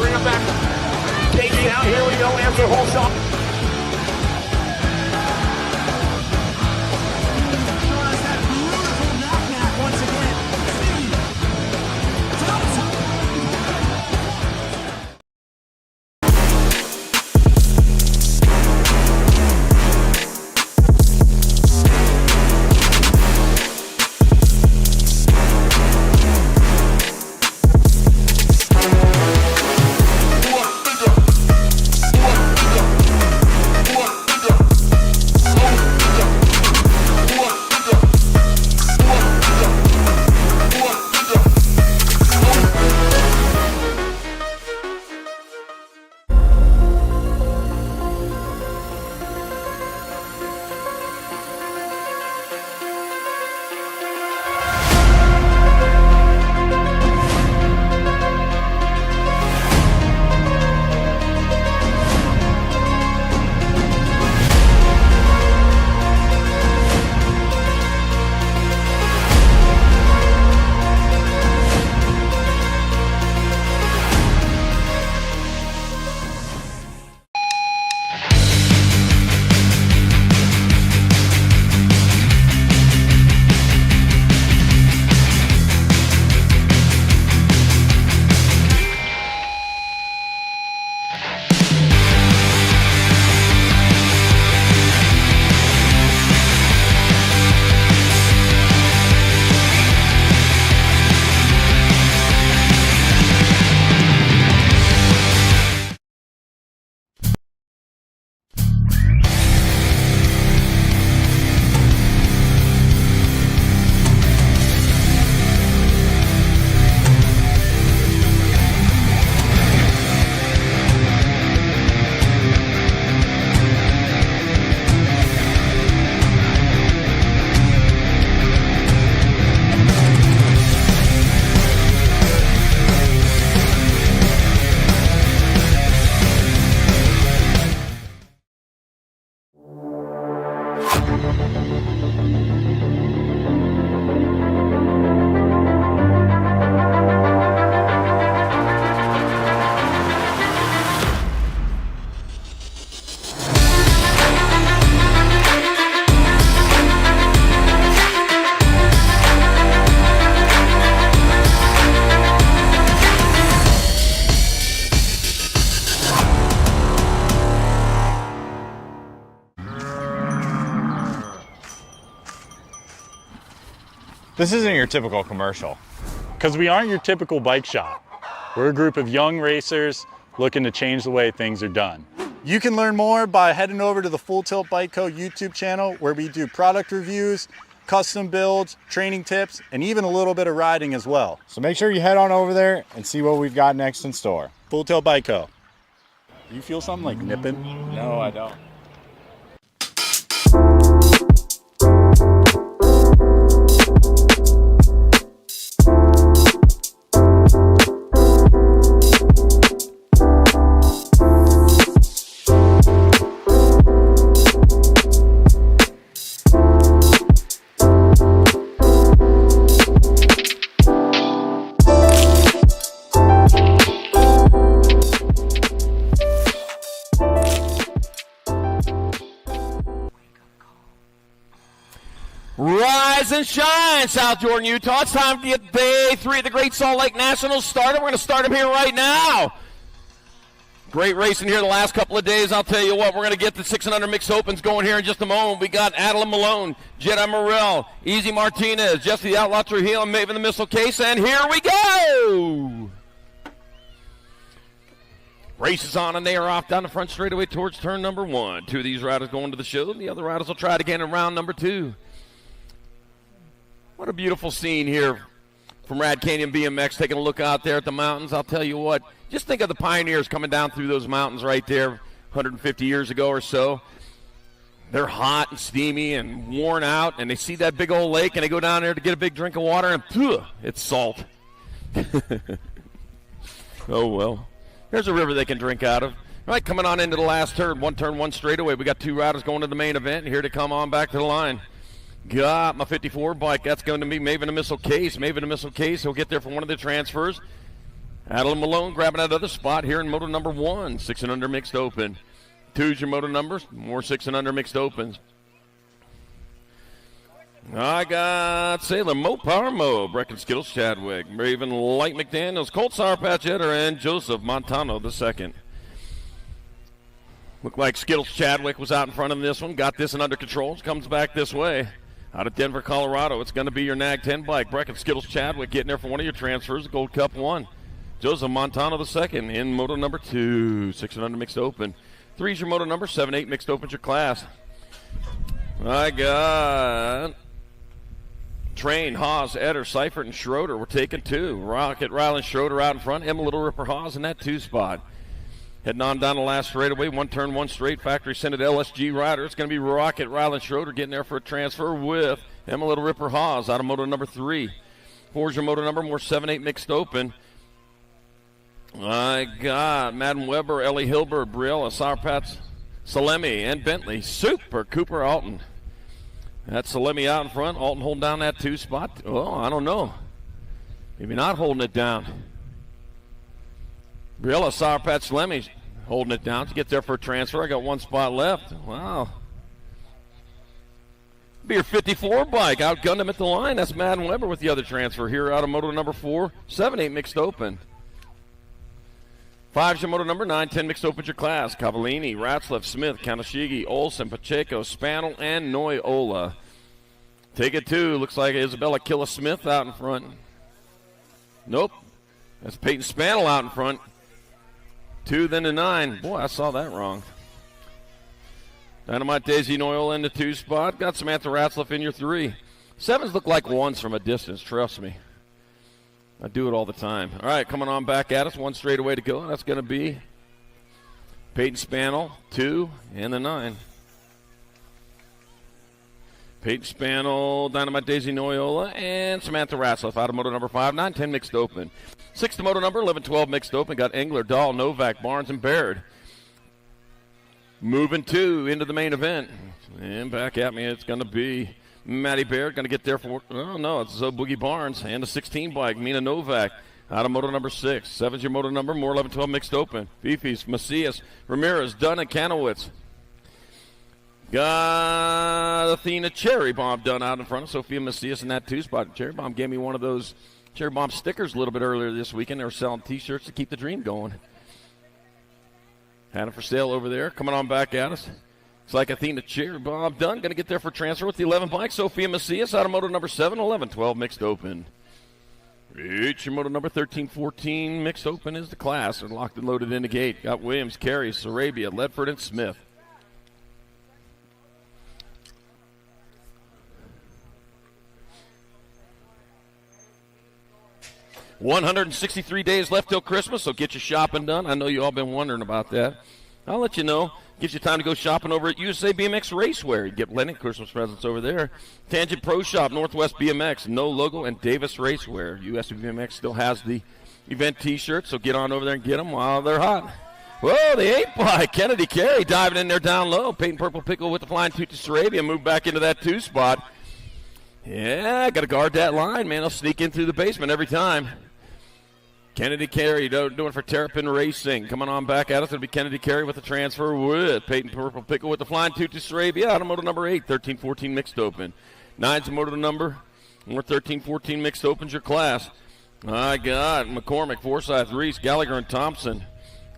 Bring him back. Take down. Here we go. After whole shot. Once again. This isn't your typical commercial, because we aren't your typical bike shop. We're a group of young racers looking to change the way things are done. You can learn more by heading over to the Full Tilt Bike Co. YouTube channel, where we do product reviews, custom builds, training tips, and even a little bit of riding as well. So make sure you head on over there and see what we've got next in store. Full Tilt Bike Co. Do you feel something like nipping? No, I don't. Rise and shine, South Jordan, Utah. It's time to get day 3 of the Great Salt Lake Nationals started. We're going to start them here right now. Great racing here the last couple of days. I'll tell you what, we're going to get the 600 mixed opens going here in just a moment. We got Adela Malone, Jedi Morrell, Easy Martinez, Jesse the Outlaw Trujillo, and Maven the Missile Case, and here we go! Race is on, and they are off down the front straightaway towards turn number 1. 2 of these riders going to the show. The other riders will try it again in round number 2. What a beautiful scene here from Rad Canyon BMX, taking a look out there at the mountains. I'll tell you what, just think of the pioneers coming down through those mountains right there 150 years ago or so. They're hot and steamy and worn out, and they see that big old lake, and they go down there to get a big drink of water, and it's salt. Oh, well. There's a river they can drink out of. All right, coming on into the last turn, one straightaway. We got 2 riders going to the main event, and here to come on back to the line. Got my 54 bike. That's going to be Maven the Missile Case. Maven the Missile Case. He'll get there for one of the transfers. Adeline Malone grabbing that other spot here in moto number 1, 6 and under mixed open. 2's your moto numbers, more 6 and under mixed opens. I got Sailor Mo Power Mo, Brecken Skittles Chadwick, Raven Light McDaniels, Colt Sour Patch Etter, and Joseph Montano II. Looked like Skittles Chadwick was out in front of this one, got this one under control, comes back this way. Out of Denver, Colorado, it's going to be your NAG 10 bike. Brecken Skittles Chadwick getting there for one of your transfers, Gold Cup 1. Joseph Montano II in moto number 2, 6 and under mixed open. 3's your moto number, 7-8 mixed open's your class. I got Train, Haas, Etter, Seifert, and Schroeder. We're taking 2. Rocket, Ryland, Schroeder out in front. Emma Little Ripper, Haas in that 2 spot. Heading on down the last straightaway. 1 turn, 1 straight. Factory scented LSG rider. It's going to be Rocket, Ryland, Schroeder getting there for a transfer with Emma Little Ripper, Haas out of moto number 3. 4's your moto number, more 7-8 mixed open. I got Madden Weber, Ellie Hilbert, Briella, Sourpats, Salemi, and Bentley. Super Cooper Alton. That's Salemi out in front. Alton holding down that 2 spot. Oh, I don't know. Maybe not holding it down. Briella, Sourpats, Salemi holding it down to get there for a transfer. I got 1 spot left. Wow. Be your 54 bike. Outgunned him at the line. That's Madden Weber with the other transfer here out of moto number 4. 7-8 mixed open. 5's your moto number, 9-10 mixed open your class. Cavallini, Ratzlaff, Smith, Kanashigi, Olsen, Pacheco, Spanel, and Noyola. Take it 2. Looks like Isabella Killa Smith out in front. Nope. That's Peyton Spanel out in front. 2 then to 9. Boy, I saw that wrong. Dynamite Daisy Noyola in the 2 spot. Got Samantha Ratzlaff in your 3. 7s look like 1s from a distance, trust me. I do it all the time. All right, coming on back at us. 1 straightaway to go. That's going to be Peyton Spanel, 2, and the 9. Peyton Spanel, Dynamite Daisy Noyola, and Samantha Ratzlaff out of moto number 5. 9-10 mixed open. 6 to moto number, 11-12 mixed open. Got Engler, Dahl, Novak, Barnes, and Baird. Moving 2 into the main event. And back at me, it's going to be Maddie Baird, going to get there for, oh no, it's Boogie Barnes and the 16 bike, Mina Novak, out of moto number 6. 7's your moto number, more 11-12 mixed open. Beefies, Macias, Ramirez, Dunn, and Kanowitz. Got Athena Cherry Bomb done out in front of Sophia Macias in that 2 spot. Cherry Bomb gave me one of those Cherry Bomb stickers a little bit earlier this weekend. They were selling t-shirts to keep the dream going. Had them for sale over there. Coming on back at us. It's like Athena Cherry Bomb done. Going to get there for transfer with the 11 bike. Sophia Macias out of moto number 7, 11-12 mixed open. Each your moto number 13-14 mixed open is the class. They're locked and loaded in the gate. Got Williams, Carey, Sarabia, Ledford, and Smith. $163 days left till Christmas, so get your shopping done. I know you all been wondering about that. I'll let you know. Gives you time to go shopping over at USA BMX Racewear. You get plenty of Christmas presents over there. Tangent Pro Shop, Northwest BMX, No Logo, and Davis Racewear. USA BMX still has the event T-shirts, so get on over there and get them while they're hot. Whoa, the 8 bike. Kennedy Carey diving in there down low. Peyton Purple Pickle with the flying toot to Sarabia. Move back into that 2 spot. Yeah, got to guard that line, man. They'll sneak in through the basement every time. Kennedy Carey doing for Terrapin Racing. Coming on back at us, it'll be Kennedy Carey with the transfer with Peyton Purple Pickle with the flying toot to Sarabia. Out of moto number 8, 13-14 mixed open. 9's the moto number. More 13-14 mixed opens your class. I got McCormick, Forsyth, Reese, Gallagher, and Thompson.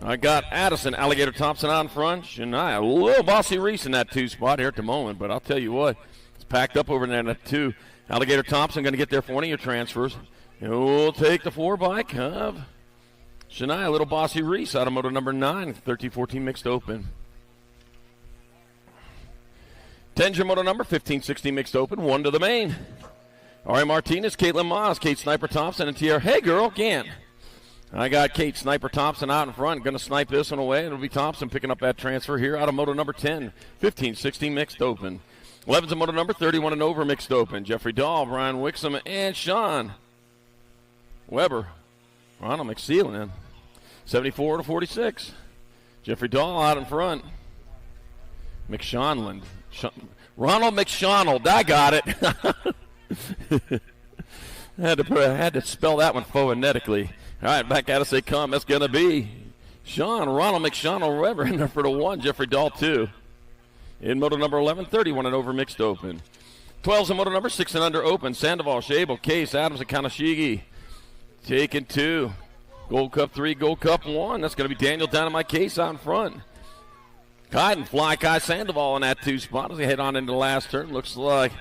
I got Addison, Alligator Thompson out in front. Shania, a little bossy Reese in that 2 spot here at the moment, but I'll tell you what, it's packed up over there in that 2. Alligator Thompson going to get there for one of your transfers. And we'll take the 4 bike of Shania, Little Bossy Reese out of moto number 9, 13-14 mixed open. 10's your moto number, 15-16 mixed open, 1 to the main. Ari Martinez, Caitlin Moss, Kate Sniper Thompson, and Tierra. Hey, girl, Gant. I got Kate Sniper Thompson out in front. Going to snipe this one away. It'll be Thompson picking up that transfer here out of moto number 10, 15-16 mixed open. 11's a moto number, 31 and over mixed open. Jeffrey Dahl, Brian Wixom, and Sean Weber, Ronald McSeelan, 74-46. Jeffrey Dahl out in front. McShonland. Ronald McShonald, I got it. I had to spell that one phonetically. All right, back at us they come. That's going to be Sean Ronald McShawnell Weber in there for the 1. Jeffrey Dahl 2. In moto number 11, 31 and over mixed open. 12's in moto number 6 and under open. Sandoval, Shable, Case, Adams, and Kanashigi. Taking 2. Gold Cup 3, Gold Cup 1. That's going to be Daniel Dynamite Case out in front. Kyden, Fly Kai Sandoval in that 2 spot as they head on into the last turn. Looks like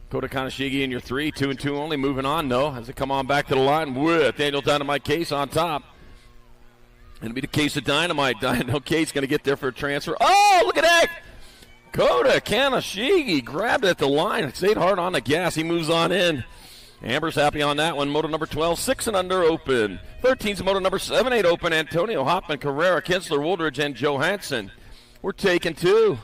Kota Kanashigi in your 3, 2 and 2 only. Moving on, though, as they come on back to the line with Daniel Dynamite Case on top. It'll be the Case of Dynamite. Dino Case going to get there for a transfer. Oh, look at that! Kota Kanashigi grabbed at the line. It stayed hard on the gas. He moves on in. Amber's happy on that one. Moto number 12, 6 and under open. 13's moto number 7, 8 open. Antonio Hoffman, Carrera, Kinsler, Woolridge, and Johansson. We're taking 2.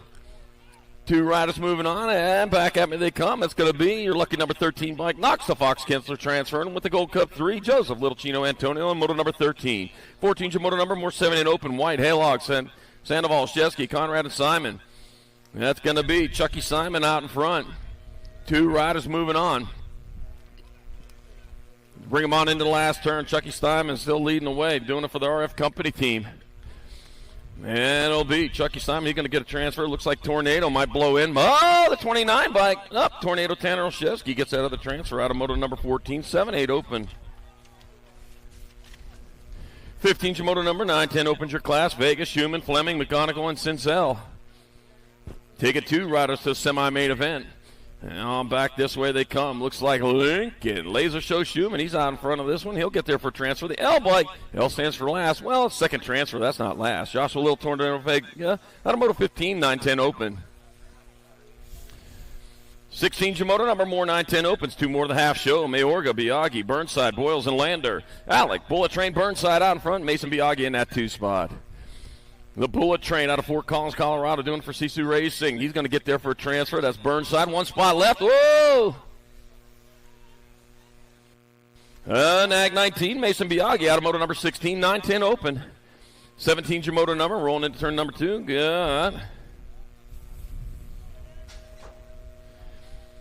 2 riders moving on, and back at me they come. It's going to be your lucky number 13 bike. Knox the Fox Kinsler transferring with the Gold Cup 3. Joseph Little Chino Antonio and moto number 13. 14's your moto number, more 7 8 open. White, Haylog, Sandoval, Shesky, Conrad, and Simon. And that's going to be Chucky Simon out in front. 2 riders moving on. Bring him on into the last turn. Chucky Simon still leading the way, doing it for the RF Company team. And it'll be Chucky Simon. He's going to get a transfer. Looks like Tornado might blow in. Oh, the 29 bike. Up. Tornado Tanner Olszewski gets out of the transfer out of moto number 14. 7-8 open. 15's your moto number 9. 10 opens your class. Vegas, Schumann, Fleming, McGonigal, and Sinsel. Take it 2 riders to the semi-main event. And on back this way they come. Looks like Lincoln. Laser Show Schumann. He's out in front of this one. He'll get there for transfer. The L bike. L stands for last. Well, second transfer. That's not last. Joshua Little Tornado Vega out of moto 15. 9-10 open. 16's your moto number. More 9-10 opens. 2 more of the half show. Mayorga, Biaggi, Burnside, Boyles, and Lander. Alec, Bullet Train, Burnside out in front. Mason Biaggi in that 2 spot. The Bullet Train out of Fort Collins, Colorado, doing it for Sisu Racing. He's going to get there for a transfer. That's Burnside. 1 spot left. Whoa! Nag 19, Mason Biaggi out of moto number 16. 9-10 open. 17's your moto number. Rolling into turn number 2. Good.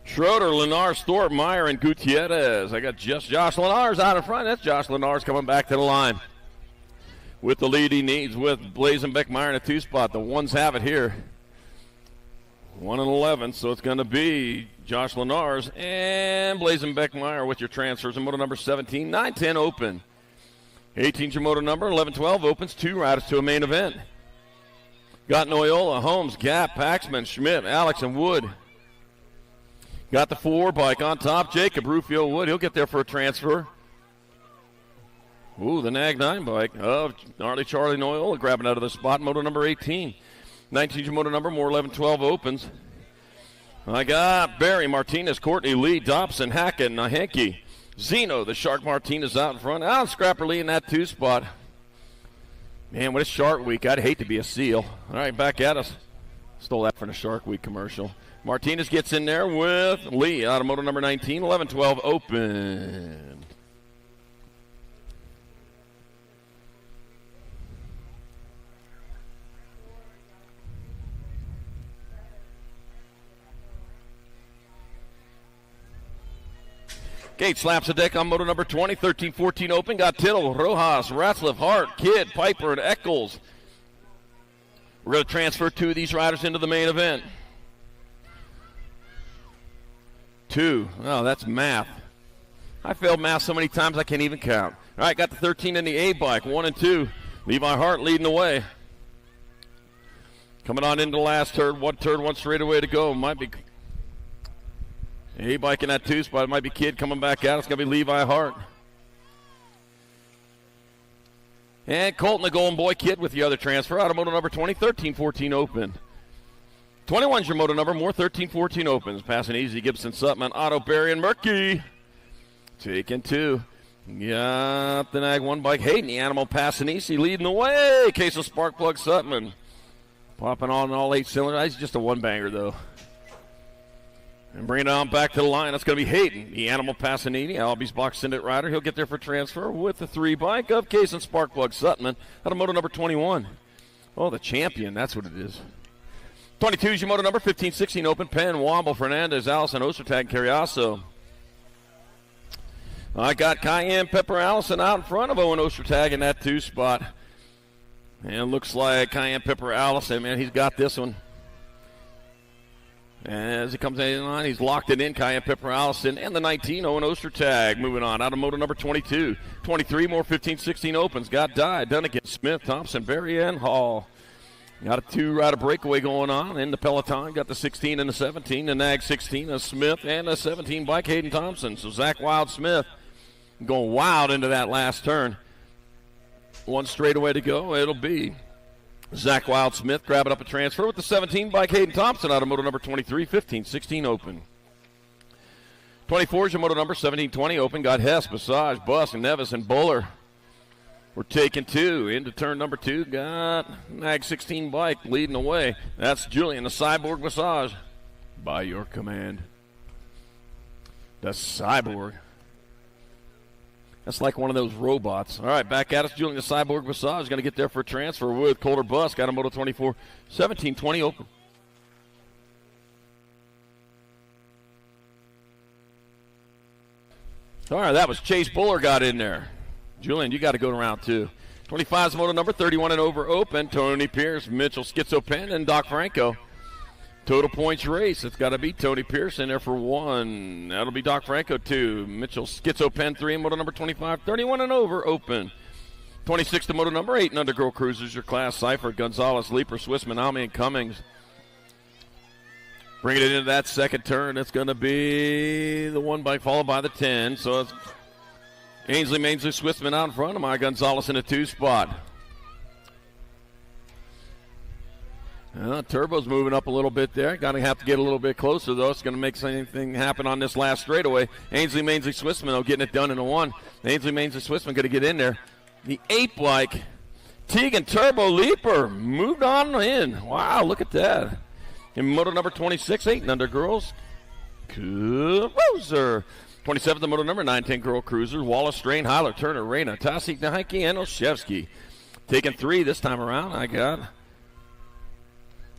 Schroeder, Lenars, Thorpe, Meyer, and Gutierrez. I got just Josh Lenars out in front. That's Josh Lenars coming back to the line with the lead he needs with Blazen Beckmeyer in a 2 spot. The ones have it here. 1 and 11, so it's going to be Josh Lenars and Blazen Beckmeyer with your transfers in moto number 17. 9-10 open. 18's your moto number. 11-12 opens. 2 riders to a main event. Got Noyola, Holmes, Gap, Paxman, Schmidt, Alex, and Wood. Got the 4 bike on top. Jacob Rufio Wood. He'll get there for a transfer. Ooh, the Nag 9 bike of gnarly Charlie Noyola grabbing out of the spot. Moto number 18. 19's your moto number. More 11-12 opens. I got Barry, Martinez, Courtney, Lee, Dobson, Hackett, Nahenke. Zeno, the Shark Martinez out in front. Alan Scrapper Lee in that 2 spot. Man, what a Shark Week. I'd hate to be a seal. All right, back at us. Stole that from the Shark Week commercial. Martinez gets in there with Lee out of moto number 19. 11-12 open. Gate slaps the deck on moto number 20, 13-14 open. Got Tittle, Rojas, Ratzliff, Hart, Kidd, Piper, and Eccles. We're going to transfer 2 of these riders into the main event. 2. Oh, that's math. I failed math so many times I can't even count. All right, got the 13 in the A bike, 1 and 2. Levi Hart leading the way. Coming on into the last turn, 1 straightaway to go. Might be A-bike in that 2 spot. It might be Kidd coming back out. It's going to be Levi Hart. And Colton, the Golden Boy Kidd with the other transfer. Out of moto number 20, 13-14 open. 21's your moto number. More 13-14 opens. Passing easy. Gibson, Sutman, Otto, Berry, and Murky. Taking 2. Got the Nag 1 bike. Hayden, the Animal, passing easy. Leading the way. Case of Sparkplug Sutman. Popping on all 8 cylinders. He's just a 1-banger, though. And bringing it on back to the line. That's going to be Hayden, the Animal Passanini, Albies box Syndit rider. He'll get there for transfer with the 3 bike of Case and Sparkplug Sutman out of moto number 21. Oh, the champion. That's what it is. 22 is your moto number. 15-16 open. Penn, Womble, Fernandez, Allison, Ostertag, Carriasso. I got Cayenne Pepper Allison out in front of Owen Ostertag in that 2 spot. And it looks like Cayenne Pepper Allison, man, he's got this one. As he comes in line, he's locked it in, Cayenne Pepper Allison, and the 19, Owen Ostertag. Moving on, out of moto number 22. 23 more 15-16 opens. Got Dye, Dunnigan, Smith, Thompson, Berry, and Hall. Got a 2-rider breakaway going on in the peloton. Got the 16 and the 17, the Nag 16, a Smith, and a 17 bike, Hayden Thompson. So Zach Wild-Smith going wild into that last turn. One straightaway to go. It'll be Zach Wild-Smith grabbing up a transfer with the 17 bike, Hayden Thompson, out of moto number 23, 15-16 open. 24 is your moto number 17-20 open. Got Hess, Massage, Busk, Nevis, and Buller. We're taking 2 into turn number 2. Got Nag 16 bike leading away. That's Julian, the Cyborg Massage. By your command. The Cyborg. That's like one of those robots. All right, back at us. Julian, the Cyborg Massage, going to get there for a transfer with Colter Busk. Got a moto 24, 17-20 open. All right, that was Chase Buller got in there. Julian, you got to go to round 2. 25 is moto number 31 and over open. Tony Pierce, Mitchell Schizopen, and Doc Franco. Total points race. It's got to be Tony Pierce in there for 1. That'll be Doc Franco 2. Mitchell Schizopen 3 and moto number 25. 31 and over open. 26 to moto number 8 and under Girl Cruisers. Your class, Seifert, Gonzalez, Leaper, Swissman, Almy, and Cummings. Bringing it into that second turn. It's going to be the 1 bike followed by the 10. So it's Ainsley, Mainsley, Swissman out in front of my Gonzalez in a 2 spot. Turbo's moving up a little bit there. Going to have to get a little bit closer, though. It's going to make anything happen on this last straightaway. Ainsley, Mainsley, Swissman, though, getting it done in a 1. Ainsley, Mainsley, Swissman going to get in there. The 8 bike, Teagan Turbo Leaper, moved on in. Wow, look at that. In moto number 26, 8 and under girls. Cruiser. 27, the moto number 910 Girl Cruiser. Wallace, Strain, Heiler, Turner, Reyna, Tasik, Nahike, and Olszewski. Taking 3 this time around. I got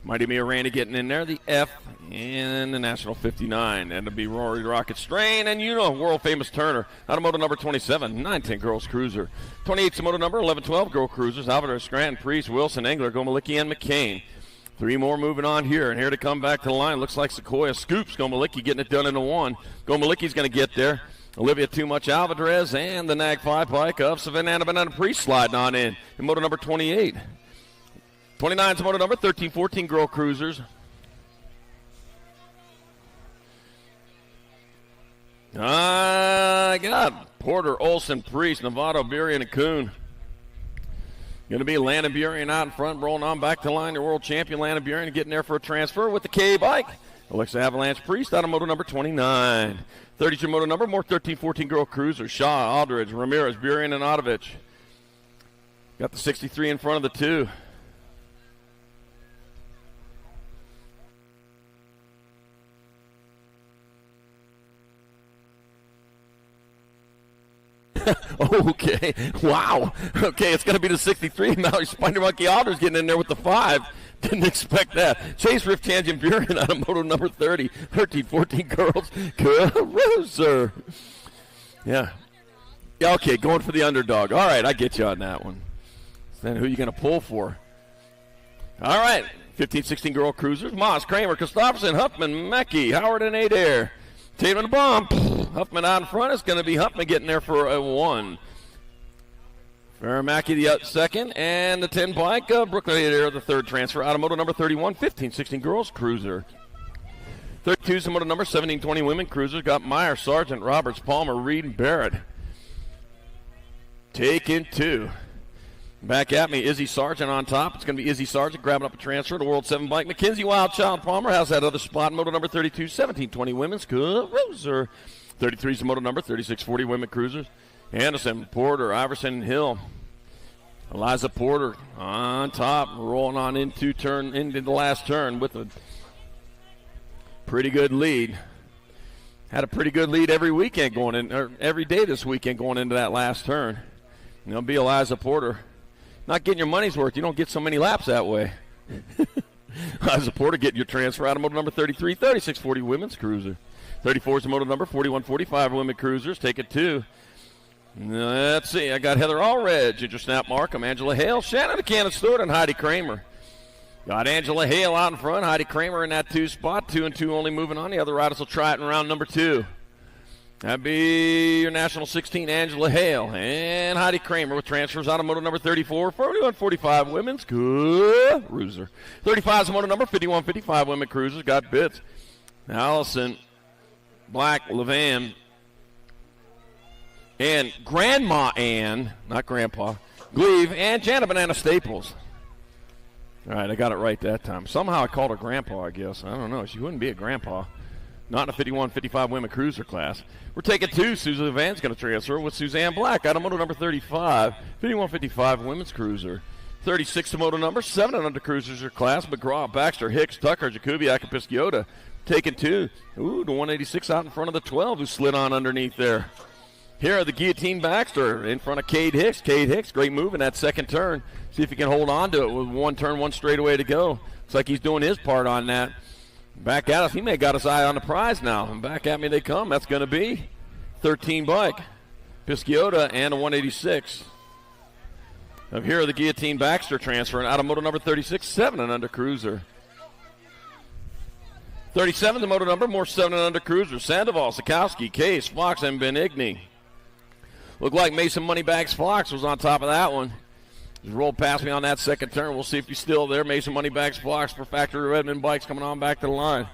Mighty Mia Randy getting in there, the F, and the National 59. And it'll be Rory Rocket Strain, and world-famous Turner. Out of moto number 27, 910 Girls Cruiser. 28's the moto number 1112 Girl Cruisers. Alvarez, Scranton, Priest, Wilson, Engler, Gomalicki, and McCain. 3 more moving on here, and here to come back to the line. Looks like Sequoia Scoops. Gomalicki getting it done in a 1. Gomalicki's going to get there. Olivia Too Much Alvarez and the Nag 5 bike of Savannah Banana Priest sliding on in moto number 28. 29's moto number 13-14 Girl Cruisers. I got Porter, Olson, Priest, Novato, Burien, and Kuhn. Going to be Landon Burien out in front, rolling on back to line. The world champion Landon Burien getting there for a transfer with the K bike. Alexa Avalanche Priest out of moto number 29. 32 moto number, more 13-14 Girl Cruisers. Shaw, Aldridge, Ramirez, Burien, and Otovich. Got the 63 in front of the 2. Okay. Wow. Okay, it's going to be the 63. Mallory Spider Monkey Alders getting in there with the 5. Didn't expect that. Chase Riff Tangent Burien out of moto number 30. 13-14 Girls Cruiser. Yeah. Okay, going for the underdog. All right, I get you on that one. Then who are you going to pull for? All right. 15-16 Girl Cruisers. Moss, Kramer, Christopherson, Huffman, Mackey, Howard, and Adair. Tatum and the bomb. Huffman out in front. It's going to be Huffman getting there for a 1. Faramaki the second, and the 10 bike. Brooklyn Adair the 3rd transfer. Out of moto number 31, 15-16 Girls Cruiser. 32 is the moto number 17-20 Women Cruisers. Got Meyer, Sargent, Roberts, Palmer, Reed, and Barrett. Taking 2. Back at me, Izzy Sargent on top. It's going to be Izzy Sargent grabbing up a transfer to World 7 bike. Mackenzie Wildchild Palmer has that other spot. Moto number 32, 17-20 Women's Cruiser. 33 is the moto number 36-40 Women Cruisers. Anderson, Porter, Iverson, Hill. Eliza Porter on top, rolling on into the last turn with a pretty good lead. Had a pretty good lead every weekend going in, or every day this weekend going into that last turn. And it'll be Eliza Porter. Not getting your money's worth. You don't get so many laps that way. Eliza Porter getting your transfer out of moto number 33, 36-40 Women's Cruiser. 34 is the moto number. 41-45 women cruisers. Take it 2. Let's see. I got Heather Allred, Ginger Snap Markham, Angela Hale, Shannon Cannon Stewart, and Heidi Kramer. Got Angela Hale out in front. Heidi Kramer in that 2 spot. 2 and 2 only moving on. The other riders will try it in round number 2. That'd be your National 16, Angela Hale, and Heidi Kramer with transfers out of moto number 34, 41-45 women's cruiser. 35 is the moto number, 51-55 women cruisers. Got bits. Allison Black Levan and Grandma Ann, not Grandpa, Gleave, and Janet Banana Staples. All right, I got it right that time. Somehow I called her Grandpa, I guess. I don't know. She wouldn't be a Grandpa. Not in a 51-55 women cruiser class. We're taking 2. Susan Van's going to transfer with Suzanne Black out of moto number 35, 51-55 women's cruiser. 36 to moto number, 7 and under cruisers are class. McGraw, Baxter, Hicks, Tucker, Jakubiak, and Pisciota. Taking 2. Ooh, the 186 out in front of the 12 who slid on underneath there. Here are the Guillotine Baxter in front of Cade Hicks. Cade Hicks, great move in that second turn. See if he can hold on to it with 1 turn, 1 straightaway to go. Looks like he's doing his part on that. Back at us. He may have got his eye on the prize now. And back at me they come. That's going to be 13 bike. Pisciota and a 186. Up here are the Guillotine Baxter transferring out of moto number 36, 7 and under cruiser. 37 the moto number, more 7 and under cruiser. Sandoval, Sikowski, Case, Fox, and Benigni. Looked like Mason Moneybags Fox was on top of that one. Just rolled past me on that second turn. We'll see if he's still there. Mason Moneybags Fox for Factory Redmond Bikes coming on back to the line.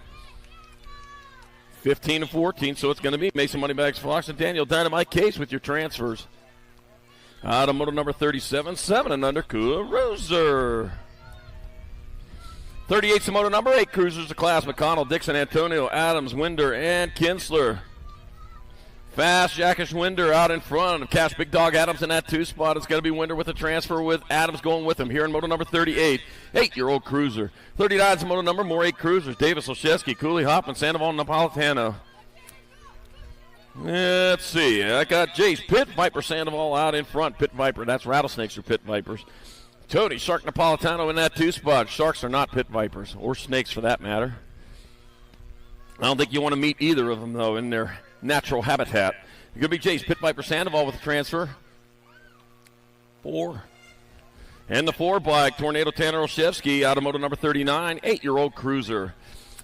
15-14, so it's going to be Mason Moneybags Fox and Daniel Dynamite Case with your transfers. Out of moto number 37, 7 and under Cruiser. 38's the moto number, 8 cruisers to class. McConnell, Dixon, Antonio, Adams, Winder, and Kinsler. Fast, Jackish Winder out in front of Cash Big Dog Adams in that 2 spot. It's going to be Winder with a transfer with Adams going with him here in moto number 38. 8-year-old cruiser. 39's the moto number, more 8 cruisers. Davis, Olszewski, Cooley, Hoffman, Sandoval, Napolitano. Let's see. I got Jace, Pit Viper, Sandoval out in front. Pit Viper, that's rattlesnakes or pit vipers. Tony, Shark, Napolitano in that 2 spot. Sharks are not pit vipers, or snakes for that matter. I don't think you want to meet either of them, though, in their natural habitat. It's going to be Jace, Pit Viper, Sandoval with the transfer. 4. And the 4 bike, Tornado Tanner Olszewski out of moto number 39, 8-year-old cruiser.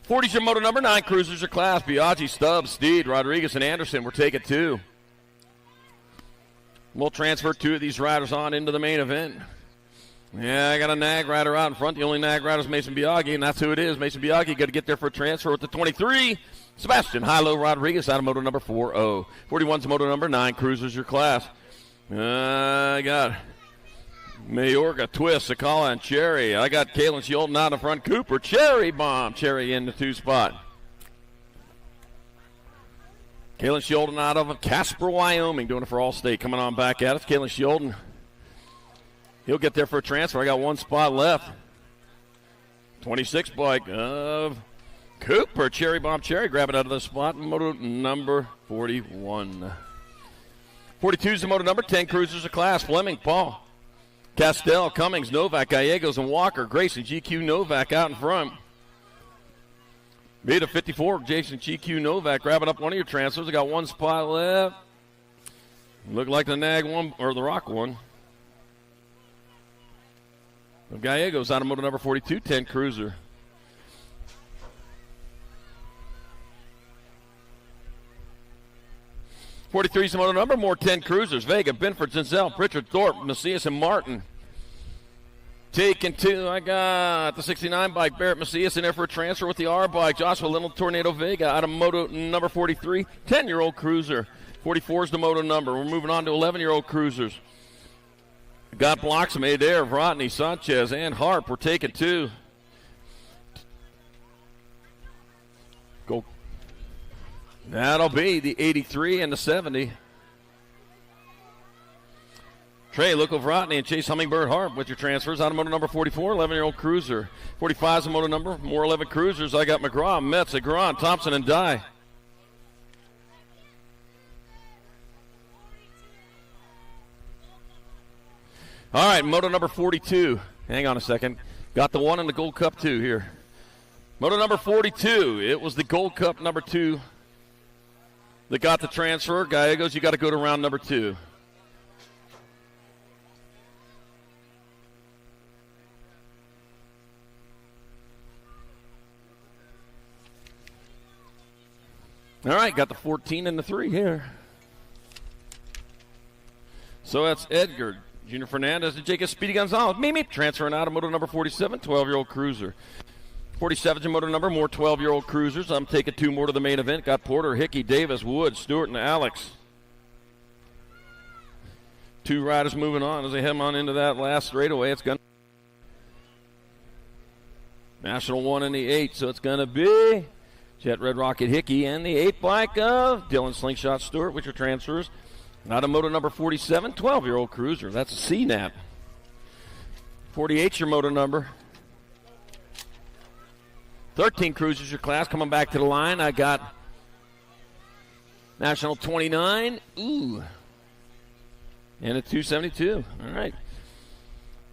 40's your moto number, 9 cruisers are class. Biaggi, Stubbs, Steed, Rodriguez, and Anderson. We're taking 2. We'll transfer 2 of these riders on into the main event. Yeah, I got a nag rider out in front. The only nag rider is Mason Biaggi, and that's who it is. Mason Biaggi got to get there for a transfer with the 23. Sebastian Hilo Rodriguez out of moto number 40. 41's moto number, 9 cruisers your class. I got Mayorga, Twist, Sakala, and Cherry. I got Kalen Shulden out in front. Cooper, Cherry Bomb. Cherry in the 2 spot. Kalen Shulden out of Casper, Wyoming, doing it for Allstate. Coming on back at us. Kalen Shulden. He'll get there for a transfer. I got 1 spot left. 26 bike of Cooper, Cherry Bomb Cherry, grab it out of the spot. Moto number 41. 42 is the moto number, 10 cruisers of class. Fleming, Paul, Castell, Cummings, Novak, Gallegos, and Walker. Grayson, GQ, Novak out in front. Made a 54, Jason, GQ, Novak, grabbing up one of your transfers. I got 1 spot left. Looked like the Nag one, or the Rock one. Gallegos out of moto number 42, 10 cruiser. '43 is the moto number, more 10 cruisers. Vega, Binford, Zinzel, Pritchard, Thorpe, Macias, and Martin. Taking 2, I got the 69 bike, Barrett Macias in there for a transfer with the R bike. Joshua Little, Tornado Vega out of moto number 43, 10-year-old cruiser. 44 is the moto number. We're moving on to 11-year-old cruisers. Got blocks made there of Rodney, Sanchez, and Harp. We're taking 2. Go. That'll be the 83 and the 70. Trey, Luco Rodney, and Chase Hummingbird Harp with your transfers. Out of moto number 44, 11-year-old cruiser. 45 is the moto number, more 11 cruisers. I got McGraw, Metz, Agron, Thompson, and Dye. All right, moto number 42. Hang on a second. Got the 1 in the Gold Cup 2 here. Moto number 42. It was the Gold Cup number 2 that got the transfer. Gallegos, you got to go to round number 2. All right, got the 14 and the 3 here. So that's Edgar, Junior Fernandez, and Jacob Speedy Gonzalez. Meep, transferring out of moto number 47, 12-year-old cruiser. 47's your moto number, more 12-year-old cruisers. I'm taking 2 more to the main event. Got Porter, Hickey, Davis, Wood, Stewart, and Alex. 2 riders moving on as they head on into that last straightaway. It's going to National 1 in the 8, so it's going to be Jet Red Rocket Hickey and the 8 bike of Dylan Slingshot Stewart, which are transfers. Out of moto number 47, 12-year-old cruiser. That's a C-Nap. 48's your moto number. 13 cruisers your class. Coming back to the line, I got National 29. Ooh. And a 272. All right.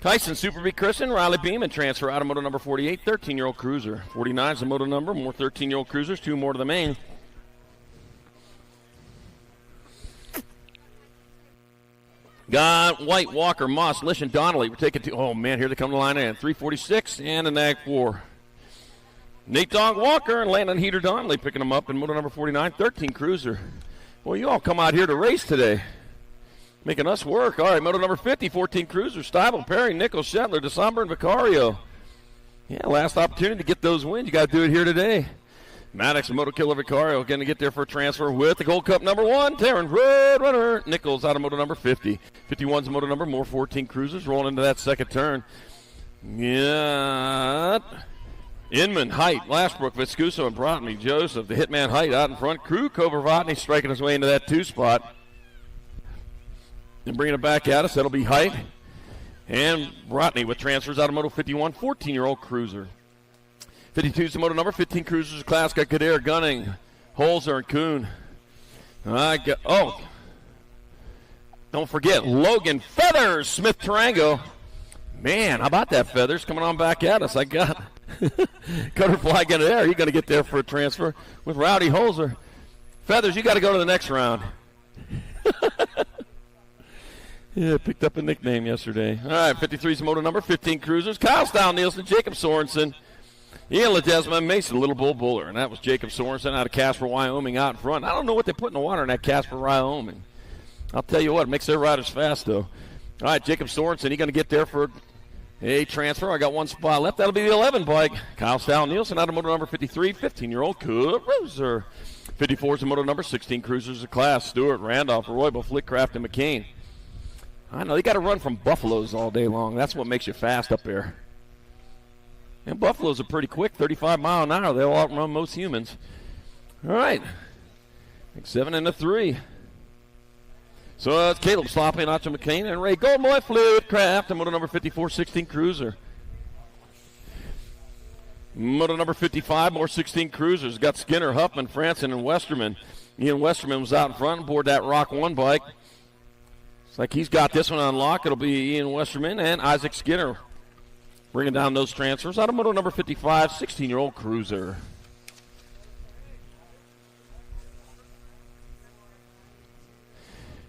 Tyson Super B. Christian, Riley Beam, and transfer out of moto number 48, 13-year-old cruiser. 49's the moto number, more 13-year-old cruisers, 2 more to the main. Got White, Walker, Moss, Lish, and Donnelly. We're taking 2. Oh, man, here they come to the line in. 346 and a nag 4. Nate Dog Walker and Landon Heater Donnelly picking them up in moto number 49, 13 cruiser. Well, you all come out here to race today. Making us work. All right, moto number 50, 14 cruisers. Stiebel, Perry, Nichols, Shetler, DeSomber, and Vicario. Yeah, last opportunity to get those wins. You got to do it here today. Maddox and Moto Killer Vicario going to get there for a transfer with the Gold Cup number 1. Taryn Roadrunner Nichols out of moto number 50. 51's moto number, more 14 cruisers. Rolling into that second turn. Yeah. Inman, Height, Lashbrook, Viscuso, and Brotney. Joseph, the Hitman Height out in front. Crew, Kovervatney striking his way into that 2 spot. And bringing it back at us, that'll be Height. And Brotney with transfers out of moto 51, 14-year-old cruiser. 52's the moto number, 15 cruisers class. Got Kader, Gunning, Holzer, and Kuhn. Don't forget, Logan Feathers, Smith Tarango. Man, how about that, Feathers, coming on back at us. I got Cutterfly getting there. He's going to get there for a transfer with Rowdy Holzer. Feathers, you got to go to the next round. Yeah, picked up a nickname yesterday. All right, 53's the moto number, 15 cruisers. Kyle Style Nielsen, Jacob Sorensen, Ian Ledesma, Mason Little Bull Buller. And that was Jacob Sorensen out of Casper, Wyoming out in front. I don't know what they put in the water in that Casper, Wyoming. I'll tell you what, it makes their riders fast, though. All right, Jacob Sorensen, he's going to get there for a transfer. I got 1 spot left. That'll be the 11 bike. Kyle Style Nielsen out of moto number 53, 15-year-old cruiser. 54's the moto number, 16 cruisers of class. Stewart, Randolph, Roybal, Flickcraft, and McCain. I know, they got to run from buffaloes all day long. That's what makes you fast up there. And buffaloes are pretty quick, 35 mile an hour. They'll outrun most humans. All right. 7 and a 3. So it's Caleb Sloppy, Nacho McCain, and Ray Goldboy, Fluidcraft, and moto number 54, 16 cruiser. Moto number 55, more 16 cruisers. Got Skinner, Huffman, Franson, and Westerman. Ian Westerman was out in front aboard that Rock 1 bike. It's like he's got this one on lock. It'll be Ian Westerman and Isaac Skinner bringing down those transfers. Out of moto number 55, 16-year-old cruiser.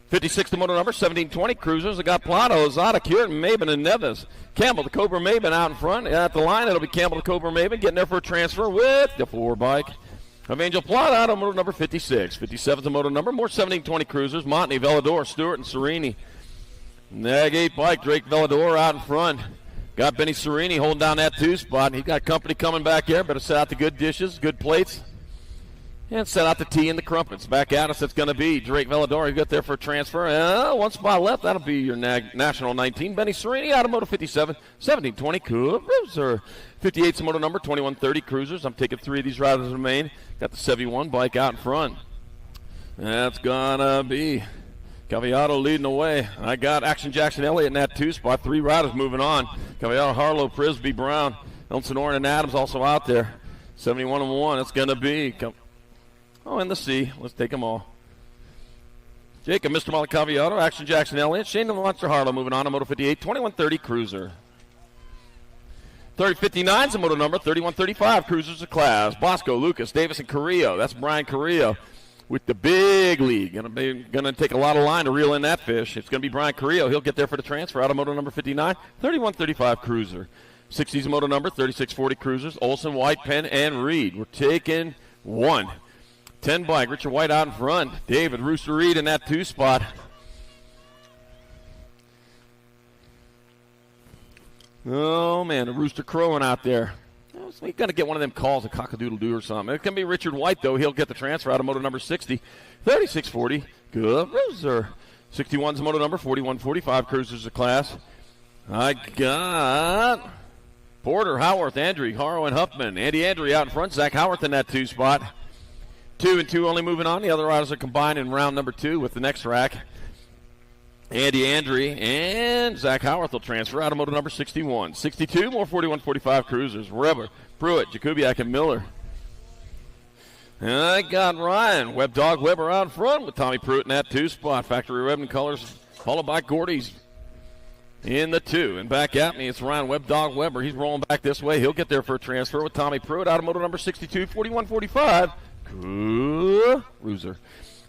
'56 to moto number 1720 cruisers. I got Plato, Zada, Kieran, Maben, and Neves. Campbell, the Cobra Maben out in front. At the line, it'll be Campbell, the Cobra Maben, getting there for a transfer with the 4 bike of Angel Plata out of moto number 56. 57 to moto number, more 1720 cruisers. Montney, Velador, Stewart, and Serini. Nag 8 bike, Drake Velador out in front. Got Benny Serini holding down that 2 spot. He's got company coming back there. Better set out the good dishes, good plates. And set out the tea and the crumpets. Back at us, it's going to be Drake Velador. He got there for a transfer. 1 spot left. That'll be your National 19. Benny Serini out of moto 57. 1720 cruiser. 58's the moto number, 2130 cruisers. I'm taking 3 of these riders remain. Got the 71 bike out in front. That's going to be Caviato leading the way. I got Action Jackson Elliott in that 2 spot. 3 riders moving on. Caviato, Harlow, Prisby, Brown, Elson Oren, and Adams also out there. 71 and 1. It's going to be... and the C. Let's take them all. Jacob, Mr. Malacaviato, Action Jackson Elliott, Shane the Monster Harlow moving on to moto 58, 2130 cruiser. 3059's the moto number, 3135 cruisers of class. Bosco, Lucas, Davis, and Carrillo. That's Brian Carrillo. with the big lead. Going to take a lot of line to reel in that fish. It's going to be Brian Carrillo. He'll get there for the transfer out of moto number 59, 3135 Cruiser. 60's moto number, 3640 Cruisers, Olson, White, Penn, and Reed. We're taking 1. 10 bike, Richard White out in front. David Rooster Reed in that 2 spot. Oh, man, the rooster crowing out there. He's going to get one of them calls, a cock-a-doodle-doo or something. It's going to be Richard White, though. He'll get the transfer out of moto number 60, 3640 Cruiser. 61's moto number, 4145 Cruisers the class. I got Porter, Howarth, Andrew, Harrow, and Huffman. Andy Andrew out in front. Zach Howarth in that 2 spot. 2 and 2 only moving on. The other riders are combined in round number 2 with the next rack. Andy Andrew and Zach Howarth will transfer out of moto number 61. 62, more 4145 Cruisers. Weber, Pruitt, Jakubiak, and Miller. And I got Ryan, Web Dog Weber out in front with Tommy Pruitt in that 2 spot. Factory red and colors, followed by Gordy's in the 2. And back at me, it's Ryan Web Dog Weber. He's rolling back this way. He'll get there for a transfer with Tommy Pruitt out of moto number 62, 4145 Cruiser.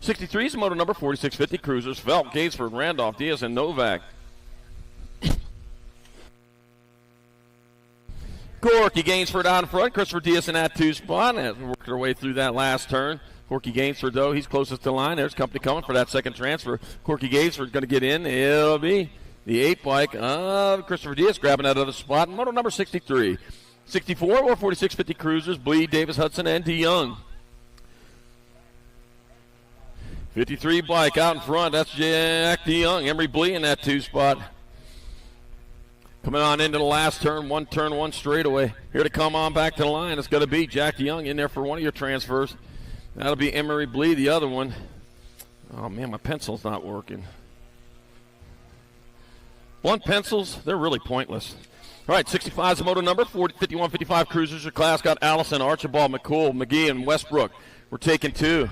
63 is moto number 4650 Cruisers. Phelps, Gatesford, Randolph, Diaz, and Novak. Corky Gainsford out in front. Christopher Diaz in that 2 spot as we work our way through that last turn. Corky Gainsford, though, he's closest to line. There's company coming for that second transfer. Corky Gainsford going to get in. It'll be the 8 bike of Christopher Diaz grabbing that other spot. Moto number 63. 64 or 4650 Cruisers. Bleed, Davis, Hudson, and DeYoung. 53 bike out in front. That's Jack DeYoung. Emery Blee in that 2 spot. Coming on into the last turn, one straightaway. Here to come on back to the line. It's going to be Jack DeYoung in there for one of your transfers. That'll be Emery Blee, the other one. Oh, man, my pencil's not working. Blunt pencils, they're really pointless. All right, 65 is the moto number. 51-55 Cruisers. Your class got Allison, Archibald, McCool, McGee, and Westbrook. We're taking 2.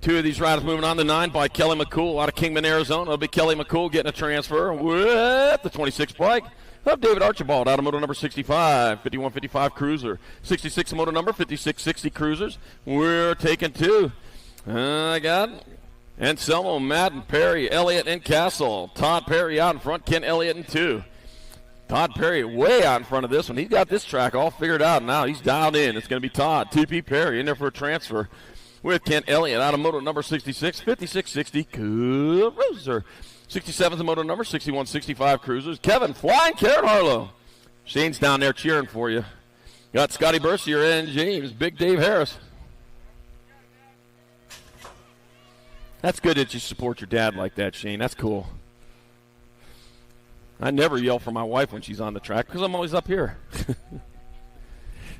2 of these riders moving on. The 9 by Kelly McCool out of Kingman, Arizona. It'll be Kelly McCool getting a transfer with the 26 bike of David Archibald out of moto number 65, 51-55 Cruiser. 66 moto number, 56-60 Cruisers. We're taking 2. I got Anselmo, Madden, Perry, Elliott, and Castle. Todd Perry out in front, Ken Elliott in 2. Todd Perry way out in front of this one. He's got this track all figured out now. He's dialed in. It's going to be Todd. 2P Perry in there for a transfer with Kent Elliott out of moto number 66, 56-60 Cruiser. 67's the moto number, 61-65 Cruisers. Kevin, Flying Carrot Harlow. Shane's down there cheering for you. Got Scotty Bercier and James, Big Dave Harris. That's good that you support your dad like that, Shane. That's cool. I never yell for my wife when she's on the track because I'm always up here.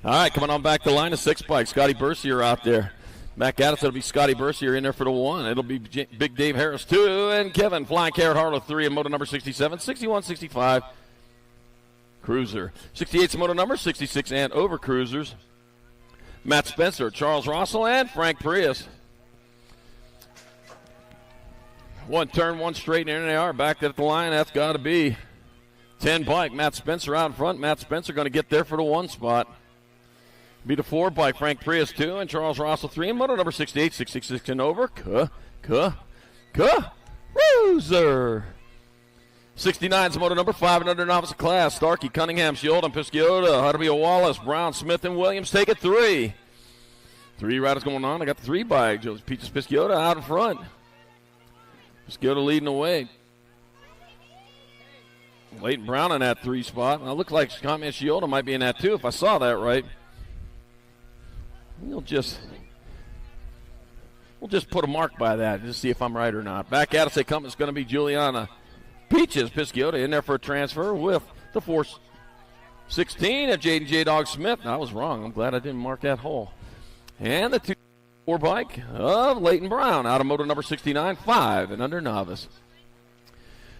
All right, coming on back the line, a 6 bike. Scotty Bercier out there. Back at us, it'll be Scotty Bercier in there for the 1. It'll be Big Dave Harris 2, and Kevin Flying Carrot Harlow 3 in moto number 67, 61-65 Cruiser. 68's moto number, 66 and over Cruisers. Matt Spencer, Charles Russell, and Frank Prius. 1 turn, 1 straight, and there they are. Back at the line, that's got to be 10 bike. Matt Spencer out in front. Matt Spencer going to get there for the 1 spot. Be the 4 by Frank Prius 2 and Charles Russell 3 and moto number 68, 66 and over. Cruiser. 69's moto number 5 and under novice class. Starkey, Cunningham, Shielden, Pisciota, Hardaway, Wallace, Brown, Smith, and Williams take it 3. 3 riders going on. I got the 3 by Joe Peaches Pisciota out in front. Pisciota leading the way. Leighton Brown in that 3 spot. Now, it looks like Scott Shielden might be in that 2 if I saw that right. We'll just put a mark by that and just see if I'm right or not. Back at us they come. It's going to be Juliana Peaches Pisciota in there for a transfer with the 416 of Jaden J. Dog Smith. I was wrong. I'm glad I didn't mark that hole. And the 2-4 bike of Leighton Brown out of moto number 69, 5 and under novice.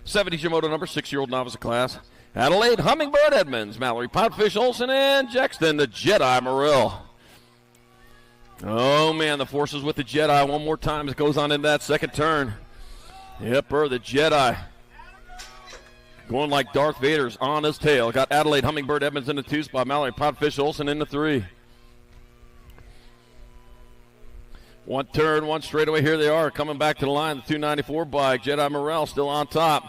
70's your moto number, 6-year-old novice class. Adelaide Hummingbird Edmonds, Mallory Podfish Olsen, and Jackson the Jedi Morrill. Oh, man, the forces with the Jedi one more time as it goes on into that second turn. Yep, the Jedi. Going like Darth Vader's on his tail. Got Adelaide Hummingbird Edmonds in the 2 spot. Mallory Podfish Olsen in the 3. One turn, one straightaway. Here they are coming back to the line. The 294 bike. Jedi Morrell still on top.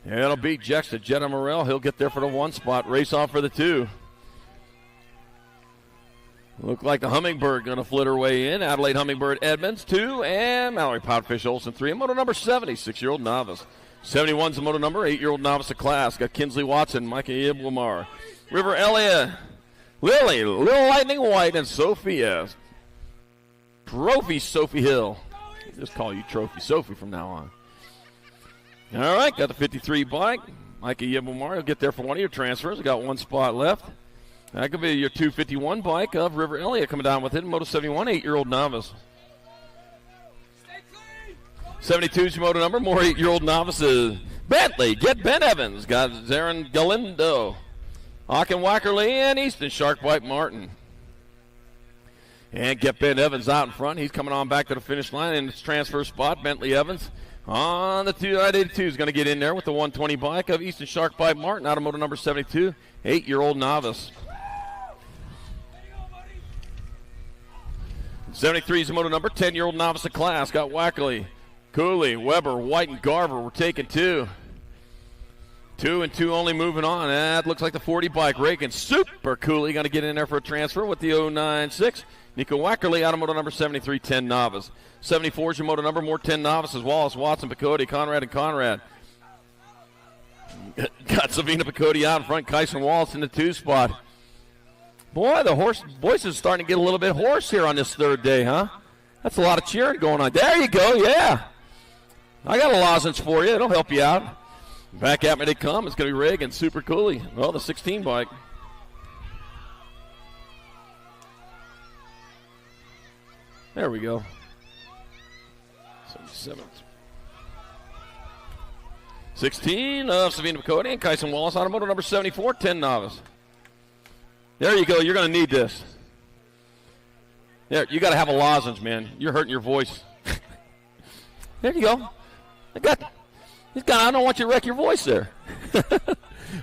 And it'll beat Jexta. Jedi Morrell, he'll get there for the 1 spot. Race off for the 2. Look like the Hummingbird going to flit her way in. Adelaide Hummingbird Edmonds, 2. And Mallory Poundfish Olsen, 3. And moto number 70, 6-year-old novice. 71's the moto number, 8-year-old novice of class. Got Kinsley Watson, Micah Iblamar, River Elliott, Lily, Little Lightning White, and Sophia. Trophy Sophie Hill. I'll just call you Trophy Sophie from now on. All right, got the 53 bike. Micah Iblamar will get there for one of your transfers. Got 1 spot left. That could be your 251 bike of River Elliott coming down with it. Moto 71, 8-year-old novice. 72 is your moto number. More 8-year-old novices. Bentley, get Ben Evans. Got Zarin Galindo. Hawken Wackerly and Easton Shark Bite Martin. And get Ben Evans out in front. He's coming on back to the finish line in his transfer spot. Bentley Evans on the 282 is going to get in there with the 120 bike of Easton Shark Bite Martin out of moto number 72, 8-year-old novice. 73 is the moto number, 10-year-old novice of class. Got Wackley, Cooley, Weber, White, and Garver. We're taking 2. 2 and 2 only moving on. That looks like the 40 bike. Reagan Super Cooley going to get in there for a transfer with the 096. Nico Wackerly out of moto number 73, 10 novice. 74 is your moto number, more 10 novices. Wallace, Watson, Picotti, Conrad, and Conrad. Got Savina Picotti out in front. Kyson Wallace in the 2 spot. Boy, the horse voice is starting to get a little bit hoarse here on this 3rd day, huh? That's a lot of cheering going on. There you go, yeah. I got a lozenge for you. It'll help you out. Back at me they come. It's going to be Reagan, Super Cooley. Well, the 16 bike. There we go. 77. 16 of Savina Picotti and Kyson Wallace on moto number 74, 10 novice. There you go. You're going to need this. There, you got to have a lozenge, man. You're hurting your voice. There you go. I don't want you to wreck your voice there. All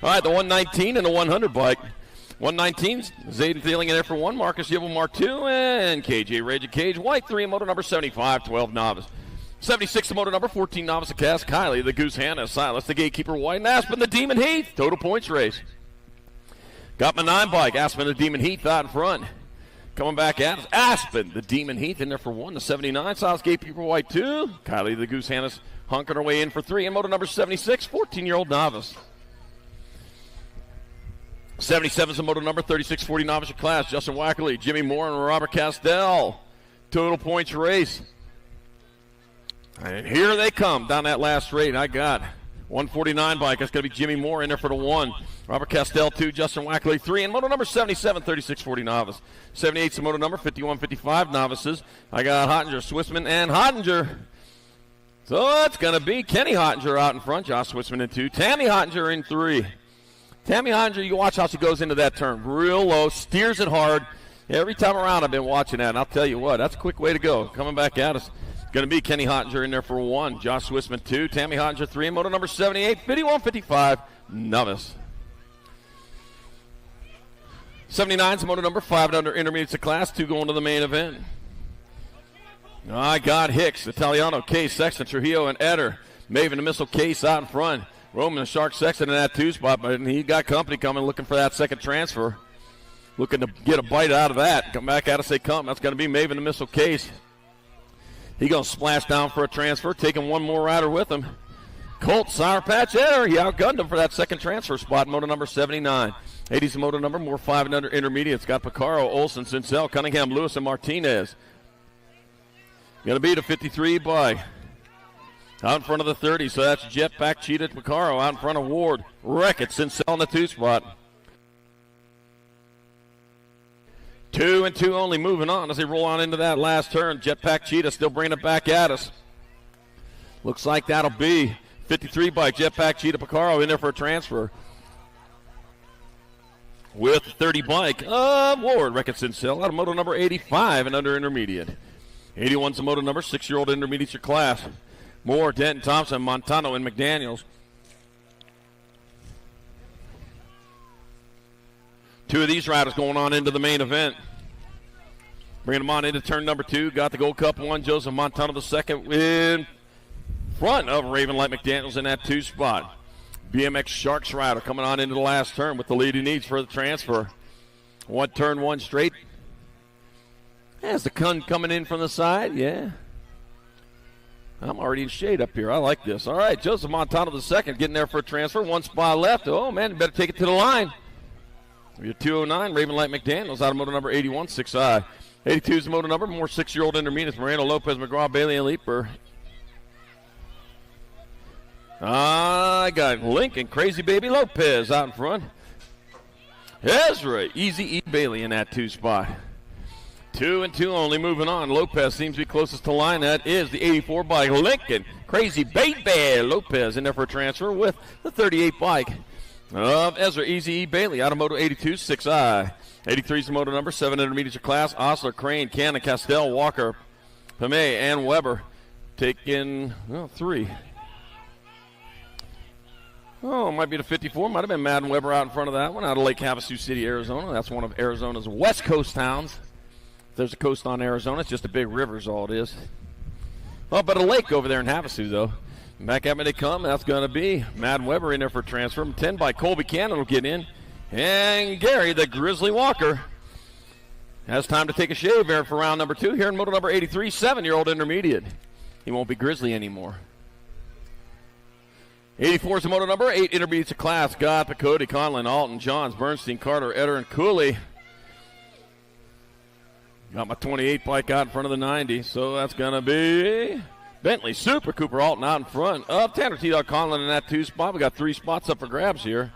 right, the 119 and the 100 bike. 119's Zayden Thieling in there for 1, Marcus Yibelmar 2, and KJ Rage Cage White 3, moto number 75, 12 novice. 76 the moto number, 14 novice of cast, Kylie, the Goose Hannah, Silas, the Gatekeeper White, and Aspen, the Demon Heath. Total points race. Got my 9 bike, Aspen, the Demon Heath out in front. Coming back at us, Aspen, the Demon Heath in there for 1, the 79, Silas Gatekeeper White 2, Kylie, the Goose Hannah, hunking her way in for 3, and moto number 76, 14-year-old novice. 77 is the moto number, 3640 novice of class. Justin Wackerly, Jimmy Moore, and Robert Castell. Total points race. And here they come down that last straight. I got 149 bike. That's going to be Jimmy Moore in there for the 1. Robert Castell 2, Justin Wackerly 3, and moto number 77, 3640 novice. 78 is the moto number, 5155 novices. I got Hottinger, Swissman, and Hottinger. So it's going to be Kenny Hottinger out in front. Josh Swissman in 2. Tammy Hottinger in 3. Tammy Hottinger, you watch how she goes into that turn. Real low, steers it hard. Every time around I've been watching that, and I'll tell you what, that's a quick way to go. Coming back at us. Going to be Kenny Hottinger in there for 1. Josh Swissman 2. Tammy Hottinger 3. Moto number 78, 5155 novice. 79's the moto number, 5 and under intermediates of class. 2 going to the main event. I got Hicks, Italiano, Case, Sexton, Trujillo, and Eder. Maven the Missile Case out in front. Roman the Shark Sexton in that 2 spot, but he got company coming looking for that second transfer. Looking to get a bite out of that. Come back at us, they come. That's going to be Maven the Missile Case. He going to splash down for a transfer, taking 1 more rider with him. Colt Sour Patch Eder, he outgunned him for that second transfer spot, moto number 79. 80's the moto number, more 5 and under intermediates. Got Picaro, Olson, Sincel, Cunningham, Lewis, and Martinez. Going to be the 53 by out in front of the 30, so that's Jetpack Cheetah Picaro out in front of Ward. Wreck-It, Sincel in the 2 spot. 2 and 2 only moving on as they roll on into that last turn. Jetpack Cheetah still bringing it back at us. Looks like that'll be 53 by Jetpack Cheetah Picaro in there for a transfer. With 30 bike of Ward. Wreck-It, Sincel out of moto number 85 and under intermediate. 81's the moto number, 6-year-old intermediate your class. Moore, Denton, Thompson, Montano, and McDaniels. 2 of these riders going on into the main event. Bringing him on into turn number 2. Got the Gold Cup 1. Joseph Montano the second in front of Raven Light McDaniels in that 2 spot. BMX Sharks rider coming on into the last turn with the lead he needs for the transfer. 1 turn, 1 straight. There's the Kun coming in from the side. Yeah. I'm already in shade up here. I like this. All right, Joseph Montano the second getting there for a transfer. 1 spot left. Oh, man, you better take it to the line. Your 209, Raven Light McDaniels out of moto number 81, 6I. 82 is the moto number. More 6-year-old intermediates. Moreno, Lopez, McGraw, Bailey, and Leeper. I got Lincoln, Crazy Baby Lopez out in front. Ezra, Easy E. Bailey in that 2 spot. 2 and 2 only, moving on. Lopez seems to be closest to line. That is the 84 bike. Lincoln, Crazy Baby Lopez in there for a transfer with the 38 bike of Ezra, Easy E. Bailey out of moto 82, 6I. 83 is the moto number, 7 intermediate class. Osler, Crane, Cannon, Castell, Walker, Pamay, and Weber taking 3. Oh, it might be the 54. Might have been Madden Weber out in front of that one out of Lake Havasu City, Arizona. That's one of Arizona's west coast towns. If there's a coast on Arizona, it's just a big river is all it is. Oh, but a lake over there in Havasu, though. Back at me they come. That's going to be Madden Weber in there for transfer. 10 by Colby Cannon will get in. And Gary, the Grizzly Walker, has time to take a shave there for round number 2 here in moto number 83, 7-year-old intermediate. He won't be Grizzly anymore. 84 is the moto number, 8 intermediates of class. Got Cody, Conlon, Alton, Johns, Bernstein, Carter, Eder, and Cooley. Got my 28 bike out in front of the 90, so that's going to be Bentley, Super Cooper, Alton out in front of Tanner T-Dog Conlon in that 2 spot. We got 3 spots up for grabs here.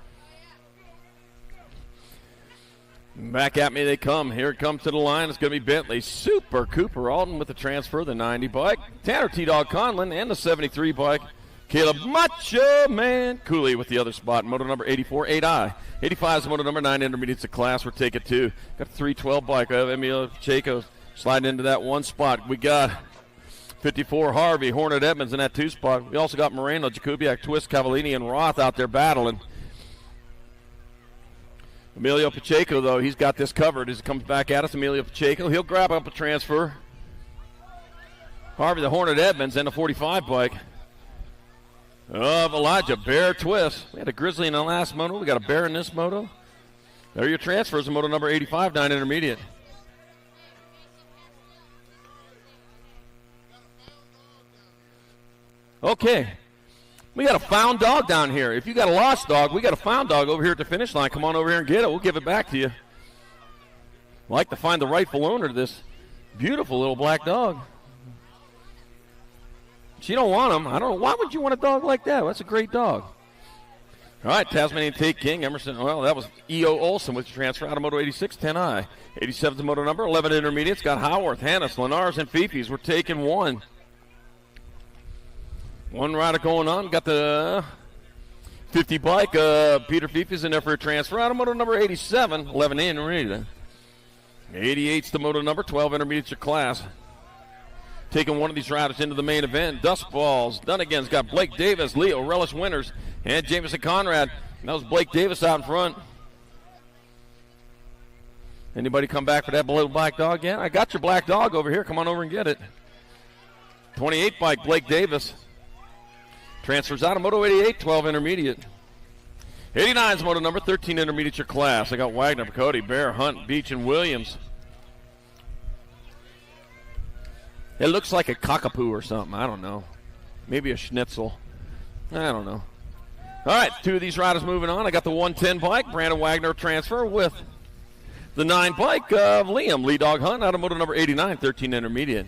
Back at me they come. Here it comes to the line. It's going to be Bentley, Super Cooper, Alton with the transfer, the 90 bike. Tanner T-Dog Conlon and the 73 bike. Caleb Macho Man Cooley with the other spot. Moto number 84, 8I. 85 is the moto number 9 intermediates of class. We're taking 2. Got the 312 bike of Emilio Pacheco sliding into that 1 spot. We got 54 Harvey, Hornet Edmonds in that 2 spot. We also got Moreno, Jakubiak, Twist, Cavallini, and Roth out there battling. Emilio Pacheco, though, he's got this covered as he comes back at us. Emilio Pacheco, he'll grab up a transfer. Harvey, the Hornet Edmonds, and the 45 bike of Elijah Bear Twist. We had a Grizzly in the last moto. We got a Bear in this moto. There are your transfers in moto number 85, 9 intermediate. Okay. We got a found dog down here. If you got a lost dog, we got a found dog over here at the finish line. Come on over here and get it. We'll give it back to you. I'd like to find the rightful owner to this beautiful little black dog. She don't want him. I don't know. Why would you want a dog like that? That's a great dog. All right, Tasmanian Tate King, Emerson. Well, that was E.O. Olson with the transfer out of Moto 86, 10I. 87 is the moto number, 11 intermediates. Got Howarth, Hannes, Lenars, and Fifis. We're taking 1. 1 rider going on. Got the 50 bike. Peter Fifis in there for a transfer out of moto number 87, 11 intermediate. 88's the moto number, 12 intermediates of class. Taking one of these riders into the main event. Dust Balls. Dunnigan's got Blake Davis, Leo Relish Winters, and Jameson Conrad. And that was Blake Davis out in front. Anybody come back for that little black dog yet? I got your black dog over here. Come on over and get it. 28 bike, Blake Davis. Transfers out of Moto 88, 12 intermediate. 89 is moto number, 13 intermediate your class. I got Wagner, Cody, Bear, Hunt, Beach, and Williams. It looks like a cockapoo or something. I don't know. Maybe a schnitzel. I don't know. All right, 2 of these riders moving on. I got the 110 bike, Brandon Wagner transfer with the 9 bike of Liam, Lee Dog Hunt out of moto number 89, 13 intermediate.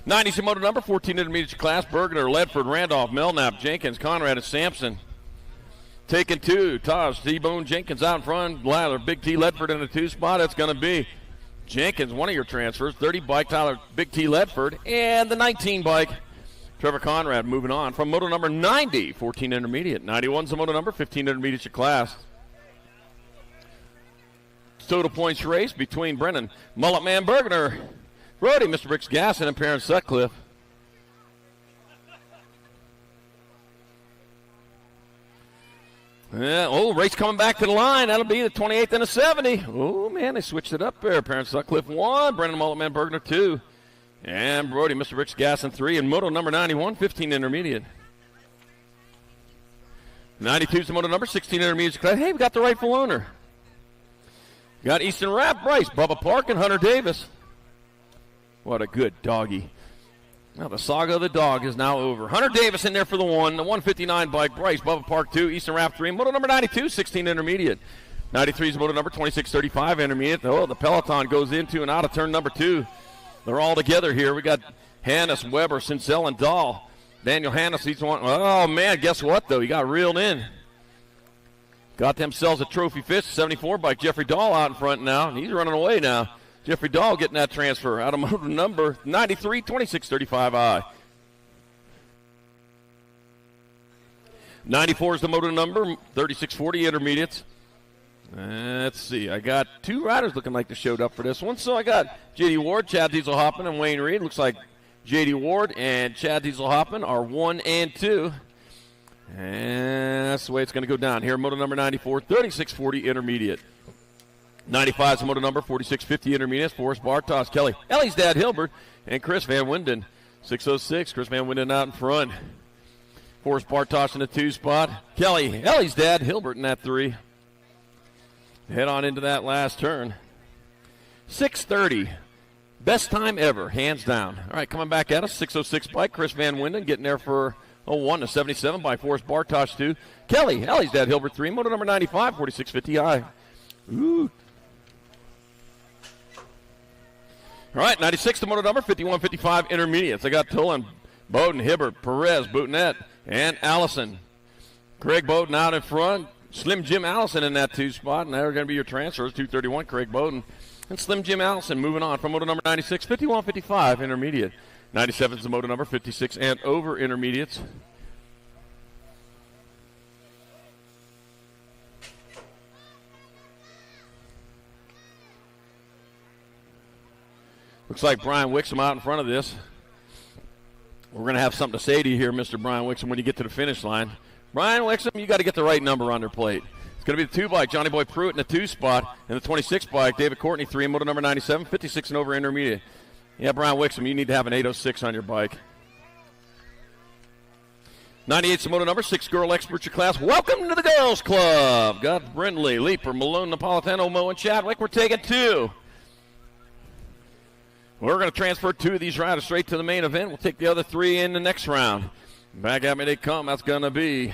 90's moto number, 14 intermediate class, Bergener, Ledford, Randolph, Melknap, Jenkins, Conrad, and Sampson. Taking 2, Taj, T-Bone, Jenkins out in front. Tyler, Big T, Ledford in the 2 spot. That's going to be Jenkins, one of your transfers. 30 bike, Tyler, Big T, Ledford. And the 19 bike, Trevor Conrad moving on from moto number 90, 14 intermediate. 91's the moto number, 15 intermediate your class. Total points race between Brennan, Mullet Man, Bergener, Brody, Mr. Bricks Gasson, and Parent Sutcliffe. Yeah, race coming back to the line. That'll be the 28th and the 70. Oh, man, they switched it up there. Parent Sutcliffe 1, Brendan Mulletman Bergner 2, and Brody, Mr. Rich Gasson 3, and moto number 91, 15 intermediate. 92 is the moto number, 16 intermediate. Hey, we got the rightful owner. Got Easton Rapp, Bryce, Bubba Park, and Hunter Davis. What a good doggy. Now the saga of the dog is now over. Hunter Davis in there for the 159 bike. Bryce, Bubba Park 2, Easton Rapp 3, moto number 92, 16 intermediate. 93 is moto number 2635 intermediate. Oh, the peloton goes into and out of turn number 2. They're all together here. We got Hannes, Weber, Sincel, and Dahl. Daniel Hannes, he's one. Oh, man, guess what, though? He got reeled in. Got themselves a trophy fish, 74 bike. Jeffrey Dahl out in front now, and he's running away now. Jeffrey Dahl getting that transfer out of moto number 93, 2635I. 94 is the moto number, 3640 intermediates. Let's see, I got 2 riders looking like they showed up for this one. So I got J.D. Ward, Chad Diesel-Hoppen, and Wayne Reed. Looks like J.D. Ward and Chad Diesel-Hoppen are 1 and 2. And that's the way it's going to go down here. Moto number 94, 3640 intermediate. 95 is the moto number, 4650 intermediate. Forrest Bartos, Kelly, Ellie's dad Hilbert, and Chris Van Winden. 606, Chris Van Winden out in front. Forrest Bartos in the 2 spot. Kelly, Ellie's dad Hilbert in that 3. Head on into that last turn. 6:30. Best time ever, hands down. All right, coming back at us, 606 bike. Chris Van Winden getting there for 1 to 77 by Forrest Bartosh 2. Kelly, Ellie's dad Hilbert 3. Moto number 95, 4650I. Ooh. All right, 96 the moto number, 5155 intermediates. I got Tullen, Bowden, Hibbert, Perez, Boutonette, and Allison. Craig Bowden out in front. Slim Jim Allison in that 2 spot, and they're going to be your transfers. 231, Craig Bowden. And Slim Jim Allison moving on from moto number 96, 5155 intermediate. 97 is the moto number, 56 and over intermediates. Looks like Brian Wixom out in front of this. We're going to have something to say to you here, Mr. Brian Wixom, when you get to the finish line. Brian Wixom, you got to get the right number on their plate. It's going to be the 2 bike, Johnny Boy Pruitt in the 2 spot, and the 26 bike, David Courtney 3, moto number 97, 56 and over intermediate. Yeah, Brian Wixom, you need to have an 806 on your bike. 98's the moto number, 6 girl experts your class. Welcome to the girls club. Got Brindley, Leaper, Malone, Napolitano, Mo, and Chadwick. We're taking 2. We're going to transfer 2 of these riders straight to the main event. We'll take the other 3 in the next round. Back at me they come. That's going to be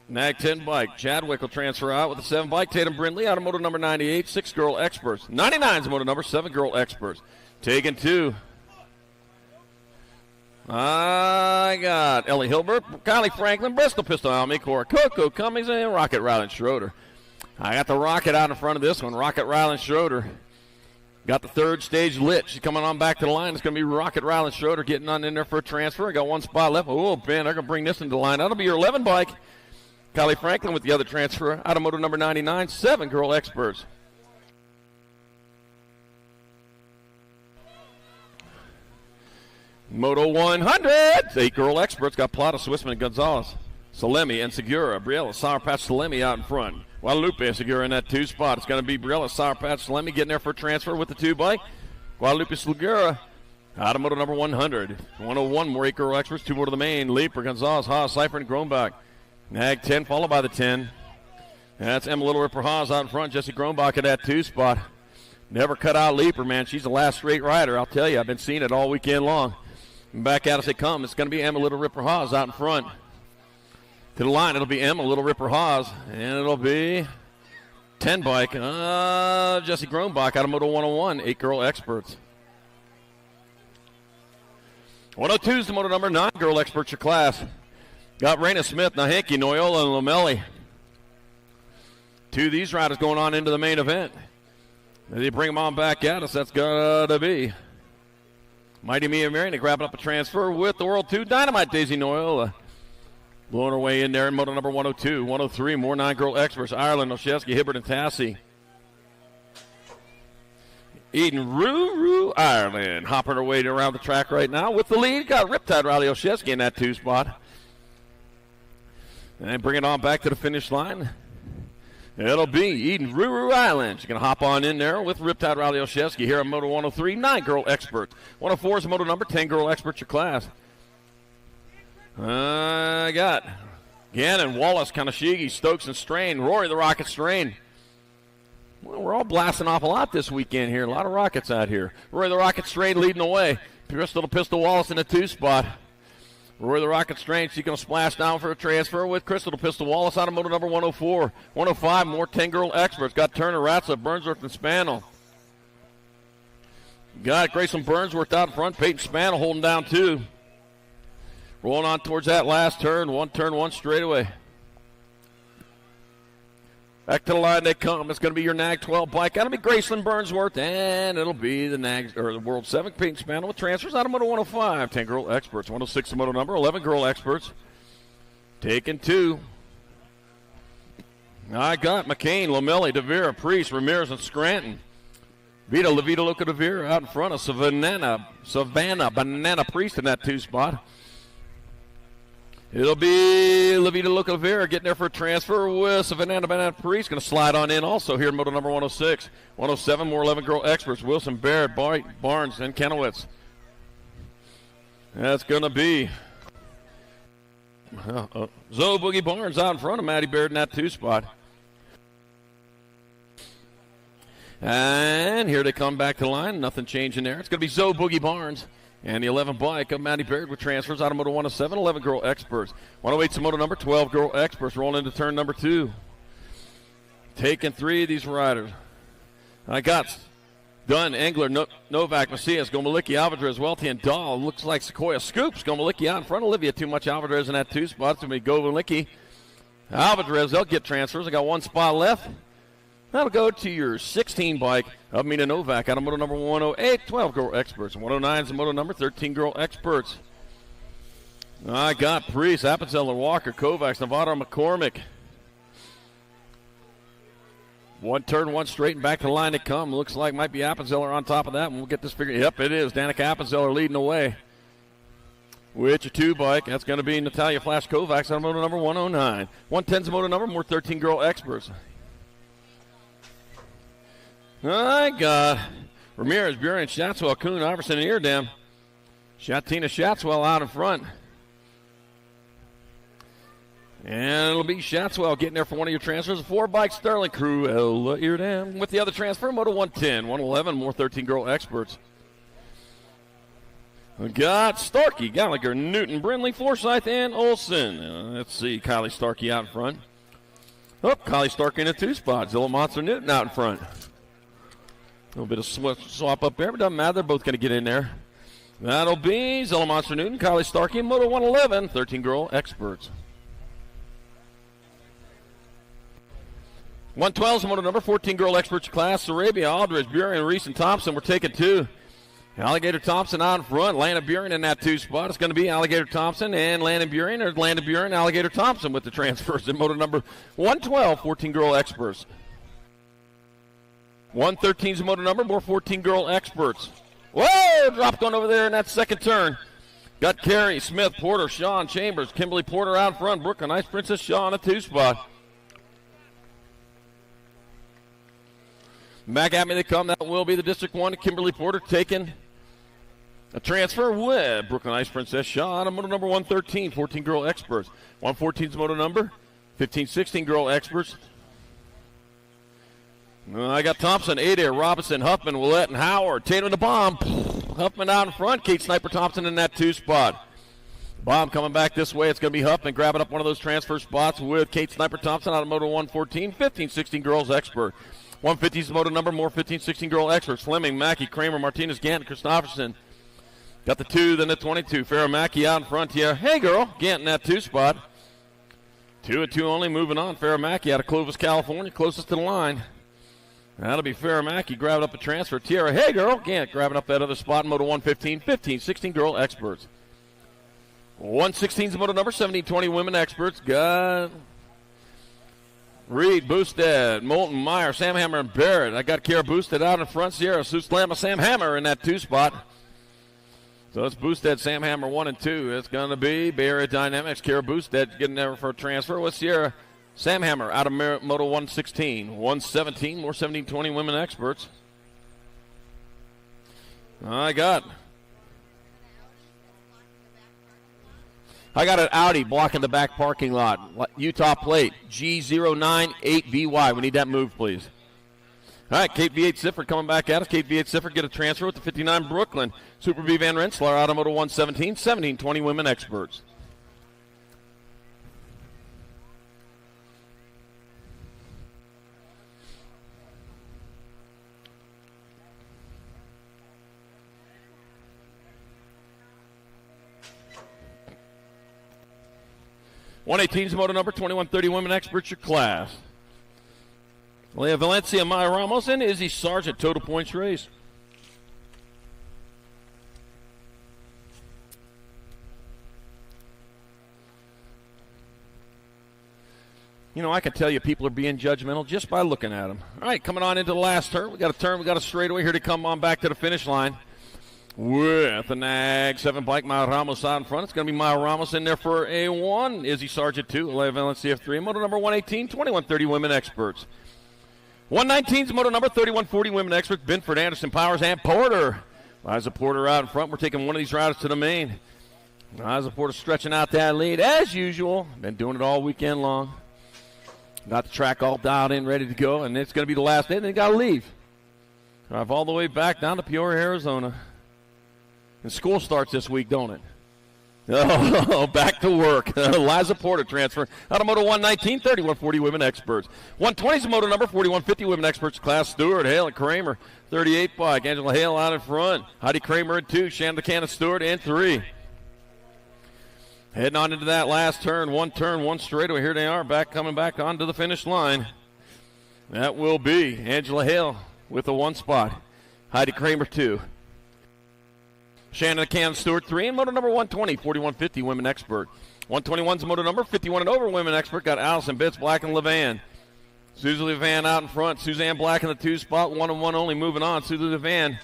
Nag 10 bike. Chadwick will transfer out with the 7 bike. Tatum Brindley out of moto number 98. 6 girl experts. 99's moto number, 7 girl experts. Taking 2. I got Ellie Hilbert, Kylie Franklin, Bristol Pistol Almy, Cora Coco Cummings, and Rocket Ryland Schroeder. I got the Rocket out in front of this one. Rocket Ryland Schroeder. Got the 3rd stage lit. She's coming on back to the line. It's going to be Rocket Ryland Schroeder getting on in there for a transfer. I got 1 spot left. Oh, Ben, they're going to bring this into the line. That'll be your 11 bike. Kylie Franklin with the other transfer out of moto number 99. 7 girl experts. Moto 100. 8 girl experts. Got Plata, Swissman, and Gonzalez. Salemi and Segura. Briella, Sour Patch, Salemi out in front. Guadalupe and Segura in that 2 spot. It's going to be Briella, Sour Patch, Salemi getting there for a transfer with the 2 bike. Guadalupe Segura out of moto number 100. 101 more 8 girl experts. 2 more to the main. Leaper, Gonzalez, Haas, Seifert, and Grombach. Nag 10 followed by the 10. That's Emma Little Ripper Haas out in front. Jesse Grombach at that 2 spot. Never cut out Leaper, man. She's the last straight rider. I'll tell you, I've been seeing it all weekend long. And back at us they come. It's going to be Emma Little Ripper Haas out in front. To the line, it'll be Emma Little Ripper Haas, and it'll be 10 bike. Jesse Grombach out of Moto 101, 8 girl experts. 102 is the moto number, 9 girl experts your class. Got Raina Smith, Nahanke, Noyola, and Lomelli. 2 of these riders going on into the main event. As they bring them on back at us, that's got to be Mighty Mia Marion grabbing up a transfer with the World 2 Dynamite, Daisy Noyola. Blowing her way in there in moto number 102. 103, more 9 girl experts. Ireland, Olszewski, Hibbert, and Tassie. Eden Roo, Ireland. Hopping her way around the track right now with the lead. Got Riptide Riley Olszewski in that 2 spot. And bring it on back to the finish line. It'll be Eden Ruru Island. She's going to hop on in there with Riptide Riley Olszewski here on Moto 103. 9 girl experts. 104 is the moto number. 10 girl experts your class. I got Gannon, Wallace, Kanashigi, Stokes, and Strain. Rory the Rocket Strain. Well, we're all blasting off a lot this weekend here. A lot of rockets out here. Rory the Rocket Strain leading the way. Crystal the Pistol Wallace in the 2 spot. Rory the Rocket Strange, she's going to splash down for a transfer with Crystal the Pistol Wallace out of moto number 104. 105, more 10-girl experts. Got Turner, Ratzlaff, Burnsworth, and Spannel. Got Grayson Burnsworth out in front. Peyton Spannel holding down 2. Rolling on towards that last turn. One straightaway. Back to the line they come. It's going to be your NAG 12 bike. That'll be Graceland Burnsworth, and it'll be the the World 7 Peyton Spannel with transfers out of Moto 105. 10 girl experts. 106 the moto number. 11 girl experts. Taking 2. I got McCain, Lomelli, DeVera, Priest, Ramirez, and Scranton. Vita Levita Luca DeVera out in front of Savannah Banana Priest in that 2 spot. It'll be Levita Luca Vera getting there for a transfer with Savannah Banana Priest. Going to slide on in also here in moto number 106. 107, more 11 girl experts. Wilson, Barrett, Barnes, and Kenowitz. That's going to be Zoe Boogie Barnes out in front of Maddie Baird in that 2 spot. And here they come back to the line. Nothing changing there. It's going to be Zoe Boogie Barnes. And the 11 bike of Maddie Baird with transfers out of moto 107, 11 girl experts. 108's the moto number, 12 girl experts rolling into turn number 2. Taking 3 of these riders. I got Dunn, Engler, Novak, Macias, Gomalicki, Alvarez, Welty, and Dahl. Looks like Sequoia scoops. Gomalicki out in front. Olivia too much Alvarez in that 2 spot. It's going to be Gomalicki. Alvarez, they'll get transfers. I got 1 spot left. That'll go to your 16 bike of Mina Novak out of moto number 108, 12 girl experts. 109 is the moto number, 13 girl experts. I got Priest, Appenzeller, Walker, Kovacs, Navarro, McCormick. 1 turn, 1 straight, and back to the line to come. Looks like might be Appenzeller on top of that, and we'll get this figured. Yep, it is. Danica Appenzeller leading the way. With your 2 bike, that's going to be Natalia Flash Kovacs out of moto number 109. 110 is the moto number, more 13 girl experts. I got Ramirez, Buren, Schatzwell, Kuhn, Iverson, and Eardam. Tina Schatzwell out in front. And it'll be Schatzwell getting there for one of your transfers. 4 bike Sterling crew, Ella Eardam. With the other transfer, Moto 110, 111, more 13 girl experts. We got Starkey, Gallagher, Newton, Brindley, Forsyth, and Olson. Let's see, Kylie Starkey out in front. Oh, Kylie Starkey in the 2 spot. Zilla Monster Newton out in front. A little bit of swap up there, but doesn't matter. They're both going to get in there. That'll be Zilla Monster Newton, Kylie Starkey, and Moto 111, 13 girl experts. 112 is the moto number, 14 girl experts class. Arabia, Aldridge, Buren, Reese, and Thompson. We're taking 2. Alligator Thompson out in front. Landon Buren in that 2 spot. It's going to be Alligator Thompson and Landon Buren, or Landon Buren, Alligator Thompson with the transfers in moto number 112, 14 girl experts. 113 is the moto number, more 14 girl experts. Whoa, dropped one over there in that 2nd turn. Got Carey, Smith, Porter, Sean, Chambers, Kimberly Porter out in front. Brooklyn Ice Princess Shaw in a 2 spot. Back at me they come. That will be the District 1. Kimberly Porter taking a transfer with Brooklyn Ice Princess Shaw on moto number 113, 14 girl experts. 114 is moto number, 15, 16 girl experts. I got Thompson, Adair, Robinson, Huffman, Willett, and Howard. Tatum the bomb. Huffman out in front. Kate Sniper Thompson in that 2 spot. Bomb coming back this way. It's going to be Huffman grabbing up one of those transfer spots with Kate Sniper Thompson out of moto 114, 15, 16 girls expert. 150 is the moto number, more 15, 16 girl experts. Fleming, Mackey, Kramer, Martinez, Gant, Christofferson. Got the 2, then the 22. Farrah Mackey out in front here. Hey, girl. Gant in that 2 spot. 2 and 2 only. Moving on. Farrah Mackey out of Clovis, California, closest to the line. That'll be Farrah Mackey grabbing up a transfer. Tiara, hey, girl. Gant grabbing up that other spot in moto 115, 15, 16 girl experts. 116 is the moto number, 17, 20 women experts. Got Reed, Boosted, Moulton, Meyer, Sam Hammer, and Barrett. I got Kara Boosted out in front. Sierra, Sue Slamma, Sam Hammer in that 2 spot. So it's Boosted, Sam Hammer 1 and 2. It's going to be Bay Area Dynamics, Kara Boosted getting there for a transfer with Sierra Sam Hammer out of Moto 116. 117, more 1720 women experts. I got an Audi blocking the back parking lot. Utah plate, G098BY. We need that move, please. All right, Kate V8 Sifford coming back at us. Kate V8 Sifford get a transfer with the 59 Brooklyn. Super B Van Rensselaer, Automoto 117, 1720 women experts. .118's moto number, 2130 women experts, your class. Leah Valencia, Maya Ramos, and Izzy Sargent, total points race. You know, I can tell you people are being judgmental just by looking at them. All right, coming on into the last turn. We got a straightaway here to come on back to the finish line. With the Nag 7 bike, Maya Ramos out in front. It's going to be Maya Ramos in there for a 1. Izzy Sargent 2, Leah Valencia 3. Moto number 118, 2130 women experts. 119's moto number 3140 women experts, Binford, Anderson, Powers, and Porter. Liza Porter out in front. We're taking one of these riders to the main. Liza Porter stretching out that lead as usual. Been doing it all weekend long. Got the track all dialed in, ready to go, and it's going to be the last day, and then got to leave. Drive all the way back down to Peoria, Arizona. And school starts this week, don't it? Oh, back to work. Liza Porter transfer out of Moto 119, 3140 women experts. 120's moto number, 4150 women experts class. Stewart, Hale, and Kramer, 38 bike. Angela Hale out in front. Heidi Kramer in 2. Shannon Cannon Stewart in 3. Heading on into that last turn, one straightaway. Here they are, coming back onto the finish line. That will be Angela Hale with a 1 spot. Heidi Kramer 2. Shannon Cannon Stewart 3, and moto number 120, 4150 women expert. 121's moto number, 51 and over women expert. Got Allison Bitts, Black, and Levan. Susie Levan out in front. Suzanne Black in the 2 spot, 1 and 1 only. Moving on, Susie Levan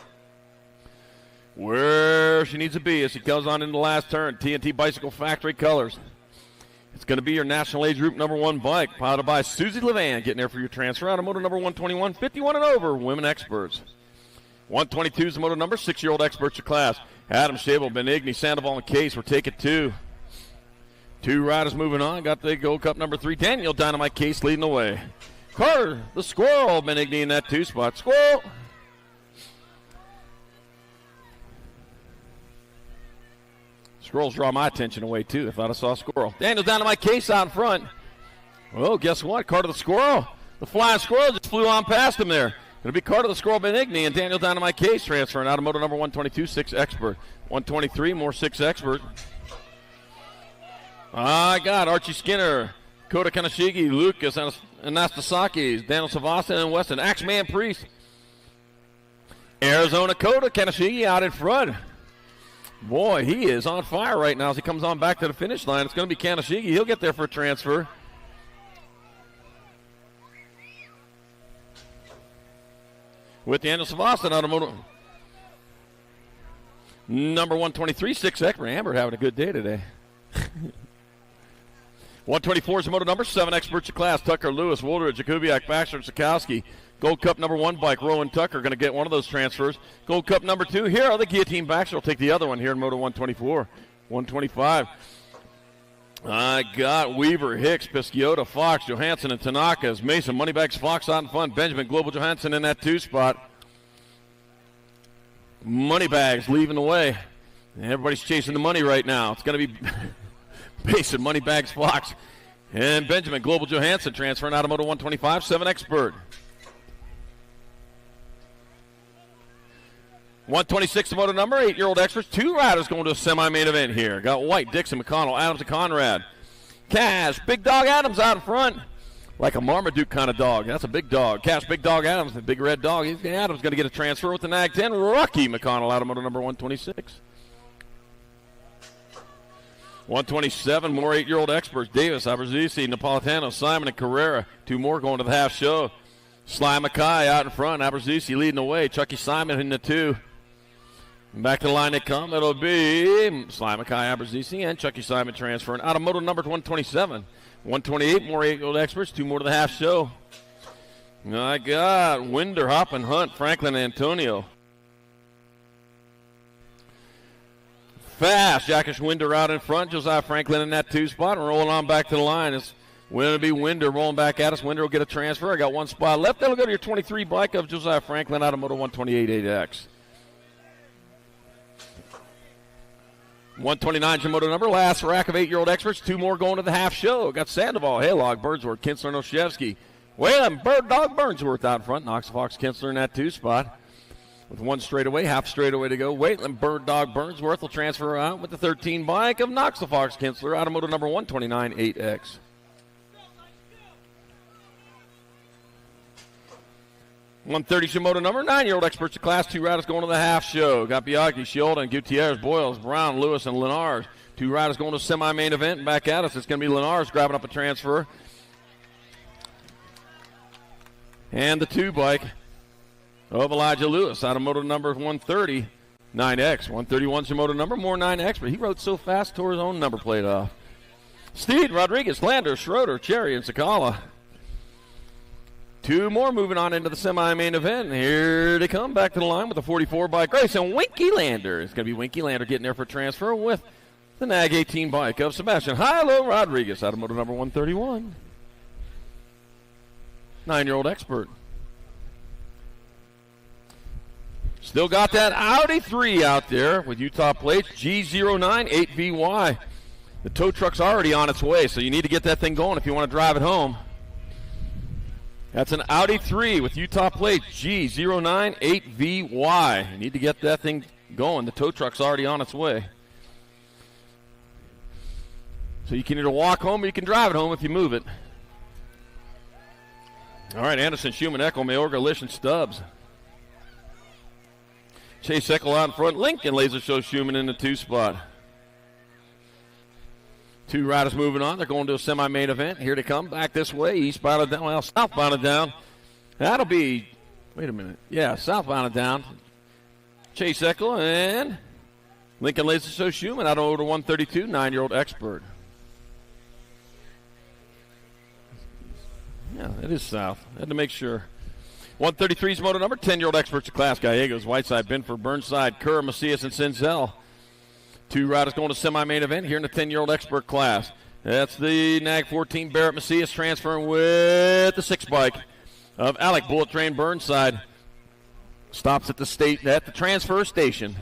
where she needs to be as she goes on into the last turn. TNT Bicycle Factory colors. It's going to be your National Age Group number 1 bike, piloted by Susie Levan, getting there for your transfer out of moto number 121, 51 and over women experts. 122 is the moto number, 6-year-old experts of class. Adam Shabel, Benigni, Sandoval, and Case. We're taking 2. 2 riders moving on. Got the Gold Cup number 3. Daniel Dynamite Case leading the way. Carter, the Squirrel, Benigni in that 2 spot. Squirrel. Squirrels draw my attention away, too. I thought I saw a squirrel. Daniel Dynamite Case out in front. Well, guess what? Carter the Squirrel. The Flying Squirrel just flew on past him there. It'll be Carter the Squirrel Benigni and Daniel Dynamite Case transferring out of moto number 122, 6 expert. 123, more 6 expert. I got Archie Skinner, Kota Kanashigi, Lucas Anastasakis, Daniel Savasa, and Weston. Axeman Priest. Arizona Kota Kanashigi out in front. Boy, he is on fire right now as he comes on back to the finish line. It's going to be Kanashigi. He'll get there for a transfer. With Daniel Savasa out of moto number 123, 6 expert. Amber having a good day today. 124 is the moto number, 7 experts of class. Tucker, Lewis, Woolridge, Jakubiak, Baxter, Sikowski. Gold Cup number 1 bike, Rowan Tucker going to get one of those transfers. Gold Cup number 2, here are the Guillotine Baxter will take the other one here in moto 124. 125. I got Weaver, Hicks, Pisciota, Fox, Johansson, and Tanaka's. Mason, Moneybags, Fox out in front. Benjamin, Global Johansson in that 2 spot. Moneybags leaving the way. And everybody's chasing the money right now. It's going to be Mason, Moneybags, Fox, and Benjamin, Global Johansson transferring out of moto 125, 7 expert. 126 the moto number, 8-year-old experts. 2 riders going to a semi-main event here. Got White, Dixon, McConnell, Adams, and Conrad. Cash, Big Dog Adams out in front. Like a Marmaduke kind of dog. That's a big dog. Cash, Big Dog Adams, the big red dog. Adams going to get a transfer with the Nag 10. Rocky McConnell out of moto number 126. 127, more 8-year-old experts. Davis, Aberzici, Napolitano, Simon, and Carrera. 2 more going to the half show. Sly Mackay out in front. Aberzici leading the way. Chucky Simon in the 2. Back to the line they come. It'll be Sly Mackay Aberzici and Chucky Simon transferring out of moto number 127. 128, more 8-year-old experts, 2 more to the half show. I got Winder, Hoppin, Hunt, Franklin, Antonio. Fast, Jackish Winder out in front. Josiah Franklin in that 2 spot. And rolling on back to the line. It's going to be Winder rolling back at us. Winder will get a transfer. I got 1 spot left. That'll go to your 23 bike of Josiah Franklin out of moto 128 8X. 129 is your moto number. Last rack of 8-year-old experts. 2 more going to the half show. Got Sandoval, Haylog, Birdsworth, Kinsler, and Oshevsky. Whalen, Bird Dog, Burnsworth out in front. Knox Fox, Kinsler in that 2 spot. With 1 straightaway, half straightaway to go. Waitland, Bird Dog, Burnsworth will transfer out with the 13 bike of Knox the Fox Kinsler out of moto number 129 8X. .130 moto number. 9-year-old experts of Class 2 riders going to the half show. Got Biaggi, Shielda, Gutierrez, Boyles, Brown, Lewis, and Lenars. 2 riders going to semi-main event. And back at us, it's going to be Lenars grabbing up a transfer. And the 2 bike of Elijah Lewis out of moto number 130, 9X. 131's your moto number, more 9X, but he rode so fast, tore his own number plate off. Steed, Rodriguez, Lander, Schroeder, Cherry, and Sakala. 2 more moving on into the semi-main event. Here they come back to the line with the 44 bike race, and Winky Lander. It's going to be Winky Lander getting there for transfer with the NAG 18 bike of Sebastian Hilo Rodriguez out of moto number 131. 9-year-old expert. Still got that Audi 3 out there with Utah plates, G09 8VY. The tow truck's already on its way, so you need to get that thing going if you want to drive it home. That's an Audi 3 with Utah plates, G09 8VY. You need to get that thing going. The tow truck's already on its way. So you can either walk home or you can drive it home if you move it. All right, Anderson, Schumann, Eckel, Mayorga, Lish, and Stubbs. Chase Eckel out in front. Lincoln Laser Show Schumann in the 2 spot. 2 riders moving on. They're going to a semi-main event. Here they come back this way. Eastbound and down. Well, southbound and down. That'll be, wait a minute. Yeah, southbound and down. Chase Eckel and Lincoln Laser Show Schumann out over to 132, 9-year-old expert. Yeah, it is south. Had to make sure. 133's moto number, 10-year-old experts of Class Gallegos, Whiteside, Binford, Burnside, Kerr, Macias, and Sinzel. 2 riders going to semi-main event here in the 10-year-old expert class. That's the NAG 14 Barrett Macias transferring with the 6 bike of Alec Bullet Train Burnside. Stops at the transfer station.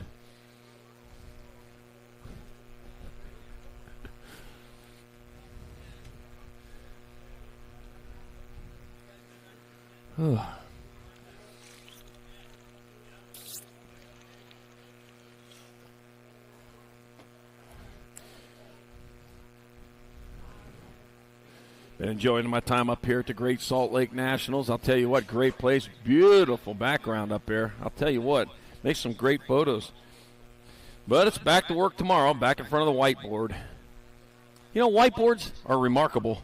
Been enjoying my time up here at the Great Salt Lake Nationals. I'll tell you what, great place, beautiful background up there. I'll tell you what, make some great photos. But it's back to work tomorrow, back in front of the whiteboard. You know, whiteboards are remarkable.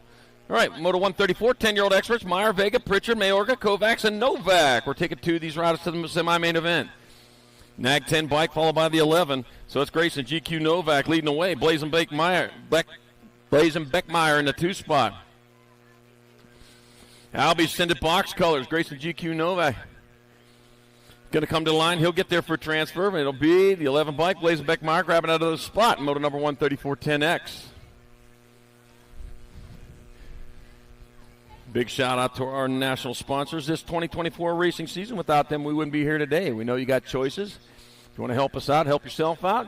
All right, Moto 134, 10-year-old experts, Meyer, Vega, Pritchard, Mayorga, Kovacs, and Novak. We're taking 2 of these riders to the semi-main event. NAG 10 bike followed by the 11. So it's Grayson GQ Novak leading the way. Blazin Beckmeyer in the 2 spot. Albie sending box colors. Grayson GQ Novak going to come to the line. He'll get there for a transfer. It'll be the 11 bike. Blazin Beckmeyer grabbing out of the spot. Moto number 134 10X. Big shout out to our national sponsors this 2024 racing season. Without them, we wouldn't be here today. We know you got choices. If you want to help us out, help yourself out,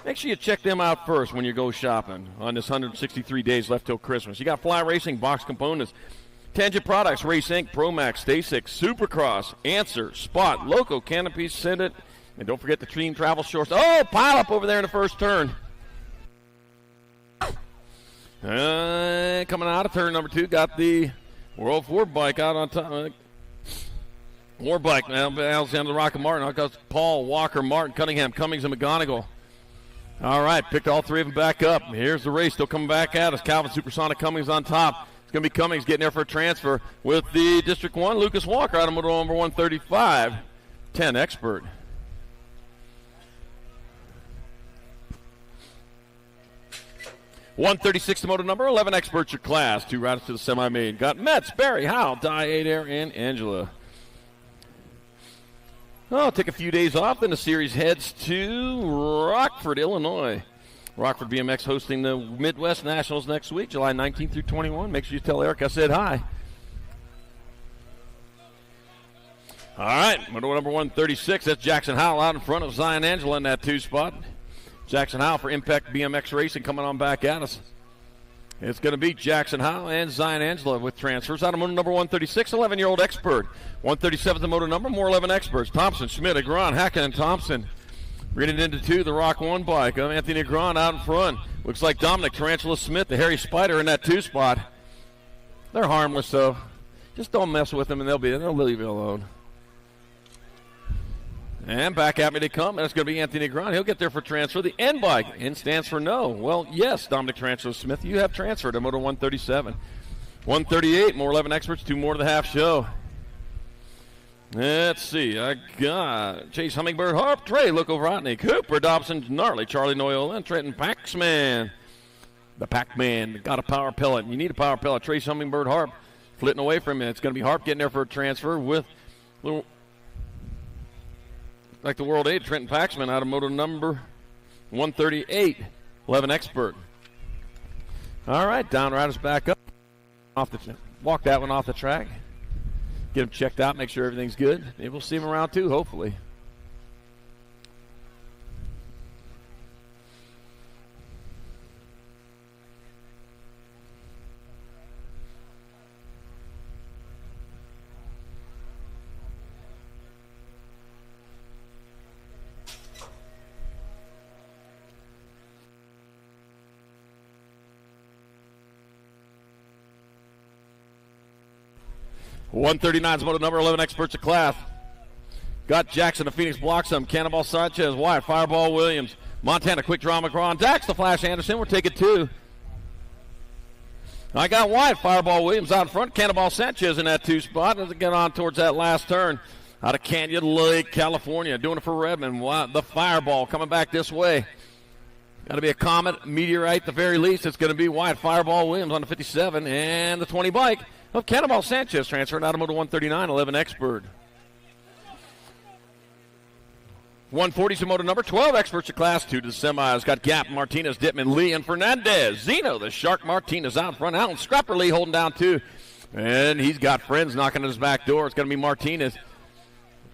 make sure you check them out first when you go shopping on this 163 days left till Christmas. You got Fly Racing, Box Components, Tangent Products, Race Inc., Promax, Stasic, Supercross, Answer, Spot, Loco, Canopy, Send It, and don't forget the Team Travel Shorts. Oh, pile up over there in the first turn. Coming out of turn number 2, got the World 4 bike out on top. War bike, Alexander Rock and Martin. I've got Paul, Walker, Martin, Cunningham, Cummings, and McGonigal. All right, picked all 3 of them back up. Here's the race. Still coming back at us. Calvin Supersonic Cummings on top. It's going to be Cummings getting there for a transfer with the District 1, Lucas Walker out of motor number 135. 10 expert. 136 the moto number, 11 experts your class. 2 riders to the semi-main. Got Metz, Barry, Howell, Di, Adair, and Angela. Oh, take a few days off, then the series heads to Rockford, Illinois. Rockford BMX hosting the Midwest Nationals next week, July 19th through 21. Make sure you tell Eric I said hi. All right, moto number 136. That's Jackson Howell out in front of Zion Angela in that 2 spot. Jackson Howell for Impact BMX Racing coming on back at us. It's going to be Jackson Howell and Zion Angela with transfers. Out of moto number 136, 11-year-old expert. 137 the moto number, more 11 experts. Thompson, Schmidt, Agron, Hacken, and Thompson. Reading into 2, the Rock 1 bike. Anthony Agron out in front. Looks like Dominic Tarantula Smith, the Harry Spider in that 2 spot. They're harmless, though. Just don't mess with them, and they'll leave you alone. And back at me they come, and it's going to be Anthony Agron. He'll get there for transfer. The N bike. N stands for no. Well, yes, Dominic Tarantula Smith, you have transferred to moto 137. 138, more 11 experts, 2 more to the half show. Let's see. I got Chase Hummingbird, Harp, Trey, Loco Vrotny, Cooper, Dobson, Gnarly, Charlie Noyola, and Trenton Paxman. The Pac-Man got a power pellet. You need a power pellet. Trace Hummingbird, Harp, flitting away from it. It's going to be Harp getting there for a transfer with little, like the World 8, Trenton Paxman out of moto number 138, 11 expert. All right, down riders back up. Walk that one off the track. Get him checked out, make sure everything's good. Maybe we'll see him around too, hopefully. .139's moto number, 11 experts of class. Got Jackson, the Phoenix Bloxham, Cannonball Sanchez, Wyatt, Fireball Williams, Montana, Quick Draw McGraw, Dax, the Flash Anderson. We're taking 2. I got Wyatt, Fireball Williams out in front, Cannonball Sanchez in that 2 spot as it get on towards that last turn. Out of Canyon Lake, California, doing it for Redmond. The Fireball coming back this way. Got to be a comet, meteorite at the very least. It's going to be Wyatt, Fireball Williams on the 57 and the 20 bike of Cannonball Sanchez transferring out of moto 139, 11 expert. 140's the moto number, 12 experts of class, 2 to the semis. Got Gap, Martinez, Dittman, Lee, and Fernandez. Zeno, the Shark Martinez out in front. Alan Scrapper Lee holding down 2. And he's got friends knocking at his back door. It's going to be Martinez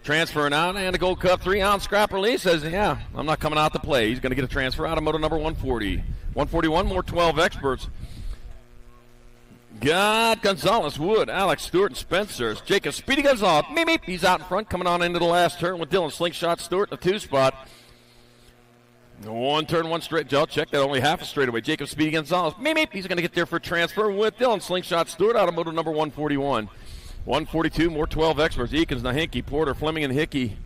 transferring out. And the Gold Cup 3, Alan Scrapper Lee says, yeah, I'm not coming out to play. He's going to get a transfer out of moto number 140. 141, more 12 experts. Got Gonzalez, Wood, Alex, Stewart, and Spencer. Jacob Speedy Gonzalez. Meep, meep. He's out in front, coming on into the last turn with Dylan Slingshot Stewart in the 2 spot. 1 turn, 1 straight. I'll check that, only half a straightaway. Jacob Speedy Gonzalez. Meep, meep. He's going to get there for transfer with Dylan Slingshot Stewart out of moto number 141. 142, more 12 experts. Eakins, Nahinky, Porter, Fleming, and Hickey.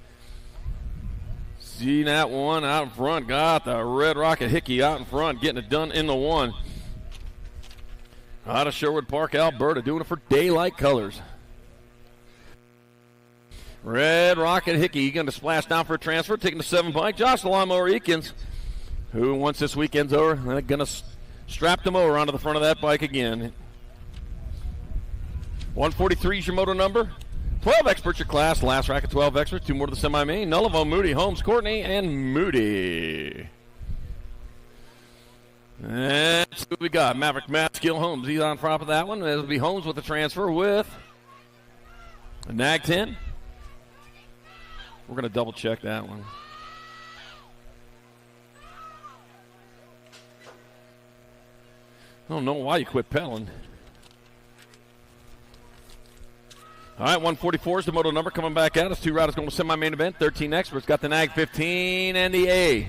See that one out in front. Got the Red Rocket Hickey out in front, getting it done in the 1. Out of Sherwood Park, Alberta, doing it for Daylight Colors. Red Rocket Hickey going to splash down for a transfer, taking the 7 bike. Josh the Lawnmower Eakins, who once this weekend's over, they're going to strap the mower onto the front of that bike again. 143 is your moto number. 12 experts your class. Last rack of 12 experts. 2 more to the semi-main. Nullivo, Moody, Holmes, Courtney, and Moody. And see what we got. Maverick Matt Skill Holmes. He's on top of that one. It'll be Holmes with the transfer with a Nag 10. We're going to double check that one. I don't know why you quit pedaling. All right, 144 is the moto number coming back at us. 2 riders going to semi-main event. 13 experts. Got the Nag 15 and the A.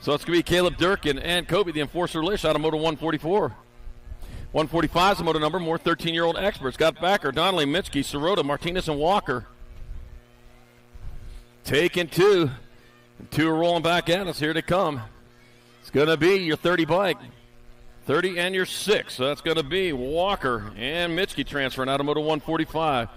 So it's going to be Caleb Durkin and Kobe, the Enforcer Lish, out of moto 144. 145 is the moto number. More 13-year-old experts. Got Backer, Donnelly, Mitchke, Sirota, Martinez, and Walker. Taking 2. 2 are rolling back at us. Here they come. It's going to be your 30 bike. 30 and your 6. So that's going to be Walker and Mitchke transferring out of moto 145.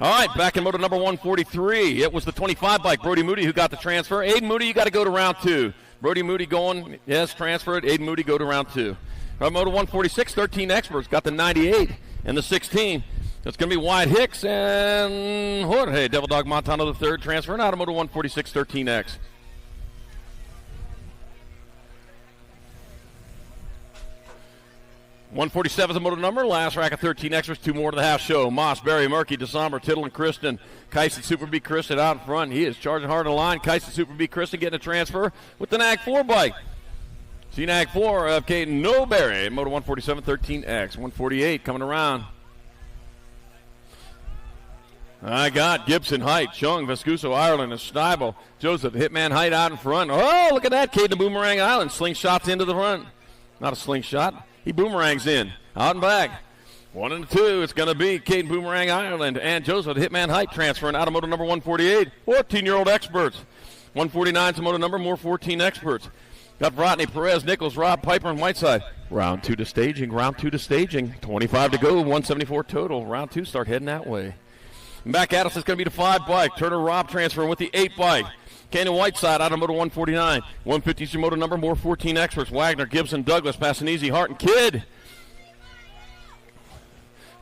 All right, back in moto number 143. It was the 25 bike, Brody Moody, who got the transfer. Aiden Moody, you got to go to round 2. Brody Moody going, yes, transferred. Aiden Moody go to round 2. Moto 146, 13 experts, got the 98 and the 16. It's going to be Wyatt Hicks and Jorge Devil Dog Montano the third, transferring out of Moto 146, 13X. .147 is the moto number. Last rack of 13 extras. 2 more to the half show. Moss, Barry, Murky, DeSomber, Tittle, and Kristen. Kyson Super B. Kristen out in front. He is charging hard on the line. Kyson Super B. Kristen getting a transfer with the NAG 4 bike. See NAG 4 of Caden Noberry. Moto 147, 13X. 148 coming around. I got Gibson, Height, Chung, Vescuso, Ireland, and Steibel. Joseph, Hitman Height out in front. Oh, look at that. Caden Boomerang Island. Slingshots into the front. Not a slingshot. He boomerangs in. Out and back. 1 and 2. It's going to be Caden Boomerang Ireland and Joseph Hitman Height transferring out of moto number 148. 14-year-old experts. 149 is the moto number. More 14 experts. Got Rodney, Perez, Nichols, Rob, Piper, and Whiteside. Round 2 to staging. Round 2 to staging. 25 to go. 174 total. Round 2 start heading that way. And back at us, it's going to be the 5 bike. Turner, Rob transferring with the 8 bike. Cannon Whiteside out of moto 149. 150 is your moto number. More 14 experts. Wagner, Gibson, Douglas, Passanese, Hart, and Kidd.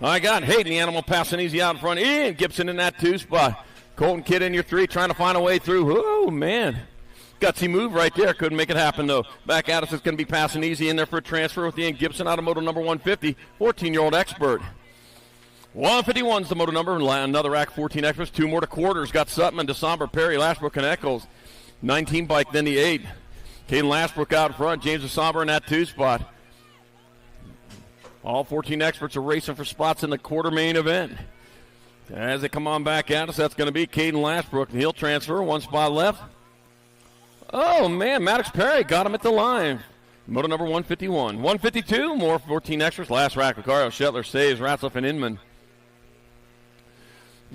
I got Hayden, the animal, Passanese out in front. Ian Gibson in that 2 spot. Colton Kidd in your 3, trying to find a way through. Oh, man. Gutsy move right there. Couldn't make it happen, though. Back at us, it's going to be Passanese in there for a transfer with Ian Gibson out of moto number 150. 14-year-old expert. 151's the moto number. Another rack, 14 extras. 2 more to quarters. Got Sutton, DeSomber, Perry, Lashbrook, and Eccles. 19 bike, then the 8. Caden Lashbrook out in front. James DeSomber in that 2 spot. All 14 experts are racing for spots in the quarter main event. As they come on back at us, that's going to be Caden Lashbrook. He'll transfer. 1 spot left. Oh, man, Maddox Perry got him at the line. Moto number 151. 152, more 14 extras. Last rack, Vicario, Shetler, Saves, Ratzliff, and Inman.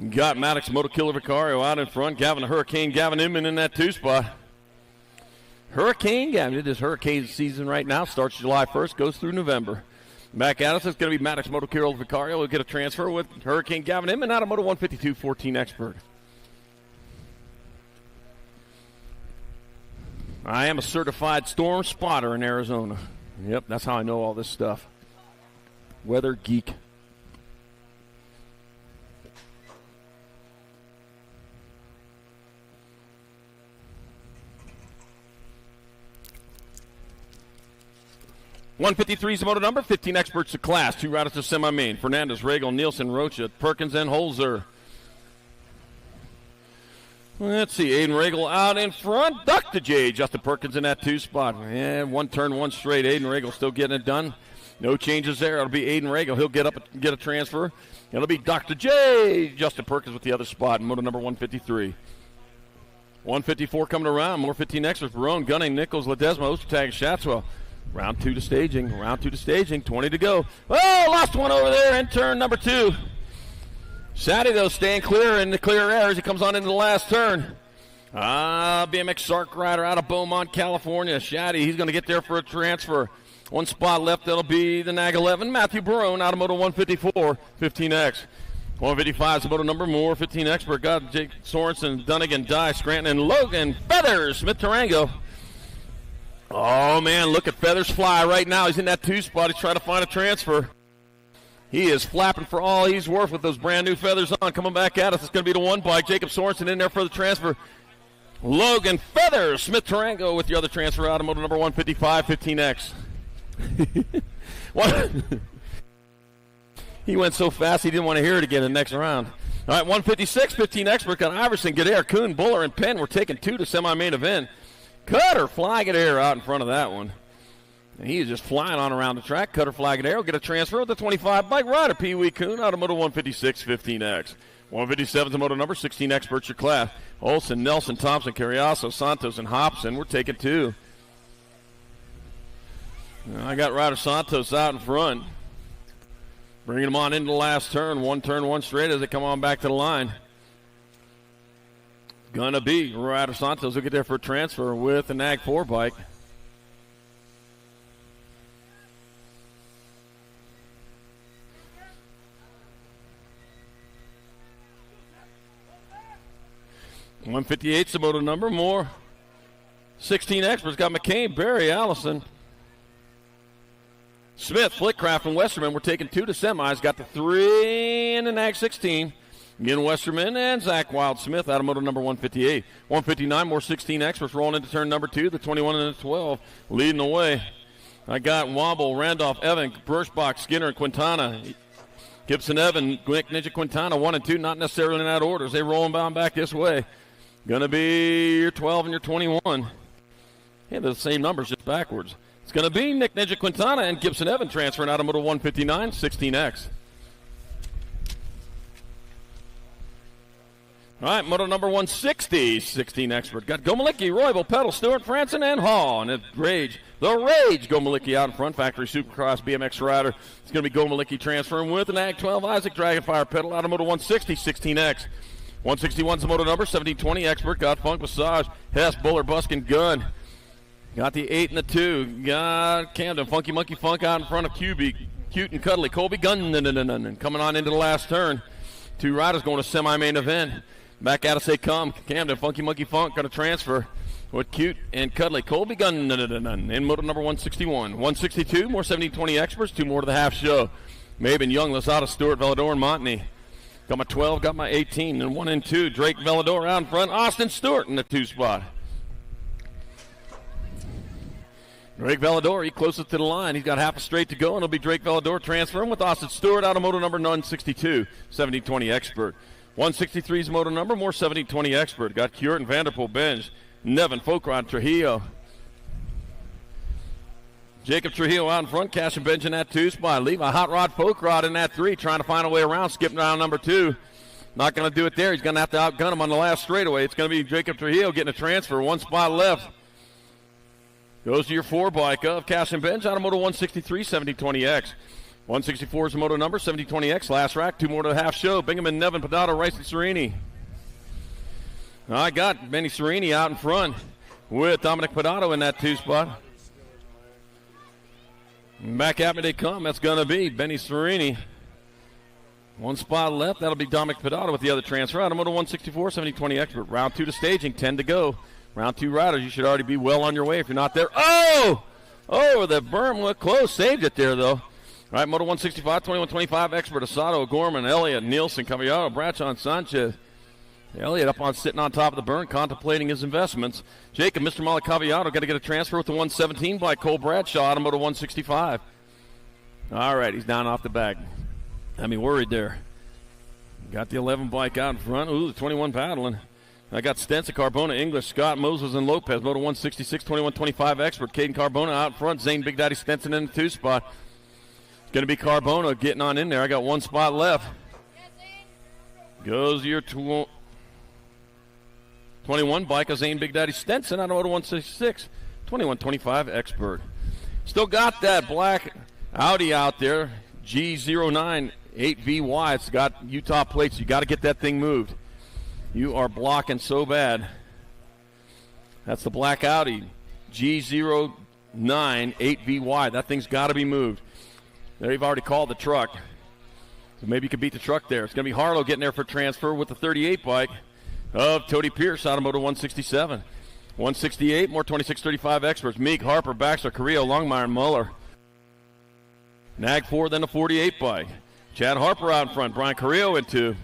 Got Maddox, Moto Killer Vicario out in front. Gavin the Hurricane, Gavin Inman in that 2 spot. Hurricane Gavin, it is hurricane season right now. Starts July 1st, goes through November. Back at us, it's going to be Maddox, Moto Killer Vicario. We'll get a transfer with Hurricane Gavin Inman out of Moto 152, 14 expert. I am a certified storm spotter in Arizona. Yep, that's how I know all this stuff. Weather geek. .153 is the moto number. 15 experts to class. 2 riders to semi-main. Fernandez, Regal, Nielsen, Rocha, Perkins, and Holzer. Let's see. Aiden Regal out in front. Dr. J. Justin Perkins in that 2 spot. And 1 turn, 1 straight. Aiden Regal still getting it done. No changes there. It'll be Aiden Regal. He'll get up and get a transfer. It'll be Dr. J. Justin Perkins with the other spot in moto number 153. 154 coming around. More 15 extras. Barone, Gunning, Nichols, Ledesma, Ostertag, Shatswell. Round 2 to staging. Round 2 to staging. 20 to go. Oh, lost one over there in turn number 2. Shaddy, though, staying clear in the clear air as he comes on into the last turn. BMX Sark rider out of Beaumont, California. Shaddy, he's going to get there for a transfer. 1 spot left. That'll be the NAG 11. Matthew Barone out of moto 154, 15X. 155 is the moto number. More 15 expert. Got Jake Sorensen, Dunnigan, Dye, Scranton, and Logan Feathers. Smith Tarango. Oh, man, look at Feathers fly right now. He's in that 2 spot. He's trying to find a transfer. He is flapping for all he's worth with those brand new feathers on. Coming back at us. It's going to be the 1 bike. Jacob Sorensen in there for the transfer. Logan Feathers. Smith Tarango with the other transfer out of moto number 155, 15X. What? He went so fast he didn't want to hear it again in the next round. All right, 156, 15 expert. Got Iverson, Gadare, Kuhn, Buller, and Penn. We're taking 2 to semi-main event. Cutter Flag at air out in front of that one. And he is just flying on around the track. Cutter Flag at air will get a transfer with the 25 bike rider. Pee Wee Kuhn out of moto 156, 15X. 157 is the moto number. 16 experts your class. Olson, Nelson, Thompson, Carriazo, Santos, and Hobson. We're taking 2. I got Ryder Santos out in front. Bringing him on into the last turn. 1 turn, 1 straight as they come on back to the line. Gonna be Ryder Santos. Will get there for a transfer with the NAG 4 bike. 158's the moto number. More 16 experts. Got McCain, Barry, Allison, Smith, Flickcraft, and Westerman. We're taking 2 to semis. Got the 3 in the NAG 16. Again, Westerman and Zach Wildsmith out of moto number 158. 159, more 16 experts rolling into turn number 2. The 21 and the 12 leading the way. I got Wobble, Randolph, Evan, Birchbach, Skinner, and Quintana. Gibson, Evan, Ninja Quintana, 1 and 2, not necessarily in that order. They rolling bound back this way. Going to be your 12 and your 21. Yeah, they're the same numbers, just backwards. It's going to be Nick Ninja Quintana and Gibson, Evan transferring out of moto 159, 16X. All right, moto number 160, 16 expert. Got Gomalicki, Roybal, Pedal, Stewart, Franson, and Hall. And it's Rage. The Rage, Gomalicki out in front. Factory Supercross BMX rider. It's going to be Gomalicki transferring with an Ag 12 Isaac Dragonfire Pedal out of moto 160, 16X. 161's the moto number, 1720 expert. Got Funk, Massage, Hess, Buller, Buskin, Gun. Got the 8 and the 2. Got Camden, Funky Monkey Funk out in front of QB. Cute and Cuddly, Colby Gun. Coming on into the last turn. 2 riders going to semi-main event. Back out of say come. Camden, Funky Monkey Funk, going to transfer with Cute and Cuddly. Colby Gun in moto number 161. 162, more 1720 experts, 2 more to the half show. Maben, Young, Lozada, Stewart, Velador, and Montney. Got my 12, got my 18, and 1 and 2. Drake, Velador out in front. Austin Stewart in the 2 spot. Drake Velador, he closest to the line. He's got half a straight to go, and it'll be Drake Velador transferring with Austin Stewart out of moto number 162, 1720 expert. 163's moto number, more 1720 expert. Got Curtin, Vanderpool, Benj, Nevin, Folkrod, Trujillo. Jacob Trujillo out in front, Cash and Benj in that 2 spot. Leave a Hot Rod Folkrod in that 3, trying to find a way around, skipping down number 2. Not going to do it there. He's going to have to outgun him on the last straightaway. It's going to be Jacob Trujillo getting a transfer, 1 spot left. Goes to your 4 bike of Cash and Benj out of moto 163, 7020X. 164 is the moto number, 7020X, last rack, 2 more to the half show. Bingham and Nevin, Pedato, Rice, and Serini. I got Benny Serini out in front with Dominic Pedato in that 2 spot. Back at me they come. That's going to be Benny Serini. 1 spot left. That'll be Dominic Pedato with the other transfer out of moto 164, 7020 expert. Round 2 to staging, 10 to go. Round 2 riders, you should already be well on your way if you're not there. Oh! Oh, the berm looked close. Saved it there, though. All right, moto 165, 2125 expert. Asado, Gorman, Elliott, Nielsen, Cavallaro, Brachon, Sanchez. Elliott up on sitting on top of the burn, contemplating his investments. Jacob, Mr. Malacaviato, got to get a transfer with the 117 by Cole Bradshaw out of moto 165. All right, he's down off the back. I mean, worried there. Got the 11 bike out in front. Ooh, the 21 paddling. I got Stenson, Carbona, English, Scott, Moses, and Lopez. Moto 166, 2125 expert. Caden Carbona out in front. Zane Big Daddy Stenson in the 2 spot. It's going to be Carbona getting on in there. I got 1 spot left. Goes your 21 bike of Zane Big Daddy Stenson out of moto 166, 2125 expert. Still got that black Audi out there, G09 8VY. It's got Utah plates. You got to get that thing moved. You are blocking so bad. That's the black Audi, G09 8VY. That thing's got to be moved. They've already called the truck. So maybe you could beat the truck there. It's going to be Harlow getting there for transfer with the 38 bike of Tody Pierce out of moto 167. 168, more 2635 experts. Meek, Harper, Baxter, Carrillo, Longmire, Muller. Nag 4, then the 48 bike. Chad Harper out in front. Brian Carrillo in 2.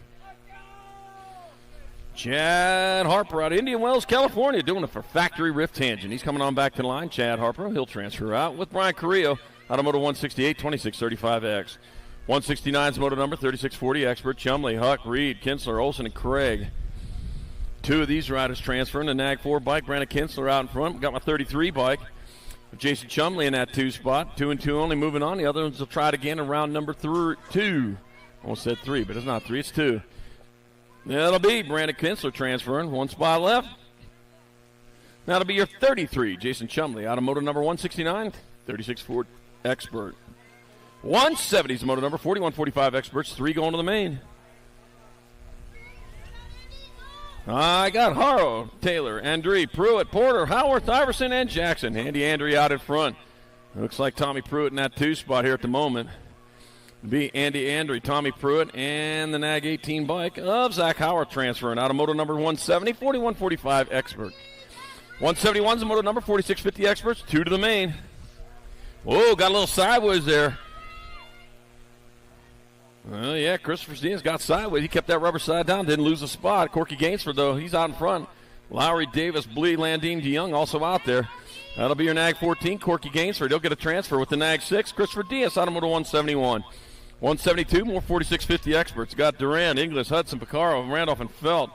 Chad Harper out of Indian Wells, California, doing it for Factory Rift Tangent. He's coming on back to the line. Chad Harper, he'll transfer out with Brian Carrillo out of moto 168, 2635X. 169's moto number, 3640 expert. Chumley, Huck, Reed, Kinsler, Olsen, and Craig. 2 of these riders transferring. The Nag 4 bike, Brandon Kinsler out in front. Got my 33 bike. Jason Chumley in that 2 spot. 2 and 2 only, moving on. The other ones will try it again in round number 2. Almost said 3, but it's not 3, it's 2. That'll be Brandon Kinsler transferring. 1 spot left. That'll be your 33, Jason Chumley, out of moto number 169, 3640 expert. 170's moto number, 4145 experts, 3 going to the main. I got Haro, Taylor, Andre, Pruitt, Porter, Howarth, Iverson, and Jackson. Andy Andre out in front. Looks like Tommy Pruitt in that 2 spot here at the moment. Be Andy Andry, Tommy Pruitt, and the Nag 18 bike of Zach Howard transferring out of moto number 170, 4145 Expert. 171 is the moto number, 4650 Experts, 2 to the main. Whoa, got a little sideways there. Well, yeah, Christopher Diaz got sideways. He kept that rubber side down, didn't lose a spot. Corky Gainsford, though, he's out in front. Lowry, Davis, Blee, Landine, DeYoung also out there. That'll be your Nag 14, Corky Gainsford. He'll get a transfer with the Nag 6. Christopher Diaz out of moto 171. 172, more 4650 Experts. Got Duran, Inglis, Hudson, Picaro, Randolph, and Felt.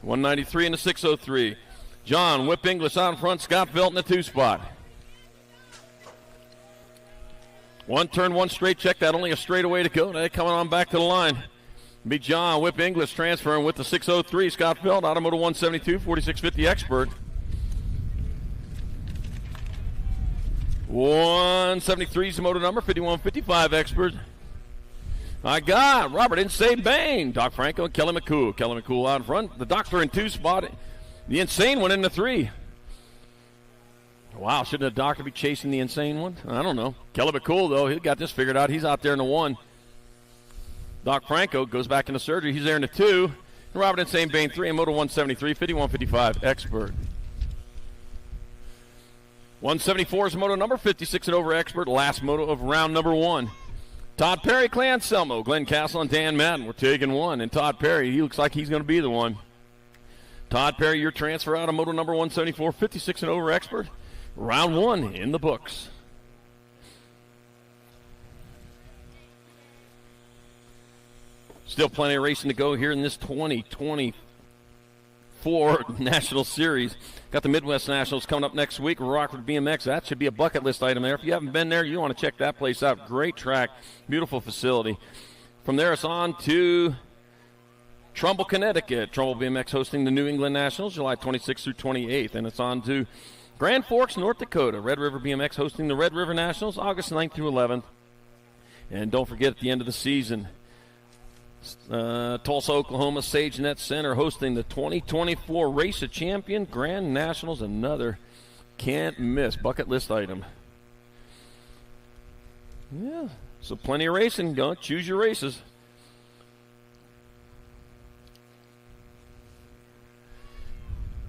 193 and the 603. John, Whip Inglis out in front. Scott Felt in the 2 spot. One turn, one straight check. That only a straightaway to go. They're coming on back to the line. Be John, Whip Inglis transferring with the 603. Scott Felt, Automoto 172, 4650 Expert. 173 is the motor number, 5155 Expert. I got Robert Insane Bain, Doc Franco, and Kelly McCool. Kelly McCool out in front. The Doctor in 2 spot. The Insane one in the 3. Wow, shouldn't the Doctor be chasing the Insane one? I don't know. Kelly McCool, though, he got this figured out. He's out there in the 1. Doc Franco goes back into surgery. He's there in the 2. And Robert Insane Bain 3 and Moto 173, 5155 Expert. 174 is the moto number, 56 and over Expert. Last moto of round number 1. Todd Perry, Clay Anselmo, Glenn Castle, and Dan Madden. We're taking 1. And Todd Perry, he looks like he's going to be the one. Todd Perry, your transfer out of moto number 174, 56 and over Expert. Round 1 in the books. Still plenty of racing to go here in this 2024 National Series. Got the Midwest Nationals coming up next week. Rockford BMX. That should be a bucket list item there. If you haven't been there, you want to check that place out. Great track, beautiful facility. From there, it's on to Trumbull, Connecticut. Trumbull BMX hosting the New England Nationals, July 26th through 28th. And it's on to Grand Forks, North Dakota. Red River BMX hosting the Red River Nationals, August 9th through 11th. And don't forget, at the end of the season, Tulsa, Oklahoma, SageNet Center hosting the 2024 Race of Champion Grand Nationals. Another can't miss bucket list item. Yeah, so plenty of racing. Don't choose your races.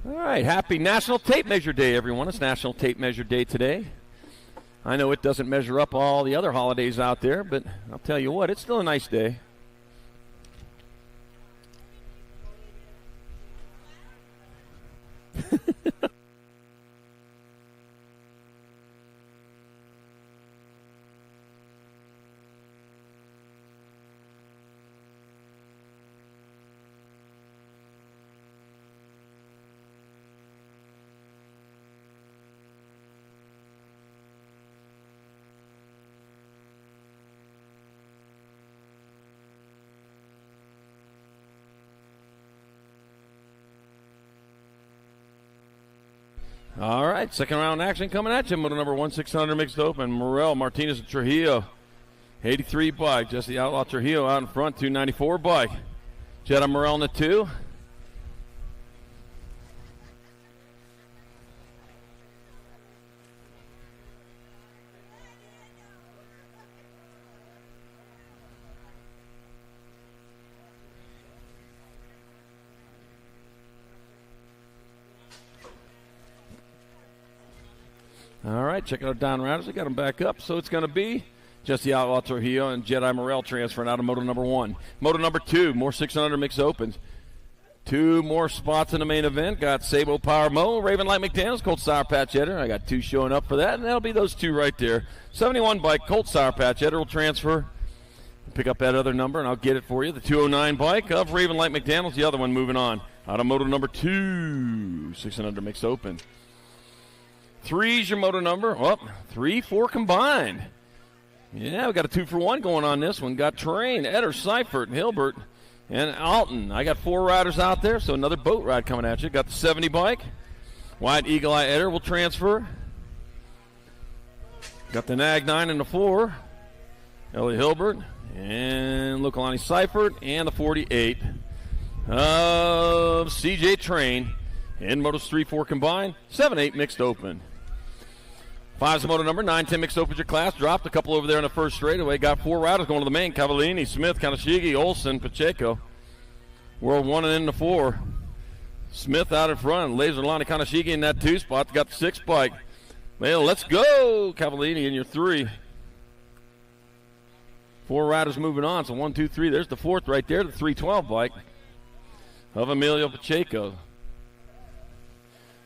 All right, happy National Tape Measure Day, everyone. It's National Tape Measure Day today. I know it doesn't measure up all the other holidays out there, but I'll tell you what, it's still a nice day. All right, second round action coming at you. Moto number 1600 mixed open. Morel, Martinez, and Trujillo. 83 bike. Jesse Outlaw Trujillo out in front. 294 bike. Jetta Morel in the 2. All right, check out Don Routers. We got them back up. So it's going to be Jesse Outlaw Trujillo and Jedi Morel transferring out of moto number 1. Moto number 2, more 600 mixed opens. 2 more spots in the main event. Got Sabo Power Mo, Raven Light McDaniels, Colt Sour Patch Etter. I got 2 showing up for that, and that'll be those 2 right there. 71 bike, Colt Sour Patch Etter will transfer. Pick up that other number, and I'll get it for you. The 209 bike of Raven Light McDaniels, the other one moving on. Out of moto number 2, 600 mixed open. 3's your moto number. Oh, 3, 4 combined. Yeah, we got a 2-for-1 going on this one. Got Terrain, Etter, Seifert, Hilbert, and Alton. I got 4 riders out there, so another boat ride coming at you. Got the 70 bike. White Eagle Eye Etter will transfer. Got the Nag 9 and the 4. Ellie Hilbert and Lukalani Seifert and the 48 of CJ Train. And motos 3, 4 combined. 7, 8 mixed open. 5's the moto number. 9-10 mixed opens your class. Dropped a couple over there in the first straightaway. Got 4 riders going to the main. Cavallini, Smith, Kanashigi, Olsen, Pacheco. World 1 and into 4. Smith out in front. Laserlani, Kanashigi in that 2 spot. Got the 6 bike. Well, let's go. Cavallini in your 3. 4 riders moving on. So 1, 2, 3. There's the 4th right there. The 312 bike of Emilio Pacheco.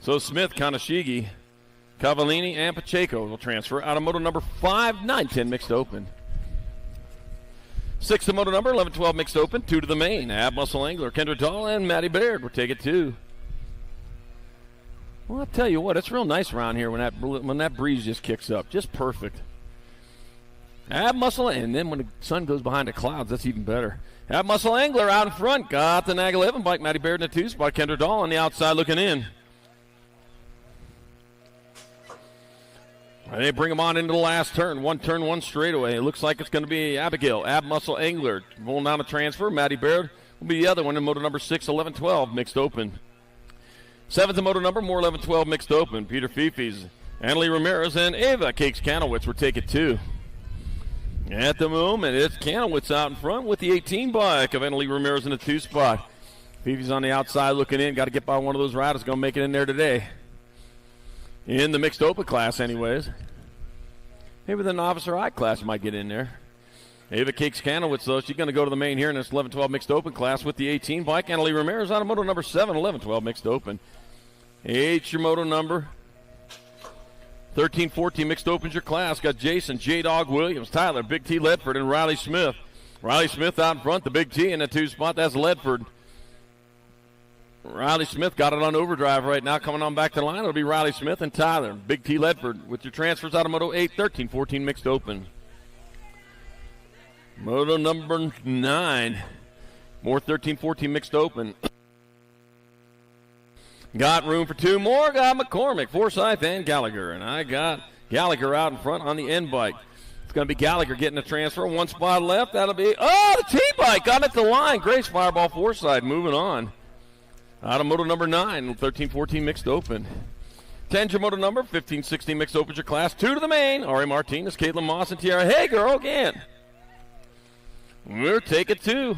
So Smith, Kanashigi, Cavallini, and Pacheco will transfer out of moto number 5, 9-10 mixed open. 6 to moto number 11-12 mixed open. 2 to the main. Ab Muscle Angler, Kendra Dahl, and Matty Baird will take it 2. Well, I'll tell you what, it's real nice around here when that breeze just kicks up. Just perfect. Ab Muscle, and then when the sun goes behind the clouds, that's even better. Ab Muscle Angler out in front. Got the Nag 11 bike. Matty Baird in the 2 spot. Kendra Dahl on the outside looking in. And they bring him on into the last turn. 1 turn, 1 straightaway. It looks like it's going to be Abigail, Ab Muscle Angler. Rolling down the transfer. Matty Baird will be the other one in moto number 6, 11-12 mixed open. 7th to moto number, more 11-12 mixed open. Peter Fifis, Annalie Ramirez, and Ava Cakes Kanowitz will take it 2. At the moment, it's Kanowitz out in front with the 18 bike of Annalie Ramirez in the 2 spot. Fifis on the outside looking in. Got to get by one of those riders. Going to make it in there today. In the mixed open class anyways. Maybe the novice or I class might get in there. Ava Cakes Kanowitz, though, she's going to go to the main here in this 11-12 mixed open class with the 18 bike. Annalie Ramirez out of moto number 7, 11-12 mixed open. 8's your moto number. 13-14 mixed opens your class. Got Jason, J-Dog Williams, Tyler, Big T Ledford, and Riley Smith. Riley Smith out in front, the Big T in the 2 spot. That's Ledford. Riley Smith got it on overdrive right now. Coming on back to the line, it'll be Riley Smith and Tyler. Big T Ledford with your transfers out of Moto 8, 13-14 mixed open. Moto number 9. More 13-14 mixed open. Got room for 2 more. Got McCormick, Forsyth, and Gallagher. And I got Gallagher out in front on the end bike. It's going to be Gallagher getting a transfer. 1 spot left. That'll be, the T-bike got it to the line. Grace Fireball Forsyth moving on. Out of moto number 9, 13-14 mixed open. 10's your moto number, 15-16 mixed opens your class. 2 to the main. Ari Martinez, Caitlin Moss, and Tiara Hager again. We'll take it 2.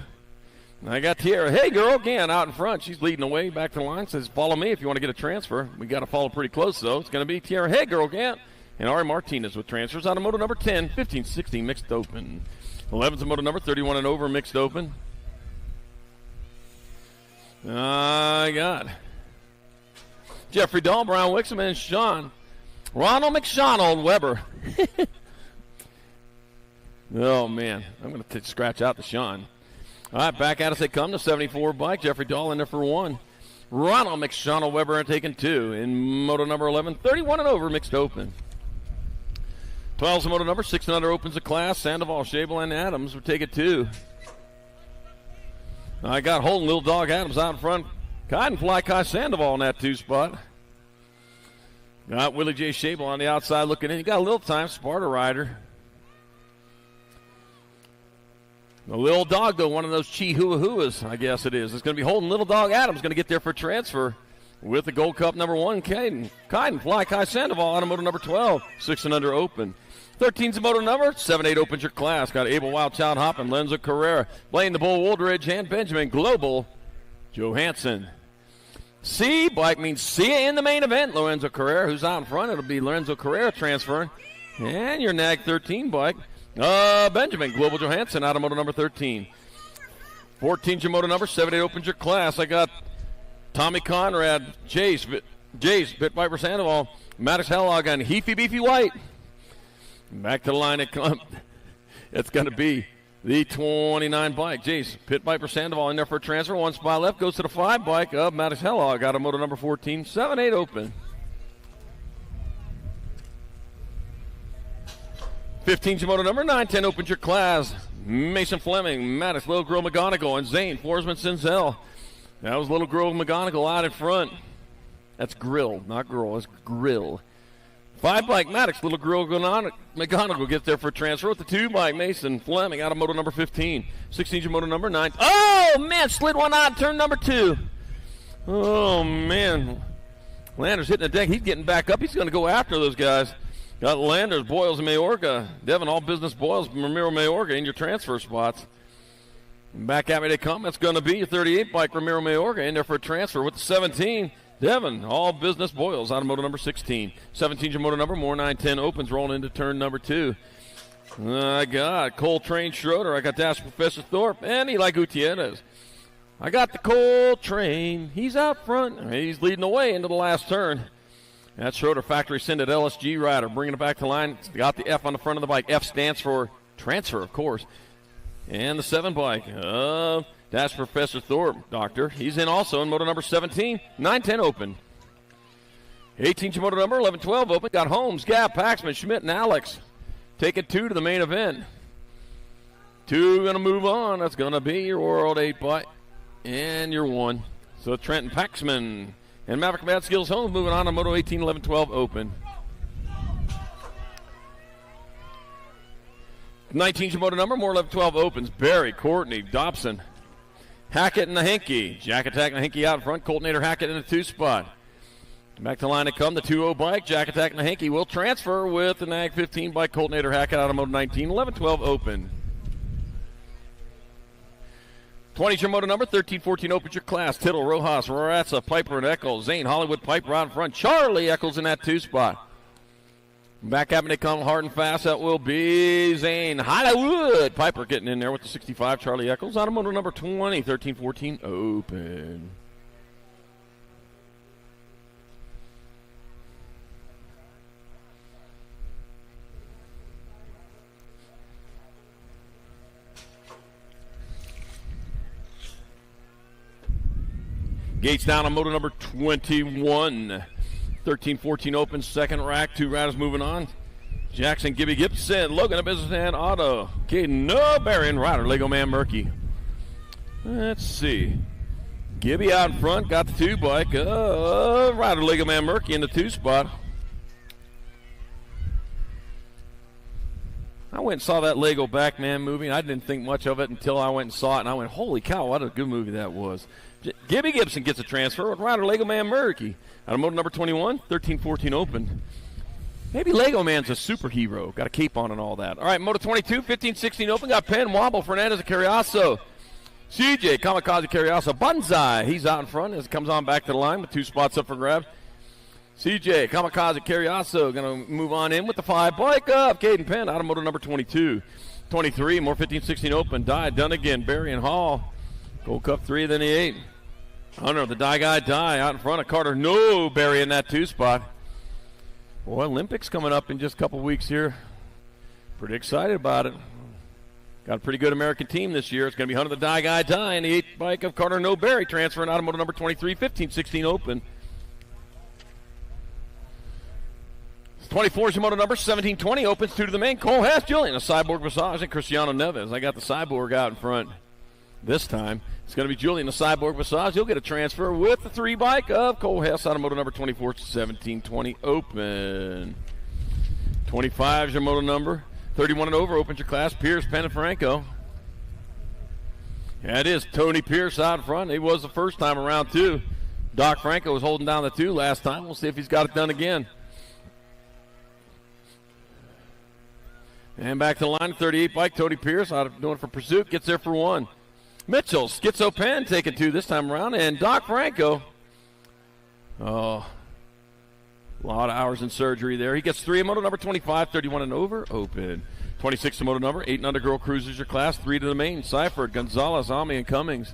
I got Tiara Hager again out in front. She's leading the way back to the line. Says, follow me if you want to get a transfer. We got to follow pretty close, though. It's going to be Tiara Hager again. And Ari Martinez with transfers out of moto number 10, 15-16 mixed open. 11's a moto number, 31 and over mixed open. I got Jeffrey Dahl, Brown Wixom, and Sean Ronald McShonald Weber. Oh, man. I'm going to scratch out the Sean. All right, back at us they come. The 74 bike. Jeffrey Dahl in there for 1. Ronald McShonald Weber taking 2. In moto number 11, 31 and over mixed open. 12's the moto number, 6 and under opens the class. Sandoval, Shable, and Adams will take it 2. I got Holden, Little Dog Adams out in front. Kite and Fly Kai Sandoval in that 2 spot. Got Willie J. Shable on the outside looking in. You got a little time, Sparta rider. The Little Dog, though, one of those Chi-Hua-Huas, I guess it is. It's going to be Holden, Little Dog Adams going to get there for transfer with the Gold Cup number 1, Kite and Fly Kai Sandoval out of moto number 12, 6 and under open. 13's the moto number, 7-8 opens your class. Got Abel Wild Child Hoppin, Lenzo Carrera, Blaine the Bull Woldridge, and Benjamin Global Johansson. C bike means see you in the main event. Lorenzo Carrera, who's out in front. It'll be Lorenzo Carrera transferring. And your Nag 13 bike, Benjamin Global Johansson out of moto number 13. 14's your moto number, 7-8 opens your class. I got Tommy Conrad, Jace, Pit Viper Sandoval, Maddox Hellog, and Heafy Beefy White. Back to the line it comes. It's going to be the 29 bike. Jace, Pit Viper Sandoval in there for a transfer. 1 spot left. Goes to the 5 bike of Maddox Hellog out of moto number 14. 7-8 open. 15's your moto number. 9-10 opens your class. Mason Fleming, Maddox, Little Girl McGonigal, and Zane Forsman Sinzel. That was Little Girl McGonigal out in front. That's grill, not girl. That's grill. 5 bike Maddox, Little Girl McGonigal gets there for a transfer with the 2 bike Mason Fleming out of moto number 15. 16's your moto number 9. Oh, man, slid one out, turn number 2. Oh, man. Landers hitting the deck. He's getting back up. He's going to go after those guys. Got Landers, Boyles, and Mayorga. Devin, all business Boyles, Ramiro Mayorga in your transfer spots. Back at me they come. That's going to be your 38 bike, Ramiro Mayorga, in there for a transfer with the 17. Devin, all business Boyles, out of moto number 16. 17's your moto number, more 9-10 opens, rolling into turn number 2. I got Coltrane Schroeder. I got Dash Professor Thorpe and Eli Gutierrez. I got the Coltrane. He's out front. He's leading the way into the last turn. That's Schroeder, factory send at LSG rider, bringing it back to line. Got the F on the front of the bike. F stands for transfer, of course. And the 7 bike, Dash Professor Thorpe, Doctor. He's in also in moto number 17, 9-10 open. 18's your moto number, 11-12 open. Got Holmes, Gap, Paxman, Schmidt, and Alex. Taking 2 to the main event. 2 going to move on. That's going to be your World 8 bike and your 1. So Trenton Paxman and Maverick Bad Skills Holmes moving on to moto 18, 11-12 open. 19's your moto number, more 11-12 opens. Barry, Courtney, Dobson, Hackett, and Nahinky. Jack Attack Nahinky out in front. Coltonator Hackett in the 2 spot. Back to line to come, the 2-0 bike. Jack Attack Nahinky will transfer with the NAG 15 bike. Coltonator Hackett out of moto 19, 11-12 open. 20's your moto number, 13-14 opens your class. Tittle, Rojas, Roratza, Piper, and Eccles. Zane, Hollywood, Piper out in front. Charlie Eccles in that 2 spot. Back at me, they come hard and fast. That will be Zane Hollywood. Piper getting in there with the 65. Charlie Eccles out of moto number 20. 13-14 open. Gates down on moto number 21. 13-14 open, second rack, 2 riders moving on. Jackson, Gibby Gibson, Logan, a businessman, Otto, Caden, no, Barry, and Ryder, Lego Man Murky. Let's see. Gibby out in front, got the 2 bike. Ryder, Lego Man Murky in the 2 spot. I went and saw that Lego Backman movie, and I didn't think much of it until I went and saw it, and I went, holy cow, what a good movie that was. Gibby Gibson gets a transfer with Ryder, Lego Man Murky. Out of moto number 21, 13-14 open. Maybe Lego Man's a superhero. Got a cape on and all that. All right, moto 22, 15-16 open. Got Penn, Wobble, Fernandez, and Carriazo. CJ, Kamikaze, Carriazo, Banzai. He's out in front as it comes on back to the line with 2 spots up for grabs. CJ, Kamikaze, Carriazo going to move on in with the 5 bike up. Caden Penn out of moto number 22. 23, more 15-16 open. Done again. Barry and Hall. Gold Cup 3, then the 8. Hunter, the die guy, out in front of Carter. No, Barry in that 2 spot. Boy, Olympics coming up in just a couple weeks here. Pretty excited about it. Got a pretty good American team this year. It's going to be Hunter, the die guy, in the 8 bike of Carter. No, Barry transferring out of moto number 23, 15-16 open. 24 is your moto number, 17-20 opens, 2 to the main. Cole Hess, Julian, a Cyborg Visage, and Cristiano Neves. I got the Cyborg out in front this time. It's going to be Julian, the Cyborg Visage. He'll get a transfer with the 3 bike of Cole Hess out of moto number 24, 17-20 open. 25 is your moto number, 31 and over opens your class. Pierce, Penn, and Franco. Yeah, it is Tony Pierce out in front. He was the first time around, too. Doc Franco was holding down the 2 last time. We'll see if he's got it done again. And back to the line, 38 bike, Tony Pierce out of doing it for Pursuit, gets there for 1. Mitchell, Schizo Penn taking 2 this time around, and Doc Franco. Oh, a lot of hours in surgery there. He gets 3 in moto number 25, 31 and over, open. 26 in moto number, 8 and under girl cruisers your class, 3 to the main. Seifert, Gonzalez, Ami, and Cummings.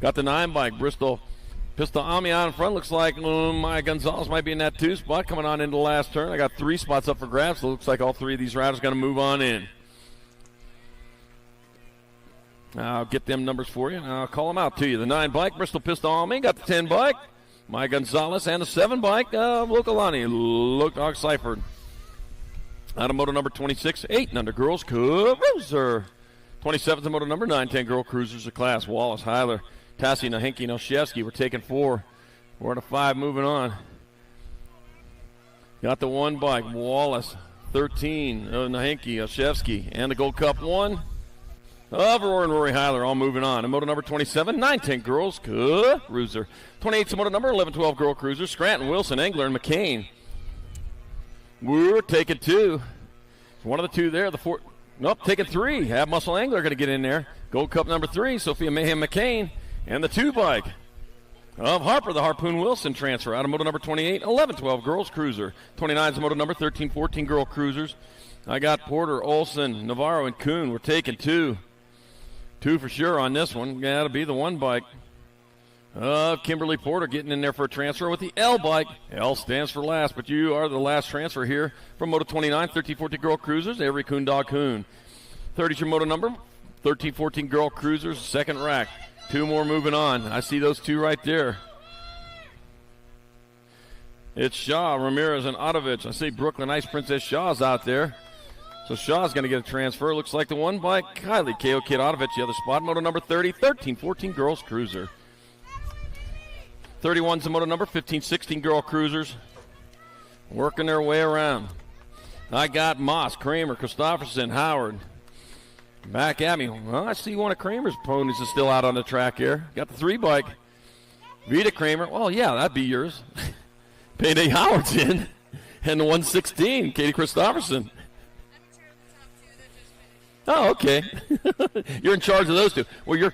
Got the 9 bike, Bristol. Pistol Ami out in front. Looks like my Gonzalez might be in that 2 spot coming on into the last turn. I got 3 spots up for grabs, so it looks like all 3 of these riders are going to move on in. I'll get them numbers for you, and I'll call them out to you. The 9 bike, Bristol Pistol Ami. Got the 10 bike, my Gonzalez, and the 7 bike, Lokalani, Look Dog Seifert. Out of moto number 26, 8 and under girls, Cruiser. 27's the moto number, 9-10 girl cruisers of class. Wallace, Heiler, Tassi, Nahinky, and Olszewski. We're taking 4. 4 to 5 moving on. Got the 1 bike, Wallace, 13, Nahinky, Olszewski, and the Gold Cup 1. Aurora and Rory Heiler all moving on. And moto number 27, 9-10 girls, Cruiser. 28's the moto number, 11-12 girl cruiser, Scranton, Wilson, Engler, and McCain. We're taking 2. One of the 2 there. The 4. Nope, taking 3. Have Muscle Angler going to get in there. Gold Cup number 3, Sophia Mayhem McCain. And the 2 bike of Harper, the Harpoon Wilson transfer. Out of moto number 28, 11-12 girls cruiser. 29 is the moto number 13-14 girl cruisers. I got Porter, Olson, Navarro, and Kuhn. We're taking 2. 2 for sure on this one. Got to be the 1 bike. Kimberly Porter getting in there for a transfer with the L bike. L stands for last, but you are the last transfer here from Moto 29, 13-14 girl cruisers. Avery Kuhn, Dog Kuhn. 30 is your moto number, 13-14 girl cruisers, second rack. 2 more moving on. I see those 2 right there. It's Shaw, Ramirez, and Otovich. I see Brooklyn Ice Princess Shaw's out there. So Shaw's going to get a transfer. Looks like the 1 bike. Kylie KO Kid Otovich, the other spot. Moto number 30, 13-14 girls cruiser. 31's the moto number, 15-16 girl cruisers. Working their way around. I got Moss, Kramer, Christofferson, Howard. Back at me. Well, I see one of Kramer's ponies is still out on the track here. Got the 3 bike. Vita Kramer. Well, yeah, that'd be yours. Payday Howard's in. And the 116, Katie Christofferson. Oh, okay. You're in charge of those 2. Well, you're...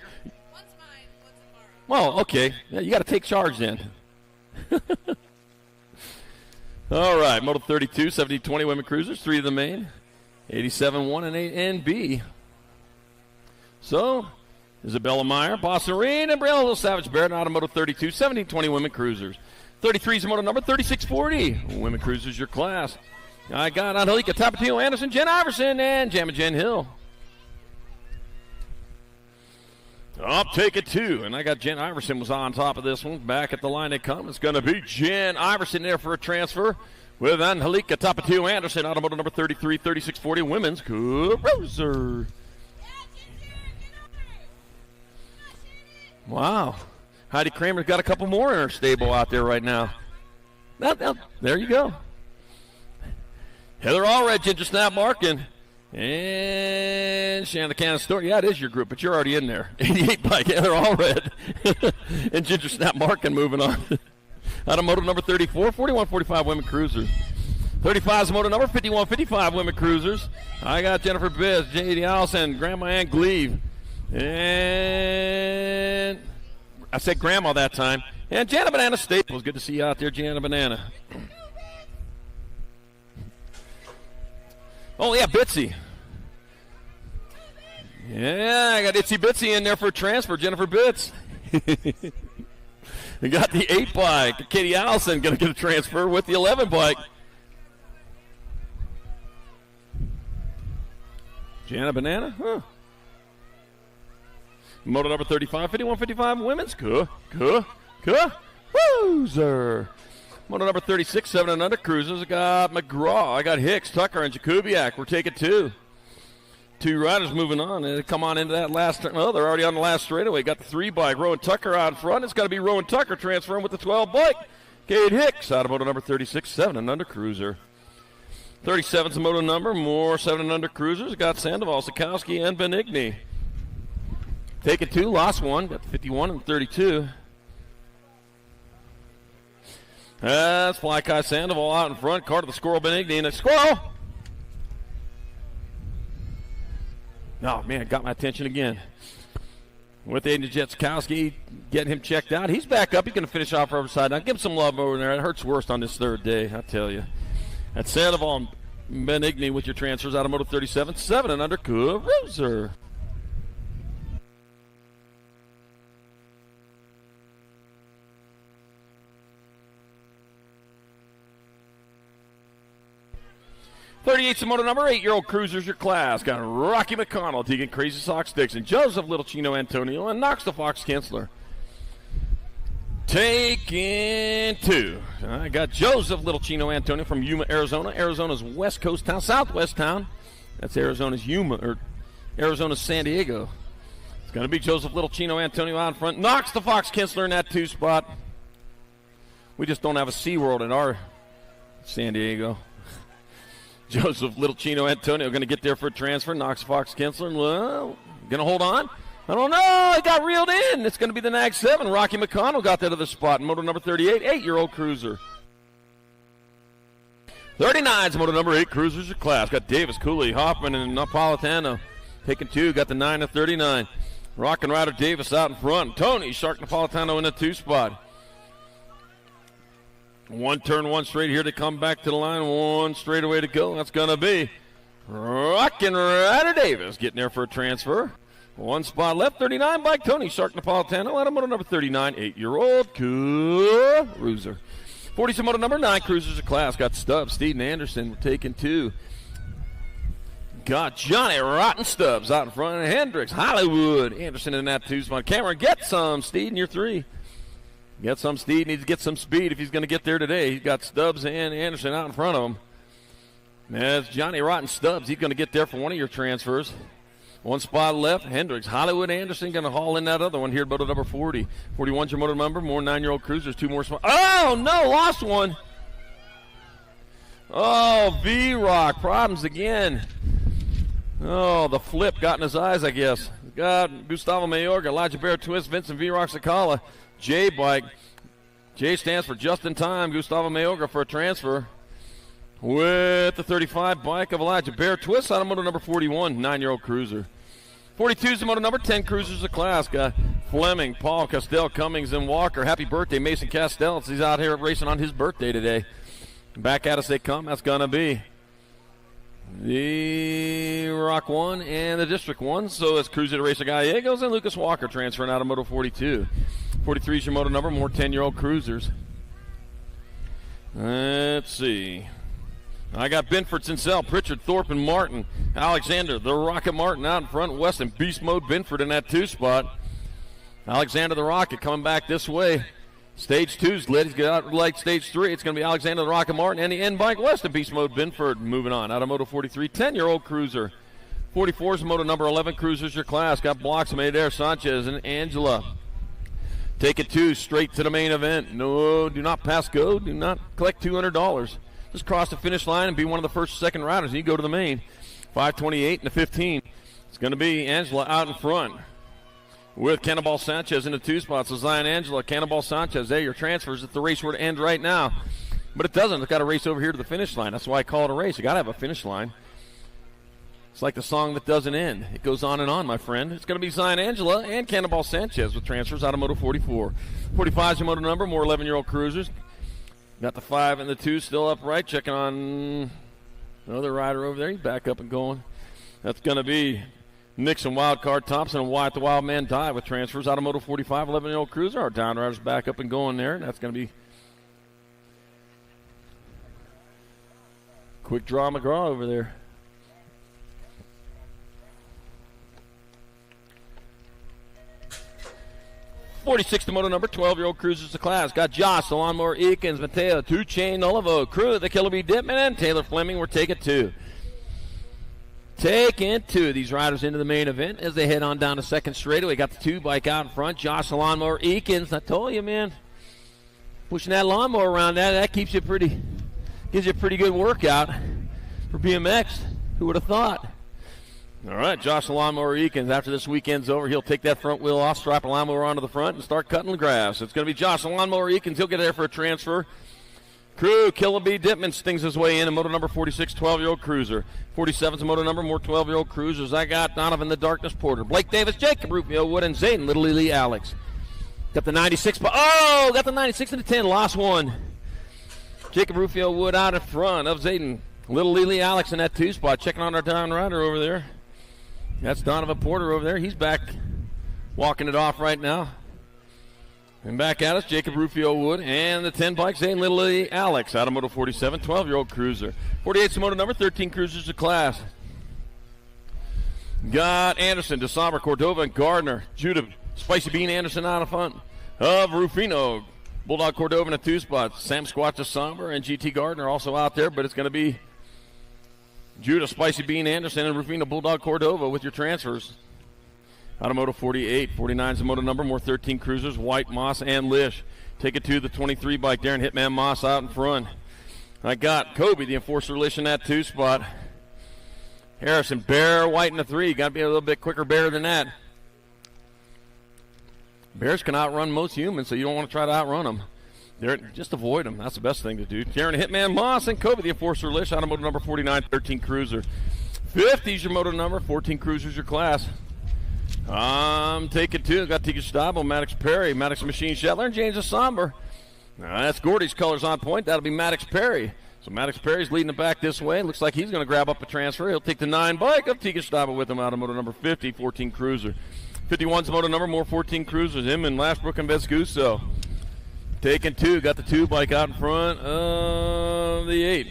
Well, okay. Yeah, you got to take charge then. All right, Moto 32, 70-20 women cruisers, 3 of the main, 87-1 and 8 and B. So, Isabella Meyer, Boston Reed, and Briella Little Savage Barrett out of Moto 32, 70-20 women cruisers. 33 is the moto number, 36-40 women cruisers, your class. I got Angelica Tapatio Anderson, Jen Iverson, and Jamma Jen Hill. I'll take it 2, and I got Jen Iverson was on top of this one. Back at the line they come. It's going to be Jen Iverson there for a transfer with Angelica Tapatio Anderson, out of moto number 33, 36-40 women's cruiser. Wow. Heidi Kramer's got a couple more in her stable out there right now. There you go. Heather Allred, Ginger Snap Markin. And Shannon Cannon Store. Yeah, it is your group, but you're already in there. 88 bike, Heather Allred. And Ginger Snap Markin moving on. Out of moto number 34, 41-45 women cruisers. 35 is moto number, 51-55 women cruisers. I got Jennifer Biz, J.D. Allison, Grandma Ann Gleave. And I said Grandma that time. And Jana Banana Staples. Good to see you out there, Jana Banana. Oh, yeah, Bitsy. Yeah, I got Itsy Bitsy in there for a transfer. Jennifer Bitz. We got the 8 bike. Katie Allison going to get a transfer with the 11 bike. Jana Banana? Huh. Moto number 35, 51-55 women's. Cruiser. Moto number 36, 7 and under cruisers. I got McGraw. I got Hicks, Tucker, and Jakubiak. We're taking 2. 2 riders moving on. And they come on into that last turn. Well, they're already on the last straightaway. Got the 3 bike. Rowan Tucker out in front. It's got to be Rowan Tucker transferring with the 12 bike. Cade Hicks out of moto number 36, 7 and under cruiser. 37's the moto number. More 7 and under cruisers. Got Sandoval, Sikowski, and Benigni. Taking 2, lost 1. Got 51 and 32. That's Fly Kai Sandoval out in front. Carter the Squirrel Benigni. And a squirrel! Oh, man, got my attention again. With Aiden Jetskowski getting him checked out. He's back up. He's going to finish off our side. Now, give him some love over there. It hurts worst on this 3rd day, I tell you. That's Sandoval and Benigni with your transfers out of Moto 37. 7 and under cruiser. '38's the moto number, 8-year-old cruisers, your class. Got Rocky McConnell, Deegan Crazy Sox Dixon, Joseph Little Chino Antonio, and Knox the Fox Kinsler. Taking 2. I got Joseph Little Chino Antonio from Yuma, Arizona. Arizona's west coast town, southwest town. That's Arizona's Yuma, or Arizona's San Diego. It's going to be Joseph Little Chino Antonio out in front. Knox the Fox Kinsler in that 2 spot. We just don't have a SeaWorld in our San Diego. Joseph Little Chino Antonio going to get there for a transfer. Knox Fox Kinsler. Well, going to hold on? I don't know. He got reeled in. It's going to be the NAG 7. Rocky McConnell got that other spot in moto number 38, 8-year-old cruiser. 39's moto number 8 cruisers of class. Got Davis, Cooley, Hoffman, and Napolitano taking 2. Got the 9 to 39. Rockin' Rider Davis out in front. Tony Shark Napolitano in the 2 spot. 1 turn, 1 straight here to come back to the line. 1 straightaway to go. That's going to be Rockin' Rider Davis getting there for a transfer. 1 spot left. 39 bike Tony Shark Napolitano. Out of moto number 39, 8-year-old Cruiser. 40's moto number 9 cruisers of class. Got Stubbs, Steed, and Anderson. We're taking 2. Got Johnny Rotten Stubbs out in front. And Hendricks, Hollywood, Anderson in that 2 spot. Cameron, get some Steed in your 3. Get some Steed. Needs to get some speed if he's going to get there today. He's got Stubbs and Anderson out in front of him. That's Johnny Rotten Stubbs. He's going to get there for one of your transfers. 1 spot left. Hendricks, Hollywood, Anderson going to haul in that other one here at moto number 40. 41's your moto number. More 9-year-old cruisers. 2 more spots. Oh, no, lost one. Oh, V-Rock. Problems again. Oh, the flip got in his eyes, I guess. Got Gustavo Mayorga, Elijah Bear Twist, Vincent V-Rock Sakala. J bike. J stands for just in time. Gustavo Mayorga for a transfer. With the 35 bike of Elijah Bear Twist out of moto number 41, 9-year-old cruiser. 42's the moto number 10 cruisers of class. Got Fleming, Paul, Castell, Cummings, and Walker. Happy birthday, Mason Castell. He's out here racing on his birthday today. Back at us they come. That's going to be the Rock 1 and the District 1. So it's Cruiser Racer Gallegos and Lucas Walker transferring out of moto 42. 43's your moto number. More 10-year-old cruisers. Let's see. I got Binford, Sincel, Pritchard, Thorpe, and Martin. Alexander, the Rocket Martin out in front. Weston, Beast Mode, Binford in that 2 spot. Alexander the Rocket coming back this way. Stage 2's lit. He's got like stage 3. It's going to be Alexander the Rocket Martin and the N-Bike Weston, Beast Mode, Binford moving on. Out of moto 43, 10-year-old cruiser. 44's moto number 11 cruisers your class. Got blocks made there. Sanchez and Angela. Take it 2 straight to the main event. No, do not pass go. Do not collect $200. Just cross the finish line and be one of the first, second riders. You go to the main. 5:28 and the 15. It's going to be Angela out in front with Cannonball Sanchez in the 2 spots. So Zion Angela, Cannonball Sanchez. There, your transfers if the race were to end right now. But it doesn't. It's got to race over here to the finish line. That's why I call it a race. You got to have a finish line. It's like the song that doesn't end. It goes on and on, my friend. It's going to be Zion Angela and Cannonball Sanchez with transfers out of moto 44. 45's your moto number. More 11-year-old cruisers. Got the 5 and the 2 still upright. Checking on another rider over there. He's back up and going. That's going to be Nixon Wildcard Thompson and Wyatt the Wildman Die with transfers out of moto 45. 11-year-old cruiser. Our down rider's back up and going there. That's going to be Quick Draw McGraw over there. '46 the moto number, 12-year-old cruisers of class. Got Josh, the Lawnmower Eakins, Mateo, 2 Chain, Olivo, Crew, the Killer Bee Dipman, and Taylor Fleming. We're taking 2. Taking 2 of these riders into the main event as they head on down to second straightaway. Got the 2 bike out in front. Josh, the Lawnmower Eakins. I told you, man, pushing that lawnmower around that keeps you gives you a pretty good workout for BMX. Who would have thought? All right, Josh the Lawnmower Eakins, after this weekend's over, he'll take that front wheel off, strap a lawnmower onto the front, and start cutting the grass. It's going to be Josh the Lawnmower Eakins. He'll get there for a transfer. Crew, Killer Bee Dipman stings his way in moto number 46, 12-year-old cruiser. 47's a moto number, more 12-year-old cruisers. I got Donovan the Darkness Porter, Blake Davis, Jacob Rufio Wood, and Zayden Little Lily Alex. Got the 96, got the 96 and the 10, lost one. Jacob Rufio Wood out in front of Zayden Little Lily Alex in that 2 spot. Checking on our down rider over there. That's Donovan Porter over there. He's back walking it off right now. And back at us, Jacob Rufio Wood and the 10 bike, Zane Little Alex out of moto 47, 12-year-old cruiser. 48's moto number, 13 cruisers of class. Got Anderson, DeSombre, Cordova, and Gardner. Judah, Spicy Bean Anderson out in front of Rufino. Bulldog Cordova in the 2 spots. Sam Squat, DeSombre, and GT Gardner also out there, but it's going to be Judah, Spicy Bean Anderson, and Rufino Bulldog Cordova with your transfers. Out of moto 48. 49's the moto number, more 13 cruisers, White, Moss, and Lish. Take it to the 23 bike, Darren Hitman Moss out in front. I got Kobe, the Enforcer Lish in that 2 spot. Harrison, Bear, White in the 3. Got to be a little bit quicker Bear than that. Bears can outrun most humans, so you don't want to try to outrun them. Just avoid them. That's the best thing to do. Darren Hitman Moss and Kobe the Enforcer Lish out of moto number 49, 13 Cruiser. 50 is your moto number, 14 Cruiser's your class. I'm taking 2. Got Tika Stabo, Maddox Perry, Maddox Machine Shetler, and James Somber. That's Gordy's colors on point. That'll be Maddox Perry. So Maddox Perry's leading the back this way. Looks like he's going to grab up a transfer. He'll take the 9 bike of Tika Stabo with him out of moto number 50, 14 Cruiser. 51's moto number, more 14 Cruisers. Him and Lashbrook and Vescuso. Taking 2, got the 2 bike out in front of the 8.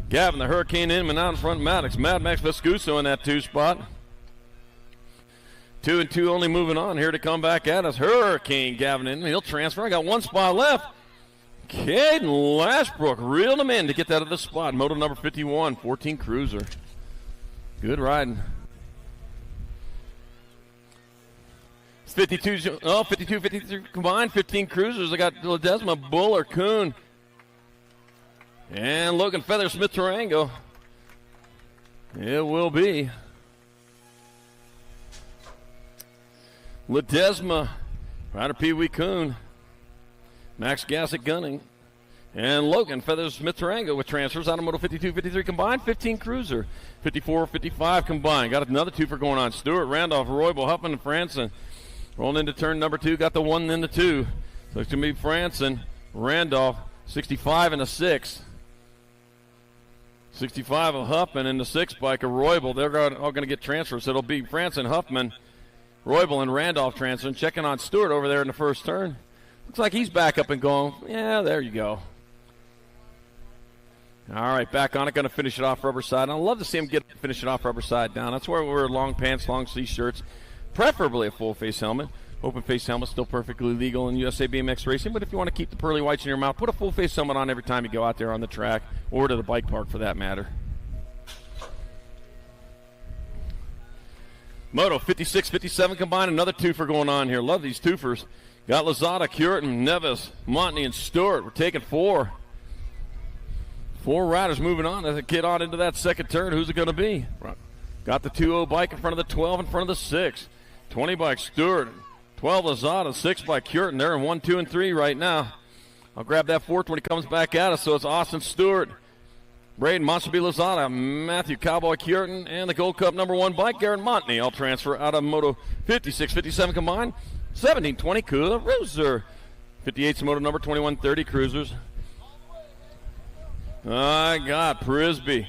Gavin, the Hurricane Inman out in front, Maddox. Mad Max Vescuso in that 2 spot. 2 and 2 only moving on here to come back at us. Hurricane Gavin Inman, he'll transfer. I got 1 spot left. Caden Lashbrook reeled him in to get that other spot. Moto number 51, 14 Cruiser. Good riding. 52, 53 combined, 15 Cruisers. I got Ledesma, Buller, Kuhn, and Logan Feather Smith Tarango. It will be Ledesma, Ryder Pee Wee Kuhn, Max Gassick Gunning, and Logan Feather Smith Tarango with transfers out of moto 52, 53 combined, 15 Cruiser, 54, 55 combined. Got another 2 for going on. Stewart, Randolph, Roybal, Huffman, and Franson. Rolling into turn number 2, got the 1 and the 2. So it's going to be Franson, Randolph, 65 and a 6. 65 of Huffman and the 6 bike of Roybal. They're all going to get transfers. So it'll be Franson, Huffman, Roybal, and Randolph transferring. Checking on Stewart over there in the first turn. Looks like he's back up and going. Yeah, there you go. All right, back on it. Going to finish it off rubber side. I'd love to see him finish it off rubber side down. That's where we wear long pants, long sleeve shirts. Preferably a full-face helmet. Open-face helmet still perfectly legal in USA BMX racing, but if you want to keep the pearly whites in your mouth, put a full-face helmet on every time you go out there on the track or to the bike park for that matter. Moto 56, 57 combined, another 2 for going on here. Love these 2-fers. Got Lozada, Curtin, Nevis, Montney, and Stewart. We're taking 4. 4 riders moving on as they get on into that second turn. Who's it going to be? Got the 2-0 bike in front of the 12, in front of the 6. 20 by Stewart, 12 Lozada, 6 by Curtin. They're in 1, 2, and 3 right now. I'll grab that 4th when he comes back at us. So it's Austin Stewart, Braden Monsterby Lozada, Matthew Cowboy Curtin, and the Gold Cup number 1 bike, Garrett Montney. I'll transfer out of moto 56, 57 combined, 17, 20 Cruiser. 58's moto number 21, 30 Cruisers. I got Prisby,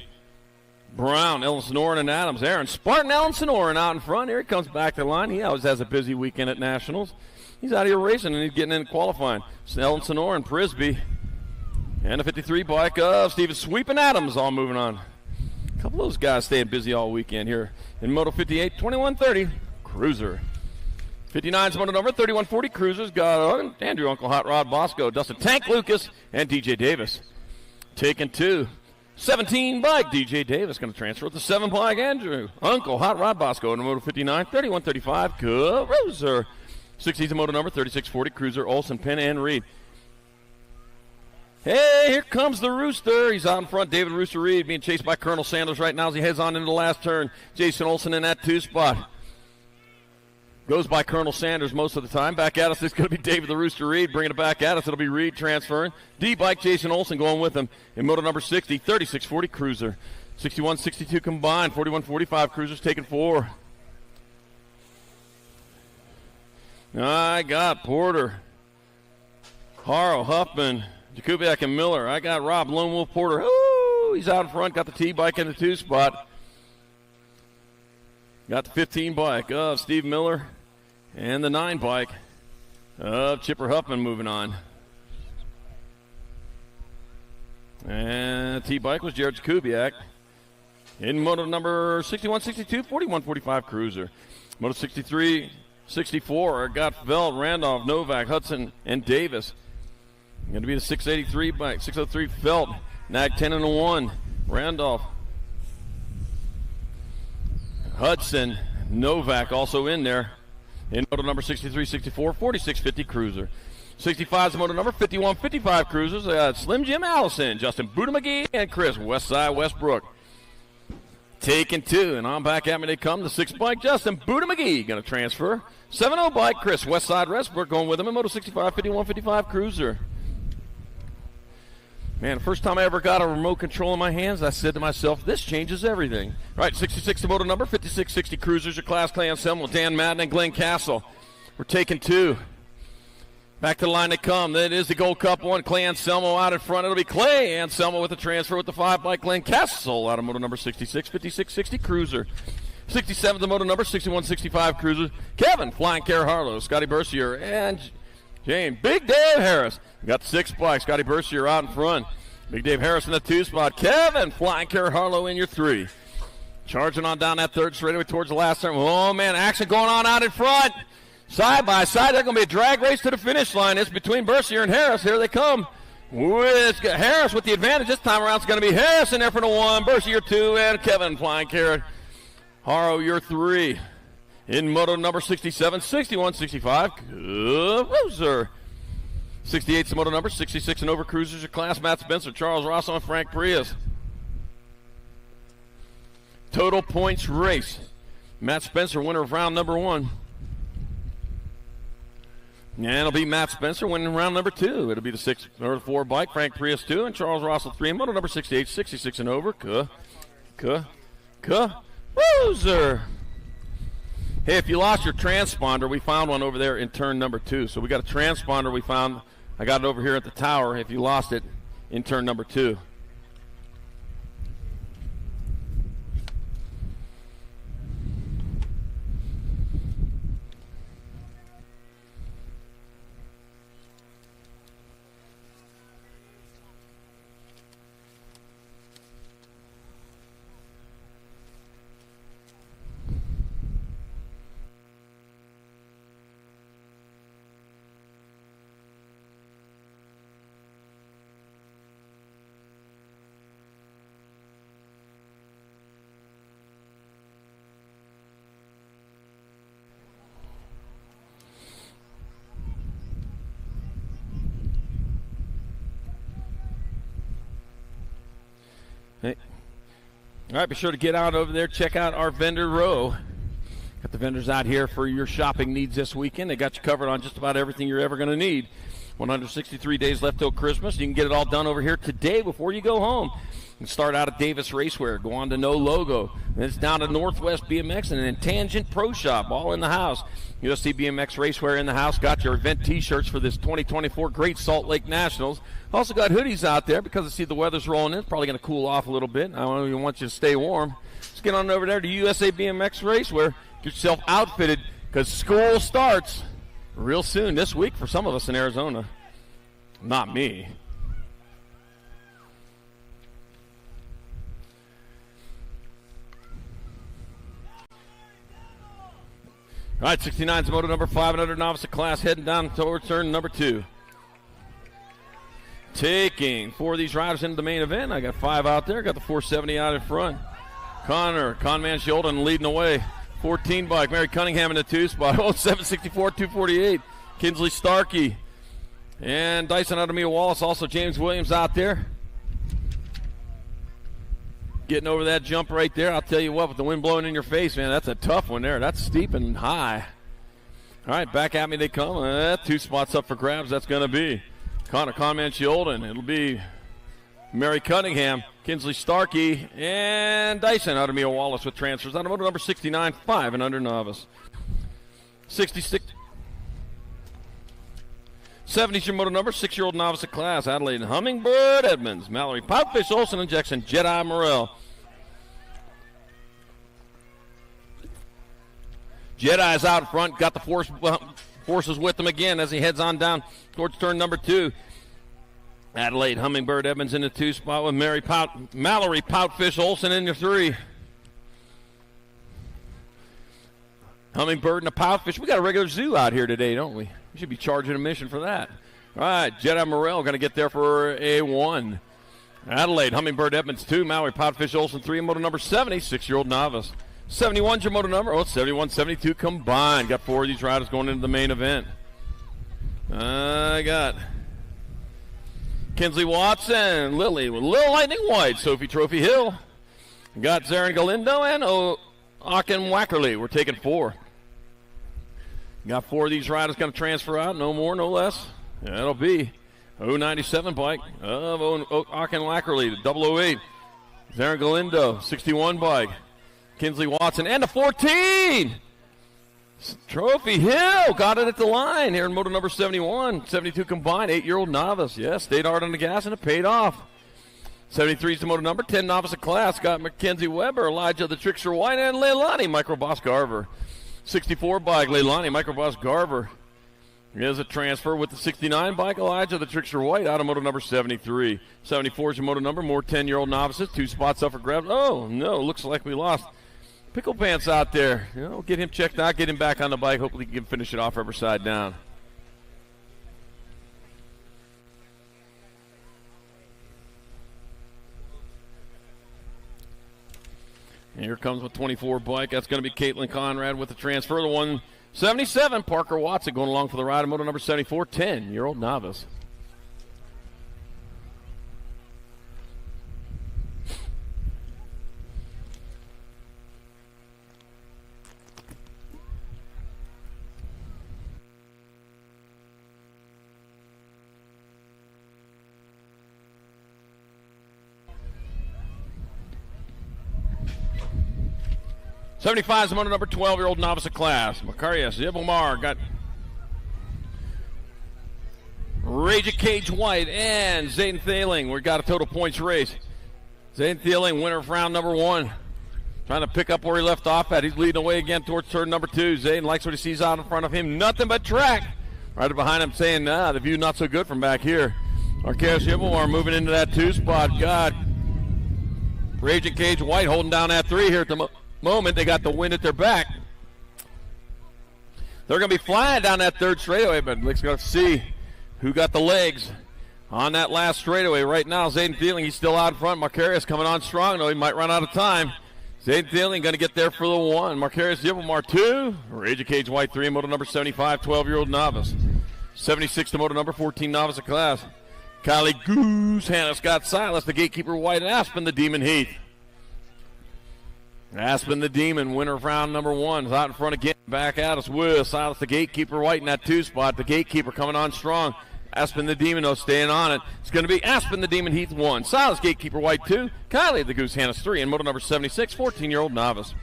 Brown, Ellen Sonoran, and Adams. Aaron Spartan, Ellen Sonoran out in front. Here he comes back to the line. He always has a busy weekend at Nationals. He's out here racing, and he's getting in qualifying. Ellen Sonoran, Prisby, and a 53 bike of Steven Sweeping Adams all moving on. A couple of those guys staying busy all weekend here in Moto 58, 2130 Cruiser. 59's moto number 3140 Cruisers. Got Andrew Uncle Hot Rod Bosco, Dustin Tank Lucas, and DJ Davis. Taking 2. 17 bike, DJ Davis going to transfer with the 7 bike, Andrew Uncle Hot Rod Bosco in the moto 59, 3135 Cruiser. 60's moto number 3640 Cruiser, Olsen, Penn, and Reed. Hey, here comes the Rooster. He's out in front. David Rooster Reed being chased by Colonel Sanders right now as he heads on into the last turn. Jason Olsen in that 2 spot. Goes by Colonel Sanders most of the time. Back at us, it's going to be David the Rooster Reed bringing it back at us. It'll be Reed transferring. D-bike, Jason Olsen going with him in moto number 60, 3640 Cruiser. 61, 62 combined, 41, 45 Cruisers taking 4. I got Porter, Haro, Huffman, Jakubiak, and Miller. I got Rob Lone Wolf Porter. Ooh, he's out in front. Got the T-bike in the 2 spot. Got the 15 bike of Steve Miller. And the 9 bike of Chipper Huffman moving on. And T-bike was Jared Jakubiak. In moto number 61, 62, 41, 45 Cruiser. Moto 63, 64, got Veld, Randolph, Novak, Hudson, and Davis. Going to be the 683 bike, 603 Felt, Nag 10 and a 1, Randolph, Hudson, Novak also in there. In moto number 63, 64, 46, 50 Cruiser. 65 is moto number 51, 55 Cruisers. Slim Jim Allison, Justin Buddha McGee, and Chris Westside Westbrook. Taking 2, and on back at me they come. The 6 bike, Justin Buddha McGee, going to transfer. 7-0 bike, Chris Westside Westbrook going with him in moto 65, 51, 55 Cruiser. Man, the first time I ever got a remote control in my hands, I said to myself, this changes everything. All right, 66 the moto number, 5660 Cruisers, your class, Clay Anselmo, Dan Madden, and Glenn Castle. We're taking 2. Back to the line they come. That is the Gold Cup one. Clay Anselmo out in front. It'll be Clay Anselmo with the transfer with the 5 by Glenn Castle out of moto number 66, 5660 Cruiser. 67 the moto number, 6165 Cruiser. Kevin, Flying Care Harlow, Scotty Bercier, and James, Big Dave Harris. We got the 6 bike. Scotty Bercier out in front. Big Dave Harris in the 2 spot. Kevin, Flying Care Harlow in your 3. Charging on down that 3rd straightaway towards the last turn. Oh, man, action going on out in front. Side by side, there's going to be a drag race to the finish line. It's between Bercier and Harris. Here they come. It's got Harris with the advantage. This time around, it's going to be Harris in there for the 1, Bercier 2, and Kevin, Flying Care Harlow, your 3. In moto number 67, 61, 65, Cruiser. 68's the moto number, 66 and over Cruisers, your class, Matt Spencer, Charles Rosso, and Frank Prius. Total points race. Matt Spencer, winner of round number 1. And it'll be Matt Spencer winning round number 2. It'll be the 6 or the 4 bike, Frank Prius 2, and Charles Rosso 3. And moto number 68, 66 and over, Cruiser. Hey, if you lost your transponder, we found one over there in turn number 2. So we got a transponder we found. I got it over here at the tower if you lost it in turn number 2. Hey. All right, be sure to get out over there, check out our vendor row. Got the vendors out here for your shopping needs this weekend. They got you covered on just about everything you're ever going to need. 163 days left till Christmas. You can get it all done over here today before you go home. You can start out at Davis Racewear, go on to No Logo. Then it's down to Northwest BMX and then Tangent Pro Shop, all in the house. USC BMX Racewear in the house. Got your event T-shirts for this 2024 Great Salt Lake Nationals. Also got hoodies out there because I see the weather's rolling in. It's probably going to cool off a little bit. I don't even want you to stay warm. Just get on over there to USA BMX Racewear. Get yourself outfitted because school starts real soon this week for some of us in Arizona. Not me. All right, 69's moto number 500 novice class heading down towards turn number 2. Taking 4 of these riders into the main event. I got 5 out there. Got the 470 out in front. Conman Sheldon leading the way. 14 bike. Mary Cunningham in the 2 spot. Oh, 764, 248. Kinsley Starkey. And Dyson Adamia Wallace. Also James Williams out there. Getting over that jump right there. I'll tell you what, with the wind blowing in your face, man, that's a tough one there. That's steep and high. All right, back at me they come. 2 spots up for grabs. That's going to be Conman Sheldon. It'll be Mary Cunningham, Kinsley Starkey, and Dyson Adamia Wallace with transfers. On motor number 69, 5 and under novice. 66. 70's your moto number, 6-year-old novice of class. Adelaide Hummingbird Edmonds, Mallory Poutfish Olsen, and Jackson Jedi Morrell. Jedi's out front, got the forces with him again as he heads on down towards turn number 2. Adelaide Hummingbird Edmonds in the 2 spot with Mallory Poutfish Olsen in the 3. Hummingbird and a Poutfish. We got a regular zoo out here today, don't we? We should be charging admission for that. All right, Jedi Morrell going to get there for a 1. Adelaide Hummingbird Edmonds 2, Mallory Poutfish Olsen 3, moto number 70, 6-year-old novice. 71's your moto number. Oh, 71, 72 combined. Got 4 of these riders going into the main event. I got Kinsley Watson, Lily with Little Lightning White, Sophie Trophy Hill. Got Zarin Galindo and Akin Wackerly. We're taking 4. Got 4 of these riders going to transfer out. No more, no less. That'll be 097 bike of Auchinlackerly, the 008. Zarin Galindo, 61 bike. Kinsley Watson, and the 14. Trophy Hill got it at the line here in moto number 71. 72 combined, 8-year-old novice. Yes, stayed hard on the gas, and it paid off. 73 is the moto number, 10 novice of class. Got Mackenzie Weber, Elijah the Trickster White, and Leilani Microboss Garver. 64 bike, Leilani Microboss Garver. Here's a transfer with the 69 bike, Elijah the Trickster White, out of moto number 73. 74 is your moto number, more 10-year-old novices. 2 spots up for grabs. Oh, no, looks like we lost Pickle Pants out there. You know, get him checked out, get him back on the bike. Hopefully he can finish it off rubber side down. Here comes with 24 bike. That's going to be Caitlin Conrad with the transfer. The 177, Parker Watson going along for the ride of moto number 74, 10-year-old novice. '75 is the moto number 12-year-old novice of class. Macarius Zibomar got Raja Cage White and Zayden Thieling. We've got a total points race. Zayden Thieling, winner of round number 1. Trying to pick up where he left off at. He's leading away again towards turn number 2. Zayden likes what he sees out in front of him. Nothing but track. Right behind him saying, the view not so good from back here. Macarius Zibomar moving into that 2 spot. Got Raja Cage White holding down that 3 here at the moment. They got the wind at their back. They're going to be flying down that 3rd straightaway, but Lick's going to see who got the legs on that last straightaway. Right now, Zayden Thieling, he's still out in front. Macarius coming on strong, though. He might run out of time. Zayden Thieling going to get there for the 1. Macarius Zibomar 2. Raja Cage White 3, moto number 75, 12-year-old novice. 76 to moto number 14, novice of class. Kylie Goose, Hannah Scott Silas, the gatekeeper White, and Aspen the Demon Heath. Aspen the Demon, winner of round number 1, is out in front again. Back at us with Silas the gatekeeper White in that 2 spot. The gatekeeper coming on strong. Aspen the Demon, though, staying on it. It's going to be Aspen the Demon Heath 1. Silas gatekeeper White 2. Kylie the Goose Hannes 3. And moto number 76, 14-year-old novice.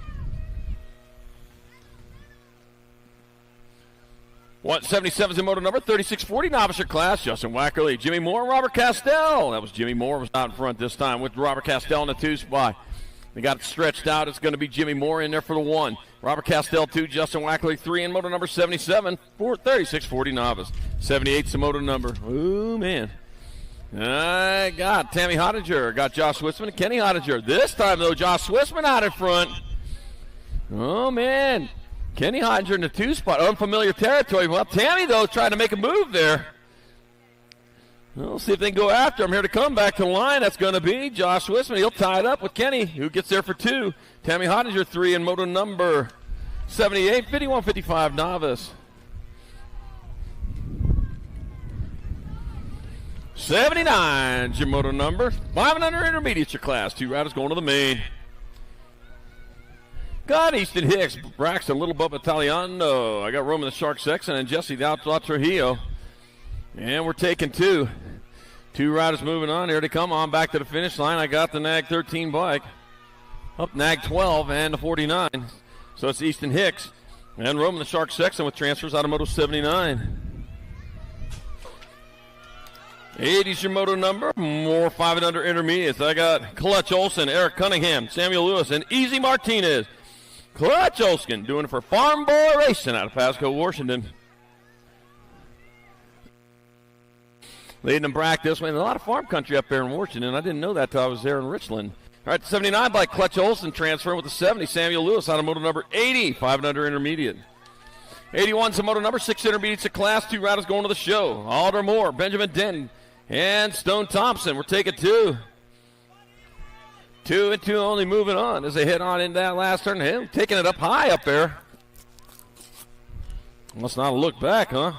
177 is in moto number 3640, novice or class. Justin Wackerly, Jimmy Moore, Robert Castell. That was Jimmy Moore was out in front this time with Robert Castell in the 2 spot. They got it stretched out. It's going to be Jimmy Moore in there for the 1. Robert Castell 2, Justin Wackerly 3, and moto number 77, 3640 novice. 78's the moto number. Oh, man. I got Tammy Hottinger. Got Josh Swissman and Kenny Hottinger. This time, though, Josh Swissman out in front. Oh, man. Kenny Hottinger in the 2 spot. Unfamiliar territory. Well, Tammy, though, trying to make a move there. We'll see if they can go after him. Here to come back to the line. That's going to be Josh Swissman. He'll tie it up with Kenny, who gets there for 2. Tammy Hottinger 3 in moto number 78, 51-55 novice. 79 is your moto number. 5 and under intermediate your class. 2 riders going to the main. Got Easton Hicks, Braxton, Little Bubba Italiano. I got Roman the Shark Sexton and Jesse the Outlaw Trujillo. And we're taking 2. 2 riders moving on. Here they come on back to the finish line. I got the Nag 13 bike. Up Nag 12 and the 49. So it's Easton Hicks and Roman the Shark Sexton with transfers out of moto 79. 80's your moto number. More 5 and under intermediates. I got Clutch Olson, Eric Cunningham, Samuel Lewis, and Easy Martinez. Clutch Olson doing it for Farm Boy Racing out of Pasco, Washington. Leading them back this way. And a lot of farm country up there in Washington. I didn't know that till I was there in Richland. All right, 79 by Clutch Olson transferring with the 70. Samuel Lewis out of moto number 80, 5 and under intermediate. 81's the moto number 6 intermediates of class. 2 riders going to the show. Alder Moore, Benjamin Denton, and Stone Thompson. We're taking 2. 2 and 2 only moving on as they head on into that last turn. Him taking it up high up there. Must not look back, huh?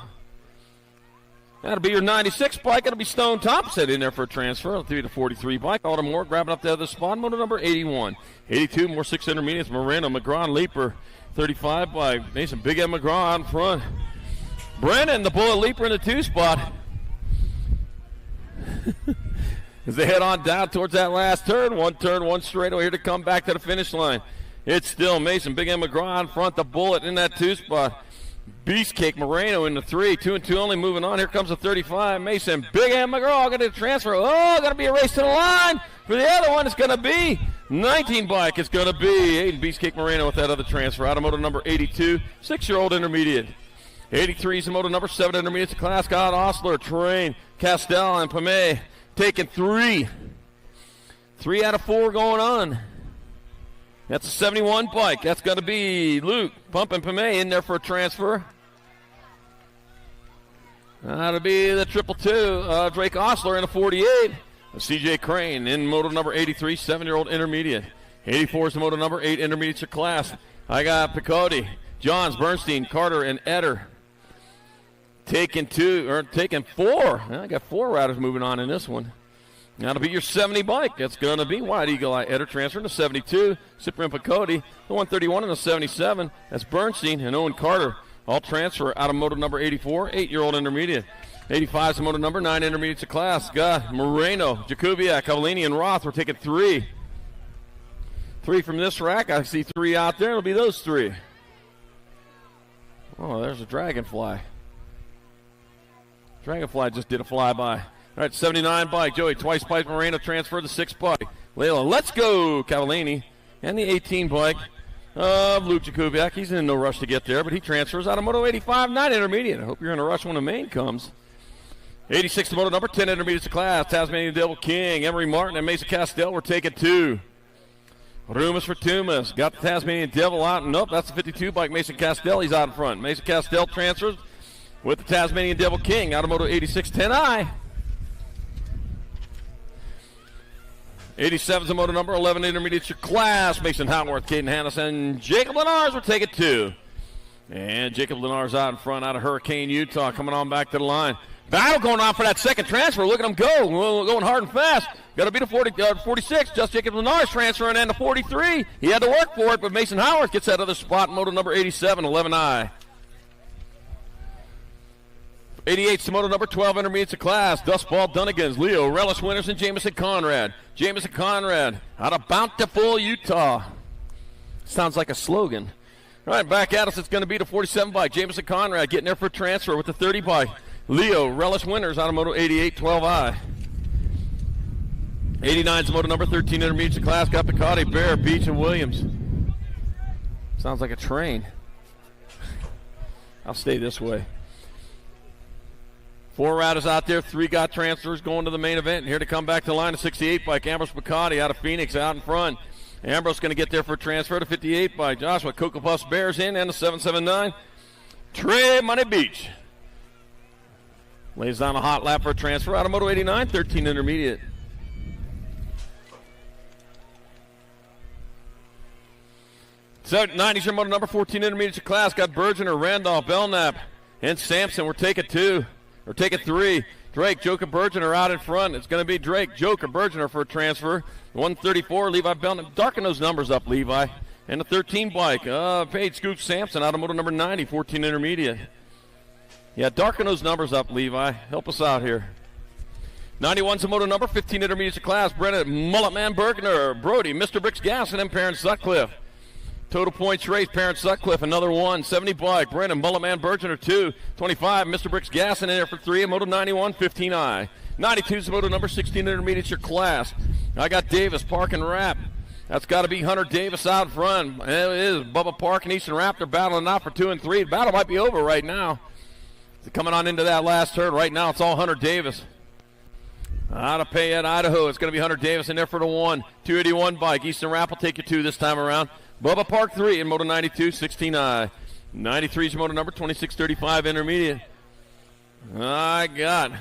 That'll be your 96 bike. It'll be Stone Thompson in there for a transfer. 3 to 43 bike. Alder Moore grabbing up the other spot. Moto number 81. 82, more 6 intermediates. Moreno, McGraw, and Leaper. 35 by Mason Big M. McGraw out in front. Brennan, the Bullet Leaper in the 2 spot. As they head on down towards that last turn, one straightaway here to come back to the finish line. It's still Mason, Big M McGraw in front, the Bullet in that 2 spot. Beastcake Moreno in the 3, 2 and 2 only moving on. Here comes the 35, Mason, Big M McGraw going to transfer. Oh, going to be a race to the line. For the other one, it's going to be 19 bike. It's going to be Aiden Beastcake Moreno with that other transfer. Automotive number 82, 6-year-old intermediate. 83 is the moto number 7 intermediate class. Got Osler, Terrain, Castell, and Pame taking 3. 3 out of 4 going on. That's a 71 bike. That's going to be Luke Pumping Pame in there for a transfer. That'll be the 222, Drake Osler in a 48. CJ Crane in moto number 83, 7-year-old intermediate. 84 is the moto number 8 intermediate class. I got Picotti, Johns, Bernstein, Carter, and Eder. Taking 4. I got 4 riders moving on in this one. That'll be your 70 bike. That's going to be White Eagle Eye Eder transferring to 72. Cyprian Picotti, the 131 and the 77. That's Bernstein and Owen Carter. All transfer out of moto number 84, 8-year-old intermediate. 85 is the moto number 9 intermediate to class. Got Moreno, Jakubiak, Cavallini, and Roth. We're taking 3. 3 from this rack. I see 3 out there. It'll be those 3. Oh, there's a Dragonfly. Dragonfly just did a flyby. All right, 79 bike. Joey Twice Pipe Moreno transferred the 6 bike. Layla, let's go, Cavallini. And the 18 bike of Luke Jakubiak. He's in no rush to get there, but he transfers out of moto 85, 9 intermediate. I hope you're in a rush when the main comes. 86 to moto number 10 intermediate to class. Tasmanian Devil King, Emery Martin, and Mason Castell. We're taking 2. Rumas for Tumas. Got the Tasmanian Devil out. Nope, that's the 52 bike. Mason Castell, he's out in front. Mason Castell transfers with the Tasmanian Devil King out of moto 86, 10i. 87 is the moto number 11 intermediate to class. Mason Houtworth, Caden Hannes, and Jacob Lenars will take it 2. And Jacob Lenars out in front out of Hurricane, Utah, coming on back to the line. Battle going on for that second transfer. Look at him go. Going hard and fast. Got to be the 46. Just Jacob Lenars transferring and the 43. He had to work for it, but Mason Howarth gets that other spot. Moto number 87, 11i. 88 to moto number 12 intermediate to class. Dustball Dunnigans, Leo Relish Winters, and Jamison Conrad. Jamison Conrad out of Bountiful, Utah. Sounds like a slogan. All right, back at us. It's going to be the 47 bike. Jamison Conrad getting there for a transfer with the 30 bike. Leo Relish Winters out of moto 88, 12i. 89 is moto number 13 intermediate to class. Got Picotti, Bear, Beach, and Williams. Sounds like a train. I'll stay this way. 4 riders out there, 3 got transfers going to the main event. And here to come back to the line, a 68 bike. Ambrose Picotti out of Phoenix out in front. Ambrose going to get there for a transfer to 58 by Joshua. Cocoa Puffs Bears in and the 779. Trey Money Beach lays down a hot lap for a transfer out of moto 89, 13 intermediate. So 90's your moto number 14 intermediate class. Got Bergener, Randolph, Belknap, and Sampson. We're taking 2. Or taking 3. Drake, Joker, Bergener out in front. It's going to be Drake, Joker, Bergener for a transfer. 134, Levi Belknap. Darken those numbers up, Levi. And the 13 bike. Paige Scoop Sampson out of moto number 90, 14 intermediate. Yeah, darken those numbers up, Levi. Help us out here. 91's the moto number 15 intermediate to class. Brennan, Mulletman, Bergner, Brody, Mr. Bricks Gasson, and Parent Sutcliffe. Total points race, Parent Sutcliffe, another 1. 70 bike, Brennan, Mulletman, Bergener, 2. 25, Mr. Bricks Gasson in there for 3. And moto 91, 15i. 92's the moto number 16 intermediate to class. I got Davis, Park, and Rapp. That's got to be Hunter Davis out front. And it is Bubba Park and Easton Rapp. They're battling out for 2 and 3. The battle might be over right now. Coming on into that last turn. Right now, it's all Hunter Davis. Out of Payette, Idaho. It's going to be Hunter Davis in there for the 1. 281 bike. Easton Rapp will take you 2 this time around. Bubba Park 3 in moto 92, 16i. 93 is your moto number 2635 intermediate. I got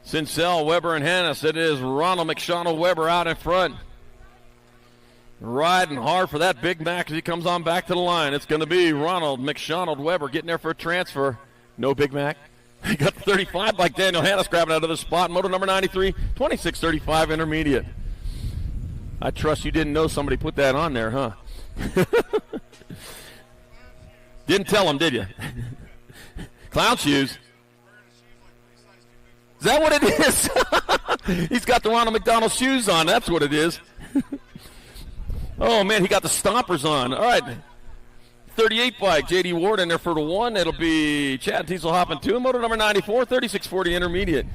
Sincel, Weber, and Hannes. It is Ronald McShawnell Weber out in front. Riding hard for that Big Mac as he comes on back to the line. It's going to be Ronald McShawnell Weber getting there for a transfer. No Big Mac. He got the 35 like Daniel Hannes grabbing out of the spot. Moto number 93, 2635 intermediate. I trust you didn't know somebody put that on there, huh? Didn't tell him, did you? Clown shoes. Is that what it is? He's got the Ronald McDonald shoes on. That's what it is. Oh, man, he got the stompers on. All right. 38 bike, J.D. Ward in there for the 1. It'll be Chad Teasel hopping 2. Moto number 94, 3640 intermediate.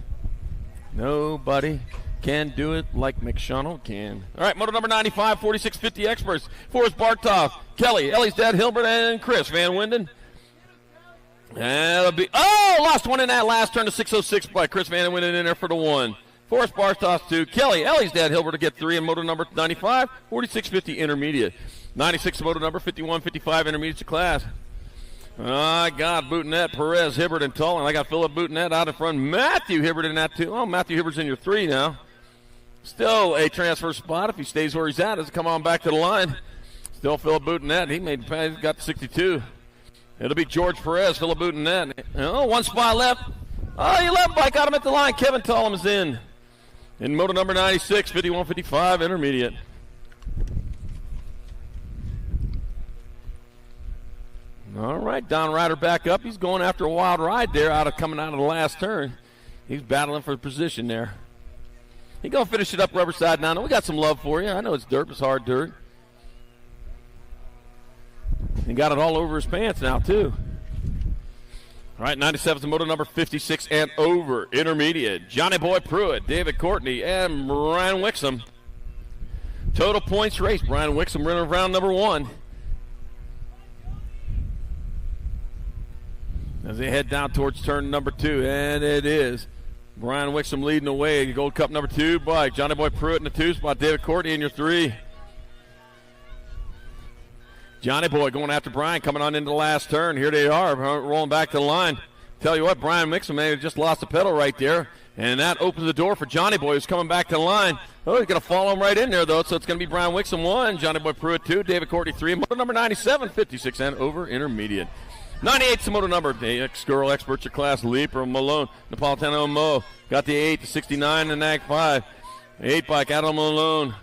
Nobody can do it like McShonald can. All right, moto number 95, 4650 experts. Forrest Bartoff, Kelly, Ellie's dad, Hilbert, and Chris Van Winden. And it'll be, lost one in that last turn to 606 by Chris Van Winden in there for the 1. Forrest Bartoff 2, Kelly, Ellie's dad, Hilbert to get 3, and moto number 95, 4650 intermediate. 96 moto number 5155 intermediate class. I got Boutonette, Perez, Hibbert, and Tull, and I got Philip Boutonette out in front. Matthew Hibbert in that 2. Oh, Matthew Hibbert's in your 3 now. Still a transfer spot if he stays where he's at. Doesn't come on back to the line. Still Philip Boutonette. He's got 62. It'll be George Perez, Philip Boutonette. Oh, 1 spot left. Oh, you left bike, got him at the line. Kevin Tullum is in moto number 96, 5155 intermediate. All right, Don Ryder back up. He's going after a wild ride there coming out of the last turn. He's battling for the position there. He's going to finish it up rubber side now. We got some love for you. I know it's dirt. It's hard dirt. He got it all over his pants now, too. All right, 97's the moto number 56 and over. Intermediate. Johnny Boy Pruitt, David Courtney, and Brian Wixom. Total points race. Brian Wixom running around number 1. As they head down towards turn number 2, and it is Brian Wixom leading the way. Gold Cup number 2 bike. Johnny Boy Pruitt in the 2 spot. David Courtney in your 3. Johnny Boy going after Brian, coming on into the last turn. Here they are, rolling back to the line. Tell you what, Brian Wixom may have just lost the pedal right there, and that opens the door for Johnny Boy, who's coming back to the line. Oh, he's going to follow him right in there, though, so it's going to be Brian Wixom 1, Johnny Boy Pruitt 2, David Courtney 3, moto number 97, 56 and over intermediate. 98's the moto number. The ex-girl experts your class. Leaper, Malone, Napolitano, Mo. Got the 8, the 69, and Nag 5. 8 bike, Adam Malone.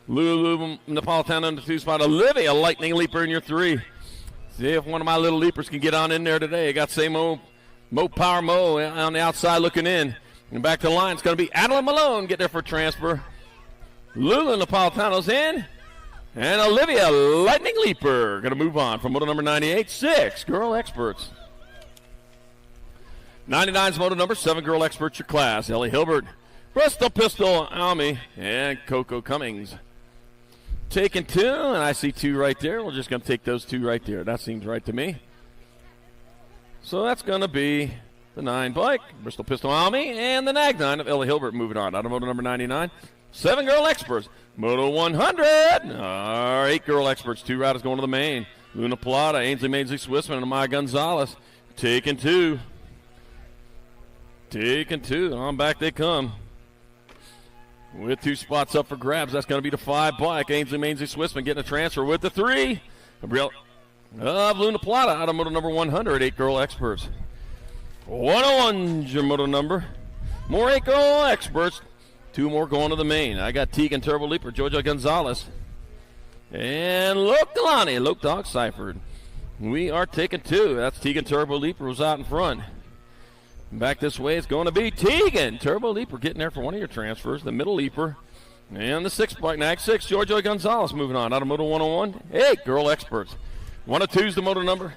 Lulu, Napolitano in the 2 spot. Olivia, Lightning Leaper in your 3. See if one of my little leapers can get on in there today. Got same old Mo Power Mo on the outside looking in. And back to the line. It's going to be Adam Malone get there for transfer. Lulu, Napolitano's in. And Olivia, Lightning Leaper, going to move on from moto number 98, 6 girl experts. 99's moto number 7 girl experts your class. Ellie Hilbert, Bristol Pistol, Almy, and Coco Cummings. Taking 2, and I see 2 right there. We're just going to take those 2 right there. That seems right to me. So that's going to be the 9 bike, Bristol Pistol, Almy, and the Nag 9 of Ellie Hilbert moving on. Out of moto number 99, 7 girl experts. Moto 100, our 8 girl experts. 2 riders going to the main. Luna Plata, Ainsley Mainsley Swissman, and Amaya Gonzalez. Taking 2. On back they come. With 2 spots up for grabs. That's going to be the 5 bike. Ainsley Mainsley Swissman getting a transfer with the 3. Gabrielle of Luna Plata out of moto number 100, 8 girl experts. 101's your moto number. More 8 girl experts. 2 more going to the main. I got Teagan Turbo Leaper, Jojo Gonzalez. And Luke Delani, Luke Dog Seifert. We are taking 2. That's Teagan Turbo Leaper who's out in front. Back this way, it's going to be Teagan Turbo Leaper getting there for one of your transfers. The middle leaper. And the 6 bike, Nag 6, Jojo Gonzalez moving on. Out of moto 101, 8 girl experts. 102's the moto number.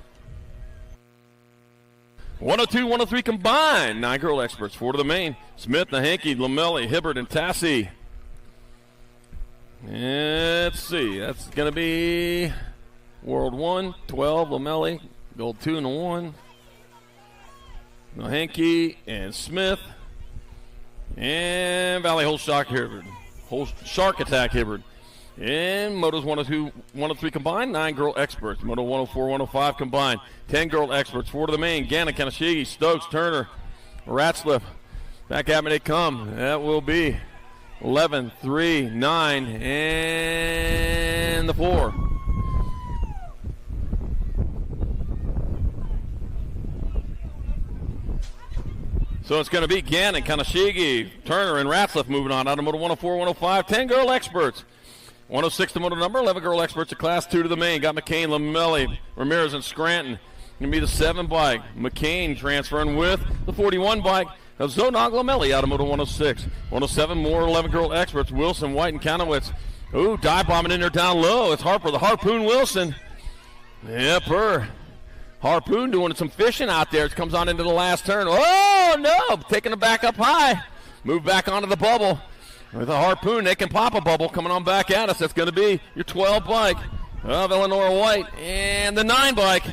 102, 103 combined. 9 girl experts. 4 to the main. Smith, Nahanke, Lamelli, Hibbert, and Tassie. Let's see. That's going to be World 1, 12, Lamelli. Gold 2 and 1. Nahanke and Smith. And Valley Holshock Hibbert. Shark Attack Hibbert. And Motos 102, 103 combined, 9 girl experts. Moto 104, 105 combined, 10 girl experts. 4 to the main, Gannon, Kanashigi, Stokes, Turner, Ratzliff. Back at me they come. That will be 11, 3, 9, and the 4. So it's going to be Gannon, Kanashigi, Turner, and Ratzliff moving on. Out of Moto 104, 105, 10 girl experts. 106 the moto number, 11 girl experts of class 2 to the main. Got McCain, Lamelli, Ramirez, and Scranton. Going to be the 7 bike. McCain transferring with the 41 bike of Zonag Lamelli out of Moto 106. 107, more 11-girl experts. Wilson, White, and Kanowitz. Ooh, dive bombing in there down low. It's Harper, the Harpoon Wilson. Yep, her. Harpoon doing some fishing out there. It comes on into the last turn. Oh, no, taking it back up high. Move back onto the bubble. With a Harpoon, they can pop a bubble coming on back at us. That's going to be your 12 bike of Eleanor White. And the 9 bike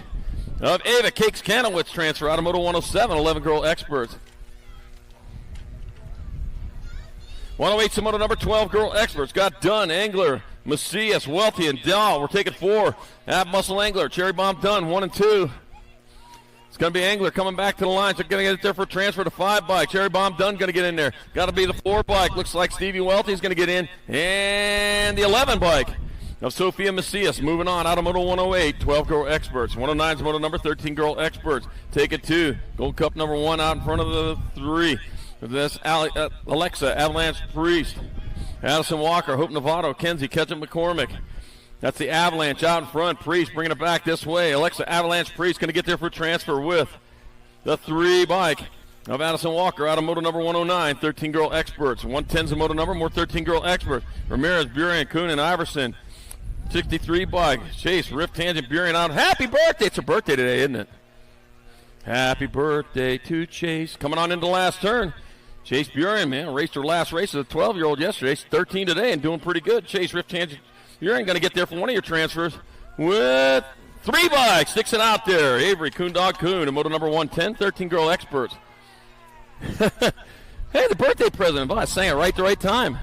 of Ava Cakes Kanowitz transfer out of Moto 107, 11-girl experts. 108 to Moto number 12 girl experts. Got Dunn, Angler, Macias, Welty, and Dahl. We're taking 4. Ab Muscle Angler, Cherry Bomb Dunn, 1 and 2. It's going to be Angler coming back to the line. So going to get it there for a transfer to 5 bike. Cherry Bomb Dunn going to get in there. Got to be the 4 bike. Looks like Stevie Welty is going to get in. And the 11 bike of Sophia Macias moving on out of Moto 108, 12 girl experts. 109 is Moto number 13 girl experts. Take it 2. Gold Cup number 1 out in front of the 3. That's Alexa Avalanche Priest. Addison Walker, Hope Novato, Kenzie Ketchum McCormick. That's the Avalanche out in front. Priest bringing it back this way. Alexa Avalanche Priest going to get there for transfer with the 3 bike of Addison Walker out of Moto number 109, 13 girl experts. 110's a Moto number, more 13 girl experts. Ramirez, Burien, Kuhn, and Iverson. 63 bike. Chase, Rift Tangent, Burien out. Happy birthday. It's her birthday today, isn't it? Happy birthday to Chase. Coming on into the last turn. Chase Burien, man, raced her last race as a 12-year-old yesterday. She's 13 today and doing pretty good. Chase Rift Tangent, Burien going to get there for one of your transfers with 3 bikes. Sticks it out there. Avery, Coon Dog Coon, and Moto number 110, 13 girl experts. Hey, the birthday present. Boy, I sang it right at the right time.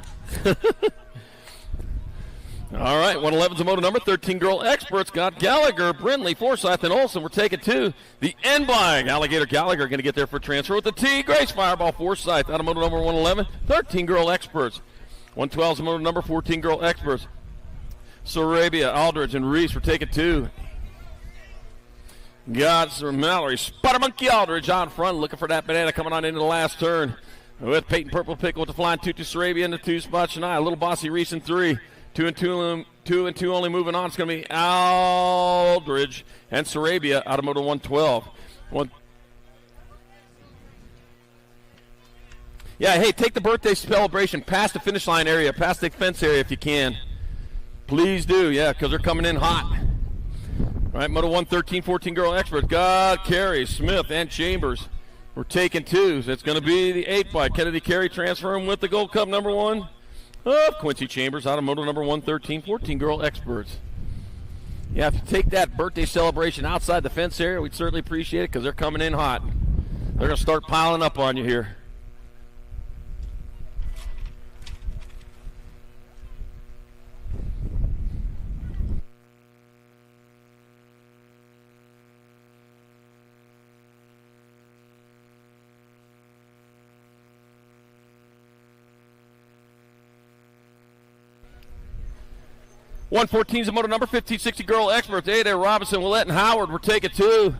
All right, 111's a Moto number, 13 girl experts. Got Gallagher, Brindley, Forsyth, and Olsen. We're taking 2. The N bike. Alligator Gallagher going to get there for transfer with the T. Grace Fireball, Forsyth out of Moto number 111, 13 girl experts. 112's a Moto number, 14 girl experts. Sarabia, Aldridge, and Reese. We're taking 2. Got Sir Mallory, Spider Monkey Aldridge out in front, looking for that banana coming on into the last turn. With Peyton Purple Pickle with the flying Tutu Sarabia in the 2 spot. Shania, Little Bossy Reese in 3. 2 and 2 only moving on. It's going to be Aldridge and Sarabia out of Moto 112. Yeah, hey, take the birthday celebration past the finish line area, past the fence area if you can. Please do, yeah, because they're coming in hot. All right, Moto 113, 14 girl experts. God, Carey, Smith, and Chambers. We're taking 2. So it's going to be the 8 bike. Kennedy Carey transferring with the Gold Cup number 1. Of Quincy Chambers out of Moto number 113, 14 girl experts. Yeah, if you take that birthday celebration outside the fence area, we'd certainly appreciate it because they're coming in hot. They're going to start piling up on you here. .114's a Moto number, 1560 girl experts. Ada Robinson, Willette, and Howard. We're taking 2.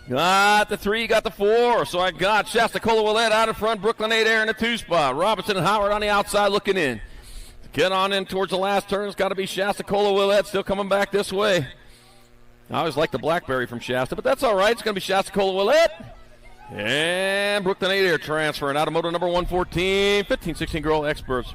Got the 3, got the 4. So I got Shasta Cola Willette out in front, Brooklyn 8 Air in the 2 spot. Robinson and Howard on the outside looking in. Get on in towards the last turn. It's got to be Shasta Cola Willette still coming back this way. I always like the Blackberry from Shasta, but that's all right. It's going to be Shasta Cola Willette. And Brooklyn 8 Air transferring out of Moto number 114, 1516 girl experts.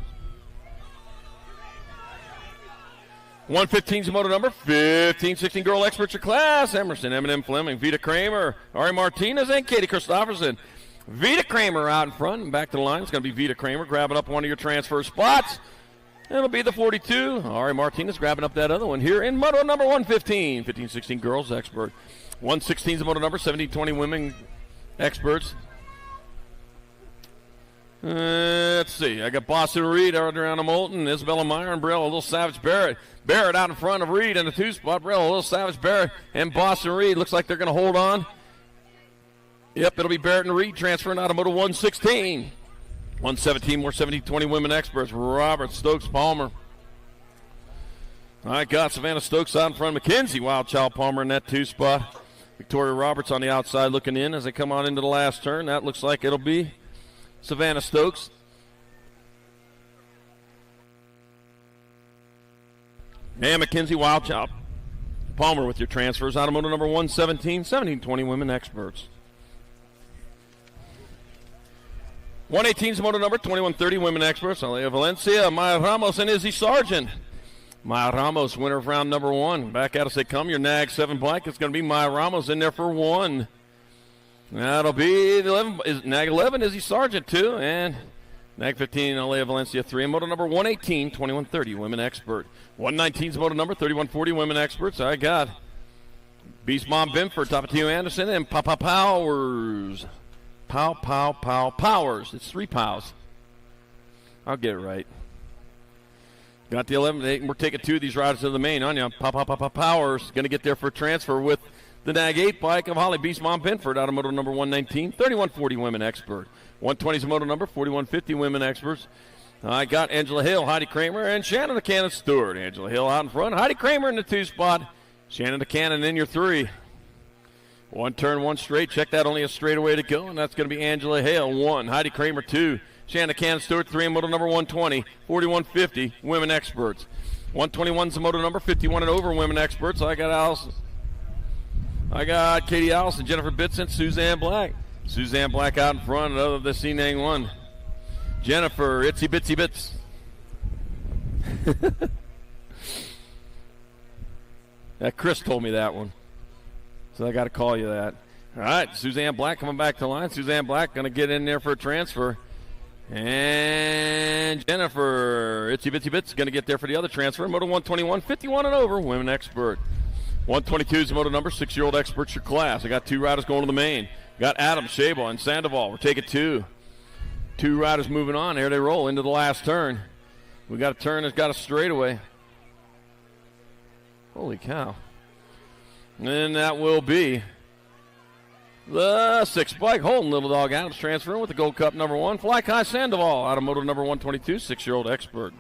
115's a Moto number, 1516 girl experts your class. Emerson, Eminem Fleming, Vita Kramer, Ari Martinez, and Katie Christopherson. Vita Kramer out in front and back to the line. It's going to be Vita Kramer grabbing up one of your transfer spots. It'll be the 42. Ari Martinez grabbing up that other one here in Moto number 115, 1516 girls expert. 116's a Moto number, 1720 women experts. Let's see. I got Boston Reed, Adriana Moulton, Isabella Meyer, and Briella Little Savage Barrett. Barrett out in front of Reed in the 2 spot. Briella Little Savage Barrett and Boston Reed. Looks like they're going to hold on. Yep, it'll be Barrett and Reed transferring out of Moto 116. 117 more 70-20 women experts. Robert Stokes Palmer. I got Savannah Stokes out in front of Mackenzie Wildchild Palmer in that 2 spot. Victoria Roberts on the outside looking in as they come on into the last turn. That looks like it'll be Savannah Stokes. And Mackenzie Wildchild Palmer with your transfers. Out of moto number 117, 1720 women experts. 118 is moto number 2130 women experts. Alea Valencia, Maya Ramos, and Izzy Sargent. Maya Ramos, winner of round number 1. Back at us they come. Your nag 7 blank. It's going to be Maya Ramos in there for 1. That'll be the 11. Nag 11, Izzy Sargent 2, and nag 15, Alea Valencia 3. And moto number 118, 2130 women expert. 119 is moto number 3140 women experts. I got Beast Mom Binford, Tapatio Anderson, and Papa Powers. Powers. It's 3 pows. I'll get it right. Got the 11. We're taking 2 of these riders to the main. On you, Powers. Going to get there for a transfer with the nag 8 bike of Holly Beast Mom Binford out of moto number 119, 3140 women expert. 120 is moto number 4150 women experts. I got Angela Hill, Heidi Kramer, and Shannon the Cannon Stewart. Angela Hill out in front. Heidi Kramer in the 2 spot. Shannon the Cannon in your 3. 1 turn, 1 straight. Check that, only a straightaway to go, and that's going to be Angela Hale, 1. Heidi Kramer, 2. Shannon Cannon Stewart, 3, and moto number 120, 4150, women experts. 121 is the moto number, 51 and over, women experts. I got Katie Allison, Jennifer Bitson, Suzanne Black. Suzanne Black out in front, another of the C-Nang 1. Jennifer, Itsy Bitsy Bits. Chris told me that one. So I got to call you that. All right, Suzanne Black coming back to line. Suzanne Black going to get in there for a transfer. And Jennifer, Itsy Bitsy Bits, going to get there for the other transfer. Moto 121, 51 and over, women expert. 122 is the moto number, 6-year-old experts your class. I got 2 riders going to the main. Got Adam, Shaba, and Sandoval. We're taking 2. 2 riders moving on. Here they roll into the last turn. We got a turn that's got a straightaway. Holy cow. And that will be the 6 bike. Holden Little Dog Adams transferring with the Gold Cup number 1. Fly Kai Sandoval out of moto number 122, 6-year-old expert.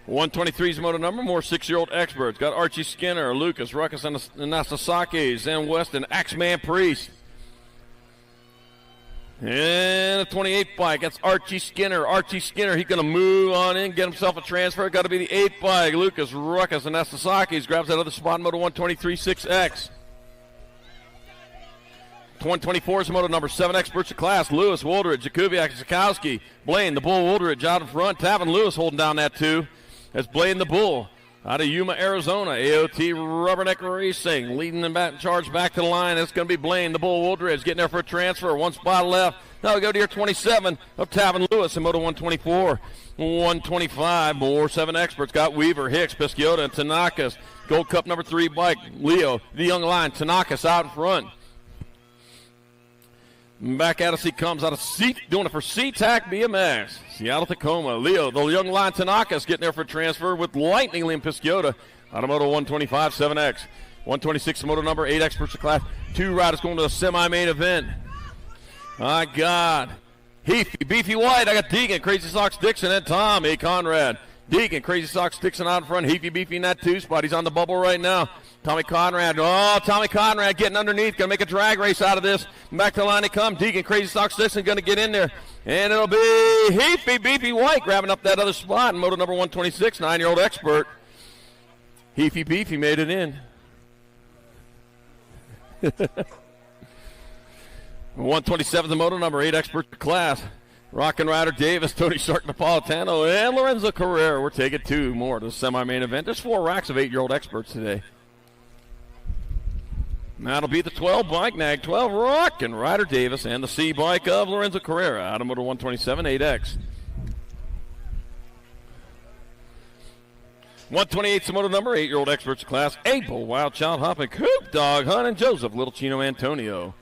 $123 is moto number, more 6-year-old experts. Got Archie Skinner, Lucas, Ruckus, and Nastasakis, and Weston, Axeman Priest. And a 28 bike, that's Archie Skinner. Archie Skinner, he's going to move on in, get himself a transfer. Got to be the 8 bike. Lucas, Ruckus, and Nastasakis grabs that other spot in moto 123 6X. 124 is moto number 7 experts of class. Lewis, Woldridge, Jakubiak, Zakowski. Blaine, the Bull, Woldridge out in front. Tavin Lewis holding down that 2. That's Blaine the Bull. Out of Yuma, Arizona, AOT Rubberneck Racing, leading them back, charge back to the line. It's going to be Blaine, the Bull Woodridge, getting there for a transfer. 1 spot left. Now we go to your 27 of Tavin Lewis in moto 124. 125, more 7 experts. Got Weaver, Hicks, Pisciota, and Tanakas. Gold Cup number 3 bike. Leo, the young lion, Tanakas out in front. Back at us he comes out of doing it for SeaTac BMX. Seattle, Tacoma. Leo, the young lion Tanaka's getting there for transfer with Lightning Liam Pisciota out of moto 125 7X. 126 moto number 8 experts of class. 2 riders going to the semi-main event. I got Heafy, Beefy White. I got Deegan, Crazy Socks Dixon, and Tom A. Conrad. Deegan, Crazy Socks Dixon out in front. Heafy Beefy in that 2 spot. He's on the bubble right now. Tommy Conrad. Oh, Tommy Conrad getting underneath. Going to make a drag race out of this. Back to the line they come. Deegan, Crazy Socks Dixon going to get in there. And it'll be Heafy Beefy White grabbing up that other spot in moto number 126, 9-year-old expert. Heafy Beefy made it in. 127 the moto number 8 expert class. Rockin' Rider Davis, Tony Stark Napolitano, and Lorenzo Carrera. We're taking 2 more to the semi-main event. There's 4 racks of 8-year-old experts today. That'll be the 12 bike, Nag 12, Rockin' Rider Davis, and the C bike of Lorenzo Carrera out of moto 127 8X. 128's the moto number 8-year-old experts class. Abel, Wild Child Hopping, Coop Dog Hunt, and Joseph Little Chino Antonio.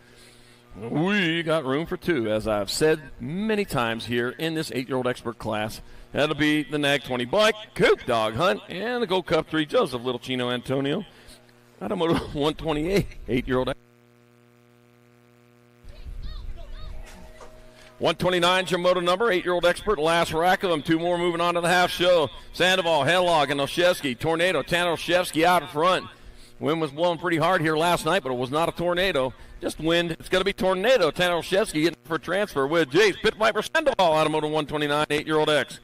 We got room for 2, as I've said many times here in this 8-year-old expert class. That'll be the Nag 20 bike, Coop Dog Hunt, and the Gold Cup 3, Joseph Little Chino Antonio. Out of moto 128, 8-year-old. 129's your moto number, 8-year-old expert, last rack of them. 2 more moving on to the half show. Sandoval, Hellog, and Olszewski. Tornado, Tanner Olszewski out in front. Wind was blowing pretty hard here last night, but it was not a tornado. Just wind. It's going to be Tornado. Tanner Olszewski getting for a transfer with Jace Pitviper Sandoval out of moto 129, 8-year-old X.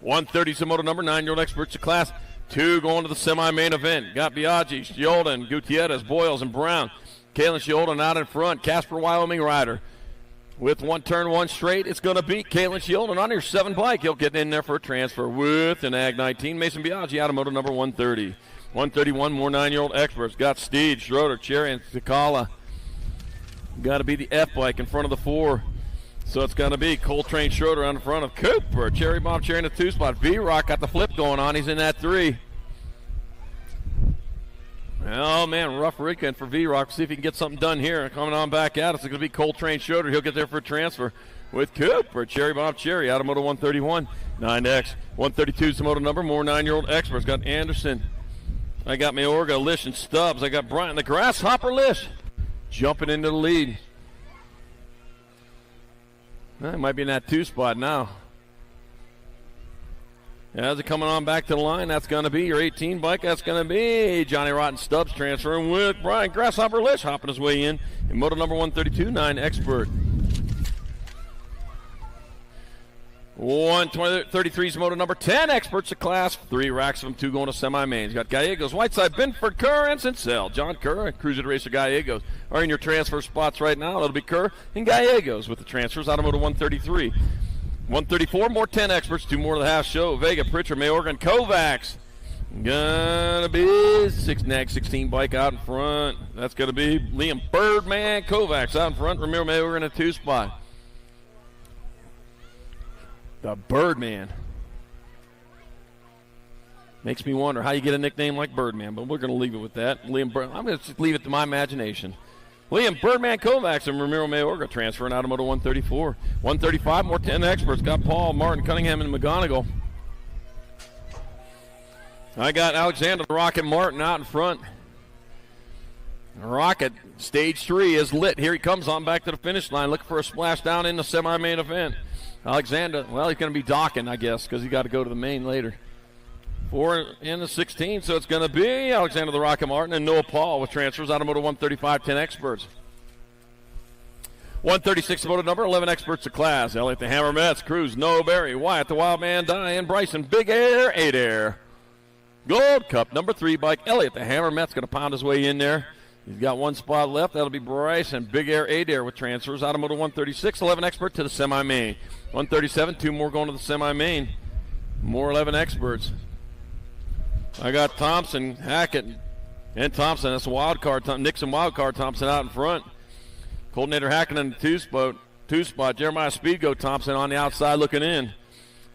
130 is the moto number, 9-year-old experts of Class 2 going to the semi-main event. Got Biaggi, Sciolda, Gutierrez, Boyles, and Brown. Kalen Sciolda out in front. Casper, Wyoming rider. With one turn, one straight, it's going to beat Kalen Sciolda on your 7 bike. He'll get in there for a transfer with an Ag 19. Mason Biaggi out of moto number 130. 131, more 9-year-old experts. Got Steed, Schroeder, Cherry, and Sakala. Got to be the F bike in front of the 4. So it's going to be Coltrane Schroeder on the front of Cooper. Cherry Bomb Cherry in the 2 spot. V-Rock got the flip going on. He's in that 3. Oh, man, rough weekend for V-Rock. See if he can get something done here. Coming on back out, it's going to be Coltrane Schroeder. He'll get there for a transfer with Cooper. Cherry Bomb Cherry out of moto 131. 9X. 132 is the moto number. More 9-year-old experts. Got Anderson. I got Mayorga, Lish, and Stubbs. I got Bryant, the Grasshopper Lish, jumping into the lead. It might be in that 2 spot now. As it coming on back to the line, that's going to be your 18 bike. That's going to be Johnny Rotten Stubbs transferring with Brian Grasshopper Lish hopping his way in moto number 132, 9 expert. 133 is moto number 10 experts of Class 3 racks of them, 2 going to semi-mains. Got Gallegos, Whiteside, Binford, Kerr, and Sincel. John Kerr and Cruiser Racer Gallegos are in your transfer spots right now. It'll be Kerr and Gallegos with the transfers out of moto 133. 134, more 10 experts, 2 more to the half show. Vega, Pritchard, Mayorga, and Kovacs. Gonna be 16 bike out in front. That's gonna be Liam Birdman Kovacs out in front. Ramiro Mayorga in a 2 spot. The Birdman. Makes me wonder how you get a nickname like Birdman, but we're going to leave it with that. I'm going to just leave it to my imagination. Liam Birdman Kovacs and Ramiro Mayorga transferring out of moto 134. 135, more 10 experts. Got Paul, Martin, Cunningham, and McGonigal. I got Alexander the Rocket Martin out in front. Rocket, stage 3 is lit. Here he comes on back to the finish line, looking for a splashdown in the semi-main event. Alexander, well, he's going to be docking, I guess, because he got to go to the main later. 4 in the 16, so it's going to be Alexander the Rocket Martin and Noah Paul with transfers out of moto 135, 10 experts. 136 moto number, 11 experts of Class. Elliott the Hammer Metz, Cruz, Noah Berry, Wyatt the Wildman, Diane Bryson, Big Air, 8 Air. Gold Cup number 3 bike, Elliott the Hammer Metz going to pound his way in there. He's got 1 spot left. That'll be Bryce and Big Air Adair with transfers out of moto 136. 11 expert to the semi-main. 137, 2 more going to the semi-main. More 11 experts. I got Thompson, Hackett, and Thompson. That's a wild card. Nixon wild card Thompson out in front. Coordinator Hackett in the 2 spot. Jeremiah Speedgo Thompson on the outside looking in.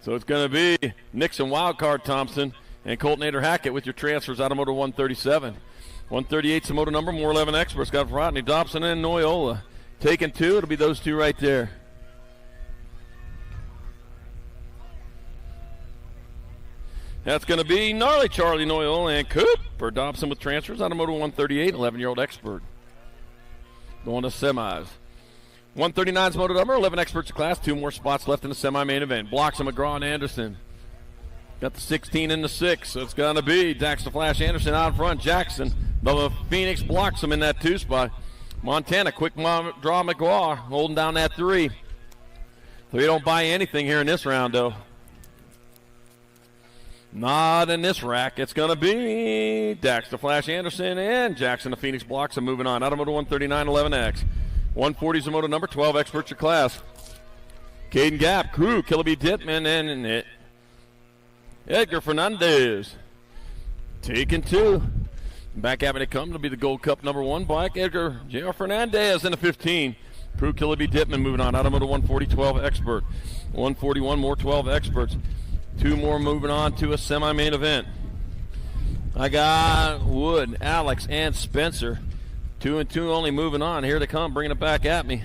So it's going to be Nixon wild card Thompson and Coordinator Hackett with your transfers out of moto 137. 138 is the moto number, more 11 experts. Got Rodney Dobson and Noyola. Taking 2, it'll be those 2 right there. That's going to be Gnarly Charlie Noyola and Cooper Dobson with transfers out of moto 138, 11-year-old expert. Going to semis. 139 is moto number, 11 experts of Class, 2 more spots left in the semi-main event. Blocks of McGraw and Anderson. Got the 16 and the 6, so it's going to be Dax the Flash Anderson out in front. Jackson, the Phoenix blocks him in that 2 spot. Montana, quick draw McGraw, holding down that 3. 3 don't buy anything here in this round, though. Not in this rack. It's going to be Dax the Flash Anderson and Jackson the Phoenix blocks him moving on. Out of moto 139, 11X. 140 is the moto number, 12 experts of Class. Caden Gap, Crew, Killaby Dittman, and Edgar Fernandez. Taking 2. Back at me to come. It'll be the Gold Cup number 1 bike. Edgar J.R. Fernandez in the 15. Crew Killaby Dittman moving on. Out of moto 140, 12 expert. 141 more 12 experts. 2 more moving on to a semi-main event. I got Wood, Alex, and Spencer. 2 and 2 only moving on. Here they come, bringing it back at me.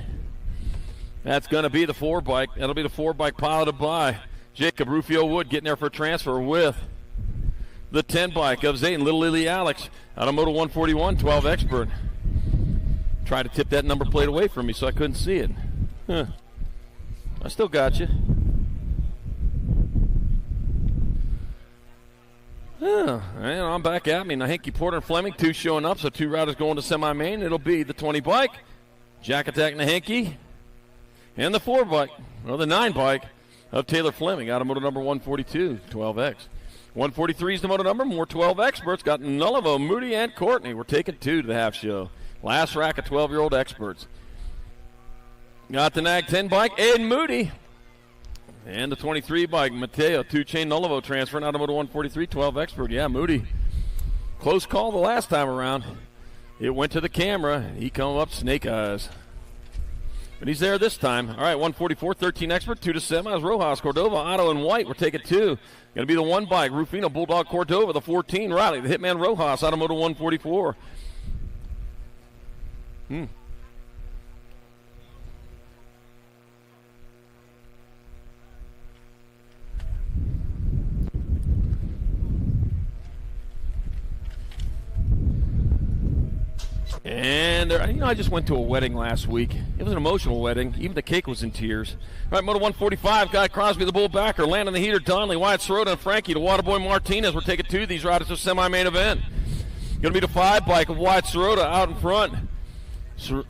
That's going to be the 4 bike. That'll be the 4 bike piloted by Jacob Rufio Wood getting there for a transfer with the 10 bike of Zayden Little Lily Alex out of moto 141, 12 expert. Tried to tip that number plate away from me so I couldn't see it. I still got you. And I'm back at me. Now, Hinky Porter and Fleming, 2 showing up, so 2 riders going to semi-main. It'll be the 20 bike, Jack Attack and Hinky, and the 4 bike, or the 9 bike, of Taylor Fleming out of moto number 142, 12X. 143 is the moto number. More 12 experts. Got Nullivo, Moody, and Courtney. We're taking 2 to the half show. Last rack of 12-year-old experts. Got the NAG 10 bike, Aiden Moody. And the 23 bike, Mateo, 2-chain Nullivo transferring out of moto 143, 12 expert. Yeah, Moody. Close call the last time around. It went to the camera. He come up snake eyes. But he's there this time. All right, 144, 13 expert, 2 to semis. Rojas, Cordova, Otto, and White. We're taking 2. Going to be the 1 bike. Rufino, Bulldog, Cordova, the 14. Riley, the Hitman Rojas, out of moto 144. And I just went to a wedding last week. It was an emotional wedding. Even the cake was in tears. All right, moto 145, Guy Crosby, the bull backer. Landon the heater, Donnelly, Wyatt Sirota, and Frankie, the Waterboy Martinez. We're taking 2 of these riders to semi-main event. Going to be the 5 bike of Wyatt Sirota out in front.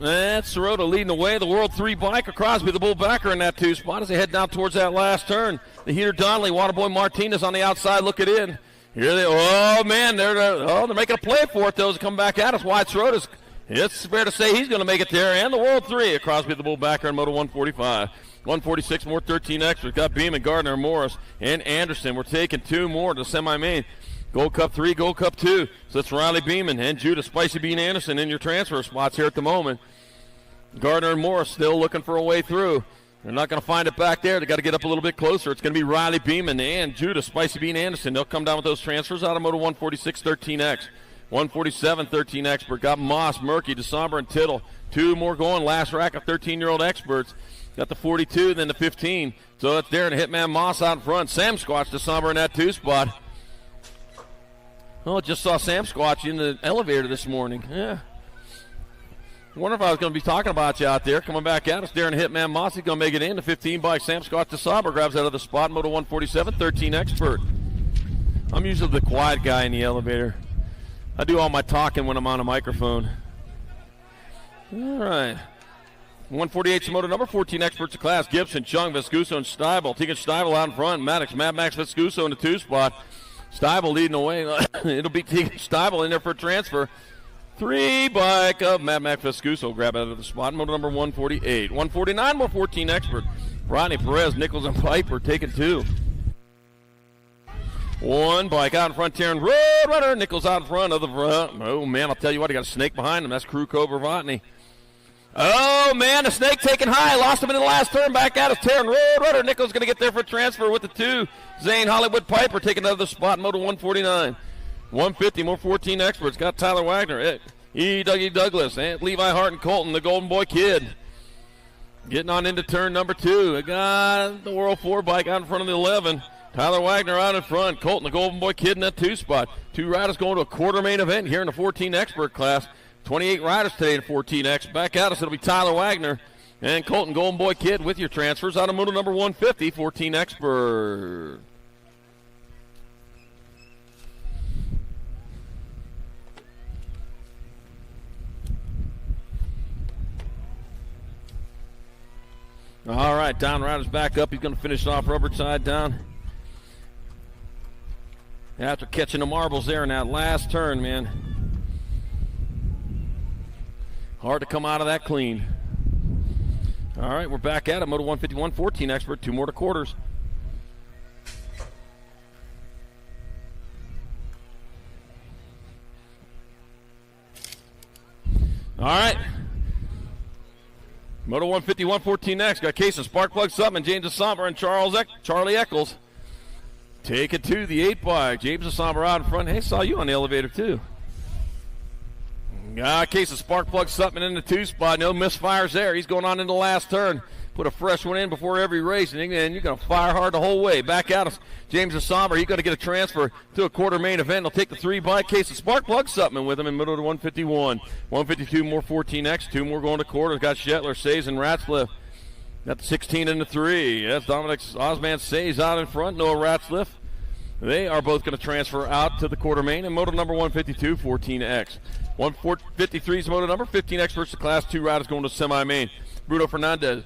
That's Sirota leading the way. The World 3 bike of Crosby, the bull backer in that 2 spot as they head down towards that last turn. The heater, Donnelly, Waterboy Martinez on the outside looking in. Here they, oh man, they're making a play for it. Those come back at us. Wyatt Sirota's, it's fair to say he's going to make it there. And the World 3 of Crosby, the bull backer in moto 145. 146 more 13X. We've got Beeman, Gardner, Morris, and Anderson. We're taking 2 more to semi-main. Gold Cup 3, Gold Cup 2. So it's Riley Beeman and Judah Spicy Bean Anderson in your transfer spots here at the moment. Gardner and Morris still looking for a way through. They're not going to find it back there. They got to get up a little bit closer. It's going to be Riley Beeman and Judah Spicy Bean Anderson. They'll come down with those transfers out of moto 146 13X. 147 13 expert. Got Moss, Murky, DeSombre, and Tittle. 2 more going. Last rack of 13-year-old experts. Got the 42, then the 15. So it's Darren Hitman Moss out in front. Sam Squatch, DeSombre in that 2 spot. Oh, just saw Sam Squatch in the elevator this morning. Yeah. Wonder if I was going to be talking about you out there. Coming back at us, Darren Hitman Moss. He's going to make it in. The 15 bike. Sam Squatch DeSombre grabs out of the spot. Moto 147, 13 expert. I'm usually the quiet guy in the elevator. I do all my talking when I'm on a microphone. All right. 148's moto number 14 experts of class. Gibson, Chung, Vescuso, and Steibel. Tegan Steibel out in front. Maddox, Mad Max Vescuso in the 2 spot. Steibel leading the way. It'll be Tegan Steibel in there for a transfer. 3 bike of Mad Max Vescuso grab out of the spot. Moto number 148. 149 more 14 expert. Rodney Perez, Nichols, and Piper taking 2. 1 bike out in front, Taryn Roadrunner. Nichols out in front of the front. Oh, man, I'll tell you what, he got a snake behind him. That's Crew Cobra Votney. Oh, man, the snake taking high. Lost him in the last turn. Back out of Taryn Roadrunner. Nichols going to get there for a transfer with the 2. Zane Hollywood Piper taking another spot, Moto 149. 150, more 14 experts. Got Tyler Wagner, Dougie Douglas, and Levi Hart and Colton, the Golden Boy Kid. Getting on into turn number 2. I got the World 4 bike out in front of the 11. Tyler Wagner out in front. Colton, the Golden Boy Kid in that 2 spot. 2 riders going to a quarter main event here in the 14 expert class. 28 riders today in 14X. Back at us, it'll be Tyler Wagner and Colton Golden Boy Kid with your transfers out of moto number 150, 14 expert. All right, down rider's back up. He's going to finish off rubber side down. After catching the marbles there in that last turn, man. Hard to come out of that clean. All right, we're back at it. Moto 151, 14 expert. 2 more to quarters. All right. Moto 151, 14X. Got Case of Sparkplug Sutton, James DeSombre, and Charlie Eccles. Take it to the 8 bike. James DeSombre out in front. Hey, saw you on the elevator, too. Case of Sparkplug Sutton in the 2 spot. No misfires there. He's going on into the last turn. Put a fresh one in before every race, and you're going to fire hard the whole way. Back out of James DeSombre. He's going to get a transfer to a quarter main event. He'll take the 3 bike. Case of Sparkplug Sutton with him in middle to 151. 152 more 14X. 2 more going to quarters. Got Shetler, Says, and Ratzliff. Got the 16 and the 3. That's Dominic Osman Says out in front. Noah Ratzliff. They are both going to transfer out to the quarter main. And moto number 152, 14X. 153 is moto number 15 experts to class 2 riders going to semi-main. Bruno Fernandez.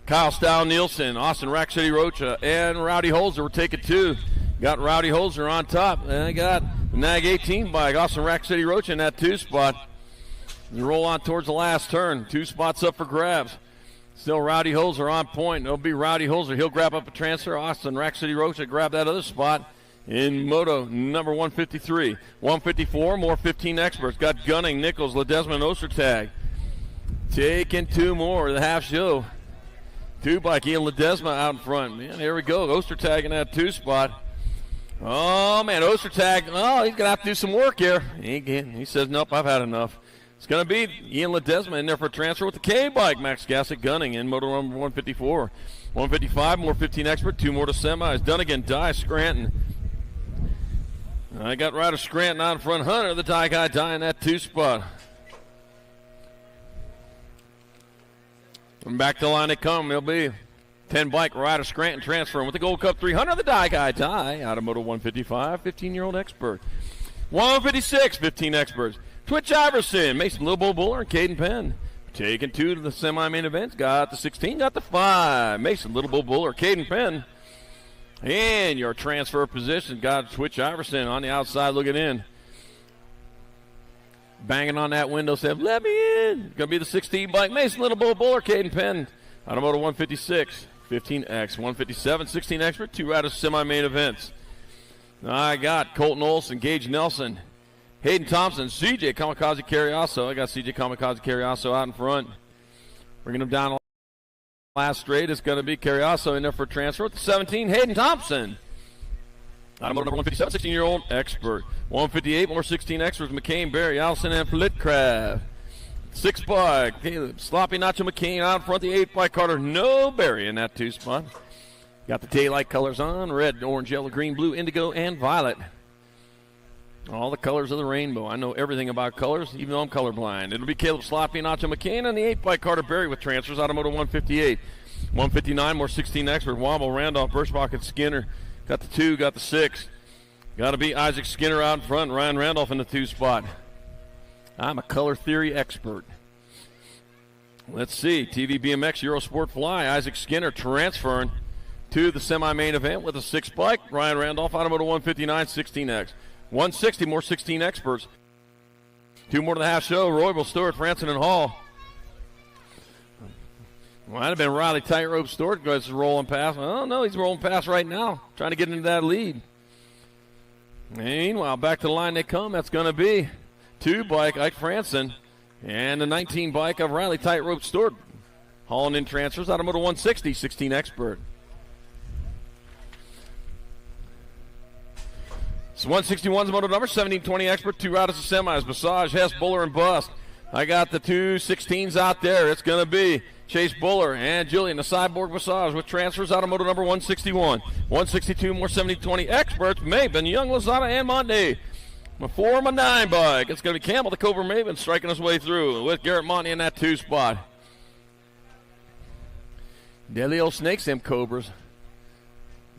Kyle Stow Nielsen, Austin Rack City Rocha, and Rowdy Holzer were taking 2. Got Rowdy Holzer on top. And I got the Nag 18 bike, Austin Rack City Rocha in that 2 spot. You roll on towards the last turn. 2 spots up for grabs. Still Rowdy Holzer on point. It'll be Rowdy Holzer. He'll grab up a transfer. Austin Rack City Rocha grab that other spot in moto number 153. 154, more 15 experts. Got Gunning, Nichols, Ledesma, and Ostertag. Taking 2 more, the half show. 2 bike, Ian Ledesma out in front. Man, here we go. Ostertag in that 2 spot. Oh, man, Ostertag, he's going to have to do some work here. He says, nope, I've had enough. It's going to be Ian Ledesma in there for a transfer with the K bike. Max Gassick Gunning in motor number 154. 155, more 15 expert. 2 more to semis. Dunnigan, Dye, Scranton. I got Ryder Scranton out in front. Hunter, the Dye guy, Dye in that 2 spot. And back to the line they come. They'll be 10 bike, Ryder Scranton transferring with the Gold Cup 300. The Die Guy Dye out of moto 155, 15-year-old expert. 156, 15 experts. Twitch Iverson, Mason Little Buller, and Caden Penn. Taking 2 to the semi-main events. Got the 16, got the 5. Mason Little Buller, Caden Penn. And your transfer position got Twitch Iverson on the outside looking in. Banging on that window, said, let me in. Going to be the 16 bike. Mason Little Buller, Caden Penn. Out of moto 156, 15X, 157, 16 expert, 2 out of semi-main events. I got Colton Olson, Gage Nelson, Hayden Thompson, CJ Kamikaze Carriasso. I got CJ Kamikaze Carriasso out in front. Bringing him down the last straight. It's going to be Carriasso in there for a transfer with the 17, Hayden Thompson. Out of motor number 157, 16-year-old expert. 158, more 16 experts, McCain, Barry, Allison, and Flitcraft. 6 bike, Caleb, Sloppy Nacho McCain out in front. The 8 bike, Carter, no Barry in that 2 spot. Got the daylight colors on, red, orange, yellow, green, blue, indigo, and violet. All the colors of the rainbow. I know everything about colors, even though I'm colorblind. It'll be Caleb Sloppy Nacho McCain and the 8 bike, Carter Barry with transfers out of moto 158. 159, more 16 expert, Wobble, Randolph, Birchbach, and Skinner. Got the 2, got the 6. Got to be Isaac Skinner out in front, Ryan Randolph in the 2 spot. I'm a color theory expert. Let's see. TV BMX Eurosport Fly. Isaac Skinner transferring to the semi-main event with a 6 bike. Ryan Randolph, Automoto 159, 16X. 160, more 16 experts. 2 more to the half show. Roybal, Stewart, Franson, and Hall. Might have been Riley Tightrope Stewart goes rolling past. Oh, no, he's rolling past right now. Trying to get into that lead. Meanwhile, back to the line they come. That's going to be 2 bike, Ike Franson, and the 19 bike of Riley Tightrope Stewart. Hauling in transfers out of moto 160, 16 expert. So 161's moto number, 1720 expert, 2 out of the semis. Massage, Hess, Buller, and Bust. I got the 2 16s out there. It's going to be Chase Buller and Julian, the Cyborg Massage with transfers out of moto number 161. 162, more 1720 experts. Maven, Young, Lozada, and Monday. My 4, my 9 bike. It's going to be Campbell, the Cobra Maven, striking his way through with Garrett Monty in that 2 spot. Deadly old snakes, them Cobras.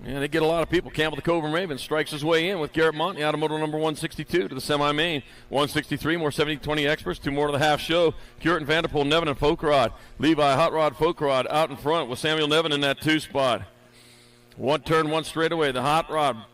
Yeah, they get a lot of people. Campbell, the Cobra Maven, strikes his way in with Garrett Monty out of moto number 162 to the semi-main. 163, more 70-20 experts. 2 more to the half show. Curtin, Vanderpool, Nevin, and Folkrod. Levi, Hot Rod, Folkrod out in front with Samuel Nevin in that 2 spot. 1 turn, 1 straightaway. The Hot Rod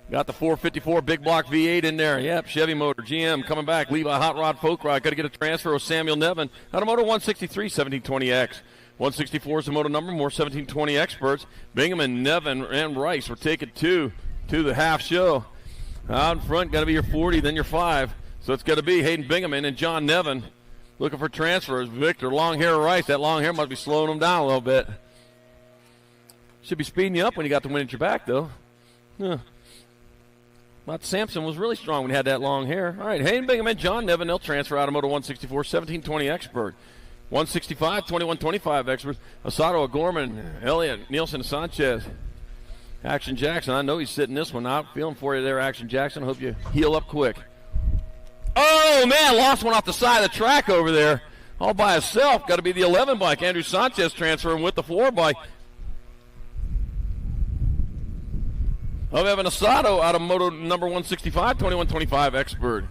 got the 454 big block V8 in there. Yep, Chevy motor. GM coming back. Levi, Hot Rod, Folkrod. Got to get a transfer with Samuel Nevin out of moto 163, 1720X. 164 is the moto number, more 1720 experts. Bingham and Nevin and Rice were taking 2 to the half show. Out in front, got to be your 40, then your 5. So it's got to be Hayden Binghamon and John Nevin looking for transfers. Victor, long hair Rice. That long hair must be slowing him down a little bit. Should be speeding you up when you got the wind at your back, though. Huh. But Sampson was really strong when he had that long hair. All right, Hayden Bingham and John Nevin, they'll transfer out of moto 164, 1720 expert. 165, 2125 experts. Asado, O'Gorman, Elliott, Nielsen, Sanchez. Action Jackson, I know he's sitting this one out. Feeling for you there, Action Jackson. Hope you heal up quick. Oh, man, lost one off the side of the track over there. All by himself. Got to be the 11 bike. Andrew Sanchez transferring with the 4 bike. Of Evan Asado out of moto number 165, 2125 expert.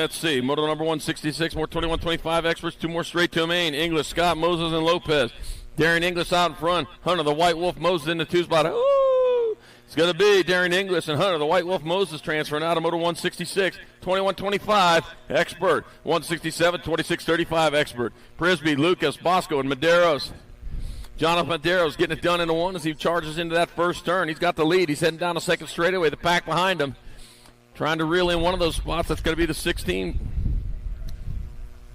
let's see. Moto number 166, more 21-25 experts, 2 more straight to main. English, Scott, Moses, and Lopez. Darian English out in front. Hunter, the White Wolf, Moses in the 2 spot. Ooh! It's going to be Darian English and Hunter, the White Wolf, Moses transferring out of Moto 166. 21-25, Expert. 167, 26-35, Expert. Prisby, Lucas, Bosco, and Medeiros. Jonathan Medeiros getting it done in the 1 as he charges into that first turn. He's got the lead. He's heading down the second straightaway. The pack behind him. Trying to reel in one of those spots. That's going to be the 16.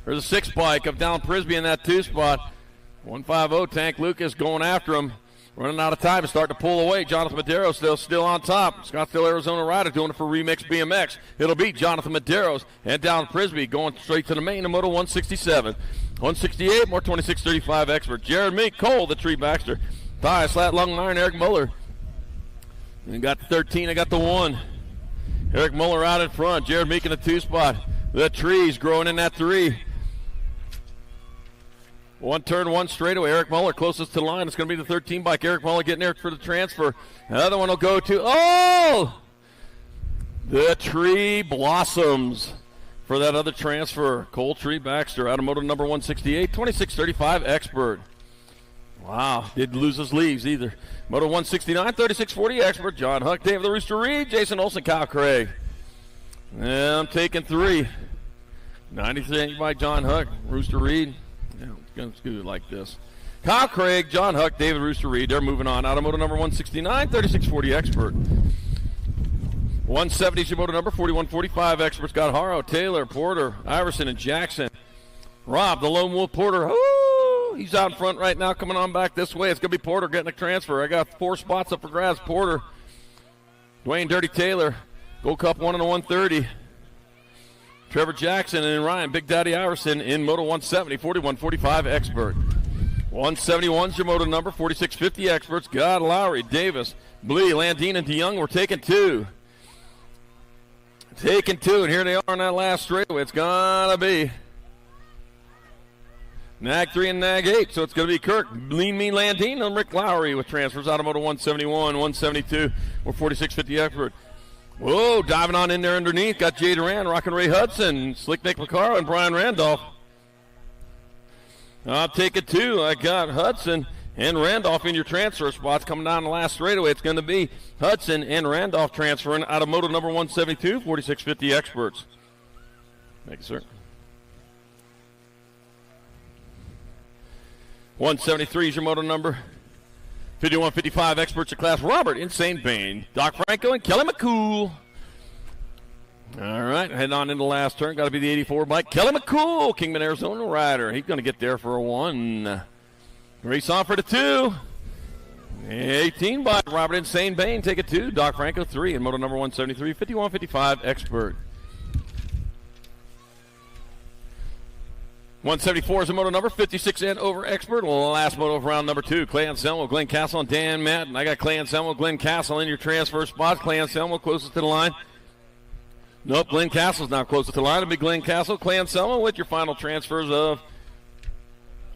Or the 6 bike of Dallin Prisby in that 2 spot. 150 Tank Lucas going after him. Running out of time to start to pull away. Jonathan Medeiros still on top. Scottsdale, Arizona rider doing it for Remix BMX. It'll be Jonathan Medeiros and Dallin Prisby going straight to the main of Moto 167. 168, more 26-35 Expert. Jared Meek, Cole, the Tree Baxter. Thigh, Slat, Lung, Iron, Eric Muller. And got the 13, I got the 1. Eric Muller out in front. Jared Meek in the 2 spot. The Trees growing in that 3. 1 turn, 1 straightaway. Eric Muller closest to the line. It's going to be the 13 bike. Eric Muller getting there for the transfer. Another one will go to, the Tree Blossoms for that other transfer. Cole Tree Baxter out of Moto number 168. 26-35 Expert. Wow, didn't lose his leaves either. Moto 169, 36-40 Expert. John Huck, David the Rooster Reed, Jason Olsen, Kyle Craig. And I'm taking 3. 93 by John Huck, Rooster Reed. Yeah, let's do it like this. Kyle Craig, John Huck, David Rooster Reed. They're moving on. Out of Moto number 169, 36-40 Expert. 170 is Moto number 41-45 Experts. Got Haro, Taylor, Porter, Iverson, and Jackson. Rob, the Lone Wolf Porter. Ooh, he's out in front right now, coming on back this way. It's going to be Porter getting a transfer. I got 4 spots up for grabs. Porter, Dwayne Dirty Taylor, Gold Cup 1 and a 130. Trevor Jackson and Ryan Big Daddy Iverson in Moto 170, 41-45 Expert. 171 is your Moto number, 46-50 Experts. God, Lowry, Davis, Blee, Landine, and DeYoung. We're taking 2. Taking 2, and here they are on that last straightaway. It's going to be Nag 3 and Nag 8, so it's going to be Kirk, Lean Mean Landine, and Rick Lowry with transfers out of Moto 171, 172, or 46-50 Expert. Whoa, diving on in there underneath. Got Jay Duran, Rockin' Ray Hudson, Slick Nick McCarr, and Brian Randolph. I'll take it 2. I got Hudson and Randolph in your transfer spots. Coming down the last straightaway, it's going to be Hudson and Randolph transferring out of Moto number 172, 46-50 Experts. Thank you, sir. 173 is your Moto number. 51-55 Experts of class. Robert Insane Bain, Doc Franco, and Kelly McCool. All right, heading on into the last turn. Got to be the 84 bike. Kelly McCool, Kingman, Arizona rider. He's going to get there for a 1. Race on for the 2. 18 bike. Robert Insane Bain, take it 2. Doc Franco 3 in Moto number 173. 51-55 Expert. 174 is a Moto number, 56 and over Expert. Last Moto of round number 2. Clay Anselmo, Glenn Castle, and Dan Madden. I got Clay Anselmo, Glenn Castle in your transfer spots. Clay Anselmo closest to the line. Nope, Glenn Castle's not closest to the line. It'll be Glenn Castle, Clay Anselmo with your final transfers of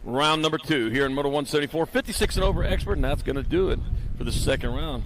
round number 2 here in Moto 174. 56 and over Expert, and that's going to do it for the second round.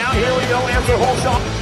out. Here we go. Answer hole shot.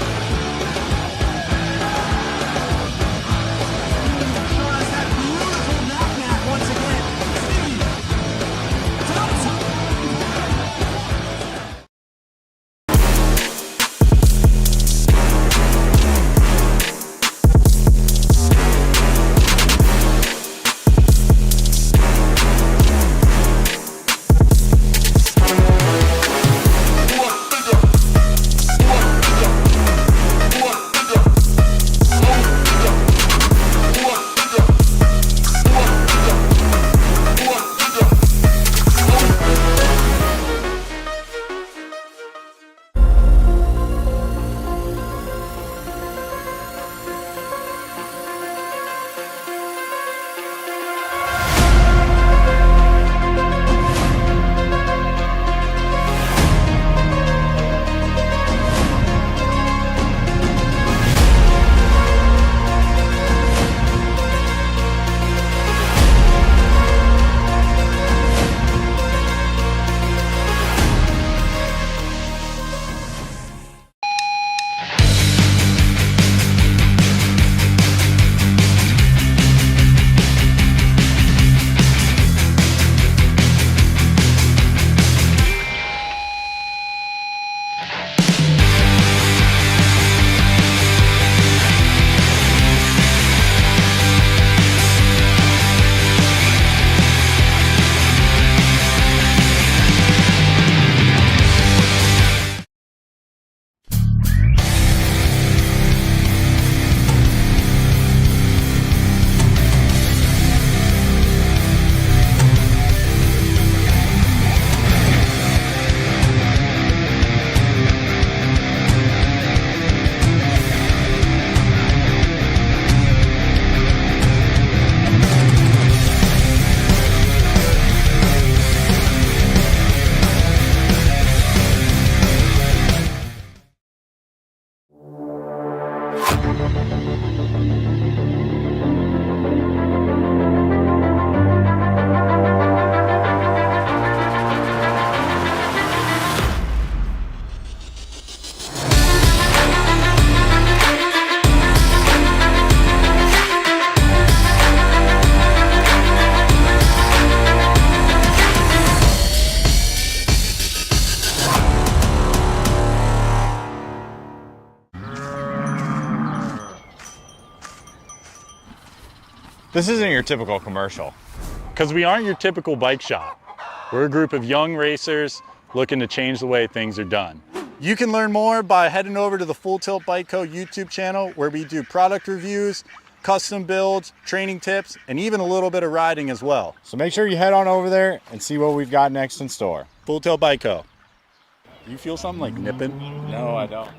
This isn't your typical commercial, because we aren't your typical bike shop. We're a group of young racers looking to change the way things are done. You can learn more by heading over to the Full Tilt Bike Co. YouTube channel, where we do product reviews, custom builds, training tips, and even a little bit of riding as well. So make sure you head on over there and see what we've got next in store. Full Tilt Bike Co. Do you feel something like nipping? No, I don't.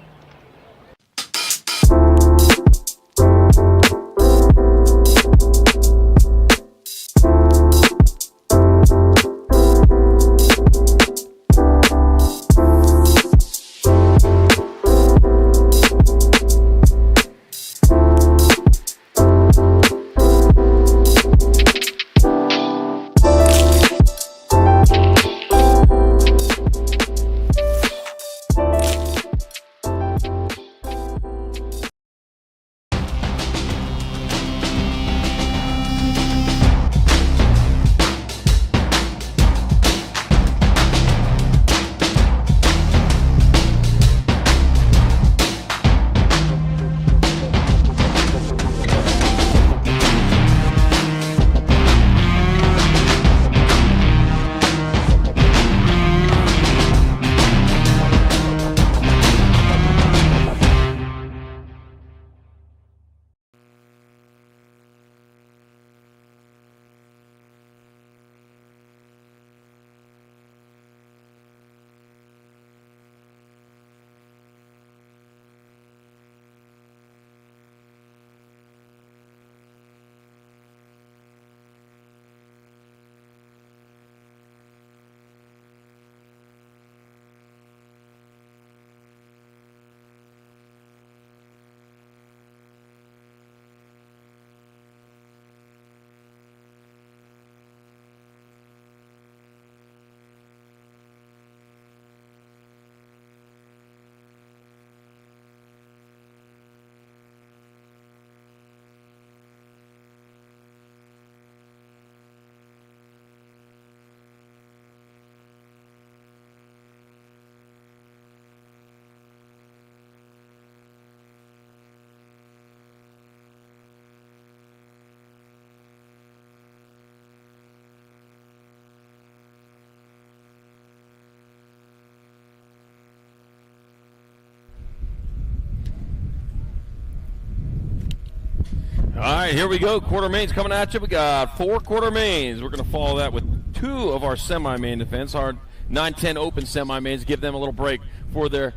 All right, here we go. Quarter mains coming at you. We got 4 quarter mains. We're going to follow that with 2 of our semi-main events. Our 9-10 open semi-mains. Give them a little break for their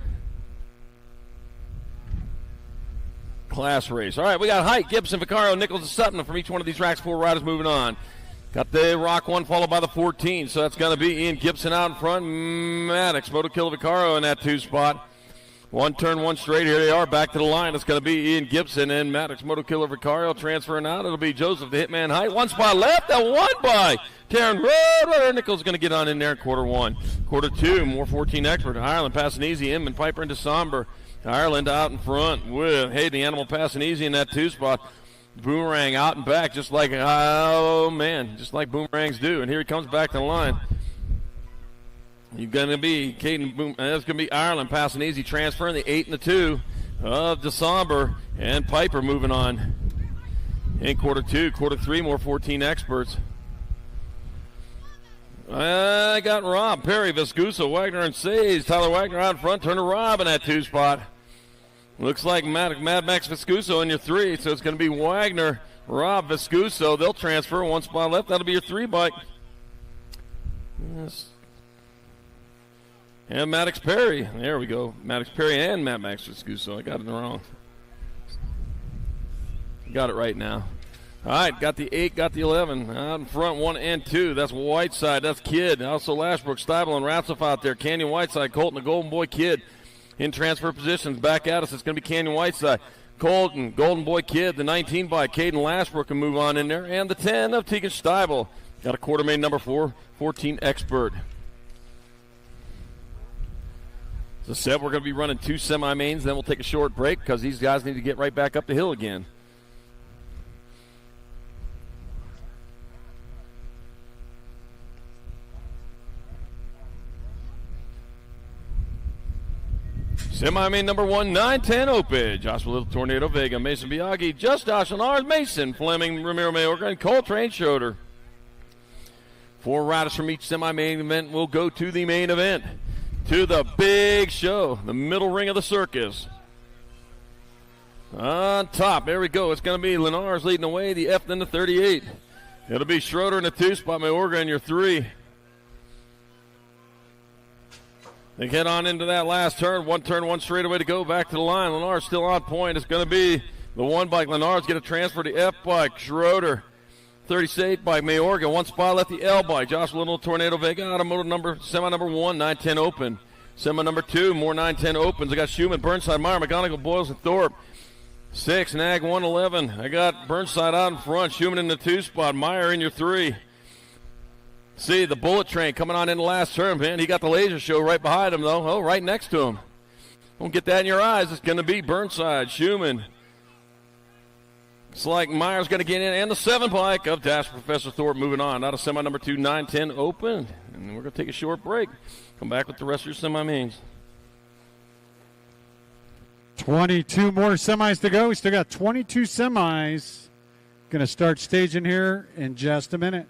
class race. All right, we got Hike, Gibson, Vicario, Nichols, and Sutton from each one of these tracks. 4 riders moving on. Got the Rock 1 followed by the 14. So that's going to be Ian Gibson out in front. Maddox, Moto Killer Vicario in that 2 spot. 1 turn, 1 straight. Here they are back to the line. It's going to be Ian Gibson and Maddox, Moto Killer Vicario transferring out. It'll be Joseph, the Hitman Height. 1 spot left. That 1 by Karen Road. Nichols going to get on in there in quarter 1. Quarter 2, more 14 expert. Ireland passing easy. Inman, Piper, and DeSomber. Ireland out in front with Hayden, the Animal passing easy in that 2 spot. Boomerang out and back just like, oh man, just like boomerangs do. And here he comes back to the line. You're going to be Caden Boom. That's going to be Ireland passing easy, transferring the 8 and the 2 of DeSomber and Piper moving on in quarter 2. Quarter 3, more 14 experts. I got Rob, Perry, Viscuso, Wagner, and Says. Tyler Wagner out in front, Turner Rob in that 2 spot. Looks like Mad Max Viscuso in your 3, so it's going to be Wagner, Rob, Viscuso. They'll transfer 1 spot left. That'll be your 3 bike. Yes. And Maddox Perry. There we go. Maddox Perry and Mad Max Viscuso. I got it wrong. Got it right now. All right, got the 8, got the 11. Out in front, 1 and 2. That's Whiteside. That's Kidd. Also Lashbrook, Steibel, and Ratzoff out there. Canyon Whiteside, Colton, the Golden Boy Kidd in transfer positions. Back at us, it's going to be Canyon Whiteside. Colton, Golden Boy Kidd, the 19 by Caden Lashbrook can move on in there. And the 10 of Tegan Steibel. Got a quarter main number 4, 14 expert. As I said, we're going to be running 2 semi-mains, then we'll take a short break because these guys need to get right back up the hill again. Semi-main number 1, 9-10 open. Joshua Little, Tornado Vega, Mason Biaggi, Just Josh Lenars, Mason, Fleming, Ramiro Mayorga, and Coltrane Schroeder. 4 riders from each semi-main event will go to the main event. To the big show, the middle ring of the circus. On top, there we go. It's going to be Lenars leading the way, the F, then the 38. It'll be Schroeder in the 2 spot, Mayorga in your 3. They get on into that last turn. 1 turn, 1 straightaway to go back to the line. Lenars still on point. It's going to be the 1 bike. Lenars get a transfer to F bike. Schroeder, 38 bike. Mayorga, 1 spot left the L bike. Josh Little, Tornado Vega, automotive semi number 1, 9-10 open. Semi number 2, more 9-10 opens. I got Schumann, Burnside, Meyer, McGonigal, Boyles, and Thorpe. 6, Nag 111. I got Burnside out in front. Schumann in the 2 spot. Meyer in your 3. See, the bullet train coming on in the last turn, man. He got the laser show right behind him, though. Oh, right next to him. Don't get that in your eyes. It's going to be Burnside, Schumann. It's like Meyer's going to get in. And the 7 bike of Dash Professor Thorpe moving on. Out of semi number 2, 9-10 open. And we're going to take a short break. Come back with the rest of your semi-mains. 22 more semis to go. We still got 22 semis. Going to start staging here in just a minute.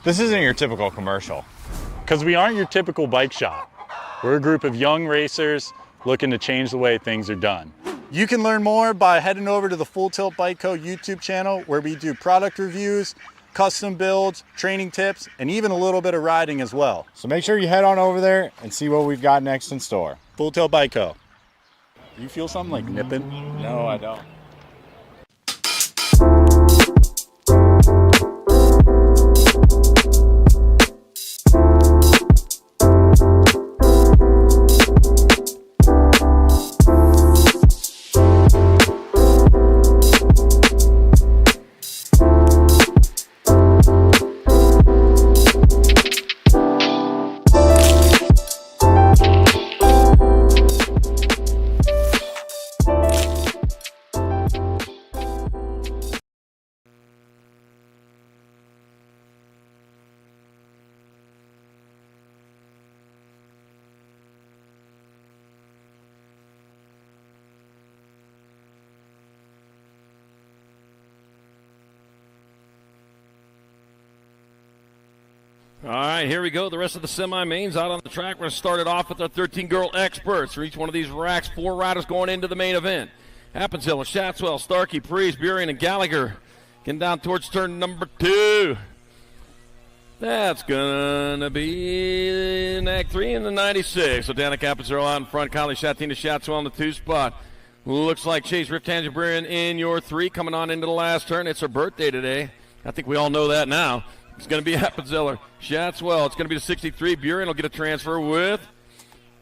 This isn't your typical commercial. Because we aren't your typical bike shop. We're a group of young racers looking to change the way things are done. You can learn more by heading over to the Full Tilt Bike Co. YouTube channel, where we do product reviews, custom builds, training tips, and even a little bit of riding as well. So make sure you head on over there and see what we've got next in store. Full Tilt Bike Co. Do you feel something like nipping? No, I don't. All right, here we go. The rest of the semi-mains out on the track. We're going to start it off with our 13-girl experts. For each one of these racks, 4 riders going into the main event. Appenzell, Shatswell, Starkey, Preece, Burien, and Gallagher. Getting down towards turn number 2. That's going to be Nag 3 in the 96. So Danica Appenzell out in front. Kylie Shatina Shatswell in the 2 spot. Looks like Chase Riftangel Burien in your 3 coming on into the last turn. It's her birthday today. I think we all know that now. It's going to be Appenzeller. Shatswell. It's going to be the 63. Burien will get a transfer with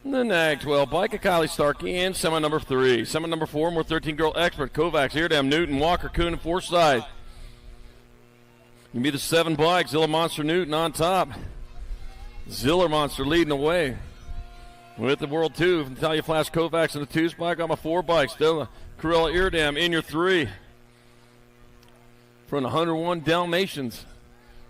the Nag 12 bike of Kylie Starkey in semi number 3. Semi number 4, more 13-girl expert. Kovacs, Eardam, Newton, Walker, Kuhn, and Forsyth. Going to be the 7 bike. Zilla Monster Newton on top. Ziller Monster leading away with the World 2. From Natalia Flash Kovacs in the 2 spot. Got my 4 bike. Stella Corella Eardam in your 3. From the 101 Dalmatians.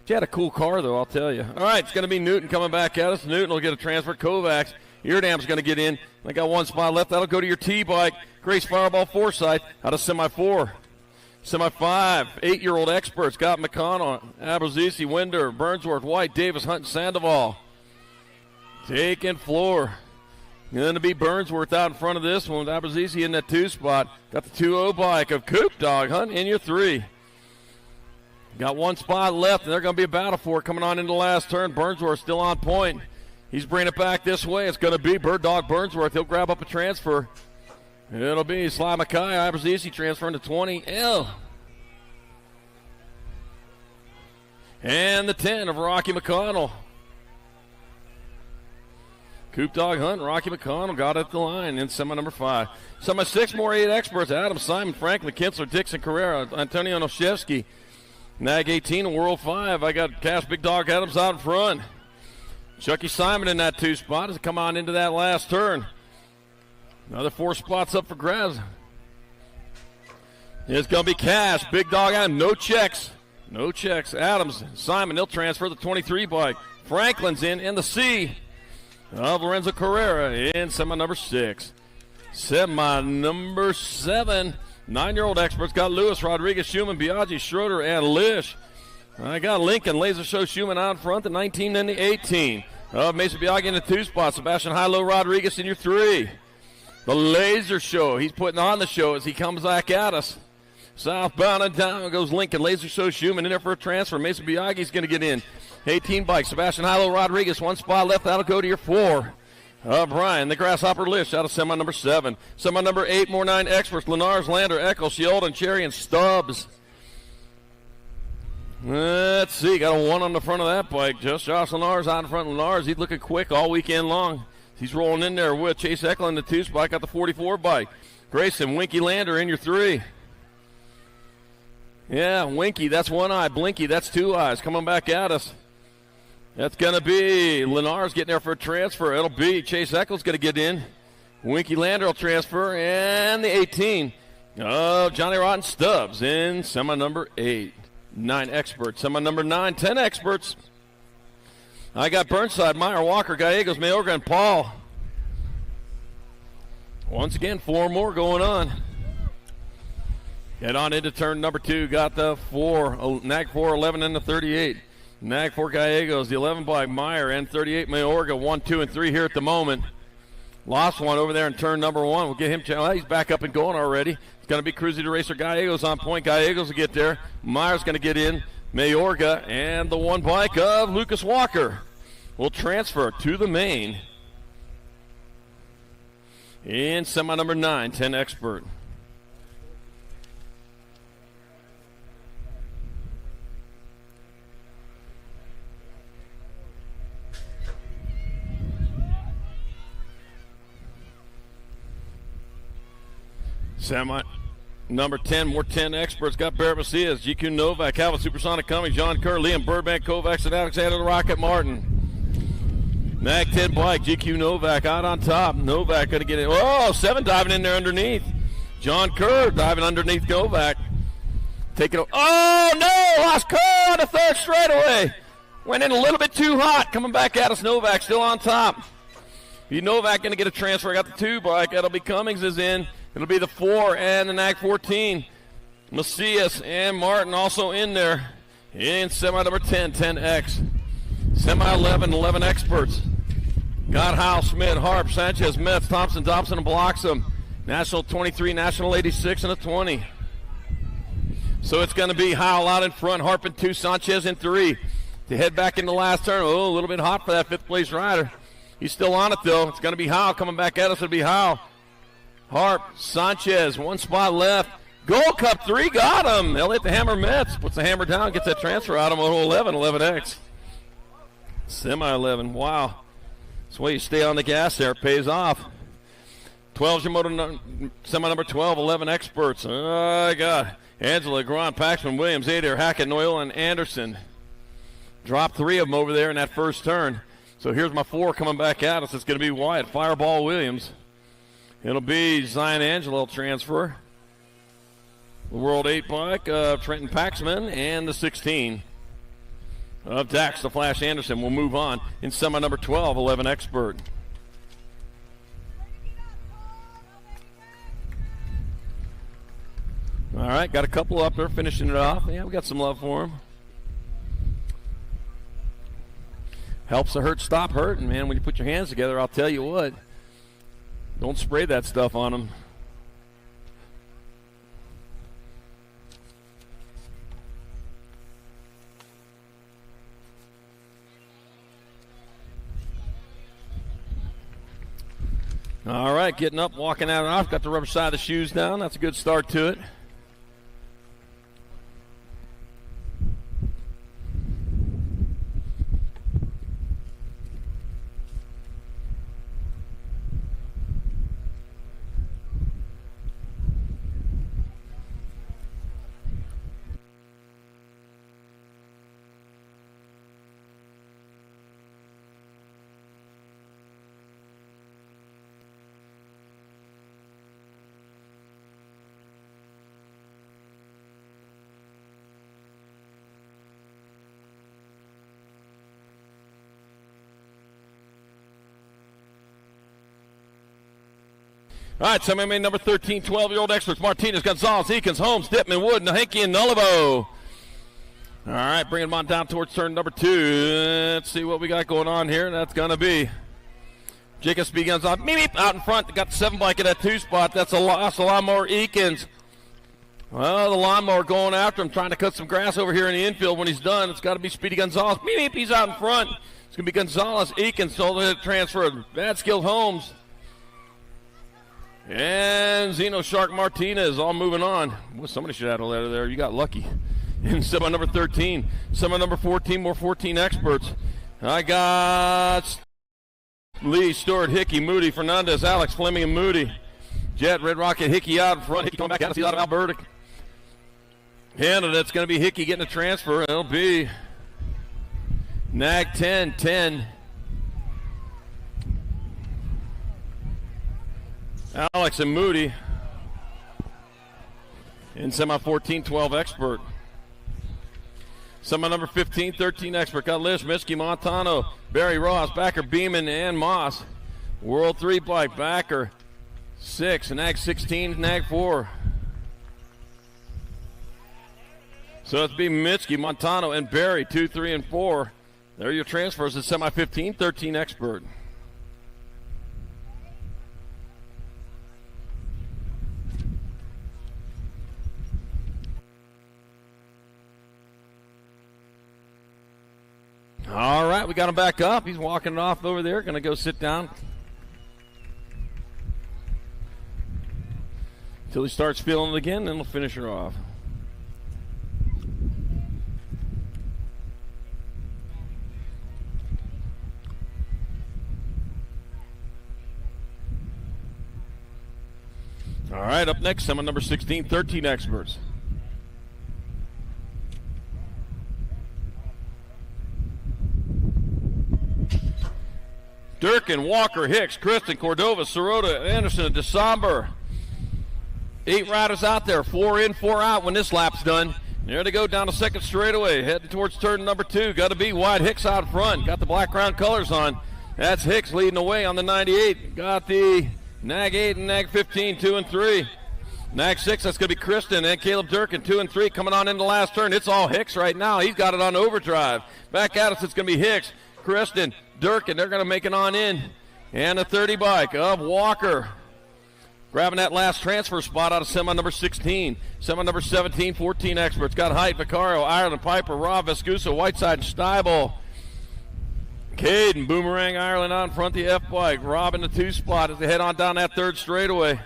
She had a cool car, though, I'll tell you. All right, it's going to be Newton coming back at us. Newton will get a transfer. Kovacs. Eardam's going to get in. I got 1 spot left. That'll go to your T-bike. Grace Fireball Forsyth out of semi-4. Semi-5, 8-year-old experts. Got McConnell, Abruzzese, Winder, Burnsworth, White, Davis, Hunt, and Sandoval. Taking floor. Going to be Burnsworth out in front of this one with Abruzzese in that 2 spot. Got the 2-0 bike of Coop Dog. Hunt in your 3. Got 1 spot left, and they're going to be a battle for it coming on into the last turn. Burnsworth still on point. He's bringing it back this way. It's going to be Bird Dog Burnsworth. He'll grab up a transfer. It'll be Sly Mackay, Abruzzese transferring to 20. And the 10 of Rocky McConnell. Coop Dog Hunt, Rocky McConnell got it at the line in semi number 5. Semi 6, more 8 experts. Adam, Simon, Franklin, Kinsler, Dixon, Carrera, Antonio Noshevsky. Nag 18 and World 5. I got Cash Big Dog Adams out in front. Chucky Simon in that 2 spot as they come on into that last turn. Another 4 spots up for grabs. It's going to be Cash, Big Dog Adams, no checks. No checks. Adams, Simon, they'll transfer the 23 bike. Franklin's in the C of Lorenzo Carrera in semi number 6. Semi number 7. 9-year-old experts got Lewis, Rodriguez, Schumann, Biaggi, Schroeder, and Lish. I got Lincoln, Laser Show, Schumann out in front, the 19 and the 18. Mason Biaggi in the 2 spot. Sebastian Hilo Rodriguez in your 3. The Laser Show, he's putting on the show as he comes back at us. Southbound and down goes Lincoln, Laser Show, Schumann in there for a transfer. Mason Biaggi's going to get in. 18 bikes, Sebastian Hilo Rodriguez, 1 spot left. That'll go to your 4. Brian, the Grasshopper Lish out of semi number 7. Semi number 8, more 9 experts. Lenars, Lander, Eckel, Sheldon, Cherry, and Stubbs. Let's see, got a 1 on the front of that bike. Just Josh Lenars out in front of Lenars. He's looking quick all weekend long. He's rolling in there with Chase Eckel in the 2 spot. Got the 44 bike. Grayson, Winky Lander in your 3. Yeah, Winky, that's 1 eye. Blinky, that's 2 eyes. Coming back at us. That's going to be Lenars getting there for a transfer. It'll be Chase Eckel's going to get in. Winky Lander will transfer. And the 18 of Johnny Rotten Stubbs in semi number 8. 9 experts. Semi number 9, 10 experts. I got Burnside, Meyer, Walker, Gallegos, Mayorga, and Paul. Once again, 4 more going on. Get on into turn number 2. Got the 4, Nag 4, 11, and the 38. Nag 4 Gallegos, the 11 bike Meyer, N38 Mayorga, 1, 2, and 3 here at the moment. Lost one over there in turn number 1. We'll get him. Well, he's back up and going already. It's going to be Cruzy to Racer Gallegos on point. Gallegos will get there. Meyer's going to get in. Mayorga and the 1 bike of Lucas Walker will transfer to the main in semi number 9, 10 Expert. Semi number 10, more 10 Experts. Got Barrett Macias, GQ Novak, Calvin Supersonic Cummings, John Kerr, Liam Burbank, Kovacs, and Alexander the Rocket Martin. Nag 10 bike, GQ Novak out on top. Novak going to get in. Oh, 7 diving in there underneath. John Kerr diving underneath Novak. Taking it. Oh, no! Lost Kerr on the 3rd straightaway. Went in a little bit too hot. Coming back at us. Novak still on top. Novak going to get a transfer. Got the 2 bike. That'll be Cummings is in. It'll be the 4 and the Nag 14. Macias and Martin also in there. In semi number 10, 10X. Semi 11, 11 Experts. Got Howe, Schmidt, Harp, Sanchez, Metz, Thompson, Dobson, and Bloxham. National 23, National 86, and a 20. So it's going to be Howell out in front, Harp in 2, Sanchez in 3. To head back in the last turn. Oh, a little bit hot for that 5th place rider. He's still on it, though. It's going to be Howell coming back at us. It'll be Howell. Harp, Sanchez, 1 spot left. Gold Cup 3, got him. They'll hit the hammer Metz. Puts the hammer down, gets that transfer out of 11, 11X. Semi 11, wow. That's the way you stay on the gas there. It pays off. 12's your moto, semi number 12, 11 Experts. Oh, God. Angela, Grant, Paxman, Williams, Adair, Hackett, Noyle, and Anderson. Dropped 3 of them over there in that first turn. So here's my 4 coming back at us. It's going to be Wyatt, Fireball, Williams. It'll be Zion Angelo transfer. The World 8 bike of Trenton Paxman and the 16 of Dax the Flash Anderson. We'll move on in semi number 12, 11 Expert. All right, got a couple up there finishing it off. Yeah, we got some love for them. Helps the hurt stop hurting, man. When you put your hands together, I'll tell you what. Don't spray that stuff on them. All right, getting up, walking out and off. Got the rubber side of the shoes down. That's a good start to it. All right, semi-main number 13, 12-year-old Experts. Martinez, Gonzalez, Eakins, Holmes, Dittman, Wood, Nahinky, and Nullivo. All right, bringing them on down towards turn number 2. Let's see what we got going on here. That's going to be Jacob Speed Gonzalez. Meep, out in front. Got the 7 bike at that 2 spot. That's a lawnmower, Eakins. Well, the lawnmower going after him, trying to cut some grass over here in the infield. When he's done, it's got to be Speedy Gonzalez. Meep, he's out in front. It's going to be Gonzalez, Eakins, so they'll transfer. Bad skill Holmes. And Zeno Shark Martinez all moving on. Well, somebody should add a letter there. You got lucky. In semi number 13. Semi number 14, more 14 Experts. I got Lee, Stewart, Hickey, Moody, Fernandez, Alex, Fleming, and Moody. Jet, Red Rocket, Hickey out in front. Hickey coming back out. He's out of Alberta. Canada, it's going to be Hickey getting a transfer. It'll be Nag 10, 10. Alex and Moody in semi 14, 12 Expert. Semi number 15, 13 Expert. Got Lish, Minsky, Montano, Barry Ross, Backer, Beeman, and Moss. World 3 bike, Backer 6, Nag 16, Nag 4. So it's be Mitski, Montano, and Barry, 2, 3, and 4. There are your transfers at semi-15, 13 expert. All right, we got him back up. He's walking it off over there. Going to go sit down until he starts feeling it again, then we'll finish her off. All right, up next, semi number 16, 13 experts. Durkin, Walker, Hicks, Kristen, Cordova, Sirota, Anderson, and DeSomber. 8 riders out there, 4 in, 4 out when this lap's done. There they go down the second straightaway, heading towards turn number 2. Got to be wide. Hicks out front. Got the black crown colors on. That's Hicks leading the way on the 98. Got the Nag 8 and Nag 15, 2 and 3. Nag 6, that's going to be Kristen and Caleb Durkin, 2 and 3, coming on in the last turn. It's all Hicks right now. He's got it on overdrive. Back at us, it's going to be Hicks, Kristen, Durkin. They're going to make it on in. And a 30 bike of Walker. Grabbing that last transfer spot out of semi number 16. Semi number 17, 14 experts. Got Height, Vicario, Ireland, Piper, Rob, Vescuso, Whiteside, and Steibel. Caden, Boomerang, Ireland out in front of the F-bike. Rob in the 2 spot as they head on down that third straightaway.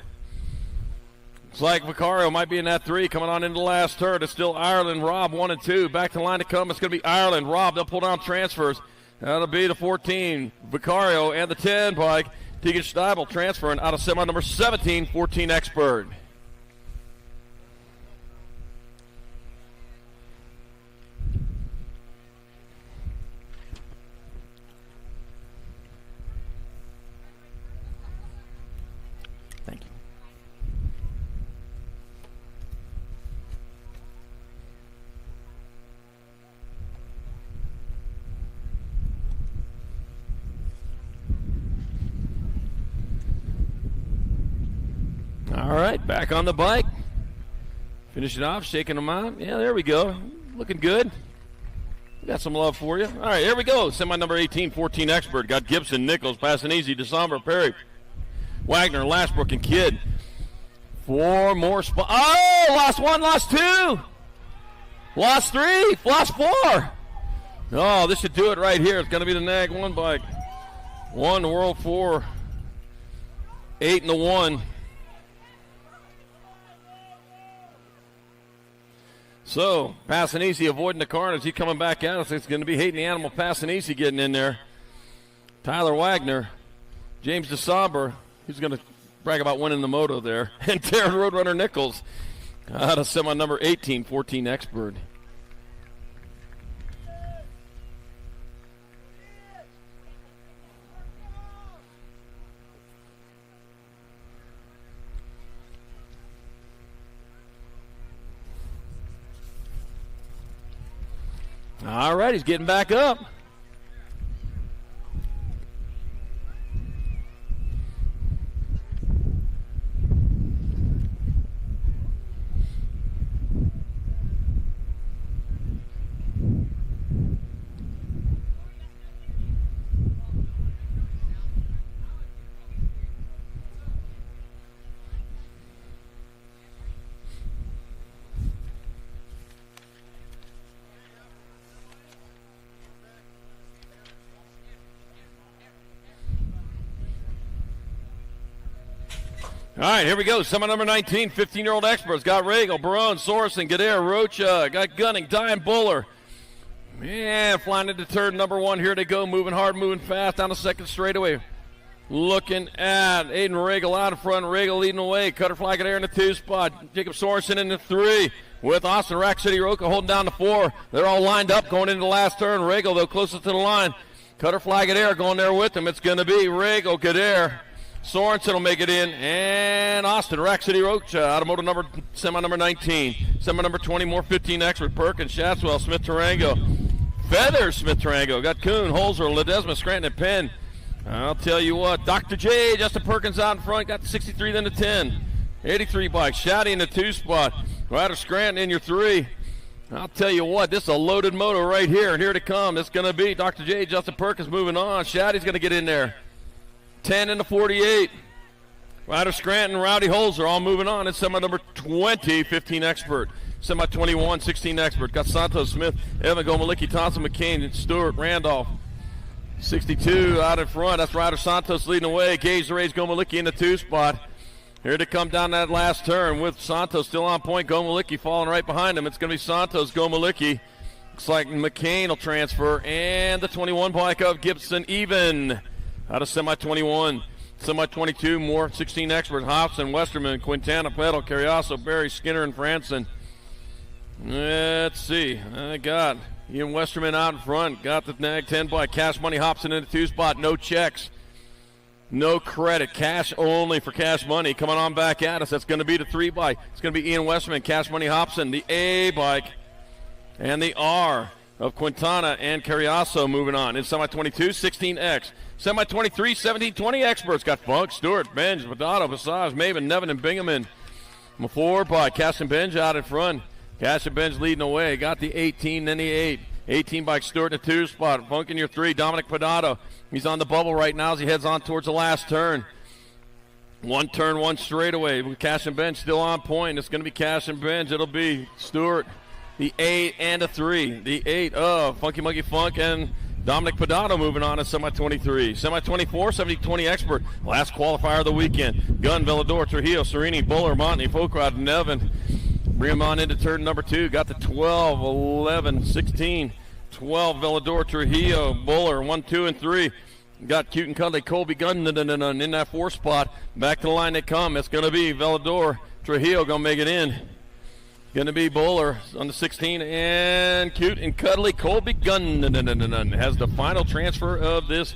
Looks like Vicario might be in that 3 coming on into the last turn. It's still Ireland, Rob, 1 and 2. Back to the line to come. It's going to be Ireland, Rob. They'll pull down transfers. That'll be the 14, Vicario, and the 10 bike. Tegan Steibel transferring out of semi number 17, 14 expert. Thank you. All right, back on the bike. Finish it off, shaking them out. Yeah, there we go. Looking good. We got some love for you. All right, here we go. Semi number 18, 14 expert. Got Gibson, Nichols, passing easy. DeSomber, Perry, Wagner, Lashbrook, and Kidd. 4 more spots. Oh, lost 1, lost 2. Lost 3, lost 4. Oh, this should do it right here. It's going to be the Nag 1 bike. 1, the World 4. 8 and the 1. So, passing easy, avoiding the carnage. He's coming back at us. It's going to be Hating the Animal, passing easy, getting in there. Tyler Wagner, James DeSomber, who's going to brag about winning the moto there. And Darren Roadrunner Nichols out of semi number 18, 14 expert. All right, he's getting back up. All right, here we go. Semi number 19, 15-year-old experts. Got Regal, Barone, Sorensen, Gadare, Rocha. Got Gunning, Diane Buller. Man, flying into turn number 1. Here they go, moving hard, moving fast down the second straightaway. Looking at Aiden Regal out in front. Regal leading the way. Cutterfly Gadare in the 2 spot. Jacob Sorensen in the 3. With Austin Rack City Roca holding down the 4. They're all lined up going into the last turn. Regal, though, closest to the line. Cutterfly Gadare going there with them. It's going to be Regal, Gadare. Sorensen will make it in, and Austin, Rack City Rocha, automotive number, semi number 19. Semi number 20, more 15 expert. Perkins, Shatswell, Smith Tarango. Feathers, Smith Tarango. Got Kuhn, Holzer, Ledesma, Scranton, and Penn. I'll tell you what, Dr. J, Justin Perkins out in front, got the 63, then the 10. 83 bike, Shaddy in the 2 spot. Ryder Scranton in your 3. I'll tell you what, this is a loaded moto right here, and here to come. It's going to be Dr. J, Justin Perkins moving on. Shaddy's going to get in there. 10 into 48. Ryder Scranton, Rowdy Holzer all moving on. It's semi number 20, 15 expert. Semi 21, 16 expert. Got Santos, Smith, Evan, Gomalicki, Thompson, McCain, Stewart, Randolph. 62 out in front. That's Ryder Santos leading away. Gage Ray's Gomalicki in the 2 spot. Here to come down that last turn with Santos still on point. Gomalicki falling right behind him. It's going to be Santos, Gomalicki. Looks like McCain will transfer. And the 21 bike of Gibson even out of semi 21. Semi 22 more. 16 expert. Hobson, Westerman, Quintana, Pedal, Carriazo, Barry, Skinner, and Franson. Let's see. I got Ian Westerman out in front. Got the nag 10 bike. Cash Money Hobson in the 2 spot. No checks. No credit, cash only for Cash Money. Coming on back at us, that's going to be the 3 bike. It's going to be Ian Westman, Cash Money Hobson, the A bike, and the R of Quintana and Carriazo moving on. In semi-22, 16X. Semi-23, 17-20 experts. Got Funk, Stewart, Benj, Madado, Passage, Maven, Nevin, and Bingaman. 4 bike, Cash and Benj out in front. Cash and Benj leading away. Got the 18, then the 8. 18 bike Stewart in the 2 spot. Funk in your 3. Dominic Padado. He's on the bubble right now as he heads on towards the last turn. 1 turn, 1 straightaway. With Cash and Benj still on point. It's going to be Cash and Benj. It'll be Stewart, the 8 and a 3. The 8 of Funky Monkey Funk and Dominic Padano moving on to semi-23. Semi-24, 70-20 expert. Last qualifier of the weekend. Gunn, Villador, Trujillo, Serini, Buller, Monty, Folkrod, Nevin. Bring him on into turn number 2. Got the 12, 11, 16, 12. Villador, Trujillo, Buller, 1, 2, and 3. Got Cute and Cuddly, Colby Gunn in that 4 spot. Back to the line they come. It's going to be Villador, Trujillo going to make it in. Going to be Buller on the 16. And Cute and Cuddly, Colby Gunn has the final transfer of this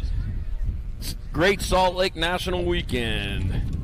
Great Salt Lake National Weekend.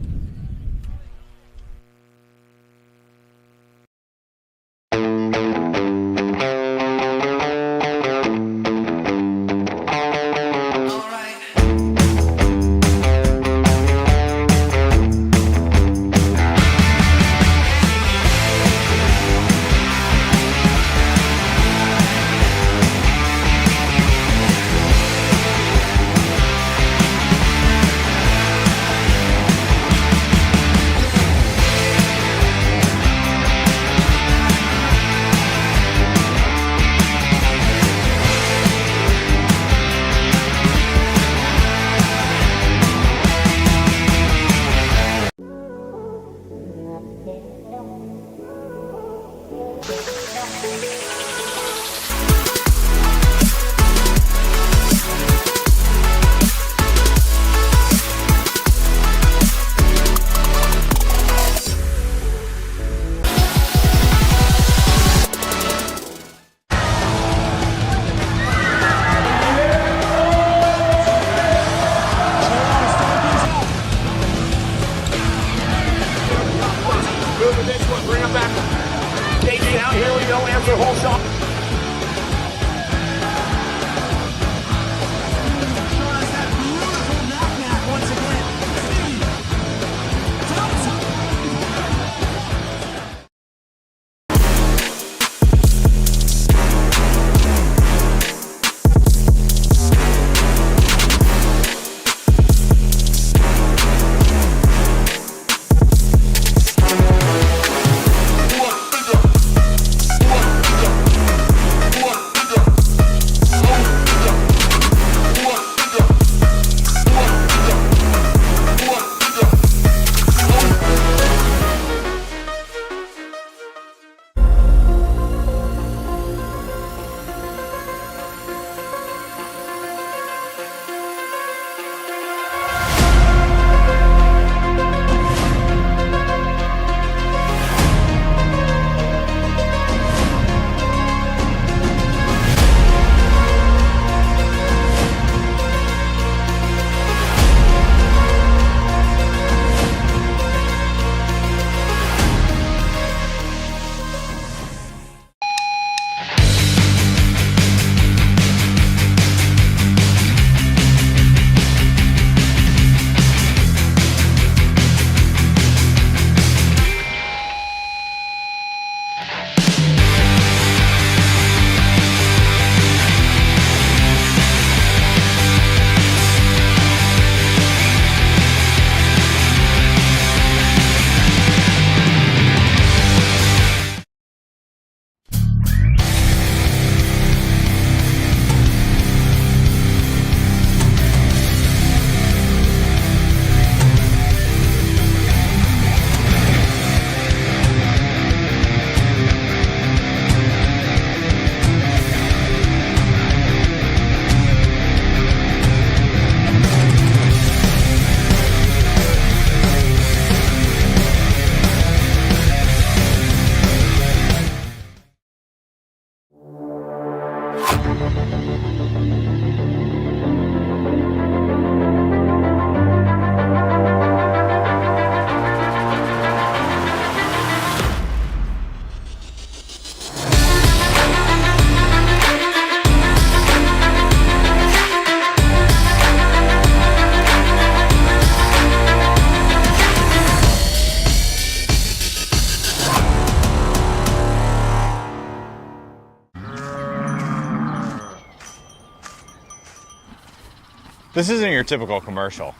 This isn't your typical commercial,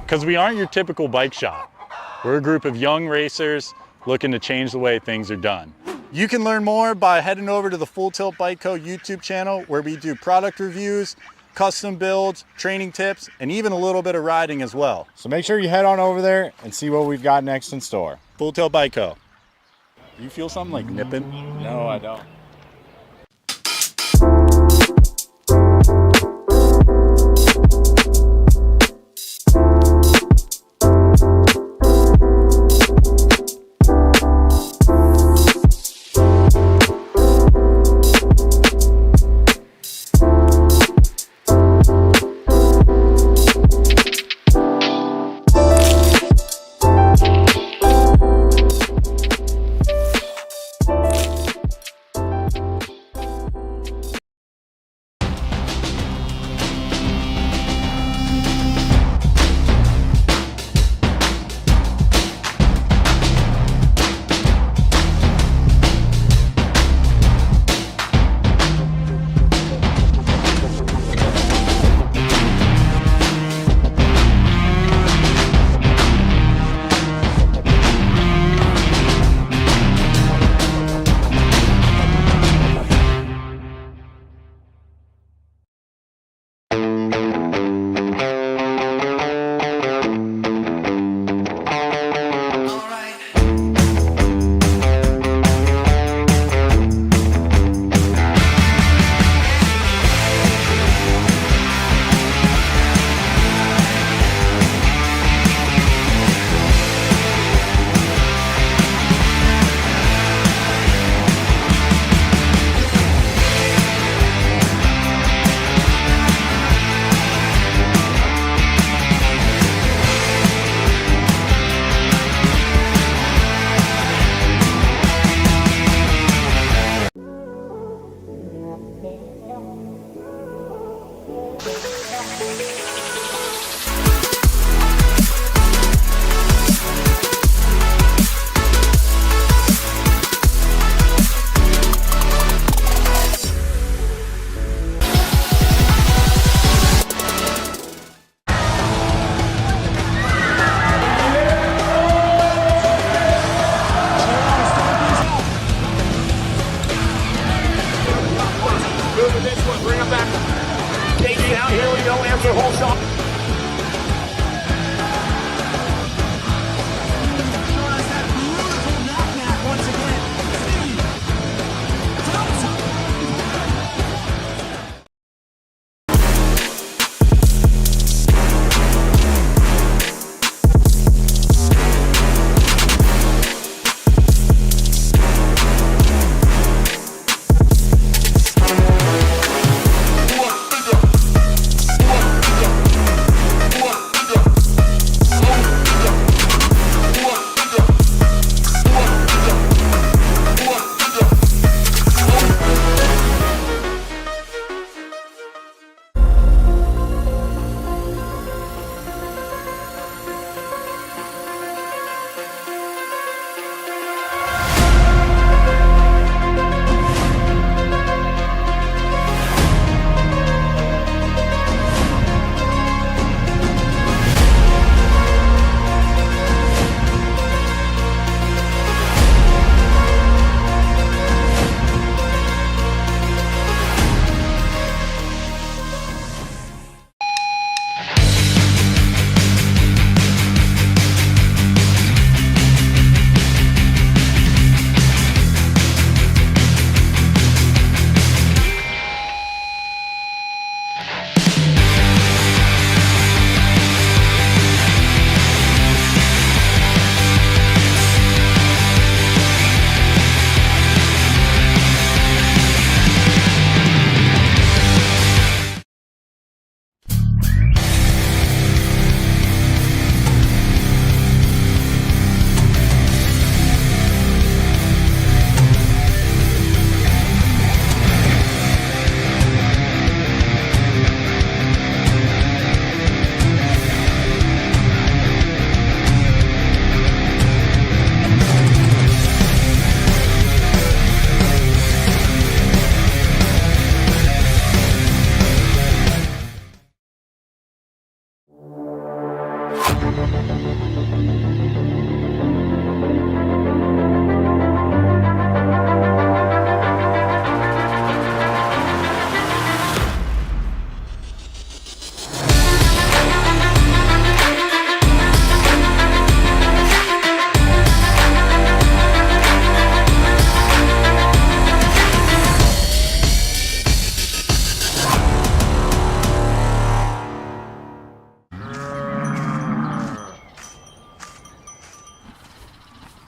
because we aren't your typical bike shop. We're a group of young racers looking to change the way things are done. You can learn more by heading over to the Full Tilt Bike Co. YouTube channel, where we do product reviews, custom builds, training tips, and even a little bit of riding as well. So make sure you head on over there and see what we've got next in store. Full Tilt Bike Co. You feel something like nipping? No, I don't.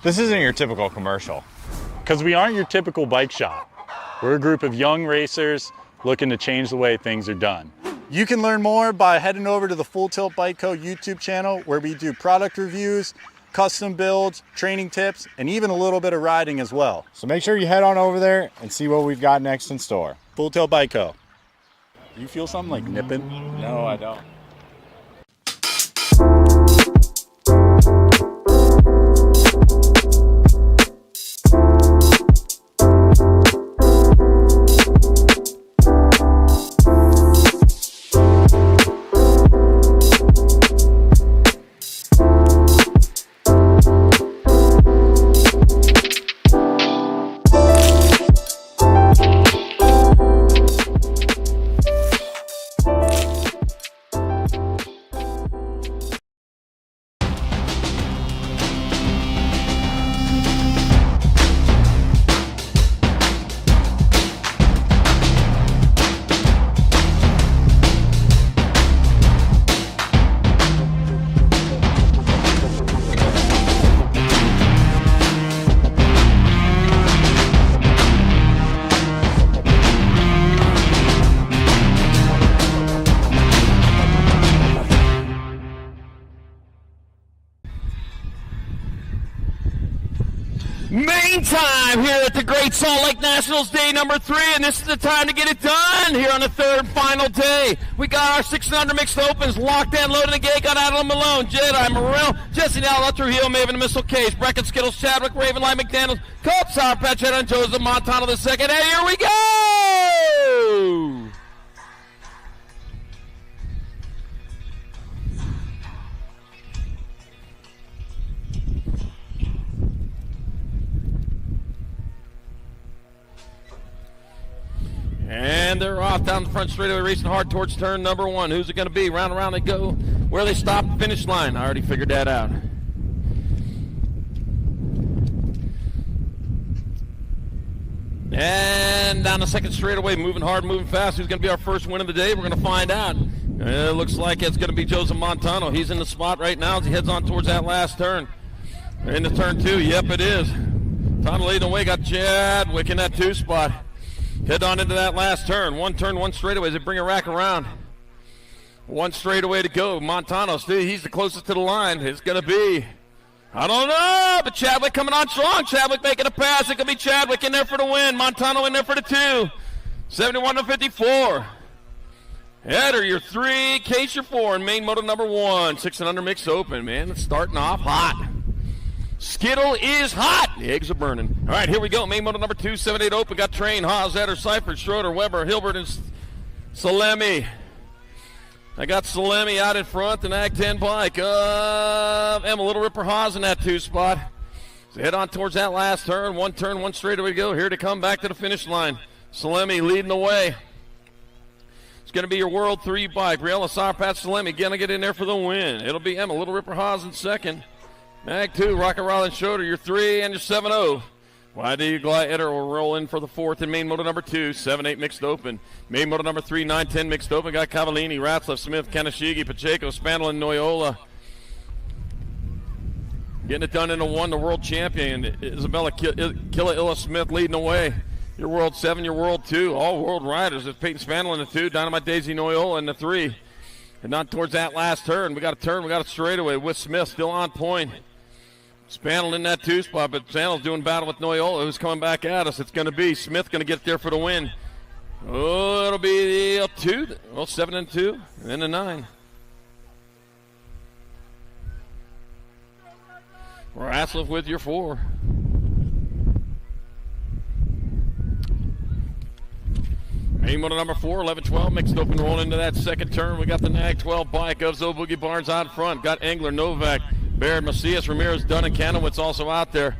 This isn't your typical commercial. Because we aren't your typical bike shop. We're a group of young racers looking to change the way things are done. You can learn more by heading over to the Full Tilt Bike Co. YouTube channel, where we do product reviews, custom builds, training tips, and even a little bit of riding as well. So make sure you head on over there and see what we've got next in store. Full Tilt Bike Co. You feel something like nipping? No, I don't. Main time here at the Great Salt Lake Nationals, day number 3, and this is the time to get it done here on the third and final day. We got our 600 mixed opens locked in, loading the gate. Got Adam Malone, Jedi, Morrell, Jesse Now, Trujillo, Maven, Missile Case, Brecken, Skittles, Chadwick, Ravenlight, McDaniels, Cope, Sour Patch, and Joseph Montano the second. Hey, here we go! And they're off down the front straightaway, racing hard towards turn number 1. Who's it going to be? Round and round they go. Where they stop, finish line. I already figured that out. And down the second straightaway, moving hard, moving fast. Who's going to be our first win of the day? We're going to find out. It looks like it's going to be Joseph Montano. He's in the spot right now as he heads on towards that last turn. Into turn 2. Yep, it is. Time leading the way. Got Chadwick in that 2 spot. Head on into that last turn. One turn, one straightaway as they bring a rack around. One straightaway to go. Montano, he's the closest to the line. It's going to be, I don't know, but Chadwick coming on strong. Chadwick making a pass. It could be Chadwick in there for the win. Montano in there for the 2. 71-54. Header, your 3. Case, your 4. And main moto number 1. 600 mixed open, man. It's starting off hot. Skittle is hot. The eggs are burning. All right, here we go. Main moto number 2, 7-8 open. Got Train, Haas, Eder, Seifert, Schroeder, Weber, Hilbert, and Salemi. I got Salemi out in front, the Ag 10 bike. Emma Little Ripper Haas in that 2 spot. So head on towards that last turn. One turn, one straightaway to go. Here to come back to the finish line. Salemi leading the way. It's going to be your World 3 bike. Briella Sarpat Salemi going to get in there for the win. It'll be Emma Little Ripper Haas in second. Mag 2, Rocket Rollin Schroeder, your 3, and your 7-0. YD Glide Eder will roll in for the 4th in main moto number 2, 7-8 mixed open. Main moto number 3, 9-10 mixed open. Got Cavallini, Ratzlaff, Smith, Kanashigi, Pacheco, Spandl, and Noyola. Getting it done in a 1, the world champion, Isabella Killa Smith leading the way. Your World 7, your World 2, all world riders. It's Peyton Spandl in the 2, Dynamite Daisy Noyola in the 3. And on towards that last turn. We got a turn, we got a straightaway with Smith still on point. Spandl in that 2 spot, but Spandl's doing battle with Noyola, who's coming back at us. It's going to be Smith going to get there for the win. Oh, it'll be the 2, well, 7-2, and then a 9. Ratzlaff with your 4. Main moto number 4, 11-12, mixed open, roll into that second turn. We got the Nag 12 bike of Zoe Boogie Barnes out front. Got Engler, Novak, Baird, Macias, Ramirez, Dunn, and Kanowitz also out there.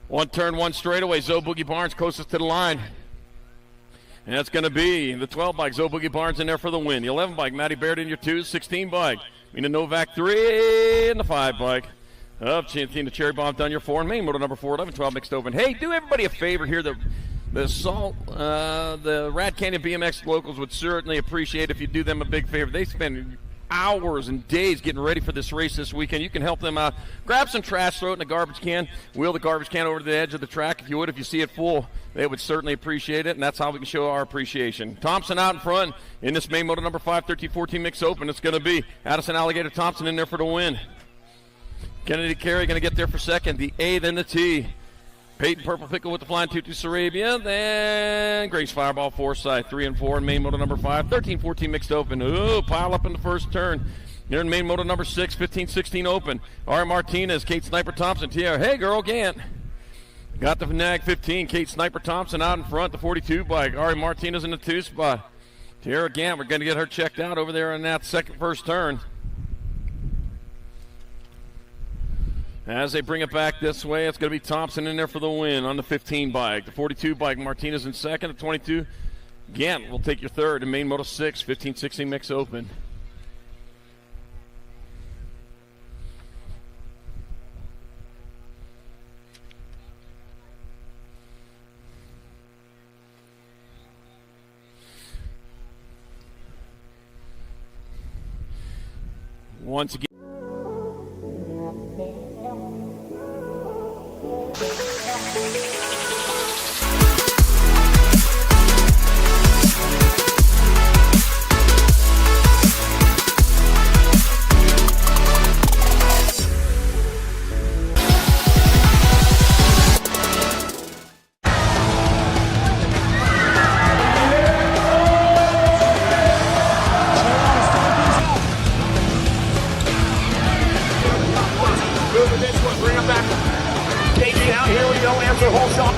One turn, one straightaway. Zoe Boogie Barnes closest to the line. And that's going to be the 12 bike. Zoe Boogie Barnes in there for the win. The 11 bike, Matty Baird in your 2, 16 bike. Mina Novak 3, and the 5 bike. Up, Chantina Cherry Bomb done your 4. And main moto number 4, 11-12 mixed open. Hey, do everybody a favor here. The Rat Canyon BMX locals would certainly appreciate if you do them a big favor. They spend hours and days getting ready for this race this weekend. You can help them out. Grab some trash, throw it in a garbage can, wheel the garbage can over to the edge of the track if you would. If you see it full, they would certainly appreciate it, and that's how we can show our appreciation. Thompson out in front in this main moto number 5, 13-14 mix open. It's going to be Addison Alligator Thompson in there for the win. Kennedy Carey going to get there for second. The A, then the T. Peyton Purple Pickle with the flying Tutu Sarabia. Then Grace Fireball Forsyth, 3 and 4 in main moto number 5. 13-14 mixed open. Ooh, pile up in the first turn. Here in main moto number 6, 15-16 open. Ari Martinez, Kate Sniper Thompson, Tiara. Hey, girl, Gant. Got the nag 15. Kate Sniper Thompson out in front, the 42 bike. Ari Martinez in the 2 spot. Tiara Gant, we're going to get her checked out over there in that first turn. As they bring it back this way, it's going to be Thompson in there for the win on the 15 bike. The 42 bike, Martinez in second. The 22, Gant will take your third in main moto 6, 15-16 mix open. Once again. Bring him back. Casey out here we go, answer whole shot.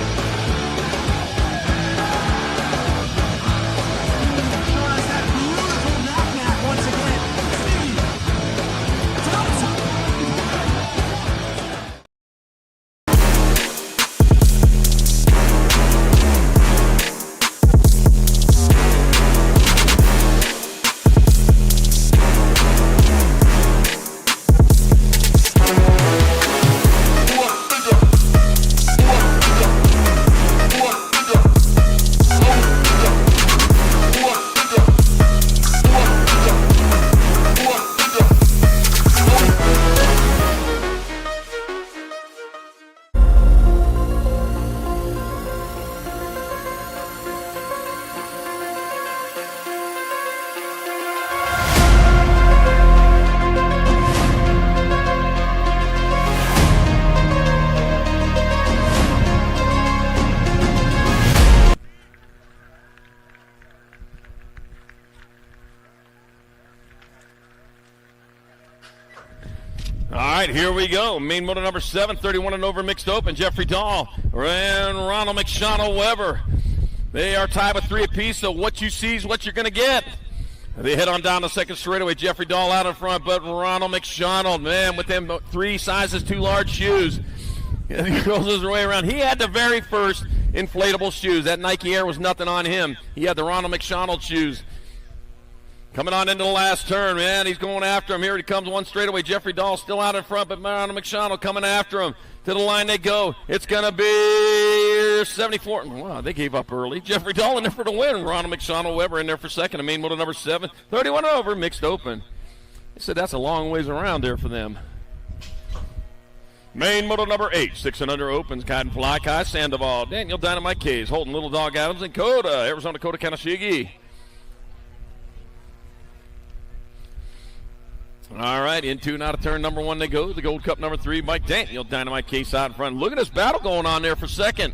All right, here we go. Main moto number 7, 31 and over mixed open. Jeffrey Dahl and Ronald McShawnell Weber. They are tied with 3 apiece, so what you see is what you're going to get. They head on down the second straightaway. Jeffrey Dahl out in front, but Ronald McShawnell, man, with them 3 sizes too large shoes. He goes his way around. He had the very first inflatable shoes. That Nike Air was nothing on him. He had the Ronald McShawnell shoes. Coming on into the last turn, man. He's going after him. Here he comes, one straightaway. Jeffrey Dahl still out in front, but Ronald McShawnell coming after him. To the line they go. It's going to be 74. Wow, they gave up early. Jeffrey Dahl in there for the win. Ronald McShawnell Weber in there for second. And main moto number 7, 31 over, mixed open. They said that's a long ways around there for them. Main moto number 8, 6 and under opens. Cotton Fly, Kai Sandoval, Daniel Dynamite Kays, Holton Little Dog Adams, and Coda, Arizona Coda Kanashigi. All right, into and out of turn number 1 they go. The Gold Cup number 3, Mike Daniel Dynamite Case out in front. Look at this battle going on there for second.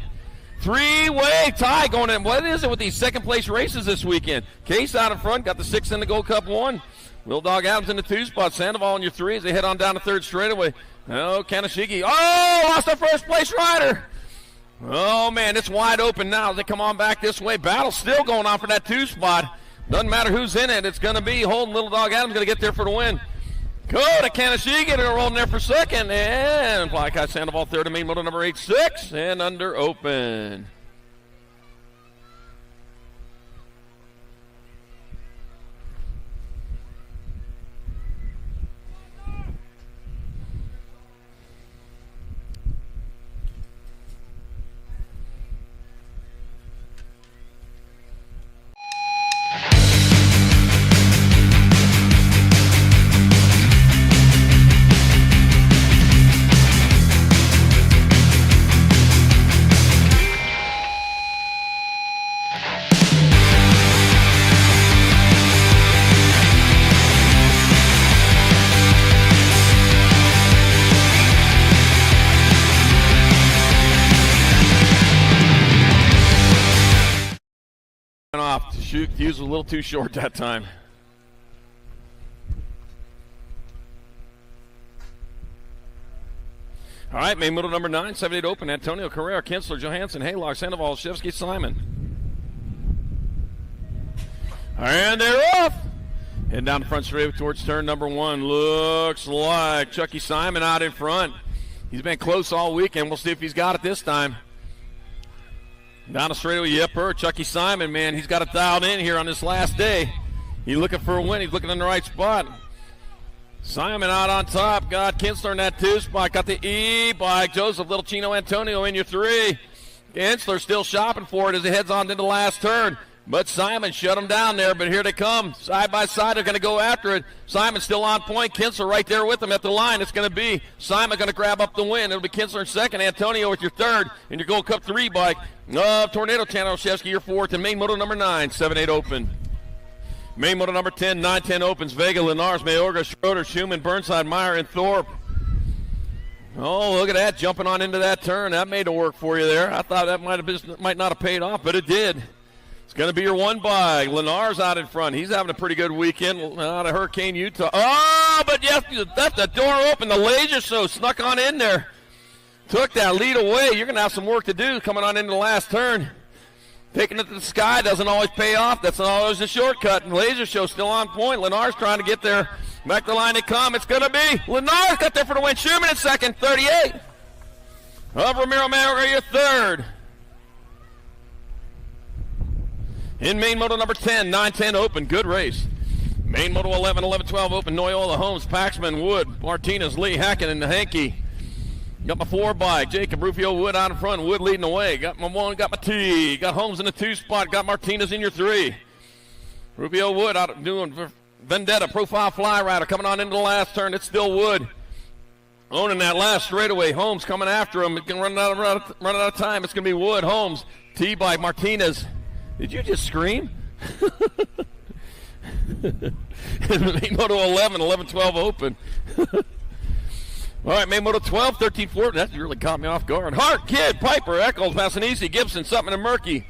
3-way tie going in. What is it with these second place races this weekend? Case out in front, got the 6 in the Gold Cup 1. Little Dog Adams in the 2 spot. Sandoval in your 3 as they head on down the third straightaway. Oh, Kanashigi. Oh, lost their first place rider. Oh, man, it's wide open now as they come on back this way. Battle still going on for that 2 spot. Doesn't matter who's in it. It's going to be Holden Little Dog Adams going to get there for the win. Coda Kanashigi rolling there for second. And Fly Kai Sandoval third to main moto number 8, 6 and under open. fuse was a little too short that time. All right, main moto number 9, 7-8 open. Antonio Carrera, Kinsler, Johansson, Haylock, Sandoval, Shevsky, Simon. And they're off. Heading down the front straight towards turn number 1. Looks like Chucky Simon out in front. He's been close all weekend. We'll see if he's got it this time. Down the straightaway, yepper. Chucky Simon, man, he's got it dialed in here on this last day. He's looking for a win. He's looking in the right spot. Simon out on top. Got Kinsler in that 2 spot. Got the E-bike. Joseph, Little Chino Antonio in your 3. Kinsler still shopping for it as he heads on into the last turn. But Simon shut him down there, but here they come. Side by side, they're going to go after it. Simon still on point. Kinsler right there with him at the line. It's going to be Simon going to grab up the win. It'll be Kinsler in second, Antonio with your 3rd, and your Gold Cup 3 bike. Tornado Chanoshevsky, your 4th, and main moto number 9, 7-8 open. Main moto number 10, 9-10 opens. Vega, Linares, Mayorga, Schroeder, Schumann, Burnside, Meyer, and Thorpe. Oh, look at that, jumping on into that turn. That made it work for you there. I thought that might not have paid off, but it did. It's going to be your 1 bike. Linares out in front. He's having a pretty good weekend out of Hurricane, Utah. Oh, but yes, that's the door open. The laser show snuck on in there. Took that lead away. You're going to have some work to do coming on into the last turn. Taking it to the sky doesn't always pay off. That's not always a shortcut. And Laser Show still on point. Linares trying to get there. Back the line they come. It's going to be Linares got there for the win. Schumann in second, 38. Ramiro Mayorga, your 3rd. In main moto number 10, 9-10 open. Good race. Main moto 11, 11-12 open. Noyola, Holmes, Paxman, Wood, Martinez, Lee, Hackett, and Hankey. Got my 4 bike. Jacob Rufio, Wood out in front. Wood leading the way. Got my 1, got my T. Got Holmes in the 2 spot. Got Martinez in your 3. Rufio, Wood out doing Vendetta, profile fly rider coming on into the last turn. It's still Wood owning that last straightaway. Holmes coming after him. It's going to run out of time. It's going to be Wood, Holmes, T bike, Martinez. Did you just scream? Main moto 11, 11-12 open. All right, main moto 12, 13-4. That really caught me off guard. Hart, Kidd, Piper, Eccles, Passanisi, Gibson, something to Murky.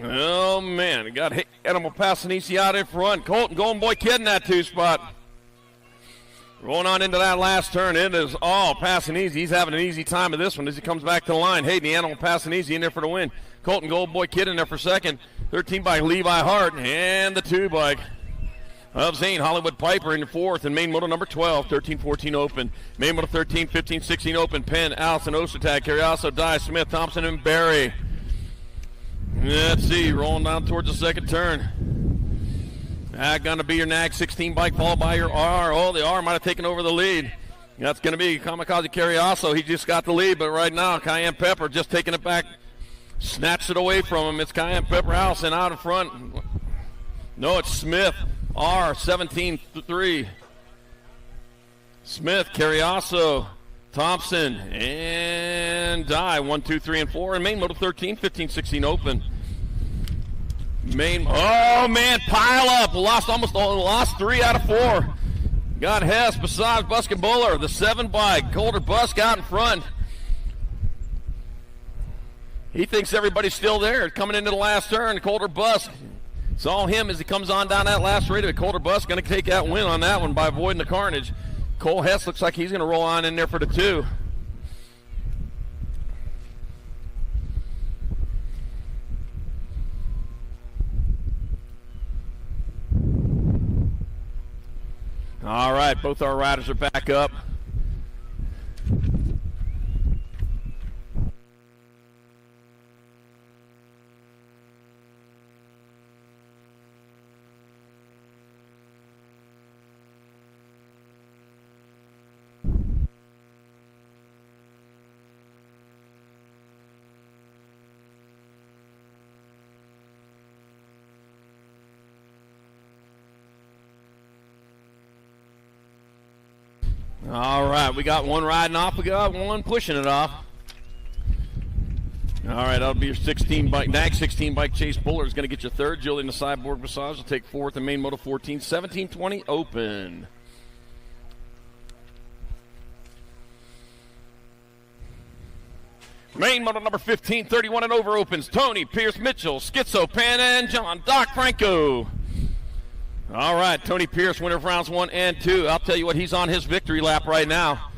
Oh, man. We got Animal Passanisi out in front. Colton, Golden Boy Kidd in that 2 spot. Rolling on into that last turn. It is all Passanisi. He's having an easy time of this one as he comes back to the line. Hayden, the Animal Passanisi in there for the win. Colton, Golden Boy Kidd in there for second. 13 by Levi Hart. And the 2 bike of Zane Hollywood Piper in the 4th, and main moto number 12, 13-14 open. Main moto 13, 15-16 open. Penn, Allison, Ostertag, Carriasso, Dye, Smith, Thompson, and Barry. Let's see, rolling down towards the 2nd turn. That's going to be your NAG 16 bike, followed by your R. Oh, the R might have taken over the lead. That's going to be Kamikaze Carriasso. He just got the lead, but right now, Cayenne Pepper just taking it back, snatched it away from him. It's Cayenne Pepper, Allison out in front. No, it's Smith. R, 17-3. Smith, Carriasso, Thompson, and Dye, 1, 2, 3, and 4. And main moto 13, 15-16 open. Oh, man, pile up. Lost 3 out of 4. Got Hess, besides Busk and Buller, the 7 bike. Colder Busk out in front. He thinks everybody's still there. Coming into the last turn, Colder Busk. It's all him as he comes on down that last straightaway. Colder Busk going to take that win on that one by avoiding the carnage. Cole Hess looks like he's going to roll on in there for the 2. All right, both our riders are back up. All right, we got one riding off. We got one pushing it off. All right, that'll be your 16 bike. NAG 16 bike. Chase Buller is going to get your 3rd. Julian the Cyborg Massage will take 4th. And main moto 14, 17-20 open. Main moto number 15, 31 and over opens. Tony, Pierce, Mitchell, Schizo, Pan, and John. Doc Franco. All right, Tony Pierce, winner of rounds 1 and 2. I'll tell you what, he's on his victory lap right now.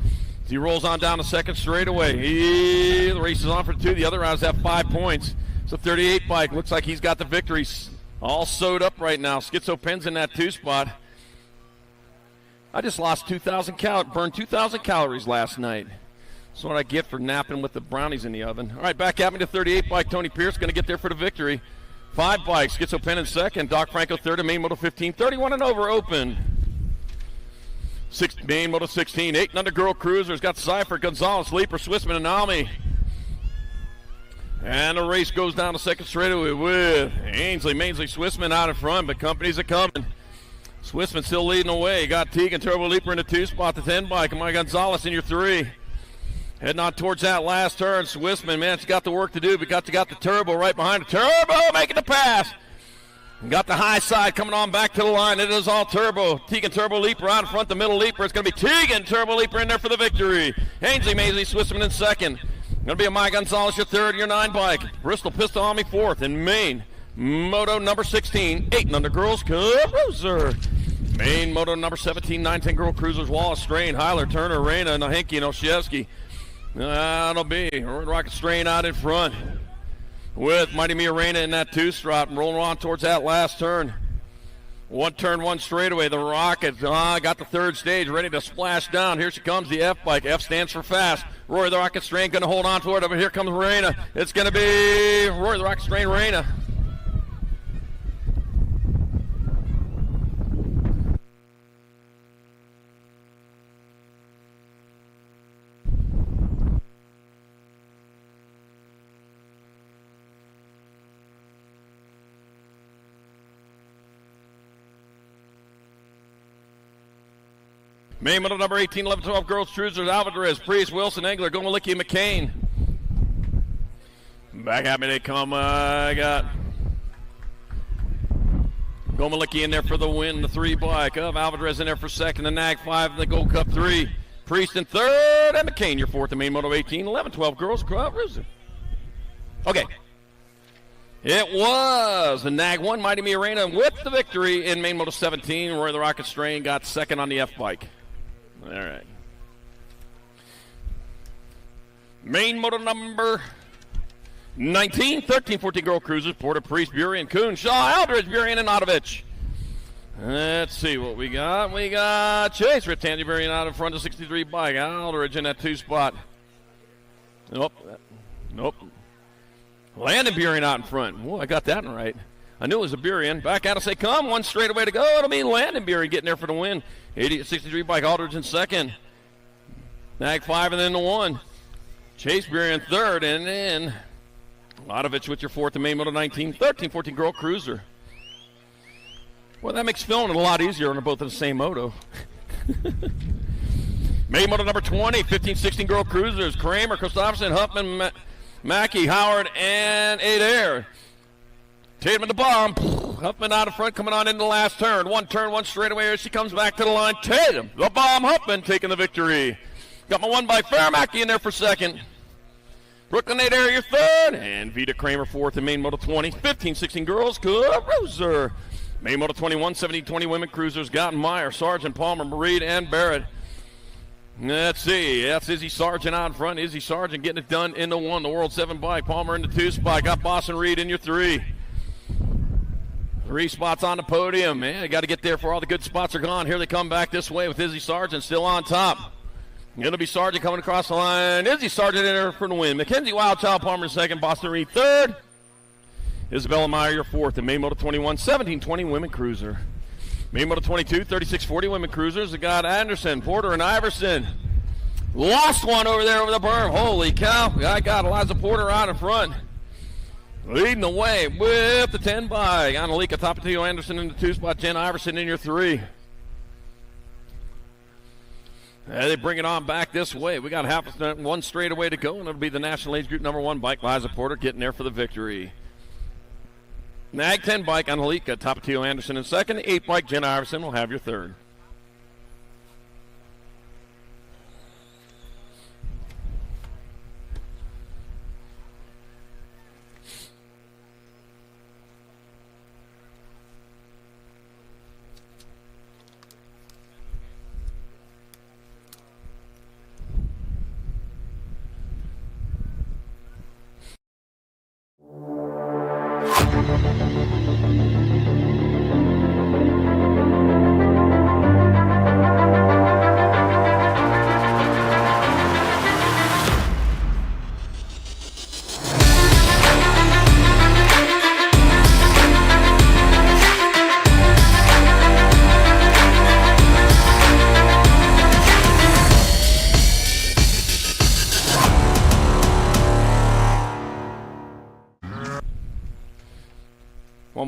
As he rolls on down the second straightaway. The race is on for 2. The other rounds have 5 points. So 38 bike. Looks like he's got the victory all sewed up right now. Schizo Pen's in that 2 spot. I just lost 2,000 calories, burned 2,000 calories last night. That's what I get for napping with the brownies in the oven. All right, back at me to 38 bike. Tony Pierce going to get there for the victory. 5 bikes. Schizo Pen in second. Doc Franco third. And main moto 15. 31 and over open. Main moto 16. 8 and under girl cruisers. Got Cypher, Gonzalez, Leaper, Swissman, and Nami. And the race goes down the second straightaway with Ainsley, Mainsley, Swissman out in front, but companies are coming. Swissman still leading the way. You got Teagan, Turbo Leaper in the 2 spot, the 10 bike, and Mike Gonzalez in your 3. Heading on towards that last turn. Swissman, man, she's got the work to do, but got the Turbo right behind the Turbo, making the pass. Got the high side coming on back to the line. It is all Turbo. Teagan, Turbo Leaper out in front, the middle Leaper. It's going to be Teagan, Turbo Leaper in there for the victory. Ainsley, Maisley, Swissman in second. Going to be a Mike Gonzalez, your 3rd, your 9 bike. Bristol Pistol Army 4th. And Maine, moto number 16, 8 and under girls cruiser. Maine, moto number 17, 9-10 girl cruisers. Wallace, Strain, Heiler, Turner, Reyna, Nahinki, and Olszewski. That'll be Rocket Strain out in front with Mighty Mia Reyna in that 2 strap and rolling on towards that last turn. 1 turn, 1 straightaway. The Rocket got the 3rd stage ready to splash down. Here she comes, the F bike. F stands for fast. Roy the Rocket Strain going to hold on to it. But here comes Reyna. It's going to be Roy the Rocket Strain, Reyna. Main moto number 18, 11, 12 girls cruisers. Alvarez, Priest, Wilson, Engler, Gomalicki, McCain. Back at me they come. I got Gomalicki in there for the win, the 3 bike. Alvarez in there for second, the Nag 5, and the Gold Cup 3. Priest in 3rd, and McCain your 4th. The main moto 18, 11, 12 girls cruiser. Okay. It was the Nag 1, Mighty Mia Reyna with the victory in main moto 17. Roy the Rocket Strain got second on the F bike. All right. Main moto number 19, 13, 14 girl cruisers. Porter, Priest, Burien, Kuhn, Shaw, Aldridge, Burien, and Otovich. Let's see what we got. We got Chase, Ritandy, Burien out in front of 63 bike. Aldridge in that 2 spot. Nope. Landon Burien out in front. Whoa, I got that one right. I knew it was a Burien. Back out and say, come. 1 straightaway to go. It'll be Landon Burien getting there for the win. 63 bike, Aldridge in second. Nag 5 and then the 1. Chase Burien 3rd. And then Latovich with your 4th and main moto 19, 13, 14 girl cruiser. Well, that makes filming a lot easier when they're both in the same moto. Main moto number 20, 15, 16 girl cruisers. Kramer, Christopherson, Huffman, Mackey, Howard, and Adair. Tatum in the bomb. Huffman out in front, coming on in the last turn. 1 turn, 1 straightaway. Here she comes back to the line. Tatum, the bomb, Huffman taking the victory. Got my 1 by Fair Mackey in there for second. Brooklyn Adair, your 3rd. And Vita Kramer 4th in main moto 20. 15, 16 girls cruiser. Main moto 21, 17, 20 women cruisers. Gotten Meyer, Sargent, Palmer, Reed, and Barrett. Let's see. That's Izzy Sargent out in front. Izzy Sargent getting it done in the 1. The World 7 bike. Palmer in the 2 spot. Got Boston Reed in your 3. 3 spots on the podium. Man, you got to get there before all the good spots are gone. Here they come back this way with Izzy Sargent still on top. It'll be Sargent coming across the line. Izzy Sargent in there for the win. Mackenzie Wildchild Palmer in second. Boston Reed 3rd. Isabella Meyer your 4th. And main moto 21, 17, 20 women cruiser. Main moto 22, 36, 40 women cruisers. We got Anderson, Porter, and Iverson. Lost one over there over the berm. Holy cow. I got Eliza Porter out in front. Leading the way with the 10 bike. Annalika Tapatio Anderson in the 2 spot. Jen Iverson in your 3. They bring it on back this way. We got 1 straightaway to go, and it'll be the National Age Group number 1 bike. Liza Porter getting there for the victory. Nag 10 bike, Annalika Tapatio Anderson in second. 8 bike, Jen Iverson will have your 3rd.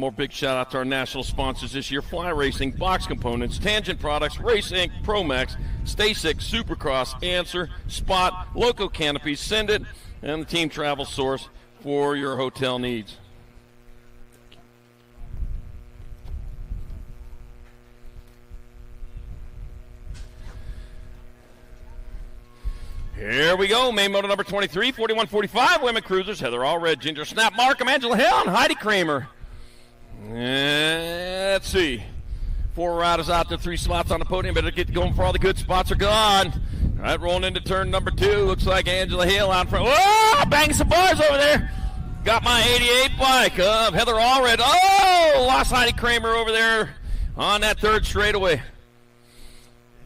more big shout out to our national sponsors this year: Fly Racing, Box Components, Tangent Products, Race Inc., Promax, Stasic, Supercross, Answer, Spot, Loco Canopies, Send It, and the Team Travel Source for your hotel needs. Here we go. Main moto number 23, 41-45, women cruisers. Heather Allred, Ginger Snap, Markham, Angela Hill, and Heidi Kramer. Let's see. 4 riders out there, 3 spots on the podium. Better get going before all the good spots are gone. All right, rolling into turn number 2. Looks like Angela Hill out in front. Whoa, bang some bars over there. Got my 88 bike of Heather Allred. Oh, lost Heidi Kramer over there on that 3rd straightaway.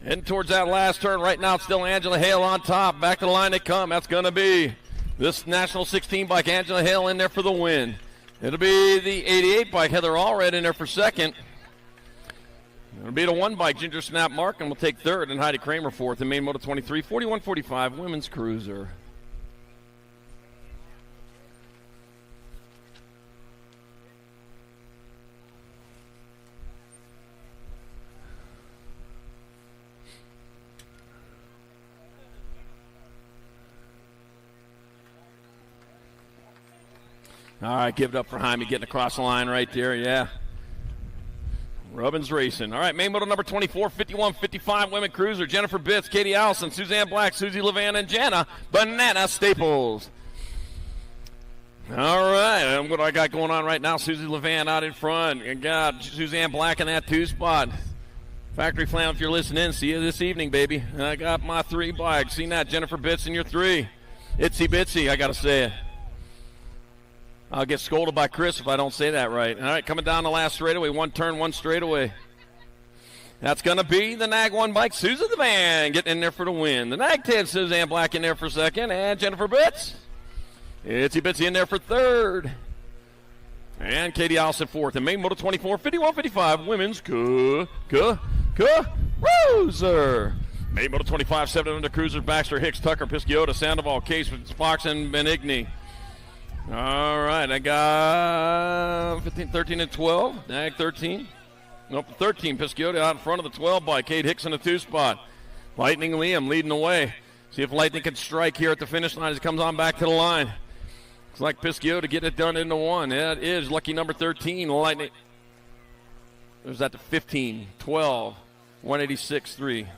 Heading towards that last turn. Right now it's still Angela Hale on top. Back to the line they come. That's going to be this National 16 bike. Angela Hale in there for the win. It'll be the 88 bike. Heather Allred in there for 2nd. It'll be the 1 bike. Ginger Snap Markham will take 3rd, and Heidi Kramer 4th in main moto 23, 41-45 women's cruiser. All right, give it up for Jaime getting across the line right there, yeah. Rubbins racing. All right, main moto number 24, 51-55 women cruiser. Jennifer Bitts, Katie Allison, Suzanne Black, Susie Levan, and Jana Banana Staples. All right, and what I got going on right now, Susie Levan out in front. And got Suzanne Black in that 2 spot. Factory Flam, if you're listening, see you this evening, baby. I got my 3 bikes. Seen that, Jennifer Bitts in your 3. Itsy bitsy, I got to say it. I'll get scolded by Chris if I don't say that right. All right, coming down the last straightaway, 1 turn, 1 straightaway. That's going to be the Nag 1 bike, Susan the Van, getting in there for the win. The Nag 10, Suzanne Black in there for 2nd, and Jennifer Bitts. Itsy Bitsy in there for 3rd. And Katie Allison 4th. And main moto 24, 51-55, women's cruiser. Main moto 25, 7 under cruisers, Baxter, Hicks, Tucker, Pisciota, Sandoval, Case, Fox, and Benigni. All right, I got 15, 13, and 12. Nag 13. Nope, 13. Pisciota out in front of the 12 by Kate Hicks in the 2 spot. Lightning Liam leading the way. See if Lightning can strike here at the finish line as he comes on back to the line. Looks like Pisciota get it done into 1. That is lucky number 13. Lightning. There's that to 15, 12, 186, 3.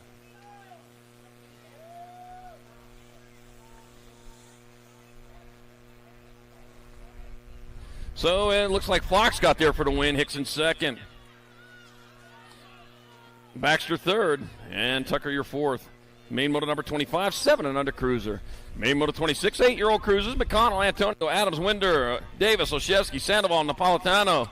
So it looks like Fox got there for the win. Hicks in 2nd. Baxter 3rd. And Tucker your 4th. Main moto number 25, 7 and under cruiser. Main moto 26, 8-year-old cruisers. McConnell, Antonio, Adams, Winder, Davis, Olszewski, Sandoval, Napolitano.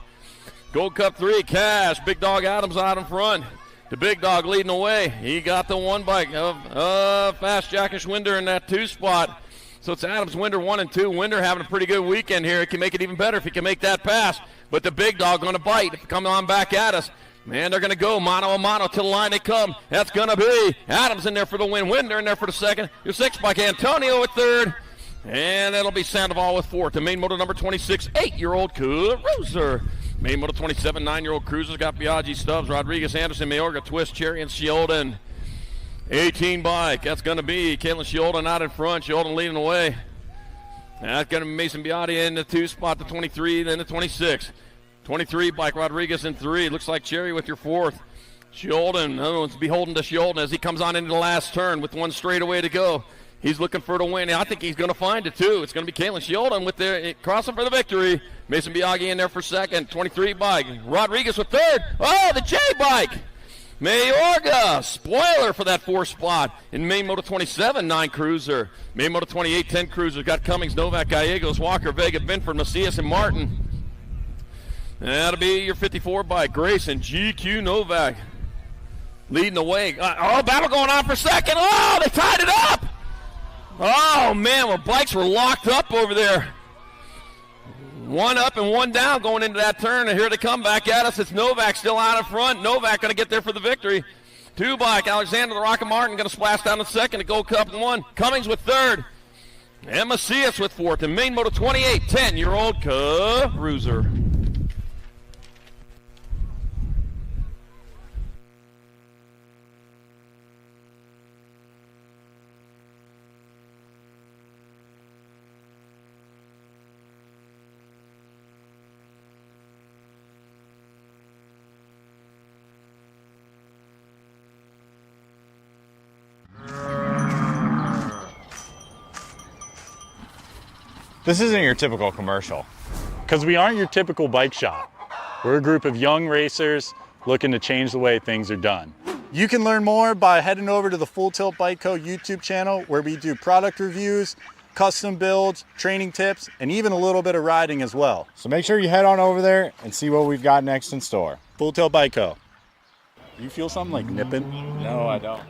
Gold Cup 3, Cash. Big Dog Adams out in front. The big dog leading the way. He got the 1 bike of Fast Jackish Winder in that 2 spot. So it's Adams, Winder 1 and 2. Winder having a pretty good weekend here. It can make it even better if he can make that pass. But the big dog going to bite. Come on back at us. Man, they're going to go mano a mano to the line they come. That's going to be Adams in there for the win. Winder in there for the 2nd. Your 6th bike, Antonio with 3rd. And that'll be Sandoval with 4th. The main moto number 26, 8-year-old cruiser. Main moto 27, 9-year-old cruisers. Got Biaggi, Stubbs, Rodriguez, Anderson, Mayorga, Twist, Cherry, and Sheldon. 18 bike. That's going to be Caitlin Sheldon out in front. Sheldon leading the way. That's going to be Mason Biaggi in the 2 spot, the 23, then the 26. 23 bike, Rodriguez in 3. Looks like Cherry with your 4th. Sheldon, another one's beholden to Sheldon as he comes on into the last turn with 1 straightaway to go. He's looking for the win. I think he's going to find it too. It's going to be Caitlin Sheldon with the crossing for the victory. Mason Biaggi in there for 2nd. 23 bike, Rodriguez with 3rd. Oh, the J bike. Mayorga, spoiler for that 4 spot. In main moto 27, 9 cruiser. Main moto 28, 10 cruiser. Got Cummings, Novak, Gallegos, Walker, Vega, Binford, Macias, and Martin. That'll be your 54 bike. Grayson, GQ Novak leading the way. Battle going on for 2nd. Oh, they tied it up. Oh, man, well, bikes were locked up over there. 1 up and 1 down going into that turn, and here they come back at us. It's Novak still out in front. Novak going to get there for the victory. 2 bike, Alexander the Rocket Martin going to splash down in 2nd to Gold Cup 1. Cummings with 3rd. And Macias with 4th. And main moto 28, 10-year-old cruiser. This isn't your typical commercial. Because we aren't your typical bike shop. We're a group of young racers looking to change the way things are done. You can learn more by heading over to the Full Tilt Bike Co. YouTube channel, where we do product reviews, custom builds, training tips, and even a little bit of riding as well. So make sure you head on over there and see what we've got next in store. Full Tilt Bike Co. You feel something like nipping? No, I don't.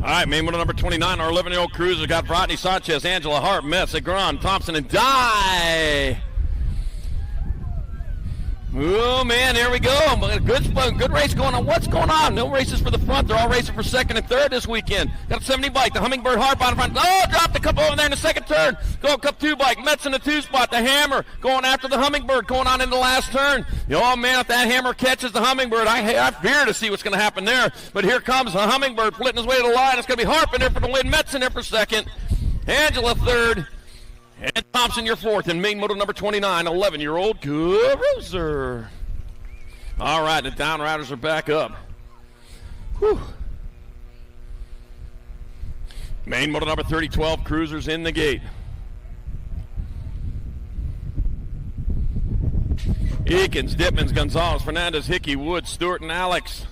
All right, main moto number 29, our 11-year-old cruiser got Rodney Sanchez, Angela Hart, Metz, Agron, Thompson, and Dye. Oh, man, here we go. Good race going on. What's going on? No races for the front. They're all racing for second and third this weekend. Got a 70 bike. The Hummingbird Hart bottom front. Oh, dropped a couple over there in the second turn. Go Cup 2 bike. Metz in the 2 spot. The Hammer going after the Hummingbird going on in the last turn. Oh, man, if that Hammer catches the Hummingbird, I fear to see what's going to happen there. But here comes the Hummingbird flitting his way to the line. It's going to be Harp in there for the win. Metz in there for second. Angela third. And Thompson, your fourth, in main moto number 29, 11-year-old cruiser. All right, the down riders are back up. Whew. Main moto number 30, 12 cruisers in the gate. Eakins, Dittmans, Gonzalez, Fernandez, Hickey, Woods, Stewart, and Alex.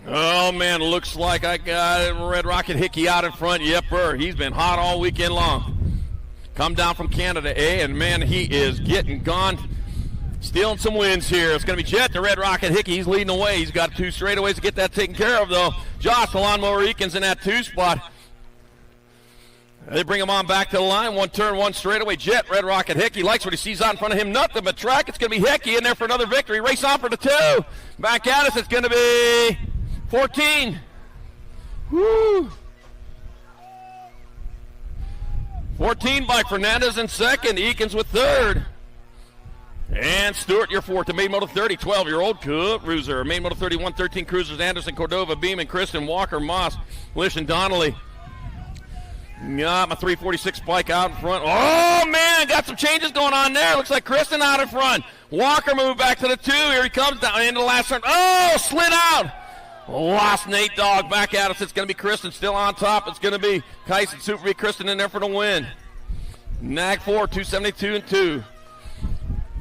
Oh, man, looks like I got Red Rocket Hickey out in front. Yep, he's been hot all weekend long. Come down from Canada, and man, he is getting gone, stealing some wins here. It's going to be Jet, the Red Rocket Hickey. He's leading the way. He's got 2 straightaways to get that taken care of, though. Josh, the Lawnmower Eakins in that 2 spot. They bring him on back to the line. 1 turn, 1 straightaway. Jet, Red Rocket Hickey likes what he sees out in front of him. Nothing but track. It's going to be Hickey in there for another victory. Race on for the 2. Back at us. It's going to be 14. Woo! 14 by Fernandez in second. Eakins with third. And Stewart, your fourth. The main moto 30, 12-year-old cruiser. Main moto 31, 13 cruisers. Anderson, Cordova, Beeman, Kristen, Walker, Moss, Lish, and Donnelly. Got my 346 bike out in front. Oh, man, got some changes going on there. Looks like Kristen out in front. Walker moved back to the 2. Here he comes down into the last turn. Oh, slid out. Lost Nate Dogg back at us. It's going to be Kristen still on top. It's going to be Kyson, Super B, Kristen in there for the win. Nag 4, 272 and 2.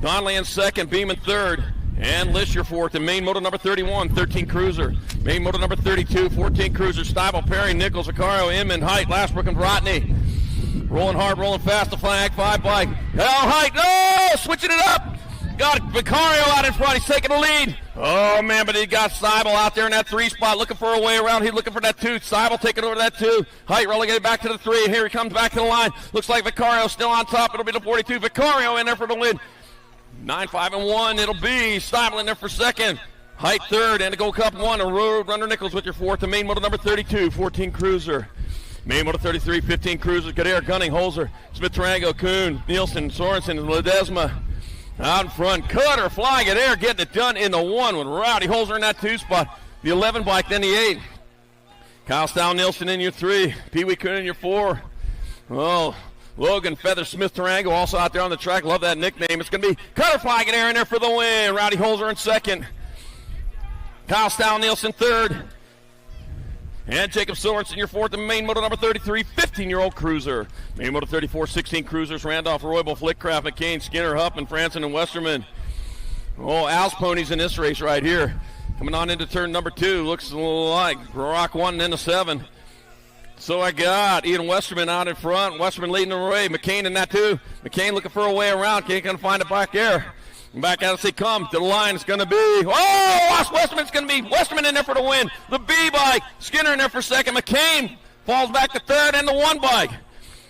Donnelly in second, Beeman third, and Lish your fourth. And main moto number 31, 13 cruiser. Main moto number 32, 14 cruiser. Stiebel, Perry, Nichols, Vicario, Inman, Height, Lashbrook, and Rodney. Rolling hard, rolling fast, the flag 5 bike. Height, no, switching it up. Got Vicario out in front. He's taking the lead. Oh, man, but he got Stiebel out there in that 3 spot looking for a way around. He's looking for that 2. Stiebel taking over that 2. Height relegated back to the 3. And here he comes back to the line. Looks like Vicario still on top. It'll be the 42. Vicario in there for the win. 9, 5, and 1. It'll be Stiebel in there for second. Height third. And to go Cup 1. A Road Runner Nichols with your fourth. The main moto number 32. 14 cruiser. Main Moto 33, 15 cruisers. Godair, Gunning, Holzer, Smith, Tarango, Kuhn, Nielsen, Sorensen, and Ledesma. Out in front, Cutter flying it air, getting it done in the 1 with Rowdy Holzer in that 2 spot. The 11 bike, then the 8. Kyle Stow, Nielsen in your 3. Pee Wee Kuhn in your 4. Oh, Logan Feather, Smith, Tarango also out there on the track. Love that nickname. It's going to be Cutter flying it air in there for the win. Rowdy Holzer in 2nd. Kyle Stow, Nielsen 3rd. And Jacob Sorensen, your 4th, and Main Moto number 33, 15-year-old cruiser. Main Moto 34, 16 cruisers. Randolph, Roybal, Flickcraft, McCain, Skinner, Huffman, Franson, and Westerman. Oh, Al's ponies in this race right here. Coming on into turn number 2. Looks like Rock 1 and then the 7. So I got Ian Westerman out in front. Westerman leading the way. McCain in that 2. McCain looking for a way around. Can't gonna find it back there. Back out as they come to the line. It's going to be, Westerman's going to be Westerman in there for the win. The B bike, Skinner in there for 2nd. McCain falls back to 3rd, and the 1 bike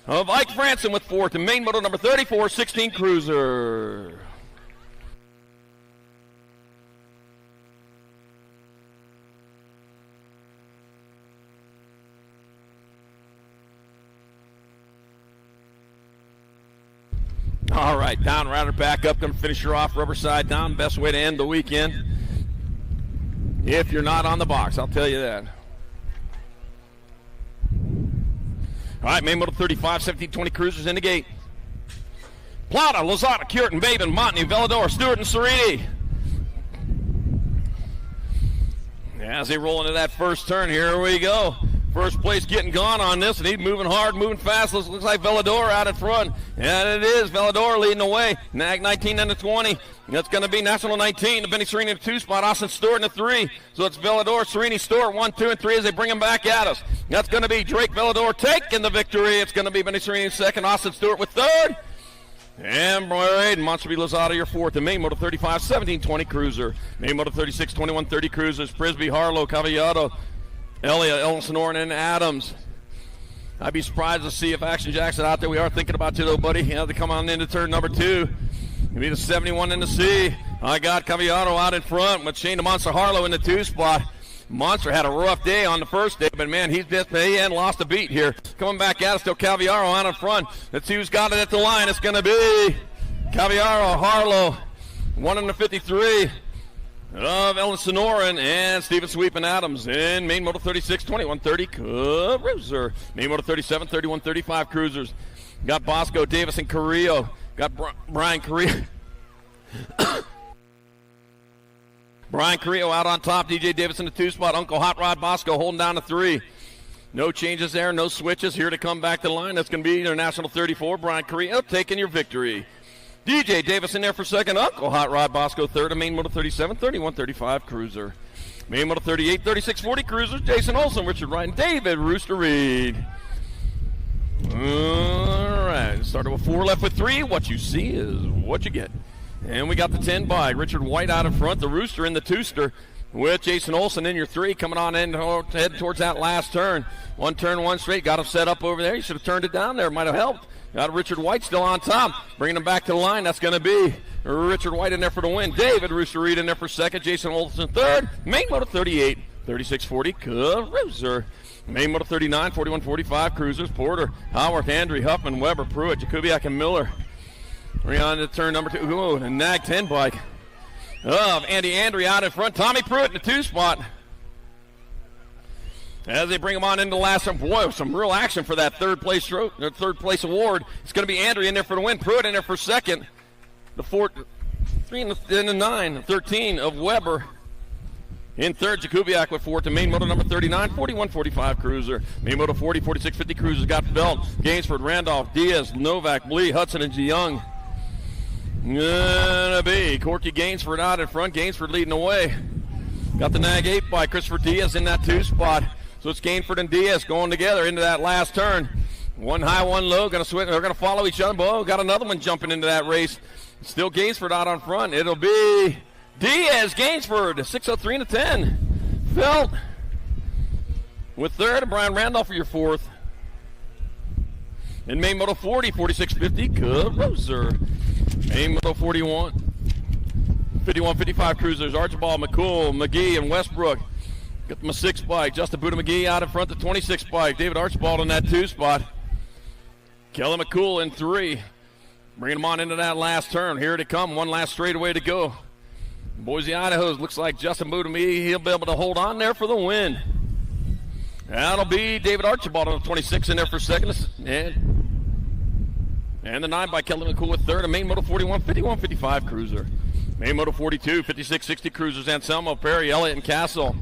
of Ike Franson with 4th. And Main Moto number 34, 16 cruiser. All right, down, router back up, going to finish her off, rubber side down. Best way to end the weekend if you're not on the box, I'll tell you that. All right, Main Moto 35, 17, 20 cruisers in the gate. Plata, Lozada, Curtin, Babin, Montney, Velador, Stewart, and Cerini. As they roll into that first turn, here we go. First place getting gone on this, and he's moving hard, moving fast. Looks like Velador out in front. And it is Velador leading the way. Nag 19 and the 20. That's going to be National 19. The Benny Cerini in the 2 spot. Austin Stewart in the 3. So it's Velador, Cerini, Stewart, 1, 2, and 3 as they bring them back at us. That's going to be Drake Velador taking the victory. It's going to be Benny Cerini in 2nd. Austin Stewart with 3rd. And Braden, Monster B. Lozada, your 4th. And Main Moto 35, 17, 20 cruiser. Main Moto 36, 21, 30 cruisers. Frisbee, Harlow, Cavallado, Elliott, Ellison, Orrin, and Adams. I'd be surprised to see if Action Jackson out there. We are thinking about you, though, buddy. You know, to come on into turn number 2. It'll be the 71 in the C. I got Cavallado out in front with Shane the Monster Harlow in the 2 spot. Monster had a rough day on the first day, but, man, he hadn't lost a beat here. Coming back at us, still Cavallaro out in front. Let's see who's got it at the line. It's going to be Cavallaro, Harlow, 1 in the 53. Of Ellen Sonoran and Steven Sweepin Adams in Main Moto 36, 21-30 cruiser. Main Moto 37, 31-35 cruisers. Got Bosco, Davis, and Carrillo. Got Brian Carrillo. Brian Carrillo out on top. DJ Davis in the 2 spot. Uncle Hot Rod Bosco holding down the 3. No changes there, no switches. Here to come back to the line. That's going to be International 34. Brian Carrillo taking your victory. DJ Davis in there for 2nd. Uncle Hot Rod Bosco 3rd. Main Moto 37, 31-35 cruiser. Main Moto 38, 36-40 cruisers. Jason Olson, Richard Wright, and David Rooster Reed. All right, started with 4, left with 3. What you see is what you get. And we got the 10 bike. Richard White out in front. The Rooster in the Twoster with Jason Olson in your 3. Coming on in, heading towards that last turn. 1 turn, 1 straight. Got him set up over there. You should have turned it down there. Might have helped. Got Richard White still on top. Bringing him back to the line. That's going to be Richard White in there for the win. David Rooster Reed in there for 2nd. Jason Olson 3rd. Main Moto 38, 36-40 cruiser. Main Moto 39, 41-45 cruisers. Porter, Howard, Andrew, Huffman, Weber, Pruitt, Jakubiak, and Miller. We're on to turn number 2. Ooh, the Nag 10 bike of Andy Andry out in front. Tommy Pruitt in the 2 spot. As they bring him on into the last one, boy, some real action for that third place award. It's going to be Andrew in there for the win. Pruitt in there for 2nd. The 3 and the 9, 13 of Weber. In 3rd, Jakubiak with 4th. To Main Moto number 39, 41-45 cruiser. Main Moto 40, 46-50 cruisers got Belt, Gainsford, Randolph, Diaz, Novak, Blee, Hudson, and Young. Gonna be Corky Gainsford out in front. Gainsford leading the way. Got the Nag 8 by Christopher Diaz in that 2 spot. So it's Gainsford and Diaz going together into that last turn. 1 high, 1 low. Going to switch. They're going to follow each other. Boy, got another one jumping into that race. Still Gainsford out on front. It'll be Diaz, Gainsford, 6:03 and a 10. Felt with 3rd, and Brian Randolph for your 4th. In Main Moto 40, 46-50 cruiser. Main Moto 41, 51-55 cruisers. Archibald, McCool, McGee, and Westbrook. Got them a 6 bike. Justin Buddha McGee out in front, the 26 bike. David Archibald in that 2 spot. Kelly McCool in 3. Bringing them on into that last turn. Here they come. One last straightaway to go. Boise, Idaho. Looks like Justin Buddha McGee. He'll be able to hold on there for the win. That'll be David Archibald on the 26 in there for second. And the 9 by Kelly McCool with third. A main moto 41, 51-55 cruiser. Main moto 42, 56-60 cruisers. Anselmo, Perry, Elliott, and Castle.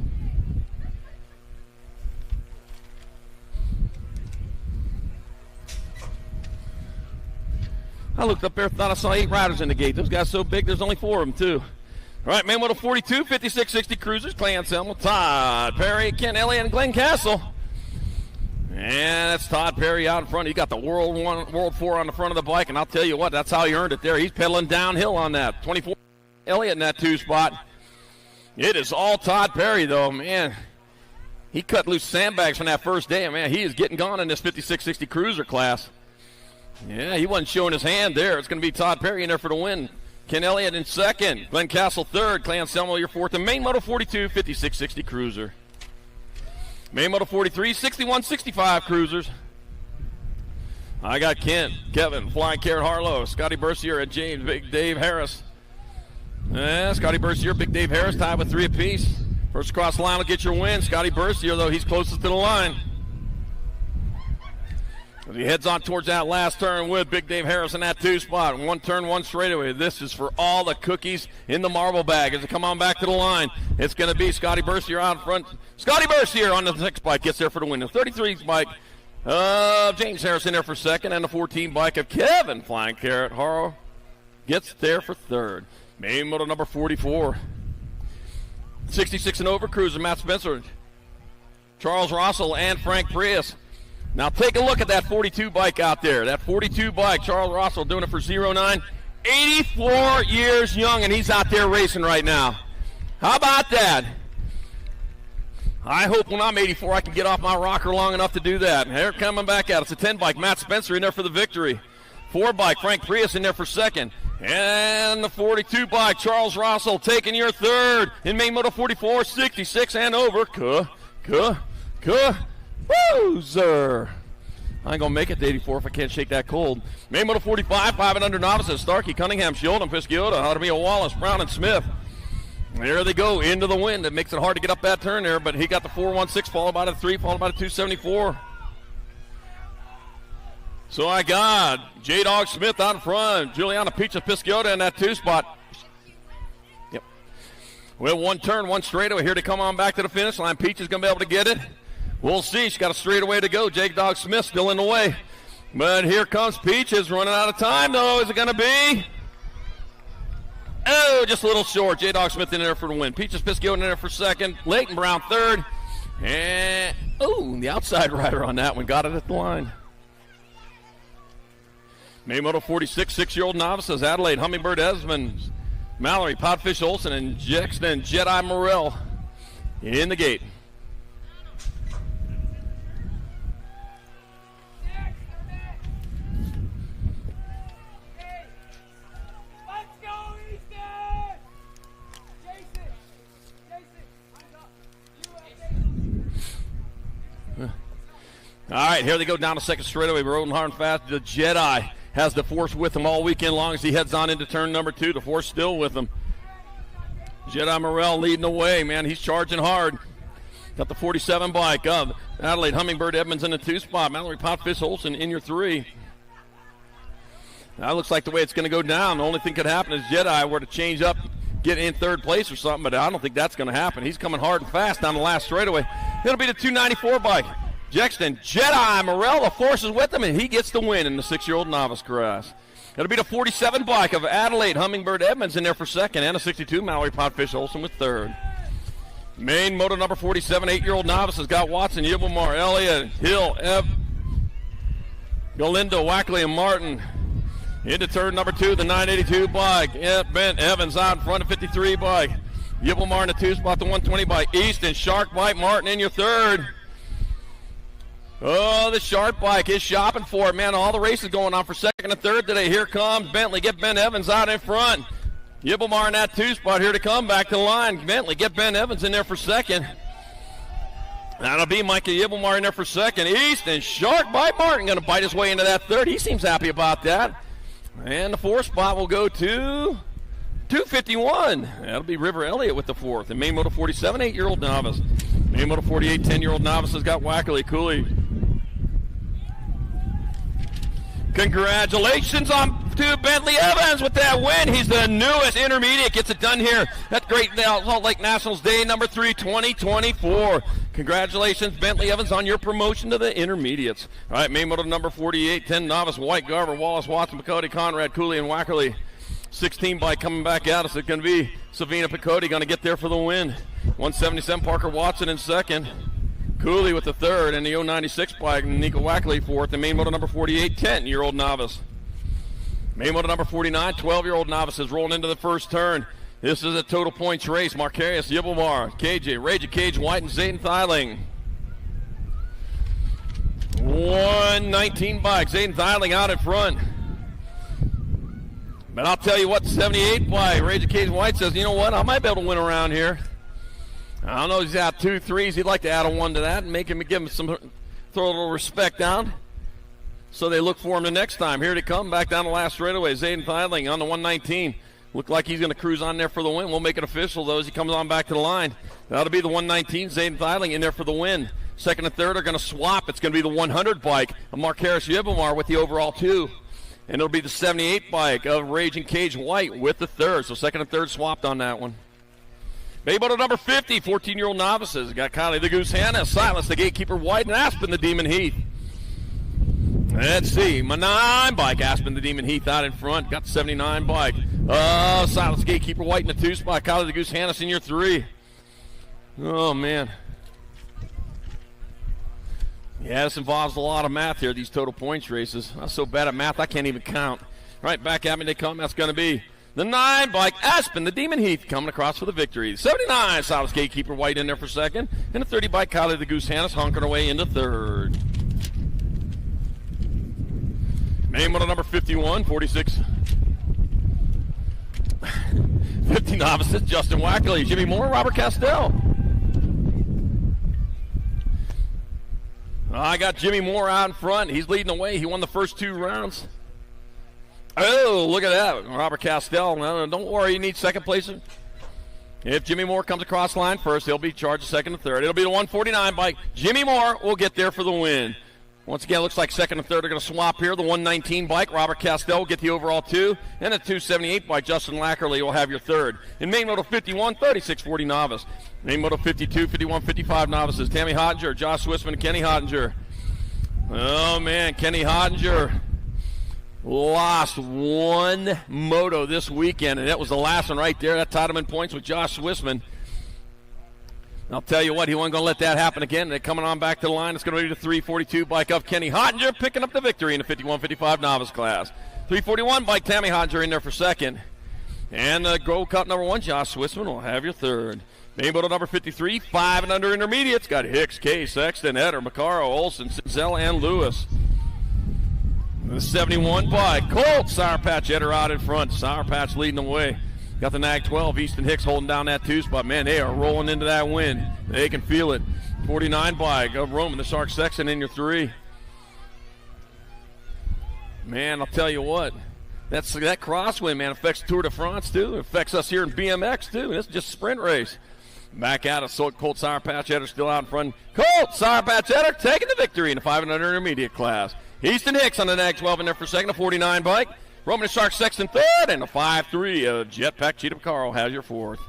I looked up there, thought I saw 8 riders in the gate. Those guys so big, there's only 4 of them, too. All right, main moto 42, 56-60 cruisers. Clay Anselmo, Todd Perry, Ken Elliott, and Glenn Castle. And that's Todd Perry out in front. He got the World 4 on the front of the bike, and I'll tell you what, that's how he earned it there. He's pedaling downhill on that. 24 Elliott in that 2 spot. It is all Todd Perry, though, man. He cut loose sandbags from that first day, and man, he is getting gone in this 56-60 cruiser class. Yeah, he wasn't showing his hand there. It's going to be Todd Perry in there for the win. Ken Elliott in second. Glenn Castle third. Clay Anselmo your fourth. And main moto 42, 56-60 cruiser. Main moto 43, 61-65 cruisers. I got Kent, Kevin, Flying Carrot Harlow, Scotty Bercier, and James, Big Dave Harris. Scotty Bercier, Big Dave Harris tied with 3 apiece. First across the line will get your win. Scotty Bercier, though, he's closest to the line. As he heads on towards that last turn with Big Dave Harris in that 2 spot. 1 turn, 1 straightaway. This is for all the cookies in the marble bag. As they come on back to the line, it's going to be Scotty Bercier out in front. Scotty Bercier on the 6 bike gets there for the win. The 33 bike of James Harris in there for second. And the 14 bike of Kevin Flying Carrot Harrow gets there for third. Main moto number 44. 66 and over cruiser, Matt Spencer, Charles Russell, and Frank Prius. Now take a look at that 42 bike out there. That 42 bike, Charles Russell doing it for 09. 84 years young, and he's out there racing right now. How about that? I hope when I'm 84 I can get off my rocker long enough to do that. And they're coming back out. It's a 10 bike, Matt Spencer in there for the victory. 4 bike, Frank Prius in there for second. And the 42 bike, Charles Russell taking your third in main moto 44, 66 and over. Loser. I ain't going to make it to 84 if I can't shake that cold. Main moto 45, 5 and under novices. Starkey, Cunningham, Shieldham, Pisciota, Automia, Wallace, Brown, and Smith. There they go into the wind. It makes it hard to get up that turn there, but he got the 416 followed by the 3, followed by the 274. So I got J-Dog Smith out in front. Juliana Peaches Pisciota in that 2 spot. Yep. Well, 1 turn, 1 straightaway. Here to come on back to the finish line. Peach is going to be able to get it. We'll see. She's got a straightaway to go. J-Dog Smith still in the way. But here comes Peaches running out of time, though. Is it going to be? Oh, just a little short. J-Dog Smith in there for the win. Peaches Pisciota in there for second. Leighton Brown third. And, the outside rider on that one got it at the line. Main moto 46, 6-year-old novices, Adelaide, Hummingbird Esmond, Mallory, Podfish Olsen, and Jexton Jedi Morrell in the gate. All right, here they go down the second straightaway, rolling hard and fast. The Jedi has the force with him all weekend long as he heads on into turn number 2. The force still with him. Jedi Morrell leading the way, man. He's charging hard. Got the 47 bike of Adelaide Hummingbird Edmonds in the 2 spot. Mallory Potfish Olsen in your 3. That looks like the way it's going to go down. The only thing could happen is Jedi were to change up, get in 3rd place or something, but I don't think that's going to happen. He's coming hard and fast down the last straightaway. It'll be the 294 bike. Jexton Jedi Morrell, the force is with him, and he gets the win in the 6-year-old novice class. It'll be the 47 bike of Adelaide Hummingbird Edmonds in there for second, and a 62 Mallory Podfish Olsen with third. Main moto number 47, 8-year-old novice has got Watson, Yibelmar, Elliott, Hill, Galindo, Wackley, and Martin. Into turn number 2, the 982 bike. Ben Evans out in front of 53 bike. Yibelmar in the 2 spot, the 120 bike. Easton, Shark bike, Martin in your third. Oh, the Sharp bike is shopping for it, man. All the races going on for second and third today. Here comes Bentley. Get Ben Evans out in front. Yibelmar in that 2 spot here to come back to the line. Bentley, get Ben Evans in there for second. That'll be Micah Yibelmar in there for second. Easton Shark by Martin, going to bite his way into that third. He seems happy about that. And the fourth spot will go to 251. That'll be River Elliott with the fourth. And Main Moto 47, 8-year-old novice. Main Moto 48, 10-year-old novice has got Wackerly Cooley. Congratulations to Bentley Evans with that win. He's the newest intermediate. Gets it done here at Great Salt Lake Nationals Day number 3, 2024. Congratulations, Bentley Evans, on your promotion to the intermediates. All right, Main Moto number 48, 10 novice, White, Garver, Wallace, Watson, Picote, Conrad, Cooley, and Wackerly. 16 bike coming back at us. It's going to be Savina Picote going to get there for the win. 177, Parker Watson in second. Cooley with the third, and the 096 bike, Nico Wackley fourth, and Main Moto number 48, 10-year-old novice. Main Moto number 49, 12-year-old novice is rolling into the first turn. This is a total points race. Marcarius, Yibelmar, KJ, Rage, Cage, White, and Zayden Thiling. 119 bike, Zayden Thiling out in front. But I'll tell you what, 78 bike, Rage, Cage, White says, you know what, I might be able to win around here. I don't know, he's out 2 3s. He'd like to add a 1 to that and give him some, throw a little respect down. So they look for him the next time. Here they come, back down the last straightaway. Zayden Thiling on the 119. Look like he's going to cruise on there for the win. We'll make it official, though, as he comes on back to the line. That'll be the 119, Zayden Thiling in there for the win. Second and third are going to swap. It's going to be the 100 bike of Marcarius Yibelmar with the overall 2. And it'll be the 78 bike of Raging Cage White with the third. So second and third swapped on that one. Main Moto number 50, 14-year-old novices. Got Kylie the Goose Hannah, Silas the Gatekeeper White, and Aspen the Demon Heath. Let's see, my 9 bike, Aspen the Demon Heath out in front. Got the 79 bike. Silas the Gatekeeper White in the 2 spot. Kylie the Goose Hannah in your 3. Oh, man. Yeah, this involves a lot of math here, these total points races. I'm so bad at math, I can't even count. Right back at me they come. That's going to be the 9 bike, Aspen, the Demon Heath, coming across for the victory. 79, Silas Gatekeeper White in there for second. And the 30 bike, Kylie the Goose Hannah, honking away into third. Main Moto number 51, 46. 50 novices, Justin Wackley, Jimmy Moore, Robert Castell. I got Jimmy Moore out in front. He's leading the way. He won the first 2 rounds. Oh, look at that. Robert Castell. No, don't worry, you need second place. If Jimmy Moore comes across the line first, he'll be charged second and third. It'll be the 149 bike. Jimmy Moore will get there for the win. Once again, it looks like second and third are going to swap here. The 119 bike, Robert Castell will get the overall 2. And the 278 bike, Justin Lackerley, will have your third. In Main Moto 51, 36-40 novice. Main Moto 52, 51, 55 novices. Tammy Hottinger, Josh Swissman, and Kenny Hottinger. Oh, man, Kenny Hottinger lost 1 moto this weekend, and that was the last one right there. That tied him in points with Josh Swissman. I'll tell you what, he wasn't going to let that happen again. They're coming on back to the line. It's going to be the 342 bike of Kenny Hottinger picking up the victory in the 51-55 novice class. 341 bike, Tammy Hottinger in there for second. And the Gold Cup number 1, Josh Swissman will have your third. Main Moto number 53, 5 and under intermediates. Got Hicks, K, Sexton, Eder, Macaro, Olson, Cinzell, and Lewis. The 71 bike, Colt, Sour Patch Eder out in front. Sour Patch leading the way. Got the Nag 12, Easton Hicks holding down that 2 spot. Man, they are rolling into that win. They can feel it. 49 bike of Roman, the Shark Sexton in your 3. Man, I'll tell you what. That crosswind, man, affects Tour de France, too. It affects us here in BMX, too. It's just a sprint race. Back out of Colt Sour Patch Eder still out in front. Colt Sour Patch Eder taking the victory in the 5 and under intermediate class. Easton Hicks on the Nag 12 in there for second, a 49 bike. Roman the Shark Sexton third, and a 5-3 of Jetpack Cheetah Carl has your fourth.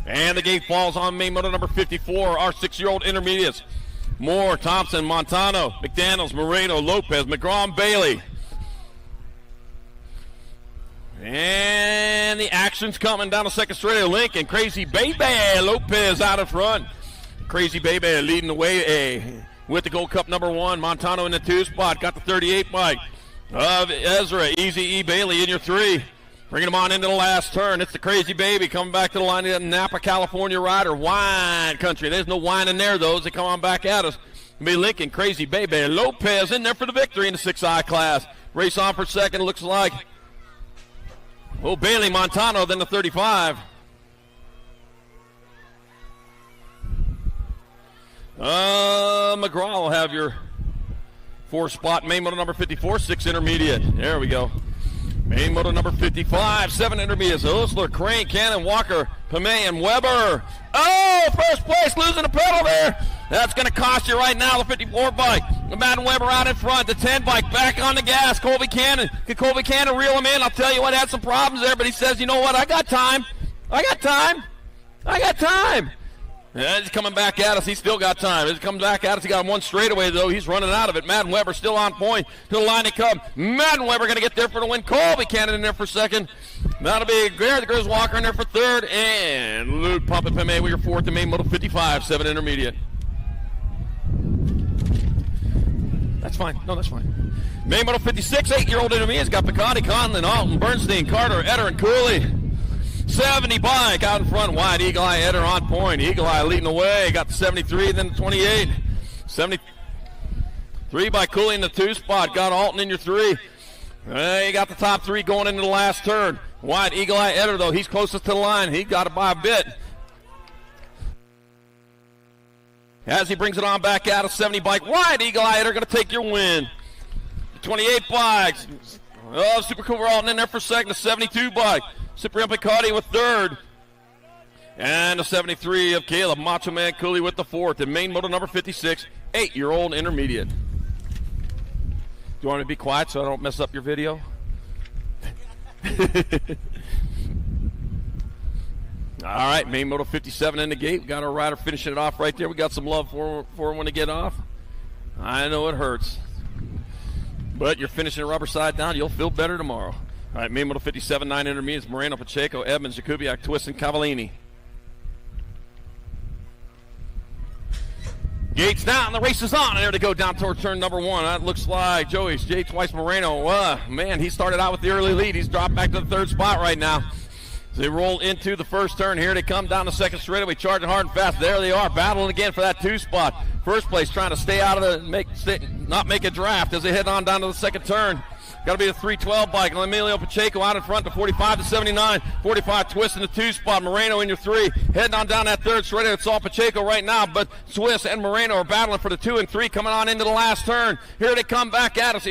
And the gate falls on Main Moto number 54, our 6-year-old intermediates. Moore, Thompson, Montano, McDaniels, Moreno, Lopez, McGraw, Bailey. And the action's coming down the second straight of Lincoln. Crazy Baby, Lopez out in front. Crazy Baby leading the way with the Gold Cup number 1. Montano in the 2 spot. Got the 38 bike of Ezra. Easy E. Bailey in your 3. Bringing them on into the last turn. It's the Crazy Baby coming back to the line of the Napa, California rider. Wine country. There's no wine in there, though, as they come on back at us. Be Lincoln, Crazy Baby. Lopez in there for the victory in the 6I class. Race on for second. Looks like Bailey, Montano, then the 35. McGraw will have your 4 spot. Main moto number 54, 6 intermediate. There we go. Main moto number 55, 7 intermediates. Osler, Crane, Cannon, Walker, Pamay, and Weber. Oh, first place, losing a pedal there. That's going to cost you right now, the 54 bike. Madden Weber out in front, the 10 bike back on the gas. Colby Cannon. Can Colby Cannon reel him in? I'll tell you what, had some problems there, but he says, you know what, I got time. Yeah, he's coming back at us. He's still got time. He's coming back at us. He got him one straightaway, though. He's running out of it. Madden Weber still on point. To the line he comes. Madden Weber going to get there for the win. Colby Cannon in there for second. That'll be Garrett the Grizz Walker in there for third. And Luke Pumpin Pime with your 4th in main moto 55, 7 intermediate. That's fine. No, that's fine. Main moto 56, 8-year-old intermediate's got Picotti, Conlon, Alton, Bernstein, Carter, Eder, and Cooley. 70 bike out in front, wide. Eagle Eye Eder on point. Eagle Eye leading the way. Got the 73, then the 28. 73 by Cooley in the 2 spot. Got Alton in your 3. You got the top 3 going into the last turn. Wide Eagle Eye Eder, though. He's closest to the line. He got it by a bit. As he brings it on back out of 70 bike. Wide Eagle Eye Eder going to take your win. 28 bikes. Oh, Super Cooper Alton in there for second. The 72 bike. Cyprian Picotti with third. And the 73 of Caleb Macho Man Cooley with the 4th. And main moto number 56, 8-year-old intermediate. Do you want me to be quiet so I don't mess up your video? All right, main moto 57 in the gate. We got our rider finishing it off right there. We got some love for him when they get off. I know it hurts. But you're finishing the rubber side down. You'll feel better tomorrow. All right, main moto 57, 9 intermediates. Moreno, Pacheco, Edmonds, Jakubiak, Twist, and Cavallini. Gates down, the race is on, and there they go down towards turn number 1. That looks like Jay Twice Moreno. Man, he started out with the early lead. He's dropped back to the 3rd spot right now. So they roll into the 1st turn. Here they come down the 2nd straightaway, charging hard and fast. There they are, battling again for that 2 spot. First place, trying to stay out of not make a draft as they head on down to the 2nd turn. Got to be the 312 bike. Emilio Pacheco out in front, the 45 to 79. 45 Twist in the 2 spot. Moreno in your 3. Heading on down that 3rd straight. It's all Pacheco right now, but Twist and Moreno are battling for the 2 and 3 coming on into the last turn. Here they come back at us,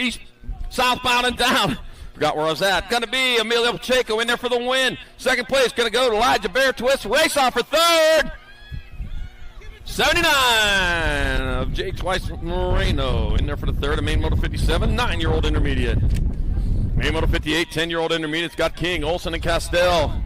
southbound and down. Forgot where I was at. Going to be Emilio Pacheco in there for the win. 2nd place going to go to Elijah Bear. Twist. Race off for 3rd. 79 of Jay Twice Moreno in there for the 3rd of main moto 57, 9-year-old intermediate. Main moto 58, 10-year-old intermediate's got King, Olson, and Castell.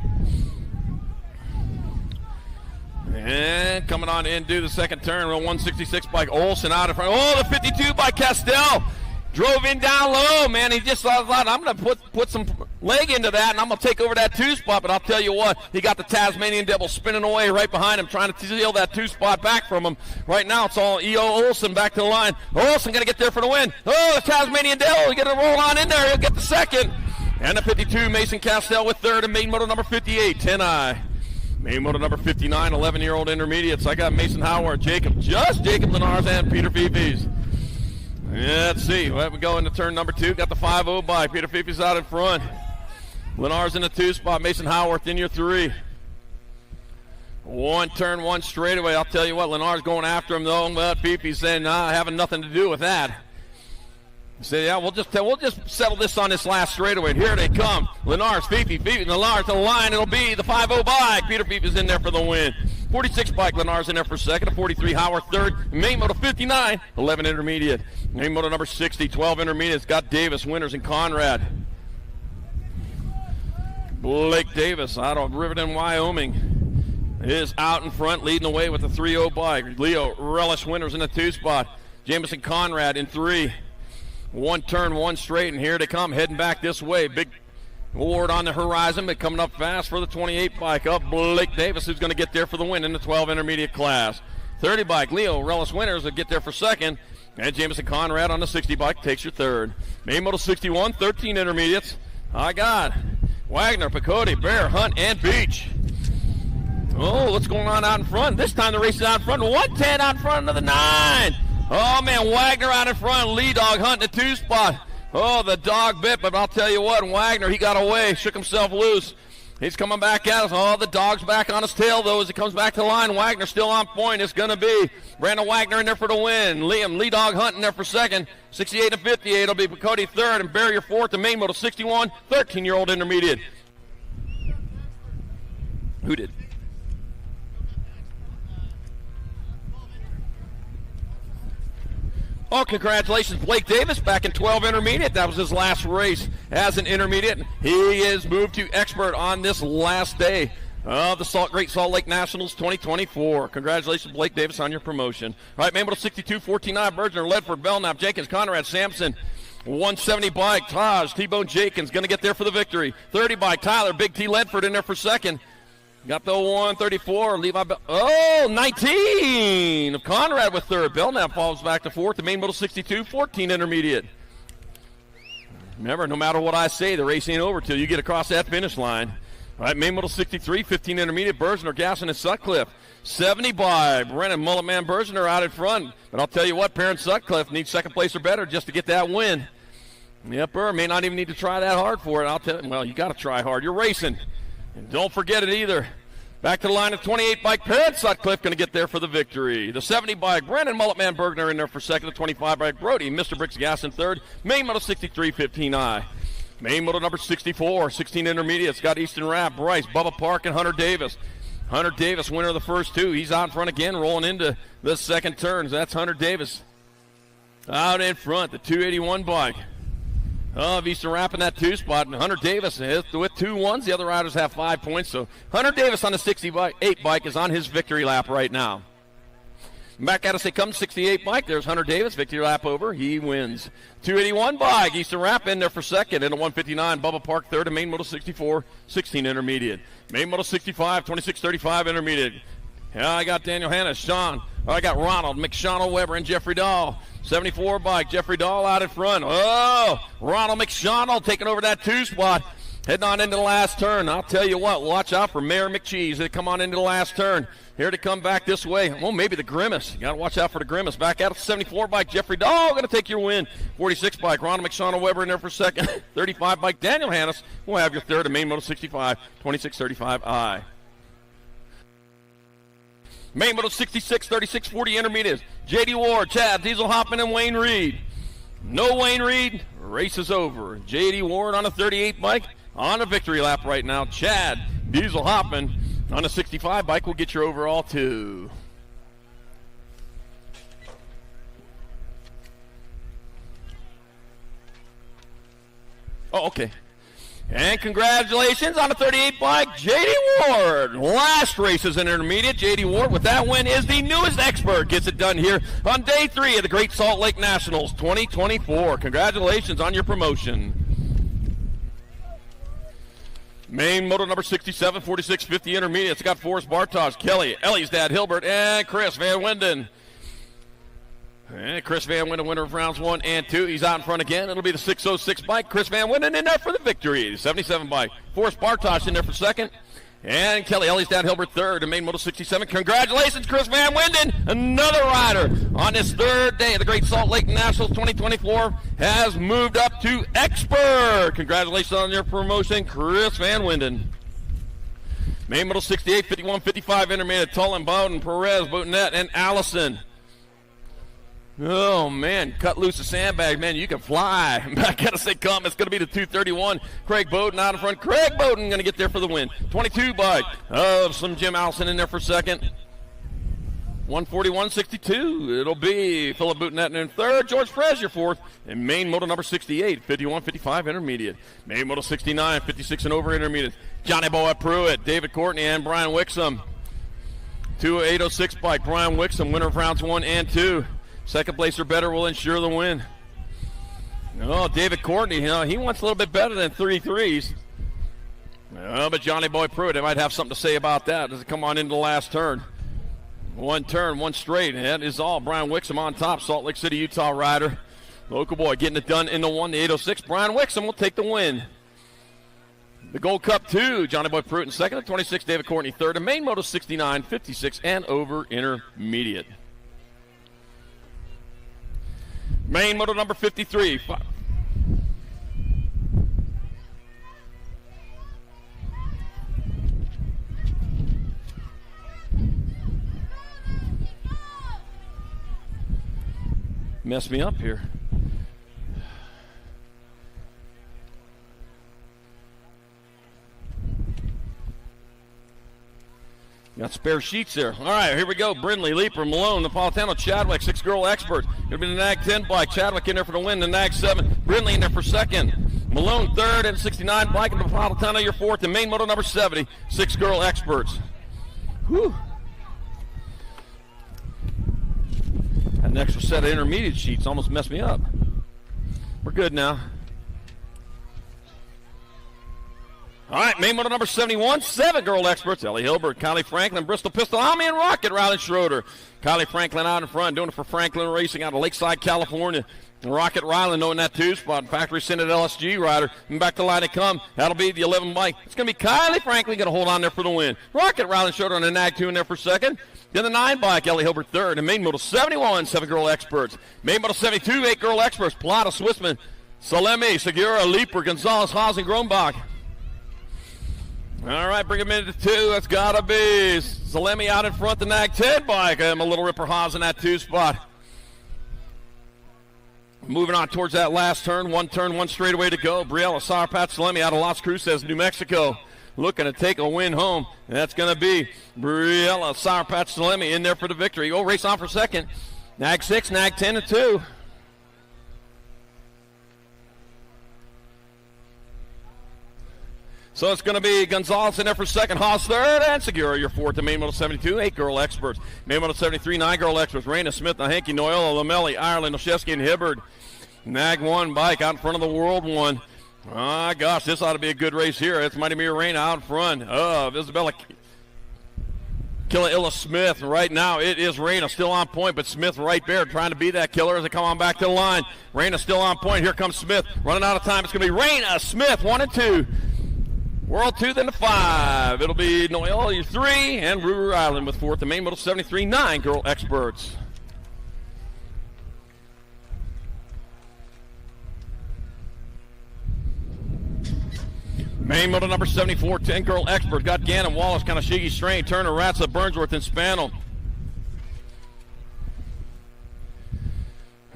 And coming on into the 2nd turn, 166 bike Olson out in front. Oh, the 52 by Castell. Drove in down low, man. He just thought, I'm going to put some leg into that, and I'm going to take over that 2 spot. But I'll tell you what, he got the Tasmanian Devil spinning away right behind him, trying to steal that 2 spot back from him. Right now, it's all E.O. Olson back to the line. Olson going to get there for the win. Oh, the Tasmanian Devil. He's going to roll on in there. He'll get the 2nd. And the 52, Mason Castell with 3rd, and main moto number 58, 10I. Main moto number 59, 11-year-old intermediates. I got Mason Howard, Jacob Lenars, and Peter Fifis. Yeah, let's see. Well, we go into turn number 2. Got the 5-0 by Peter Fifis out in front. Lenars in the 2 spot. Mason Howarth in your 3. 1 turn, 1 straightaway. I'll tell you what, Lenars going after him though. But Fifis saying, nah, having nothing to do with that. Say, yeah, we'll just settle this on this last straightaway. And here they come. Lenars, Fifi, Lenars to the line. It'll be the 5-0 bike. Peter Fifis in there for the win. 46 bike, Lenars in there for 2nd. A 43, Howard 3rd. Main moto 59, 11 intermediate. Main moto number 60, 12 intermediates. Got Davis, Winters, and Conrad. Blake Davis out of Riverton, Wyoming, is out in front, leading the way with the 3-0 bike. Leo Relish Winters in the 2 spot. Jameson Conrad in 3. 1 turn, 1 straight, and here they come, heading back this way. Big Ward on the horizon, but coming up fast for the 28 bike up Blake Davis, who's going to get there for the win in the 12 intermediate class. 30 bike, Leo Relis Winters will get there for second. And Jameson Conrad on the 60 bike takes your third. Main Moto 61, 13 intermediates. I got Wagner, Picotti, Bear, Hunt, and Beach. Oh, what's going on out in front? This time the race is out in front. 110 out in front of the 9. Oh, man, Wagner out in front. Lead Dog Hunt in the 2 spot. Oh, the dog bit, but I'll tell you what, Wagner, he got away, shook himself loose. He's coming back at us. Oh, the dog's back on his tail, though, as he comes back to the line. Wagner still on point. It's going to be Brandon Wagner in there for the win. Liam, Lead Dog Hunt in there for second. 68 and 58 will be Picotti third, and Barrier fourth. The Main Moto 61, 13-year-old intermediate. Who did? Oh, congratulations, Blake Davis, back in 12 intermediate. That was his last race as an intermediate. He is moved to expert on this last day of the Great Salt Lake Nationals 2024. Congratulations, Blake Davis, on your promotion. All right, Main Moto 62, 14-9, Bergener, Ledford, Belknap, Jenkins, Conrad, Sampson. 170 bike, Taj, T-Bone Jenkins going to get there for the victory. 30 bike, Tyler, Big T Ledford in there for second. Got the 134, Levi, 19 of Conrad with third. Belknap falls back to fourth. The Main Moto 62, 14 intermediate. Remember, no matter what I say, the race ain't over till you get across that finish line. All right, Main Moto 63, 15 intermediate. Bergener, Gasson, and Sutcliffe. 70 by Brennan, Mulletman, Bergener out in front. But I'll tell you what, Perrin Sutcliffe needs second place or better just to get that win. Yep, Burr may not even need to try that hard for it. I'll tell you, well, you got to try hard. You're racing. And don't forget it either. Back to the line of 28 bike, Perrin Sutcliffe going to get there for the victory. The 70 bike, Brandon Mulletman Bergner in there for second. The 25 bike, Brody, Mr. Bricks Gas in third. Main Moto 63, 15I. Main Moto number 64, 16 intermediates. Got Easton Rapp, Bryce, Bubba Park, and Hunter Davis. Hunter Davis, winner of the first two. He's out in front again, rolling into the second turns. That's Hunter Davis. Out in front, the 281 bike. Easton Rapp in that 2 spot, and Hunter Davis with 2 1s. The other riders have 5 points, so Hunter Davis on the 68 bike is on his victory lap right now. Back at us, they come 68 bike. There's Hunter Davis, victory lap over. He wins. 281 bike, Easton Rapp in there for second, and a 159, Bubba Park third, and Main Moto 64, 16 intermediate. Main Moto 65, 26-35 intermediate. Yeah, I got Daniel Hannes, Sean. I got Ronald, McShonell, Weber, and Jeffrey Dahl. 74 bike, Jeffrey Dahl out in front. Oh, Ronald McShonell taking over that 2 spot. Heading on into the last turn. I'll tell you what, watch out for Mayor McCheese. They come on into the last turn. Here to come back this way. Well, maybe the Grimace. You got to watch out for the Grimace. Back out of 74 bike, Jeffrey Dahl going to take your win. 46 bike, Ronald McShonell, Weber in there for second. 35 bike, Daniel Hannes will have your third. And Main Moto 65, 26-35I. Main Moto 66, 36-40 intermediates. J.D. Ward, Chad, Diesel Hoffman, and Wayne Reed. No Wayne Reed, race is over. J.D. Ward on a 38 bike on a victory lap right now. Chad, Diesel Hoffman on a 65 bike will get your overall 2. Oh, okay. And congratulations on the 38 bike, J.D. Ward. Last race is an intermediate. J.D. Ward with that win is the newest expert. Gets it done here on day 3 of the Great Salt Lake Nationals 2024. Congratulations on your promotion. Main Moto number 67, 46-50 intermediates. Got Forrest Bartosz, Kelly, Ellie's dad, Hilbert, and Chris Van Winden. And Chris Van Winden, winner of rounds 1 and 2. He's out in front again. It'll be the 606 bike. Chris Van Winden in there for the victory. 77 bike. Forrest Bartosz in there for second. And Kelly Ellie's dad, Hilbert third. And Main Moto 67. Congratulations, Chris Van Winden. Another rider on this third day of the Great Salt Lake Nationals 2024 has moved up to expert. Congratulations on your promotion, Chris Van Winden. Main Moto 68, 51, 55 intermediate. Tullen, Bowden, Perez, Boutonette, and Allison. Oh, man, cut loose the sandbag. Man, you can fly. Back at us they come. It's going to be the 231. Craig Bowden out in front. Craig Bowden going to get there for the win. 22 bike of some Jim Allison in there for second. 141.62. It'll be Philip Boutonette in third. George Frazier fourth. And Main Moto number 68, 51-55 intermediate. Main Moto 69, 56 and over intermediate. Johnny Boy Pruitt, David Courtney, and Brian Wixom. 2:806 bike. Brian Wixom, winner of rounds 1 and 2. Second place or better will ensure the win. Oh, David Courtney, he wants a little bit better than 3 3s. But Johnny Boy Pruitt, they might have something to say about that as they come on into the last turn. One turn, one straight. And that is all. Brian Wixom on top, Salt Lake City, Utah rider. Local boy getting it done in the 1, the 806. Brian Wixom will take the win. The Gold Cup 2, Johnny Boy Pruitt in second, at 26, David Courtney third, and main moto 69, 56, and over intermediate. Main moto number 53. Mess me up here. Got spare sheets there. All right, here we go. Brindley, Leaper, Malone, Napolitano, Chadwick, 6 girl expert. Gonna be the NAG 10 bike. Chadwick in there for the win. The NAG 7. Brindley in there for second. Malone third and 69. Bike and Napolitano your fourth. And main moto number 70. 6 girl experts. Whew. An extra set of intermediate sheets almost messed me up. We're good now. All right, main moto number 71, 7 girl experts. Ellie Hilbert, Kylie Franklin, Bristol Pistol, Ami and Rocket, Riley Schroeder. Kylie Franklin out in front, doing it for Franklin Racing out of Lakeside, California. And Rocket Riley knowing that 2 spot. Factory Senate LSG rider. And back to line they come. That'll be the 11 bike. It's going to be Kylie Franklin going to hold on there for the win. Rocket Riley Schroeder on the NAG 2 in there for second. Then the 9 bike, Ellie Hilbert third. And main moto 71, 7 girl experts. Main moto 72, 8 girl experts. Plata, Swissman, Salemi, Segura, Leaper, Gonzalez, Haas, and Grombach. All right, bring him into 2. That's got to be Salemi out in front, the NAG 10 bike. A little Ripper Haas in that 2 spot. Moving on towards that last turn. One straightaway to go. Briella Sarpat Salemi out of Las Cruces, New Mexico. Looking to take a win home. And that's going to be Briella Sarpat Salemi in there for the victory. Oh, race on for second. NAG 6, NAG 10 and 2. So it's going to be Gonzalez in there for second, Haas third, and Segura your fourth. The main moto 72, 8 girl experts. Main moto 73, 9 girl experts. Raina Smith, Hanky, Noyola, Lamelli, Ireland, Olszewski, and Hibbard. NAG 1 bike out in front of the World 1. Ah, gosh, this ought to be a good race here. It's Mighty Mir Raina out in front of Isabella Killa Smith. Right now it is Raina still on point, but Smith right there trying to be that killer as they come on back to the line. Raina still on point. Here comes Smith. Running out of time. It's going to be Raina Smith, 1 and 2. World 2, then the 5. It'll be Noel, your 3, and Brewer Island with 4th. The main moto 73, 9 girl experts. Main moto number 74, 10 girl expert. Got Gannon, Wallace, Kanashigi, Strain, Turner, Ratza, Burnsworth, and Spanel.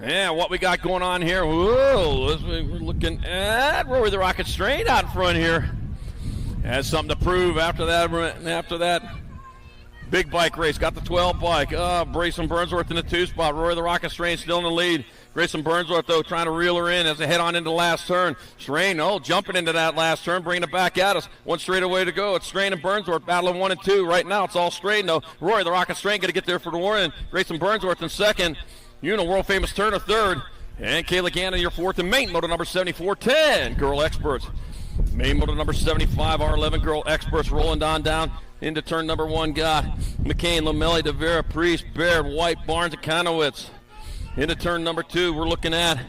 Yeah, what we got going on here? Whoa, we're looking at Rory the Rocket Strain out in front here. Has something to prove after that big bike race. Got the 12 bike. Grayson Burnsworth in the 2 spot. Rory the Rocket Strain still in the lead. Grayson Burnsworth, though, trying to reel her in as they head on into the last turn. Strain, jumping into that last turn, bringing it back at us. 1 straightaway to go. It's Strain and Burnsworth battling 1 and 2. Right now, it's all straight, though. Rory the Rocket Strain going to get there for the win. Grayson Burnsworth in second. World-famous Turner third. And Kayla Gannon, your 4th. And main moto number 74, 10 girl experts. Main moto number 75, our 11 girl experts rolling down into turn number 1. Got McCain, Lamelli, DeVera, Priest, Baird, White, Barnes, and Kanowitz. Into turn number 2, we're looking at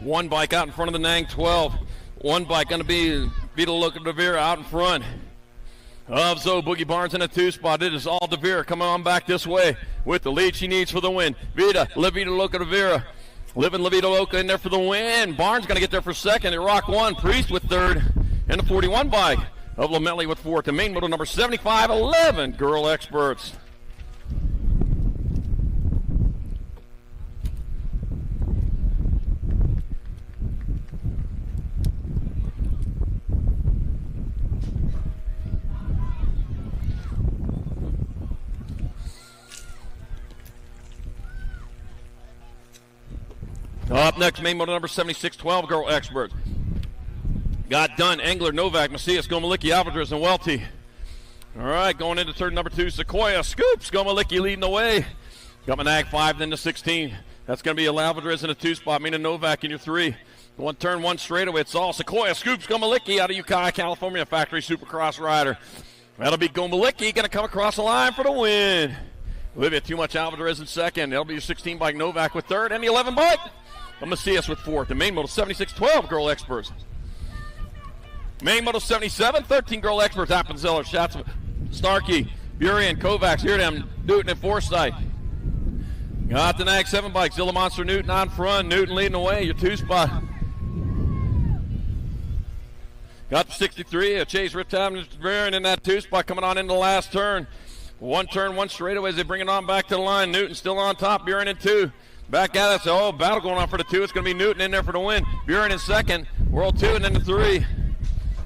1 bike out in front of the NAG 12. 1 bike going to be Vita Loca DeVera out in front of Zoe Boogie Barnes in a 2 spot. It is all DeVera coming on back this way with the lead she needs for the win. Vita Loca DeVera. Living Levita Loca in there for the win. Barnes going to get there for second. At Rock 1, Priest with third. And the 41 bike of Lamelli with 4th. The main moto number 75, 11 girl experts. Up next, main moto number 76, 12 girl experts. Got Dunn, Engler, Novak, Macias, Gomalicki, Alvarez, and Welty. All right, going into turn number 2, Sequoia, Scoops, Gomalicki leading the way. Got my NAG 5, then to 16. That's going to be a Alvarez in a 2 spot, Mina Novak in your 3. 1 turn, 1 straightaway. It's all Sequoia, Scoops, Gomalicki out of Ukiah, California, factory Supercross rider. That'll be Gomalicki, going to come across the line for the win. Olivia Too Much Alvarez in second. That'll be your 16 bike Novak with third, and the 11 bike Macias with fourth. The main moto 76-12 girl experts. Main moto 77, 13 girl experts. Appenzeller, Schatz, Starkey, Burian, Kovacs, here them, Newton and Forsyth. Got the NAG 7 bike, Zilla Monster Newton on front. Newton leading the way, your 2 spot. Got the 63, Chase Riptime, Burian in that 2 spot coming on into the last turn. 1 turn, 1 straightaway as they bring it on back to the line. Newton still on top, Buren in 2. Back at us, oh, battle going on for the 2. It's going to be Newton in there for the win. Buren in second, World 2, and then the 3.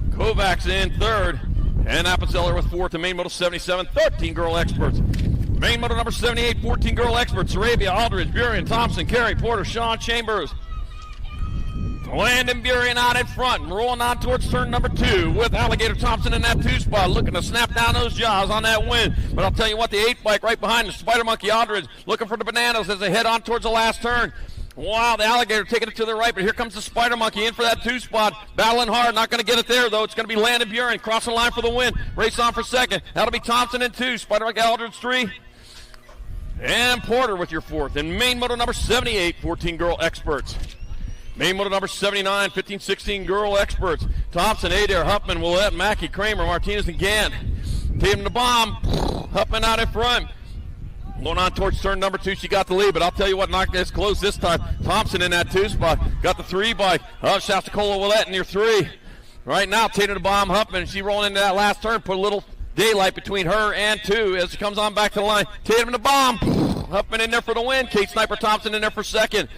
Kovacs in third, and Appenzeller with fourth. The main moto 77, 13 girl experts. Main moto number 78, 14 girl experts. Arabia, Aldridge, Buren, Thompson, Carey, Porter, Sean Chambers. Landon Buren out in front and rolling on towards turn number 2 with Alligator Thompson in that 2 spot, looking to snap down those jaws on that win. But I'll tell you what, the 8 bike right behind the Spider Monkey Aldridge looking for the bananas as they head on towards the last turn. Wow, the Alligator taking it to the right, but here comes the Spider Monkey in for that 2 spot. Battling hard, not going to get it there though. It's going to be Landon Buren crossing the line for the win. Race on for second. That'll be Thompson in 2, Spider Monkey Aldridge 3. And Porter with your 4th. And main moto number 78, 14 girl experts. Main moto number 79, 15-16 girl experts. Thompson, Adair, Huffman, Willette, Mackey, Kramer, Martinez, and Gant. Taking the bomb. Huffman out in front. Going on towards turn number 2, she got the lead, but I'll tell you what, not as close this time. Thompson in that 2 spot. Got the 3 bike. Shouts to Cola Willette in your 3. Right now, taking the bomb, Huffman. She rolling into that last turn. Put a little daylight between her and 2 as she comes on back to the line. Tatum in the bomb. Huffman in there for the win. Kate Sniper Thompson in there for second.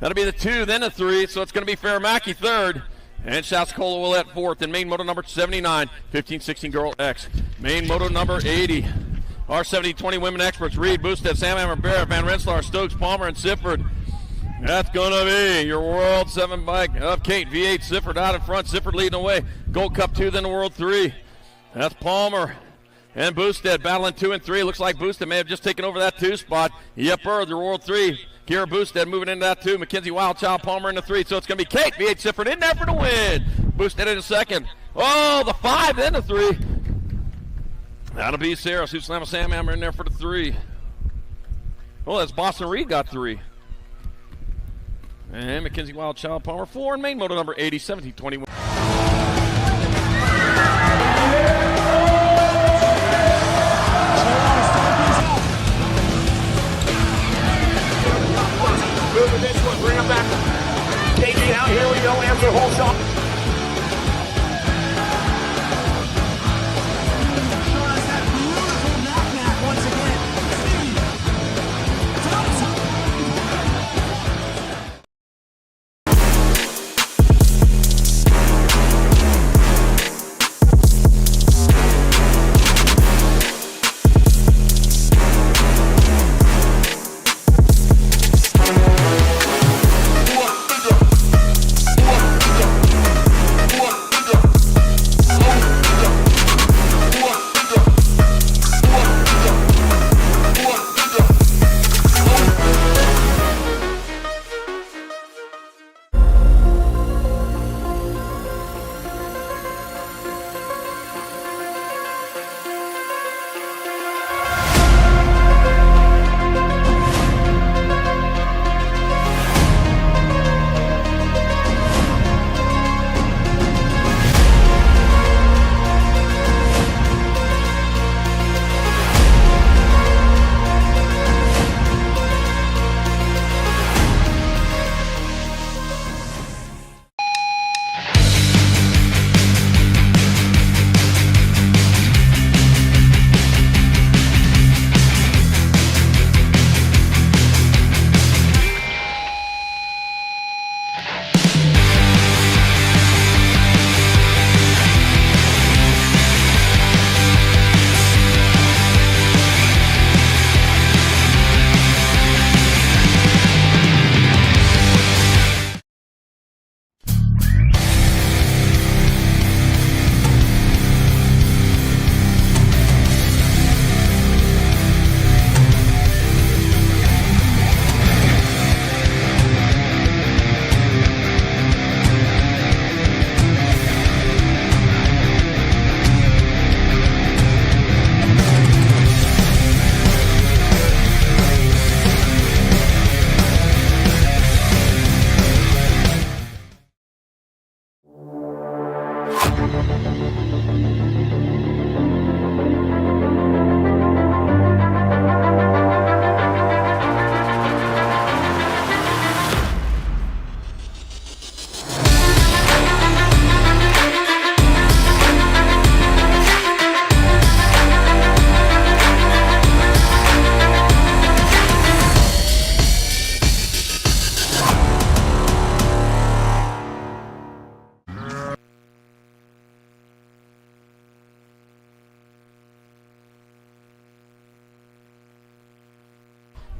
That'll be the 2, then the 3, so it's going to be Fairmacki third. And Shouts Cola Willette 4th. And main moto number 79, 15-16 girl X. Main moto number 80. Our 70-20 women experts, Reed, Boosted, Sam Hammer, Barrett, Van Rensselaer, Stokes, Palmer, and Sifford. That's going to be your World 7 bike of Kate. V8 Sifford out in front. Sifford leading the way. Gold Cup 2, then the World 3. That's Palmer and Boosted battling 2 and 3. Looks like Boosted may have just taken over that 2 spot. Yep, the World 3. Kira Boosted moving into that 2. Mackenzie Wildchild Palmer in the 3. So it's going to be Kate, V8 Sifford in there for the win. Boosted in the second. Oh, the 5, then the 3. That'll be Sarah. Sue Slamma Sam Hammer in there for the 3. Oh, that's Boston Reed got 3. And Mackenzie Wildchild Palmer 4. And main moto number 80, 17-21. Moving this one, bring him back. Taking out, here we go, answer whole shot.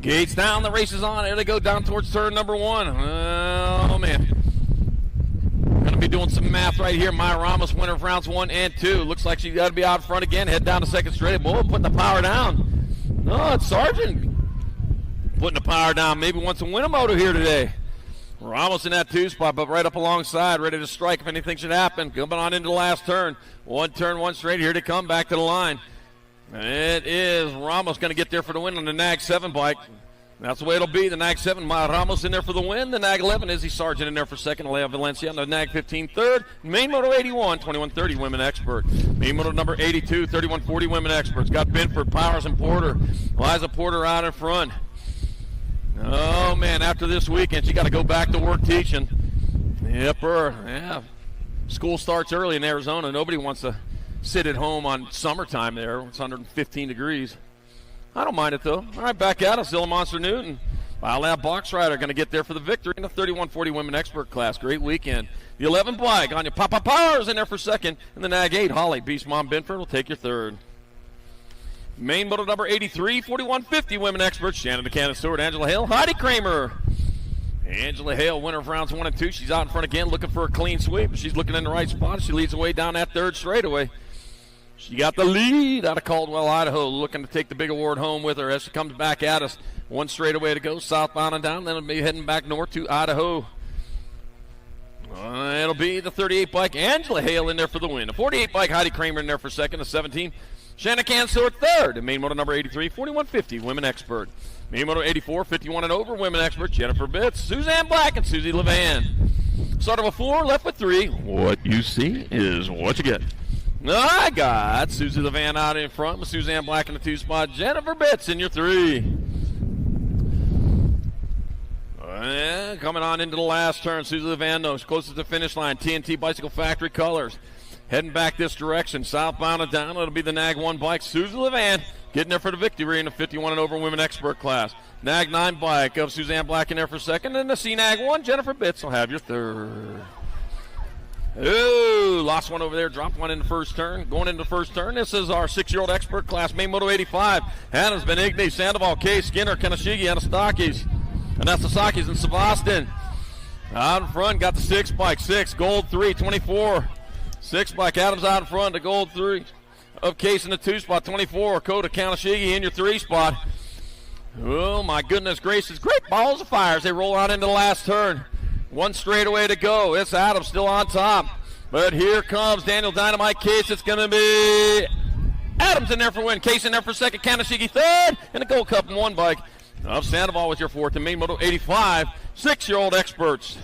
Gates down, the race is on. There they go down towards turn number 1. Oh, man. Going to be doing some math right here. Maya Ramos, winner of rounds 1 and 2. Looks like she's got to be out front again. Head down to second straight. Boy, putting the power down. No, it's Sargent putting the power down. Maybe wants to win a moto here today. Ramos in that 2 spot, but right up alongside, ready to strike if anything should happen. Coming on into the last turn. 1 turn, 1 straight. Here to come back to the line. It is Ramos going to get there for the win on the NAG 7 bike. That's the way it'll be. The NAG 7, Ramos in there for the win. The NAG 11, Izzy Sargent in there for second. Lea Valencia on the NAG 15 third. Main Moto 81, 2130 women expert. Main Moto number 82, 3140 women experts. Got Binford, Powers, and Porter. Liza Porter out in front. Oh, man, after this weekend, she got to go back to work teaching. Yeah. School starts early in Arizona. Nobody wants to sit at home on summertime there. It's 115 degrees. I don't mind it, though. All right, back at us. Zilla Monster Newton. Lab Box Rider going to get there for the victory in the 3140 women expert class. Great weekend. The 11 bike on your Papa Powers in there for second. And the NAG 8, Holly Beast Mom Binford will take your third. Main Moto number 83, 4150 women experts. Shannon DeCannon Stewart, Angela Hale, Heidi Kramer. Angela Hale, winner of rounds 1 and 2. She's out in front again looking for a clean sweep. She's looking in the right spot. She leads the way down that third straightaway. She got the lead out of Caldwell, Idaho, looking to take the big award home with her as she comes back at us. 1 straightaway to go, southbound and down. Then it'll be heading back north to Idaho. It'll be the 38 bike, Angela Hale in there for the win. The 48 bike, Heidi Kramer in there for second. The 17, Shannon Stewart third. And Main Moto number 83, 4150 women expert. Main Moto 84, 51 and over women expert. Jennifer Bitts, Suzanne Black, and Susie Levan. Start of a 4, left with 3. What you see is what you get. I got Susie Levan out in front with Suzanne Black in the 2 spot. Jennifer Bitts in your 3. Coming on into the last turn. Susie Levan knows closest to the finish line. TNT Bicycle Factory colors. Heading back this direction. Southbound and down. It'll be the NAG 1 bike. Susie Levan getting there for the victory in the 51 and over women expert class. NAG 9 bike of Suzanne Black in there for second. And the CNAG 1, Jennifer Bitts will have your third. Ooh, lost one over there, dropped one in the first turn. Going into the first turn, this is our 6-year-old expert class, Main Moto 85. Adams, Benigni, Sandoval, Case, Skinner, Kanashigi, Anastakis, and Sevastin. Out in front, got the 6 bike, 6, gold 3, 24. 6 bike, Adams out in front, the gold 3 of Case in the 2 spot, 24. Kota Kanashigi in your 3 spot. Oh, my goodness gracious, great balls of fire as they roll out into the last turn. 1 straightaway to go. It's Adams still on top. But here comes Daniel Dynamite Case. It's going to be Adams in there for win. Case in there for second. Kanashigi third. And the Gold Cup 1 bike of Sandoval with your fourth. And Main Moto 85. 6-year-old experts.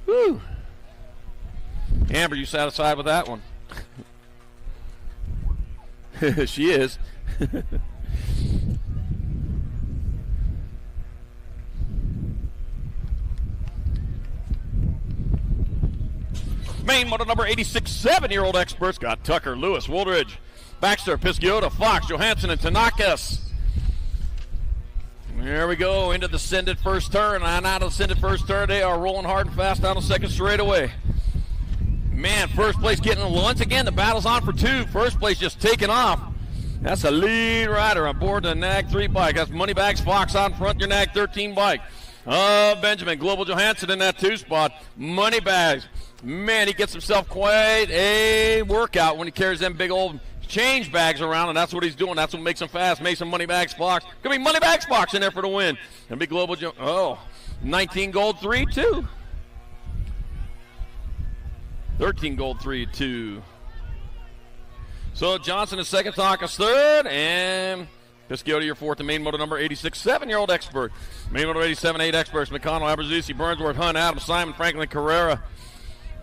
Woo. Amber, you satisfied with that one? She is. Main Moto number 86, 7-year-old experts got Tucker, Lewis, Woolridge, Baxter, Pisciota, Fox, Johansson, and Tanakas. There we go into the Sended first turn. And out of the Sended first turn, they are rolling hard and fast down the second straightaway. Man, first place getting once again. The battle's on for 2. First place just taking off. That's a lead rider on board the NAG 3 bike. That's Moneybags Fox on front, your NAG 13 bike. Benjamin, Global Johansson in that 2 spot. Moneybags. Man, he gets himself quite a workout when he carries them big old change bags around, and that's what he's doing. That's what makes him fast. Mason Moneybags Fox. Gonna be Moneybags Fox in there for the win. Gonna be Global 19 gold 3-2. 13 gold 3-2. So Johnson is second, Takas third, and Pisciota your fourth. The Main Moto number 86, 7-year-old expert. Main Moto 87, 8 experts. McConnell, Aberzusi, Burnsworth, Hunt, Adams, Simon, Franklin, Carrera.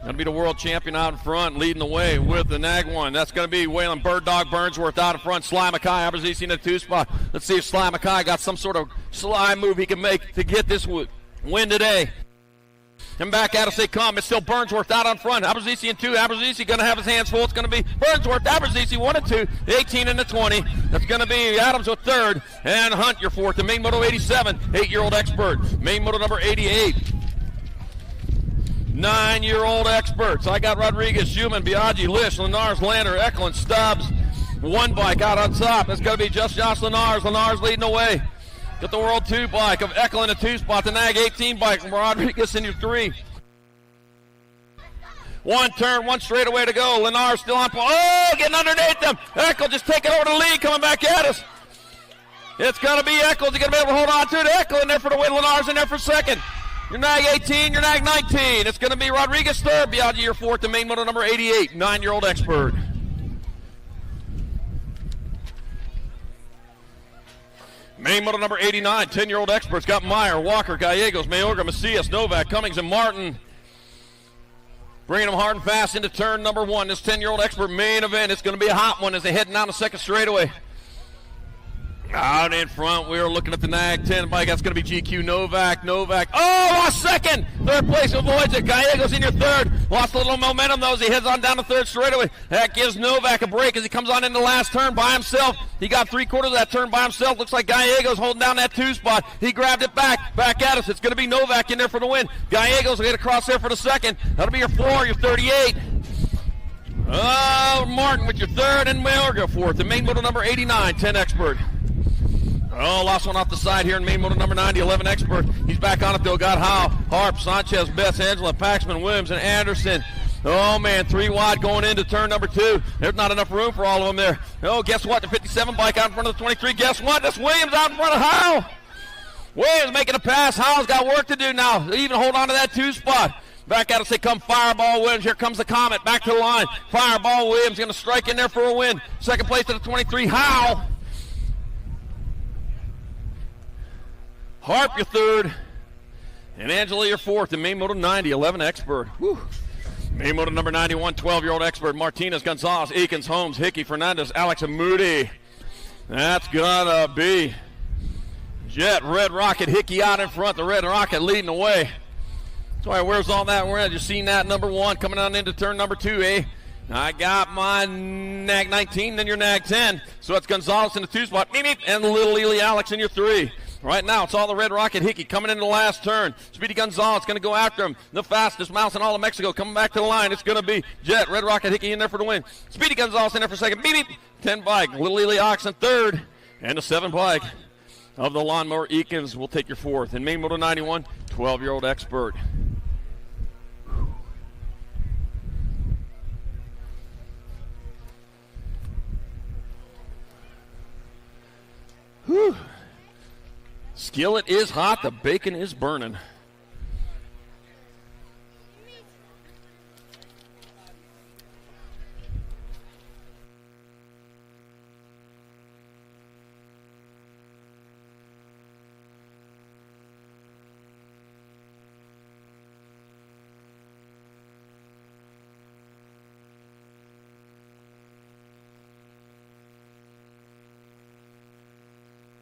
Going to be the world champion out in front, leading the way with the NAG 1. That's going to be Waylon Bird Dog Burnsworth out in front. Sly Mackay, Aberzusi in the 2 spot. Let's see if Sly Mackay got some sort of sly move he can make to get this win today. And back at us they come. It's still Burnsworth out on front. Aberzusi in 2. Aberzusi going to have his hands full. It's going to be Burnsworth, Aberzusi 1 and 2. The 18 and the 20. That's going to be Adams with third. And Hunt your fourth. The Main Moto 87, 8-year-old expert. Main Moto number 88. 9-year-old experts. I got Rodriguez, Schumann, Biaggi, Lish, Lenars, Lander, Eklund, Stubbs. 1 bike out on top. That's going to be just Josh Lenars. Lenars leading the way. Got the World 2 bike of Eckel in the 2 spot. The Nag 18 bike from Rodriguez in your 3. One turn, one straightaway to go. Lennar still on point. Oh, getting underneath them. Eckel just taking over the lead, coming back at us. It's going to be Eckel. He's going to be able to hold on to it. Eckel in there for the win. Lennar's in there for second. Your Nag 18, your Nag 19. It's going to be Rodriguez third. Biaggi your fourth. The main moto number 88, 9-year-old expert. Main moto number 89, 10-year-old experts. Got Meyer, Walker, Gallegos, Mayorga, Macias, Novak, Cummings, and Martin. Bringing them hard and fast into turn number 1. This 10-year-old expert main event. It's going to be a hot one as they head down the second straightaway. Out in front, we are looking at the Nag 10 bike. That's going to be GQ Novak. Oh, lost second. Third place avoids it. Gallegos in your third. Lost a little momentum, though, as he heads on down the third straightaway. That gives Novak a break as he comes on into the last turn by himself. He got 3/4 of that turn by himself. Looks like Gallegos holding down that 2 spot. He grabbed it back at us. It's going to be Novak in there for the win. Gallegos will get across there for the second. That'll be your 4, your 38. Oh, Martin with your third and Mayorga fourth. The main moto number 89, 10 expert. Oh, lost one off the side here in main moto number 90, 11 expert. He's back on it though. Got Howe, Harp, Sanchez, Bess, Angela, Paxman, Williams, and Anderson. Oh man, 3 wide going into turn number 2. There's not enough room for all of them there. Oh, guess what? The 57 bike out in front of the 23. Guess what? That's Williams out in front of Howe. Williams making a pass. Howe's got work to do now. They even hold on to that 2 spot. Back at us, they come Fireball Williams. Here comes the Comet. Back to the line. Fireball Williams going to strike in there for a win. Second place to the 23. Howe. Harp, your third. And Angela, your fourth. And main moto 90, 11 expert. Whew. Main moto number 91, 12-year-old expert. Martinez, Gonzalez, Eakins, Holmes, Hickey, Fernandez, Alex, and Moody. That's gonna be Jet, Red Rocket, Hickey out in front. The Red Rocket leading the way. So where's all that? Where just seen that number 1 coming on into turn number 2, eh? I got my Nag 19, then your Nag 10. So it's Gonzalez in the 2 spot. And Little Ely Alex in your 3. Right now, it's all the Red Rocket Hickey coming into the last turn. Speedy Gonzalez going to go after him. The fastest mouse in all of Mexico coming back to the line. It's going to be Jet, Red Rocket Hickey in there for the win. Speedy Gonzalez in there for second. 10 bike. Little Ely Ox in third. And the 7 bike of the Lawnmower Eakins will take your fourth. In main moto 91, 12-year-old expert. Whew. Skillet is hot, the bacon is burning.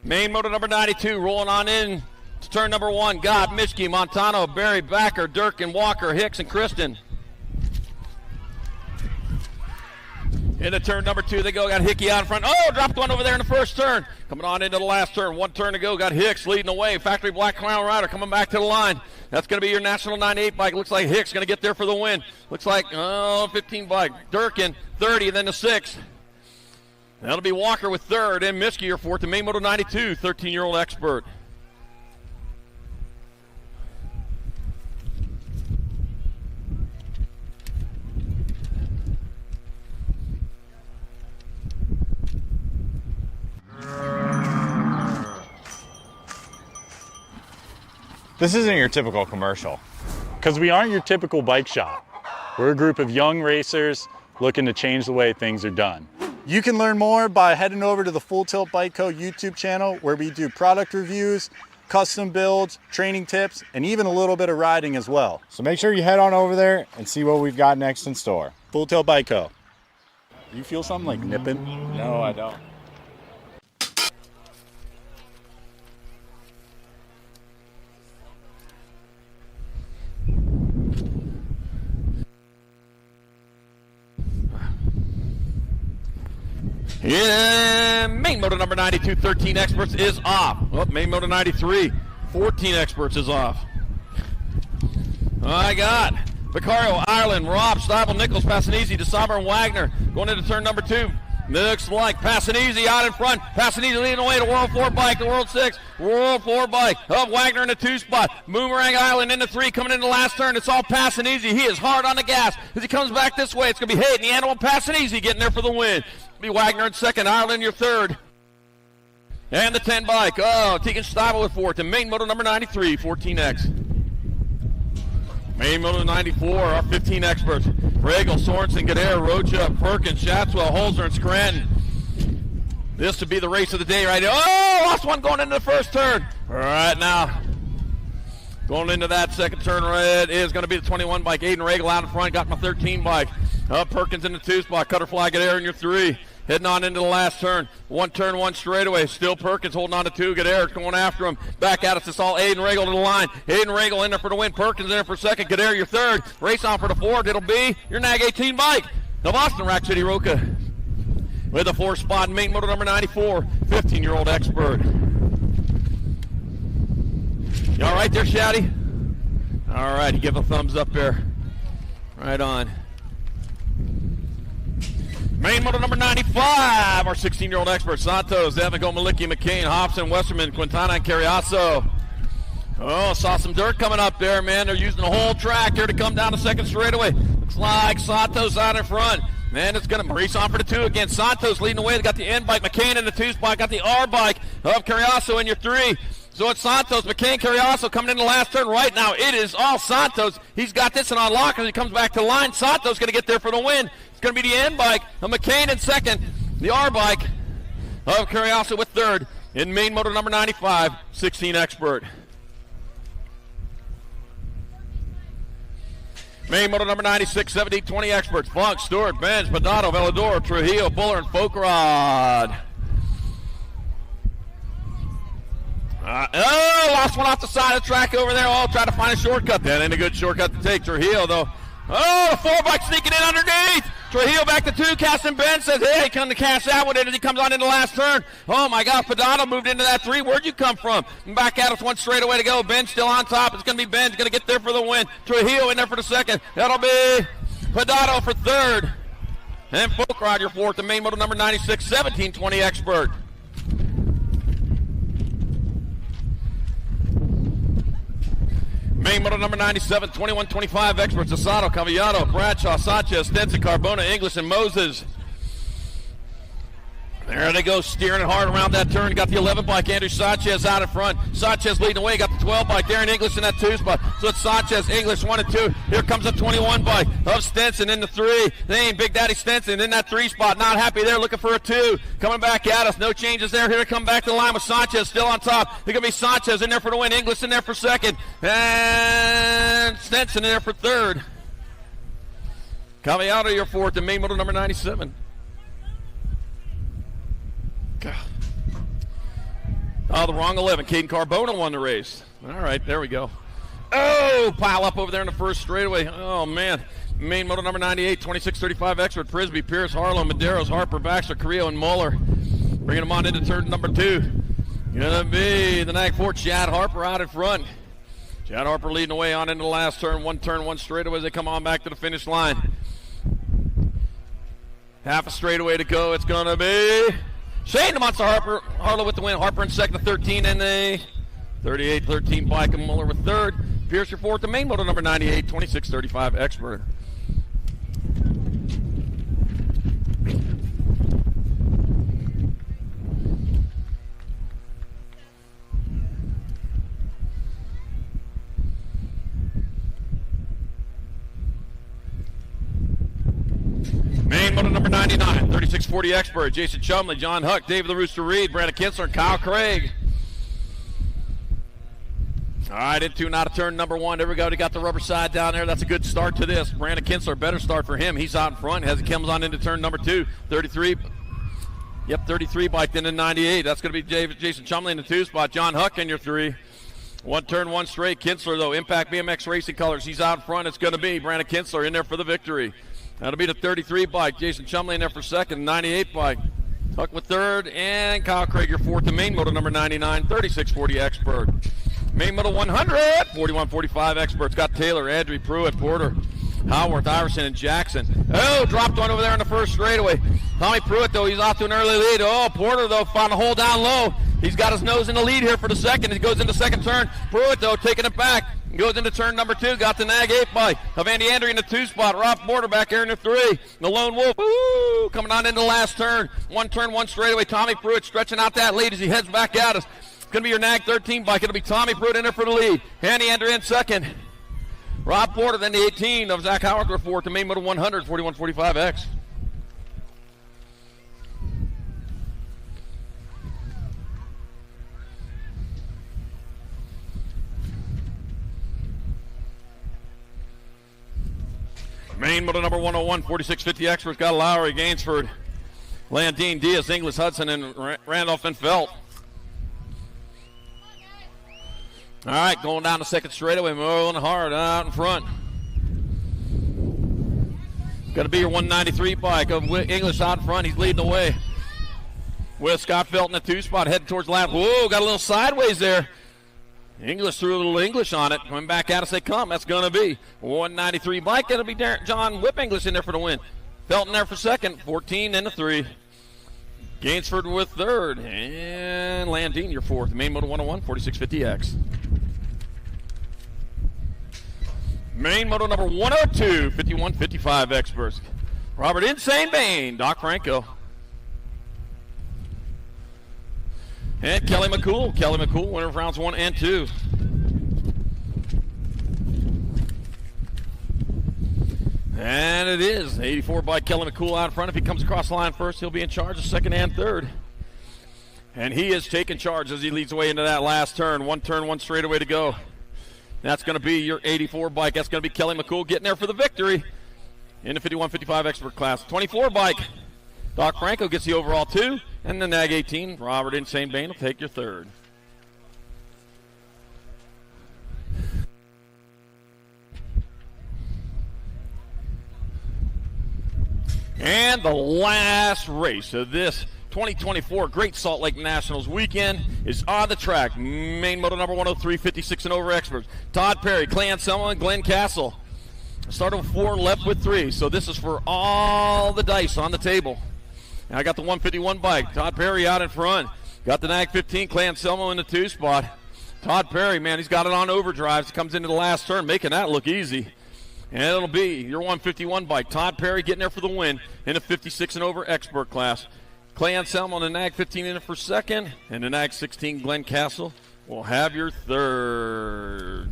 Main moto number 92 rolling on in to turn number 1. God, Mischke, Montano, Barry, Backer, Durkin, Walker, Hicks, and Kristen. Into turn number 2 they go. Got Hickey out in front. Oh, dropped one over there in the first turn. Coming on into the last turn. 1 turn to go. Got Hicks leading the way. Factory Black Crown Rider coming back to the line. That's going to be your National 98 bike. Looks like Hicks going to get there for the win. Looks like 15 bike. Durkin, 30, and then the 6. That'll be Walker with third, and Mischke your fourth, and main moto 92, 13-year-old expert. This isn't your typical commercial, because we aren't your typical bike shop. We're a group of young racers looking to change the way things are done. You can learn more by heading over to the Full Tilt Bike Co. YouTube channel, where we do product reviews, custom builds, training tips, and even a little bit of riding as well. So make sure you head on over there and see what we've got next in store. Full Tilt Bike Co. You feel something like nipping? No, I don't. Yeah, main moto number 92, 13 experts is off. Oh, main moto 93, 14 experts is off. I got Vicario, Ireland, Rob, Stiebel, Nichols, Passanese, DeSauber, and Wagner going into turn number 2. Looks like passing easy out in front. Passing easy leading away to World 4 bike, the World 6. World 4 bike of Wagner in the 2 spot. Boomerang Island in the 3 coming in the last turn. It's all passing easy. He is hard on the gas. As he comes back this way, it's going to be Hayden, the animal, passing easy, getting there for the win. It'll be Wagner in 2nd, Ireland your 3rd. And the 10 bike. Oh, Tegan Stiebel with 4th. And main moto number 93, 14X. Main moto 94, our 15 experts. Regal, Sorensen, Gadare, Rocha, Perkins, Shatswell, Holzer, and Scranton. This would be the race of the day right now. Oh, lost one going into the first turn. All right, now going into that second turn, it is going to be the 21 bike. Aiden Regal out in front, got my 13 bike. Perkins in the 2 spot, Cutterfly, Gadare in your 3. Heading on into the last turn. 1 turn, 1 straightaway. Still Perkins holding on to 2. Gadare going after him. Back at us. It's all Aiden Regal to the line. Aiden Regal in there for the win. Perkins in there for 2nd. Gadare your 3rd. Race on for the 4th. It'll be your NAG 18 bike. The Boston Rack City Roca with the 4th spot in main moto number 94. 15-year-old expert. You all right there, Shaddy? All right. You give a thumbs up there. Right on. Main moto number 95, our 16-year-old expert, Santos, Evan, Malicki, McCain, Hobson, Westerman, Quintana, and Carriazo. Oh, saw some dirt coming up there, man. They're using the whole track here to come down the 2nd straightaway. Looks like Santos out in front. Man, it's going to race on for the 2 again. Santos leading the way. They got the N bike, McCain in the 2 spot, got the R bike of Carriazo in your 3. So it's Santos, McCain, Carriazo coming in the last turn right now. It is all Santos. He's got this one on lock as he comes back to the line. Santos going to get there for the win. It's going to be the N bike of McCain in 2nd. The R bike of Carriazo with 3rd. In main moto number 95, 16 expert. Main moto number 96, 17, 20 experts. Funk, Stewart, Benz, Padano, Velador, Trujillo, Buller, and Folkrod. Lost one off the side of the track over there. Oh, try to find a shortcut. That ain't a good shortcut to take. Trujillo, though. Oh, the 4 bike sneaking in underneath. Trujillo back to 2. Caston Ben says, hey, come to cash that one in as he comes on in the last turn. Oh, my God. Padano moved into that 3. Where'd you come from? And back at us, 1 straightaway to go. Ben still on top. It's going to be Ben. He's going to get there for the win. Trujillo in there for the 2nd. That'll be Padano for 3rd. And Folkrod, your 4th. The main moto number 96, 17, 20 expert. Main moto number 97, 21-25 experts. Asado, Cavallado, Bradshaw, Sanchez, Stenson, Carbona, English, and Moses. There they go, steering it hard around that turn. Got the 11 bike, Andrew Sanchez out in front. Sanchez leading the way, got the 12 bike, Darren English in that 2 spot. So it's Sanchez, English, 1 and 2. Here comes the 21 bike of Stenson in the 3. They ain't Big Daddy Stenson in that 3 spot. Not happy there, looking for a 2. Coming back at us, no changes there. Here to come back to the line with Sanchez still on top. They're going to be Sanchez in there for the win, English in there for 2nd. And Stenson in there for 3rd. Cavallado, your 4th, and main moto number 97. God. Oh, the wrong 11. Caden Carbona won the race. All right, there we go. Oh, pile up over there in the first straightaway. Oh, man. Main moto number 98, 26-35 expert. Frisbee, Pierce, Harlow, Medeiros, Harper, Baxter, Carrillo, and Muller. Bringing them on into turn number 2. Gonna be the NAG 4, Chad Harper out in front. Chad Harper leading the way on into the last turn. 1 turn, 1 straightaway as they come on back to the finish line. Half a straightaway to go. It's gonna be Shane DeMonster Harlow with the win. Harper in 2nd, 13, and the 38-13 bike, and Muller with 3rd. Pierce your 4th, the main moto number 98, 26-35 expert. Main moto number 99, 36-40 expert. Jason Chumley, John Huck, David the Rooster Reed, Brandon Kinsler, and Kyle Craig. All right, into and out of turn number 1. There we go. They got the rubber side down there. That's a good start to this. Brandon Kinsler, better start for him. He's out in front as he comes on into turn number 2. 33. Yep, 33 biked in 98. That's going to be Jason Chumley in the 2 spot. John Huck in your 3. 1 turn, 1 straight. Kinsler, though, Impact BMX Racing Colors. He's out in front. It's going to be Brandon Kinsler in there for the victory. That'll be the 33 bike. Jason Chumley in there for 2nd. 98 bike. Huck with 3rd. And Kyle Craig, your 4th. The main moto number 99, 36-40 expert. Main moto 100, 41-45 experts. Got Taylor, Andrew, Pruitt, Porter, Howarth, Iverson, and Jackson. Oh, dropped one over there in the first straightaway. Tommy Pruitt, though, he's off to an early lead. Oh, Porter, though, found a hole down low. He's got his nose in the lead here for the second. He goes into second turn. Pruitt, though, taking it back. Goes into turn number 2. Got the nag 8 bike of Andy Andrew in the 2 spot. Rob Porter back here in the 3. The Lone Wolf, woo, coming on into the last turn. One turn, one straightaway. Tommy Pruitt stretching out that lead as he heads back at us. It's going to be your nag 13 bike. It'll be Tommy Pruitt in there for the lead. Andy Andrew in second. Rob Porter, then the 18 of Zach Howard for fourth. The main moto 100, 4145X. Main moto number 101, 4650 experts. Got Lowry, Gainsford, Landine, Diaz, Inglis, Hudson, and Randolph and Felt. All right, going down the second straightaway, rolling hard out in front. Got to be your 193 bike of English out in front. He's leading the way with Scott Felt in the 2 spot, heading towards lap. Whoa, got a little sideways there. English threw a little English on it. Coming back out as they come. That's going to be 193 bike. That'll be John Whip English in there for the win. Felton there for second. 14 in the 3. Gainsford with third. And Landine your fourth. Main moto 101, 4650X. Main moto number 102, 5155 experts. Robert Insane Bain, Doc Franco. And Kelly McCool. Kelly McCool, winner of rounds 1 and 2. And it is 84 by Kelly McCool out in front. If he comes across the line first, he'll be in charge of second and third. And he is taking charge as he leads away into that last turn. One turn, one straightaway to go. That's going to be your 84 bike. That's going to be Kelly McCool getting there for the victory in the 51-55 expert class. 24 bike, Doc Franco gets the overall 2. And the nag 18, Robert Insane Bain will take your third. And the last race of this 2024 Great Salt Lake Nationals weekend is on the track. Main moto number 103, 56 and over experts. Todd Perry, Clay Anselmo, and Glenn Castle. Started with 4 and left with 3. So this is for all the dice on the table. And I got the 151 bike. Todd Perry out in front. Got the nag 15, Clay Anselmo in the 2 spot. Todd Perry, man, he's got it on overdrives. Comes into the last turn, making that look easy. And it'll be your 151 bike. Todd Perry getting there for the win in the 56 and over expert class. Clay Anselmo on the nag 15 in it for second. And the nag 16, Glenn Castle, will have your third.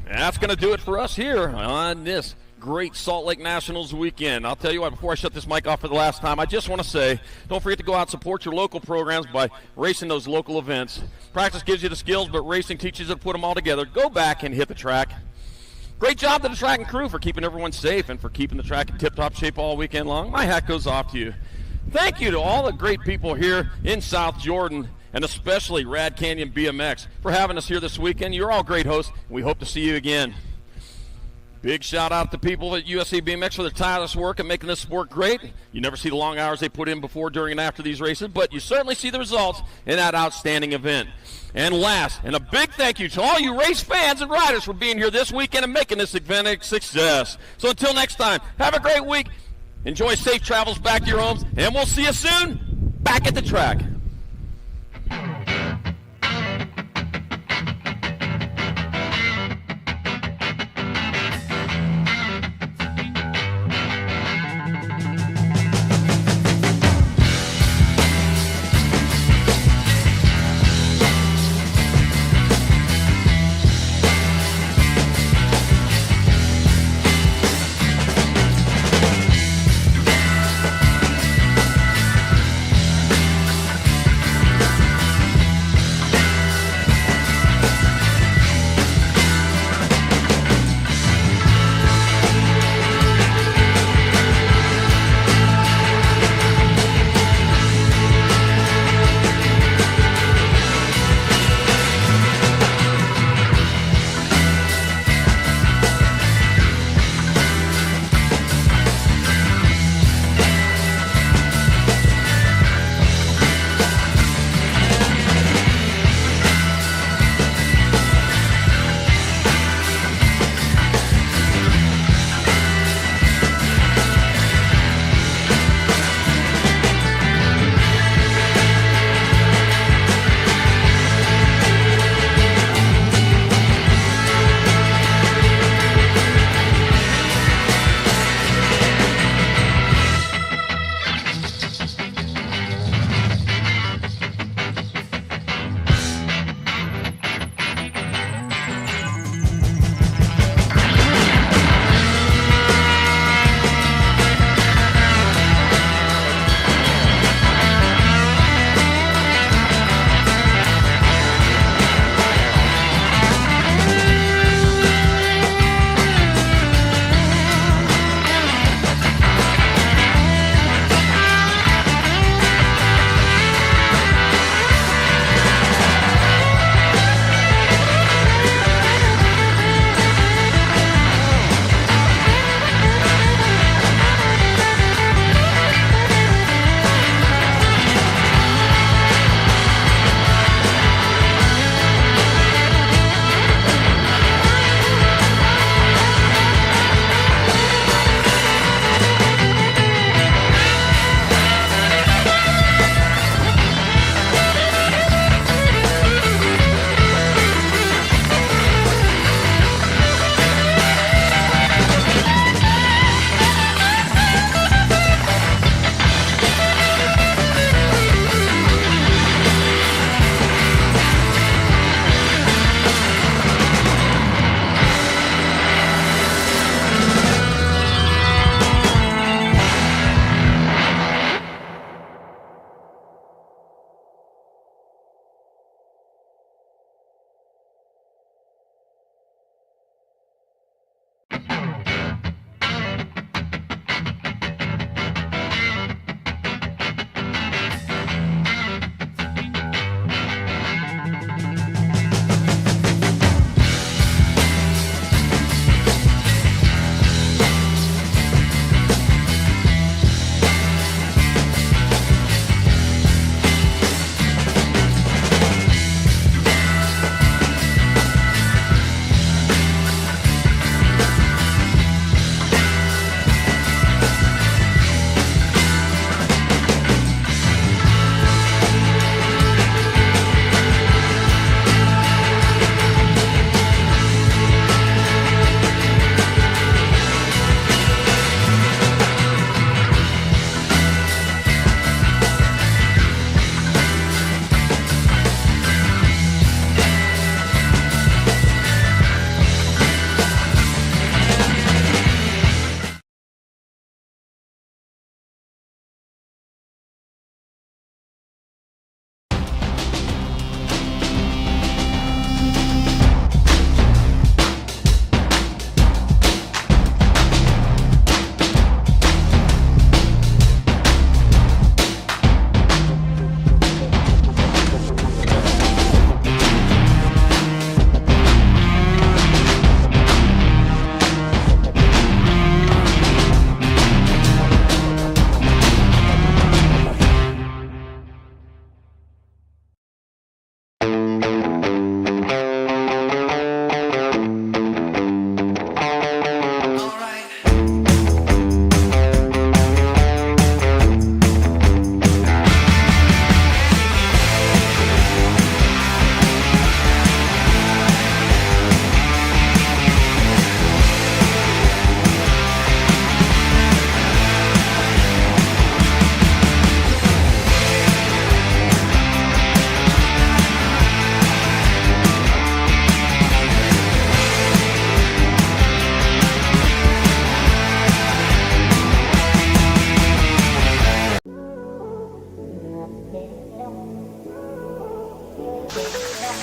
And that's going to do it for us here on this Great Salt Lake Nationals weekend. I'll tell you what, before I shut this mic off for the last time, I just want to say, don't forget to go out and support your local programs by racing those local events. Practice gives you the skills, but racing teaches you to put them all together. Go back and hit the track. Great job to the track and crew for keeping everyone safe and for keeping the track in tip-top shape all weekend long. My hat goes off to you. Thank you to all the great people here in South Jordan, and especially Rad Canyon BMX, for having us here this weekend. You're all great hosts, and we hope to see you again. Big shout out to people at USC BMX for their tireless work and making this sport great. You never see the long hours they put in before, during, and after these races, but you certainly see the results in that outstanding event. And last, and a big thank you to all you race fans and riders for being here this weekend and making this event a success. So until next time, have a great week. Enjoy safe travels back to your homes, and we'll see you soon back at the track.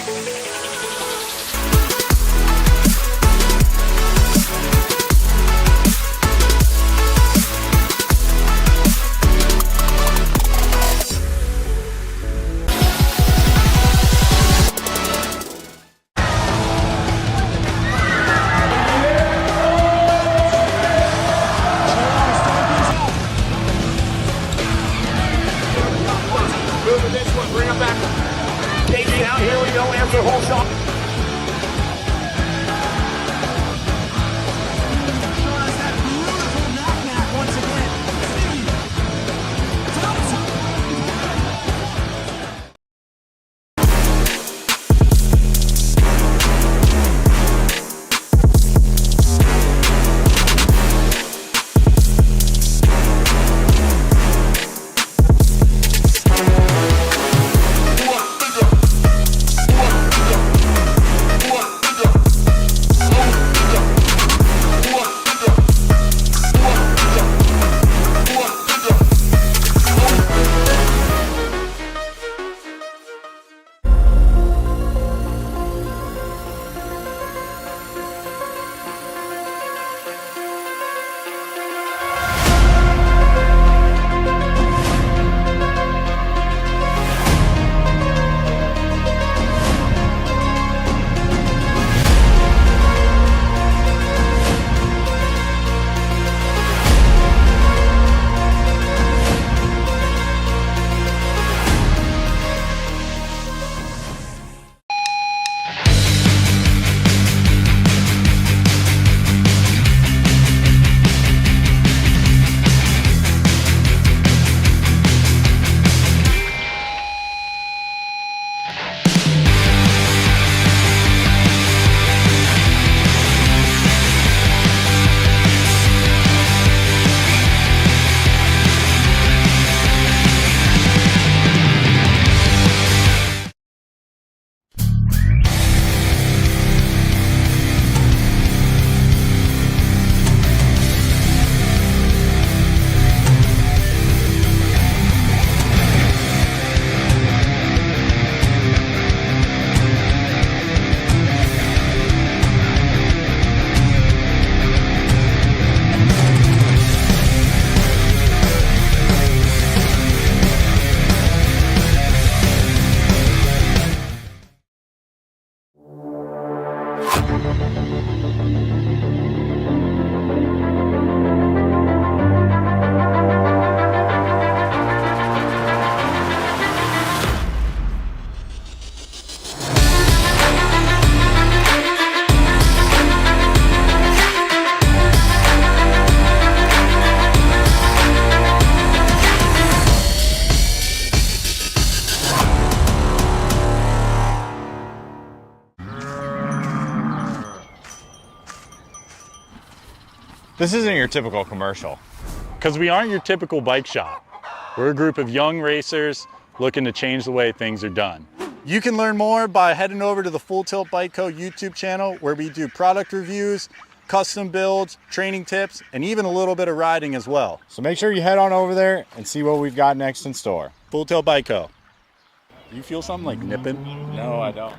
Move to this one, bring them back. Staging out, here we go, answer whole shot. This isn't your typical commercial. Because we aren't your typical bike shop. We're a group of young racers looking to change the way things are done. You can learn more by heading over to the Full Tilt Bike Co. YouTube channel, where we do product reviews, custom builds, training tips, and even a little bit of riding as well. So make sure you head on over there and see what we've got next in store. Full Tilt Bike Co. Do you feel something like nipping? No, I don't.